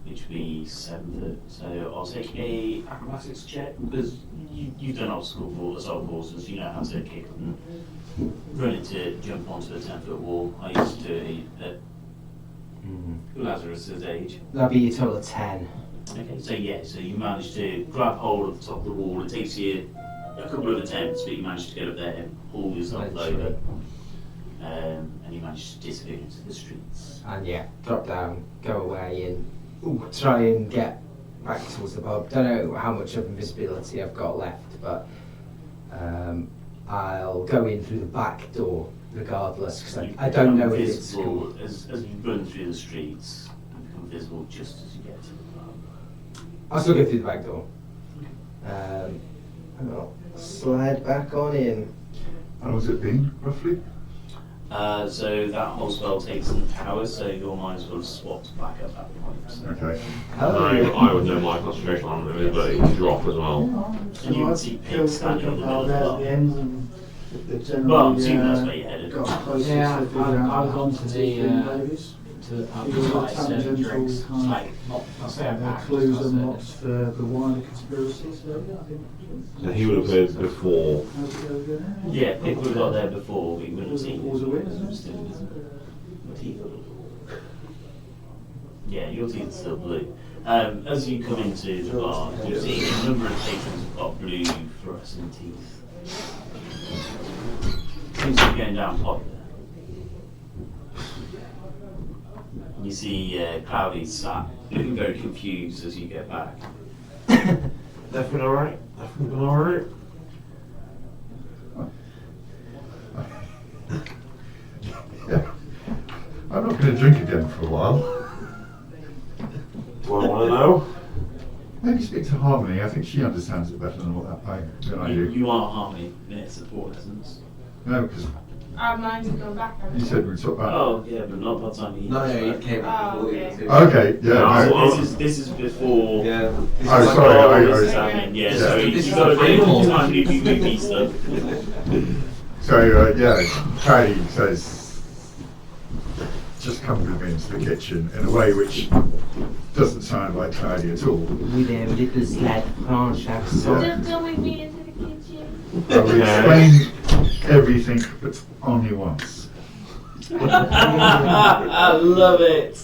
A: which would be 7 foot. So I'll take a acrobatics check because you've done obstacle assault courses. You know how to kick and run into jump onto a 10-foot wall. I used to do it at Lazarus's age.
G: That'd be a total of 10.
A: Okay, so yeah, so you managed to grab hold of the top of the wall. It takes you a couple of attempts, but you managed to get up there and pull yourself over. And you managed to disappear into the streets.
G: And yeah, drop down, go away, and try and get back towards the pub. Don't know how much of invisibility I've got left, but I'll go in through the back door regardless, because I don't know if it's cool.
A: As you run through the streets, you become visible just as you get to the pub.
G: I'll still go through the back door. And I'll slide back on in.
E: How has it been, roughly?
A: So that whole spell takes an hour, so your mind's will swap back at that point. So.
E: Okay.
D: I would know my concentration on the ability to drop as well.
A: And you can see pigs standing in the middle of the bar.
J: Well,
A: Well, I'm assuming that's where you're headed.
J: Yeah, I was on to the
A: drinks. Like,
J: I'll say about clues unlocked for the wider conspiracy. So yeah, I think.
D: And he would have appeared before.
J: How's it going?
A: yeah, people who got there before, we wouldn't have seen
J: Was a win,
A: it.
J: isn't it?
A: Still invisible. Yeah, your teeth are still blue. As you come into the bar, you see a number of patrons have got blue fluorescent teeth. Seems to be going down pot there. You see Cloudy sat looking very confused as you get back.
D: Definitely alright. Definitely alright.
E: Yeah. I'm not going to drink again for a while.
D: Do I want to know?
E: Maybe speak to Harmony. I think she understands it better than I do.
A: You are Harmony in its support essence.
E: No, because
H: Mine's gone back.
E: You said we talked about.
A: Oh, yeah, but not by the time you
F: No, yeah, you came back
H: Oh,
F: before the
H: okay.
F: other two.
E: Okay, yeah.
A: So
E: no.
A: this is before.
F: Yeah.
E: Oh, sorry.
A: This
E: I-
A: is happening, yeah. So
F: This
A: you've
F: is
A: got a
F: the
A: bit more
F: prequel.
A: time to do movie stuff.
E: So yeah, Cody says, just come with me into the kitchen in a way which doesn't sound like Cody at all.
G: With a little slide French accent.
H: Don't make me into the kitchen.
E: I will explain everything, but only once.
A: I love it.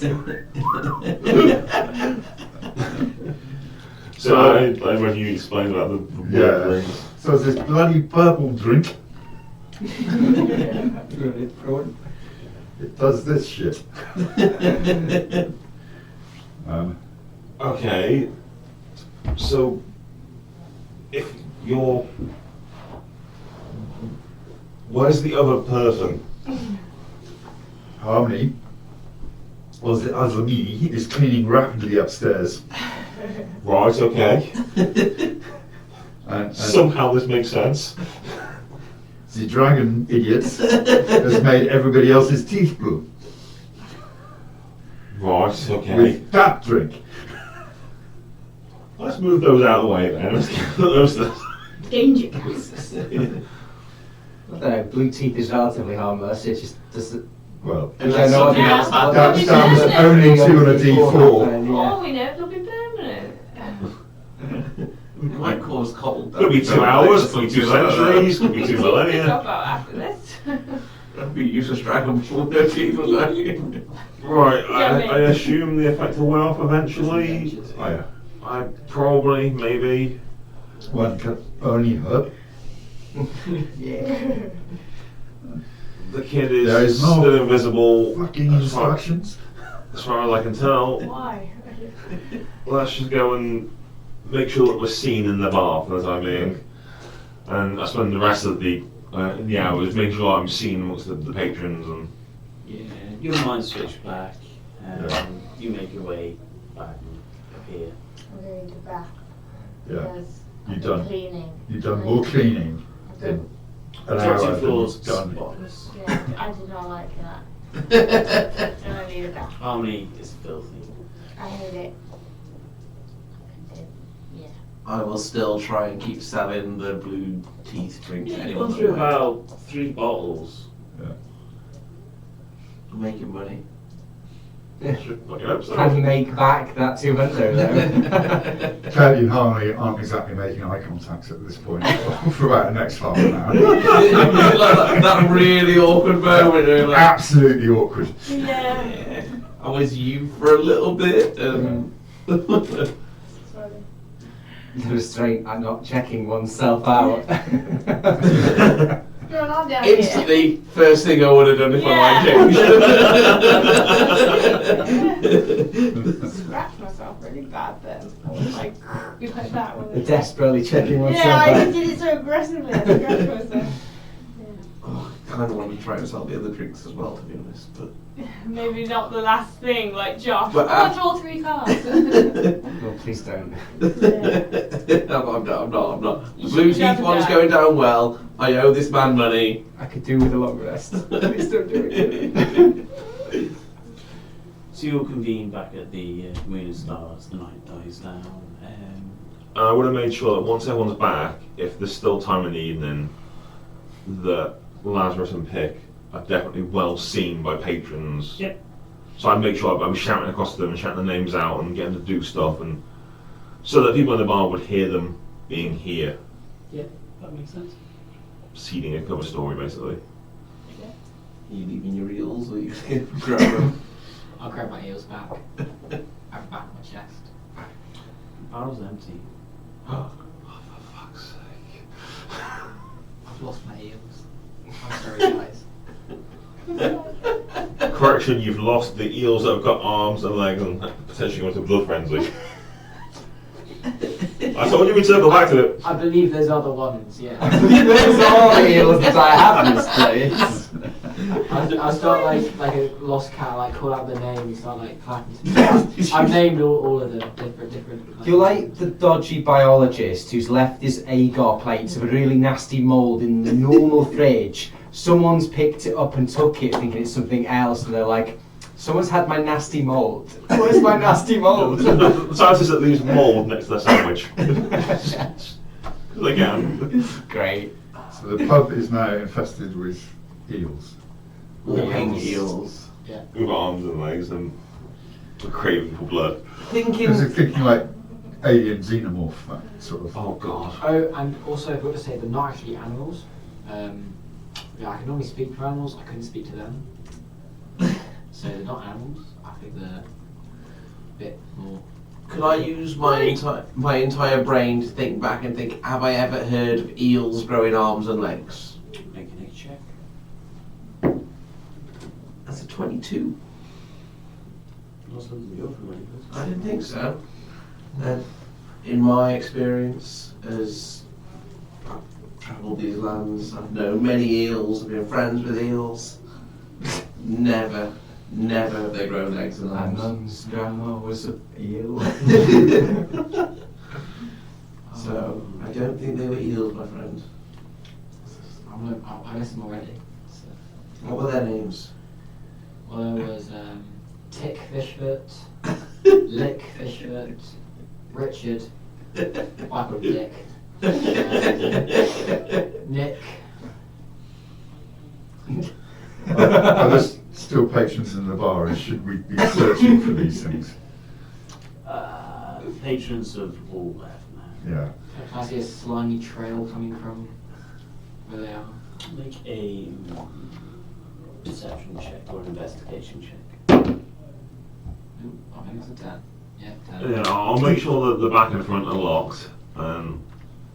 D: So when you explained about the blood
E: Yeah.
D: rings.
E: So this bloody purple drink, it does this shit.
D: Okay, so if you're, where's the other person?
E: Harmony, was the other me, is cleaning rapidly upstairs.
D: Right, okay.
E: And
D: Somehow this makes sense.
E: the dragon idiot has made everybody else's teeth blue
D: Right, okay.
E: with that drink.
D: Let's move those out of the way then. Let's get those things.
B: Danger gases.
G: I don't know, blue teeth is relatively harmless. It's just
E: Well,
G: I don't know what
B: Yeah,
G: the-
B: but
E: that
B: Probably
E: sounds
B: permanent.
E: only 2 on a D4.
B: Oh, we know it'll be permanent.
F: It might cause cold.
D: Could be 2 hours, could be 2 centuries, could be 2
B: We'll
D: millennia.
B: talk about after this.
F: That'd be useless dragon before 13 or something.
D: Right,
B: Yeah,
D: I assume the effect will wear off eventually.
E: Oh, yeah.
D: I probably, maybe.
E: One can only hope.
G: Yeah.
D: The kid
E: There
D: is
E: is no
D: still invisible.
E: Fucking instructions.
D: As far as I can tell.
B: Why?
D: Let's just go and make sure that we're seen in the bar for the time being. And I spend the rest of the hours making sure I'm seen amongst the patrons and.
A: Yeah, your mind switch back.
E: Yeah.
A: You make your way back and appear.
H: I'm going to back.
E: Yeah.
H: Because
E: You
H: I've
E: done.
H: been cleaning.
E: You've done more cleaning in an
A: Top
E: hour
A: 2
E: than
A: floors
E: you've done.
A: spotless.
H: Yeah, I did not like that. And I need a back.
A: Harmony is filthy.
H: I hate it. Yeah.
F: I will still try and keep selling the blue teeth drink to
A: Yeah, you've
F: anyone.
A: gone through
F: that
A: about 3 bottles.
F: I'm making money.
D: Look it up, so.
G: Can you make back that 200 though?
E: Kelly and Harmony aren't exactly making eye contact at this point for about the next half an hour.
F: Like that really awkward moment. Where like,
E: Absolutely awkward.
B: Yeah.
F: I was you for a little bit.
H: Sorry.
G: The restraint at not checking oneself out.
H: What's going on down
F: Instantly, first thing I would have done if I changed.
H: Scratched myself really bad then. I was like, you like that one.
G: Desperately checking oneself
H: Yeah, I
G: out.
H: just did it so aggressively. I scratched myself.
F: Oh, I kind of want to try and sell the other drinks as well, to be honest. But
B: Maybe not the last thing, like Josh.
F: But,
B: I'll draw 3 cards.
G: Oh, please don't.
F: I'm not. The blue teeth
B: never
F: one's
B: die.
F: going down well. I owe this man money.
G: I could do with a long rest. Please don't do it.
A: So you'll convene back at the Moon and Stars, the night dies down.
D: I would have made sure that once everyone's back, if there's still time in the evening, that Lazarus and Pick are definitely well seen by patrons.
A: Yep.
D: So I'd make sure I'm shouting across to them and shouting their names out and getting them to do stuff, and so that people in the bar would hear them being here,
A: That makes sense.
D: seeding a cover story basically.
F: Are you leaving your eels or you grab them?
J: I'll grab my heels back. I've back my chest.
A: Barrel's empty.
D: Oh, for fuck's sake.
J: I've lost my heels. I'm sorry, guys.
D: Correction, you've lost the eels that have got arms and legs and potentially going to blood frenzy. I told you we'd circle back to it.
J: I believe there's other ones, yeah.
G: There's all the heels that I have in this place.
J: I'll start like a lost cat, like call out the name and start like clapping to them. I've named all of them, different.
G: You're like the dodgy biologist who's left his agar plates of a really nasty mould in the normal fridge someone's picked it up and took it thinking it's something else, and they're like, someone's had my nasty mould. Where's my nasty mould?
D: The scientists that leaves mould next to their sandwich. They can.
G: Great.
E: So the pub is now infested with eels.
F: Walking eels.
D: With arms and legs and a craving for blood.
E: Because they're thinking like alien xenomorph, that sort of.
D: Oh god.
J: Oh, and also I've got to say they're not actually animals. Yeah, I can only speak to animals. I couldn't speak to them. So they're not animals. I think they're a bit more.
F: Could I use my entire brain to think back and think, have I ever heard of eels growing arms and legs?
A: Make an egg check.
F: That's a 22.
A: Not something you're familiar with.
F: I didn't think so. In my experience, as I've travelled these lands, I've known many eels, I've been friends with eels. Never have they grown legs and
G: My
F: arms.
G: mum's grandma was a eel.
F: So, I don't think they were eels, my friend.
J: I list them already. So.
F: What were their names?
J: Well, there was Tick Fishfoot, Lick Fishfoot, Richard, Michael Dick, Nick.
E: Are there still patrons in the bar, and should we be searching for these things?
A: Patrons of all left now.
E: Yeah.
J: Can I see a slimy trail coming from where they are?
A: Make a perception check or an investigation check.
J: Ooh, I think it's a 10. Yeah, 10.
D: Yeah, I'll make sure that the back and front are locked, and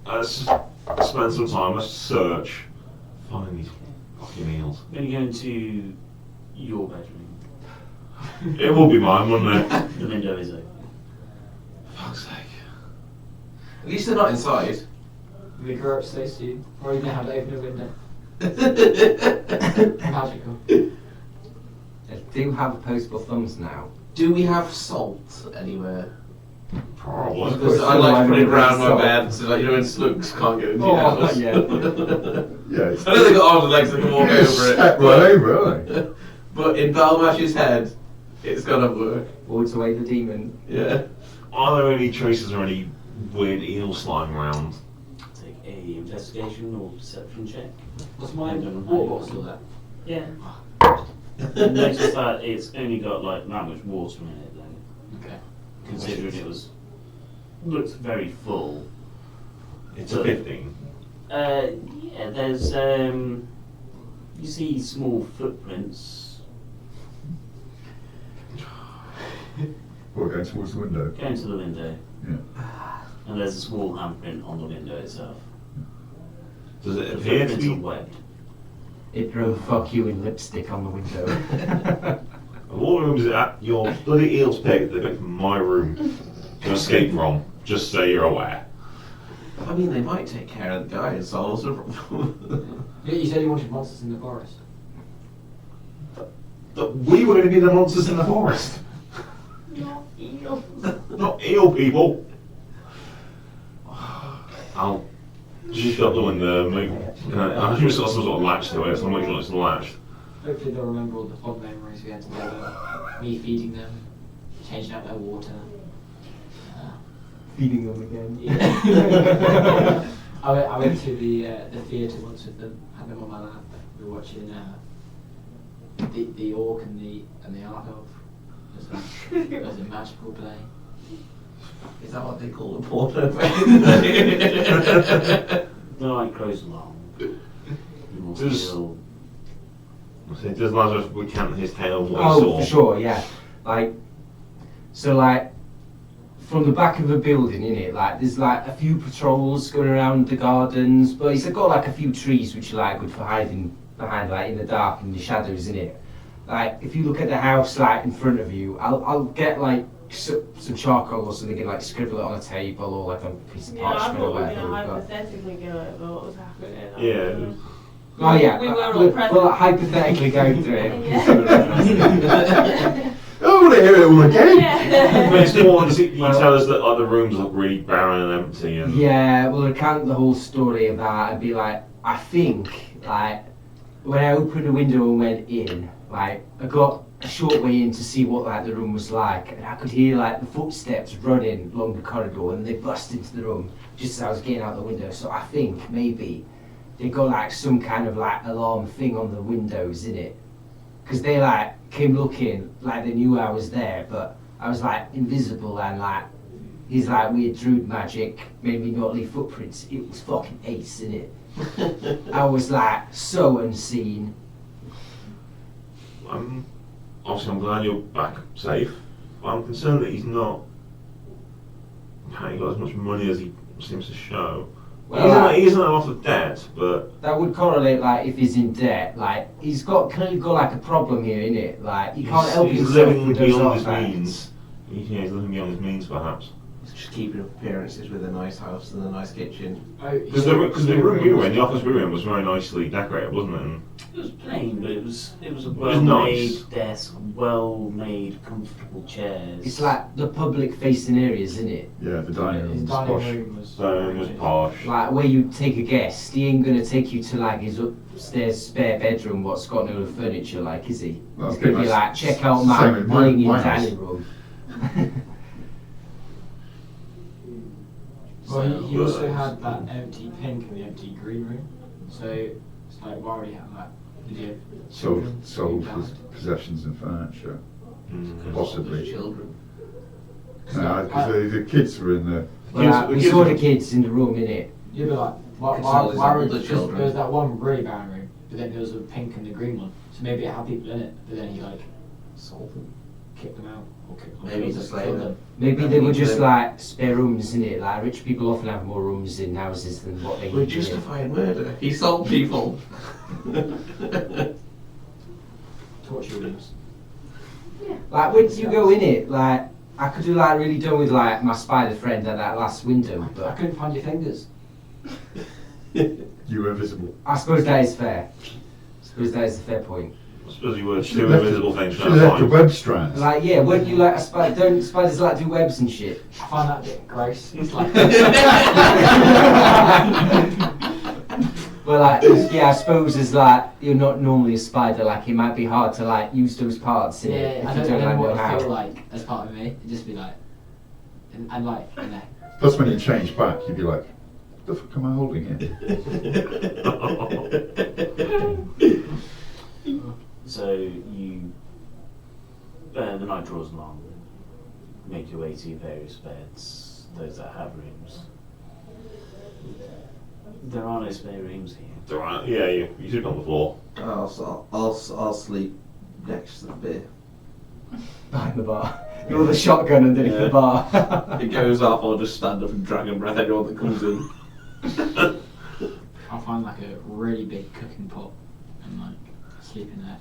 D: let's spend some time, let's search, find these fucking eels.
A: When you go into your bedroom,
D: It will be mine, wouldn't it?
A: the window is open.
D: For fuck's sake.
F: At least they're not inside.
J: We grow upstairs to you, or are you going to have to open a window? Magical.
G: They do have opposable thumbs now.
F: Do we have salt anywhere?
D: Probably.
F: Because I like putting it around my bed so that, you know, when slugs can't get into your house.
G: yeah.
E: Yeah. It's
F: I know they've got arms and legs that can walk over it.
E: Step right over, aren't they?
F: But in Balmash's head, it's gonna work.
G: Wards away the demon.
F: Yeah.
D: Are there any traces or any weird eel slime around?
A: Take a investigation or perception check.
J: Was my
A: Depending on how
J: water
A: you-
J: bottle still there?
A: Yeah. You notice that it's only got like that much water in it then,
J: Okay.
A: considering it was looked very full.
D: It's a 15.
A: Yeah, there's you see small footprints.
E: We're going towards the window.
A: Going to the window.
E: Yeah.
A: And there's a small handprint on the window itself.
D: Does it
A: The
D: appear to
A: footprints are
D: be...
A: webbed.
G: It wrote "fuck you" in lipstick on the window.
D: What room is it at? Your bloody eels picked. They picked my room to escape from. Just so you're aware.
F: I mean, they might take care of the guy and solve the problem.
J: You said you wanted monsters in the forest.
D: But we were going to be the monsters in the forest.
B: Not eel.
D: Not eel people. I'll just shut the window. I'm sure it's got some sort of latch to it, so I'll make sure it's latched.
J: Hopefully they'll remember all the fond memories we had together. Me feeding them, changing out their water.
G: Feeding them again.
J: I went to the theatre once with them, had them on my lap. We were watching the Orc and the Art of. It was a magical play.
F: Is that what they call the porno?
A: The light grows along. You will
D: Does-
A: feel
D: It doesn't matter if we count his tail what we
G: Oh,
D: saw.
G: for sure, yeah. Like, so like, from the back of a building, innit, like, there's like a few patrols going around the gardens, but it's got like a few trees which are like good for hiding behind, like, in the dark and the shadows, innit. Like, if you look at the house, like, in front of you, I'll get like some charcoal or something and like scribble it on a table or like on a piece of
B: Yeah, I
G: parchment or
B: thought we were
G: whatever.
B: going to
G: we've got.
B: hypothetically go over what was happening.
D: Yeah.
G: Oh yeah,
B: We were all
G: we'll
B: present.
G: hypothetically go through it.
B: Yeah.
E: I want to hear it all again.
D: But it's
B: Yeah.
D: more, you tell us that like, the rooms look really barren and empty and...
G: Yeah, we'll recount the whole story of that and be like, I think, like, when I opened the window and went in, like I got a short way in to see what like the room was like, and I could hear like the footsteps running along the corridor, and they burst into the room just as I was getting out the window. So I think maybe they got like some kind of like alarm thing on the windows in it, because they like came looking like they knew I was there, but I was like invisible, and like his like weird druid magic made me not leave footprints. It was fucking ace, innit? I was like so unseen.
D: Obviously, I'm glad you're back safe. I'm concerned that he's not apparently got as much money as he seems to show.
G: Well,
D: He isn't off of debt, but
G: that would correlate like if he's in debt. Like he's got kind of got like a problem here, innit? Like he can't help
D: he's
G: himself
D: living
G: with those
D: beyond his
G: artifacts.
D: means. He's living beyond his means, perhaps.
F: He's just keeping up appearances with a nice house and a nice kitchen.
D: Because the room we were in, the office we were in, was very nicely decorated, wasn't it? And
A: It was plain, but it was a
D: was
A: well-made
D: nice.
A: desk, well-made, comfortable chairs.
G: It's like the public facing areas, isn't it?
E: Yeah, the dining
J: His
E: room was
J: dining
E: posh.
J: room was.
D: so it was posh.
G: Like where you take a guest, he ain't gonna take you to like his upstairs spare bedroom what's got no furniture, like, is he?
E: Well,
G: He's gonna be
E: pretty
G: like,
E: much
G: check out
E: same
G: my
E: with
G: brilliant
E: my house.
G: dining room.
J: Well, he also had that empty pink and the empty green room. So it's like, why would he have that? Did he have children?
E: Sold
J: Down?
E: his possessions and furniture.
D: Mm.
E: Possibly.
F: Children.
E: No, because the kids were in the.
G: Well, like, we saw the kids in the room, innit?
J: You'd be like, why
F: Console
J: why
F: his
J: would
F: older children.
J: there was that one really barren room, but then there was a pink and the green one. So maybe it had people in it, but then he like sold them, kicked them out, or
F: Maybe he's a slave
J: killed
F: then.
G: Maybe
F: I
G: they were
F: think
G: just
F: so.
G: like spare rooms, innit? Like rich people often have more rooms in houses than what they
F: We're
G: need. innit?
F: justifying murder. He sold people.
J: torture rooms.
G: Like when you go in it, like I could do like really done with like my spider friend at that last window,
J: I
G: but
J: couldn't find your fingers.
E: You were invisible.
G: I suppose that is fair. I suppose that is a fair point.
D: I suppose you were
E: Should
D: two
E: have left
D: invisible things
E: Should have left the
D: trying
E: web strands.
G: Like yeah, wouldn't you like a spider? Don't spiders like do webs and shit?
J: I find that a bit gross. It's like
G: Well, like yeah, I suppose as like you're not normally a spider. Like it might be hard to like use those parts.
J: yeah,
G: If
J: I
G: you
J: don't know
G: like,
J: what
G: know
J: it
G: how.
J: feel like as part of me. It'd just be like, and like, you know.
E: Plus, when you change back, you'd be like, "The fuck am I holding here?"
A: So you, the night draws long. Make your way to your various beds. Those that have rooms. There are no spare rooms here.
D: It's alright, yeah, you sleep on the floor.
F: I'll sleep next to the beer.
G: Behind the bar. You're the shotgun underneath the bar.
F: It goes off, I'll just stand up and dragon breath anyone that comes in.
J: I'll find like a really big cooking pot and like sleep in there.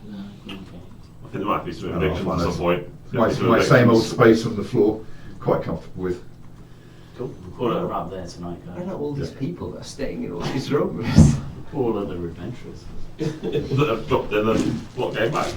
D: I think there might be some
E: Oh,
D: evictions
E: fine,
D: at some
E: that's-
D: point.
E: My same old space on the floor, quite comfortable with.
A: Cool. Call it a wrap there tonight,
G: I
A: guys.
G: know all these people that are staying in all these rooms.
A: All other adventurers.
D: That have dropped in and what came back.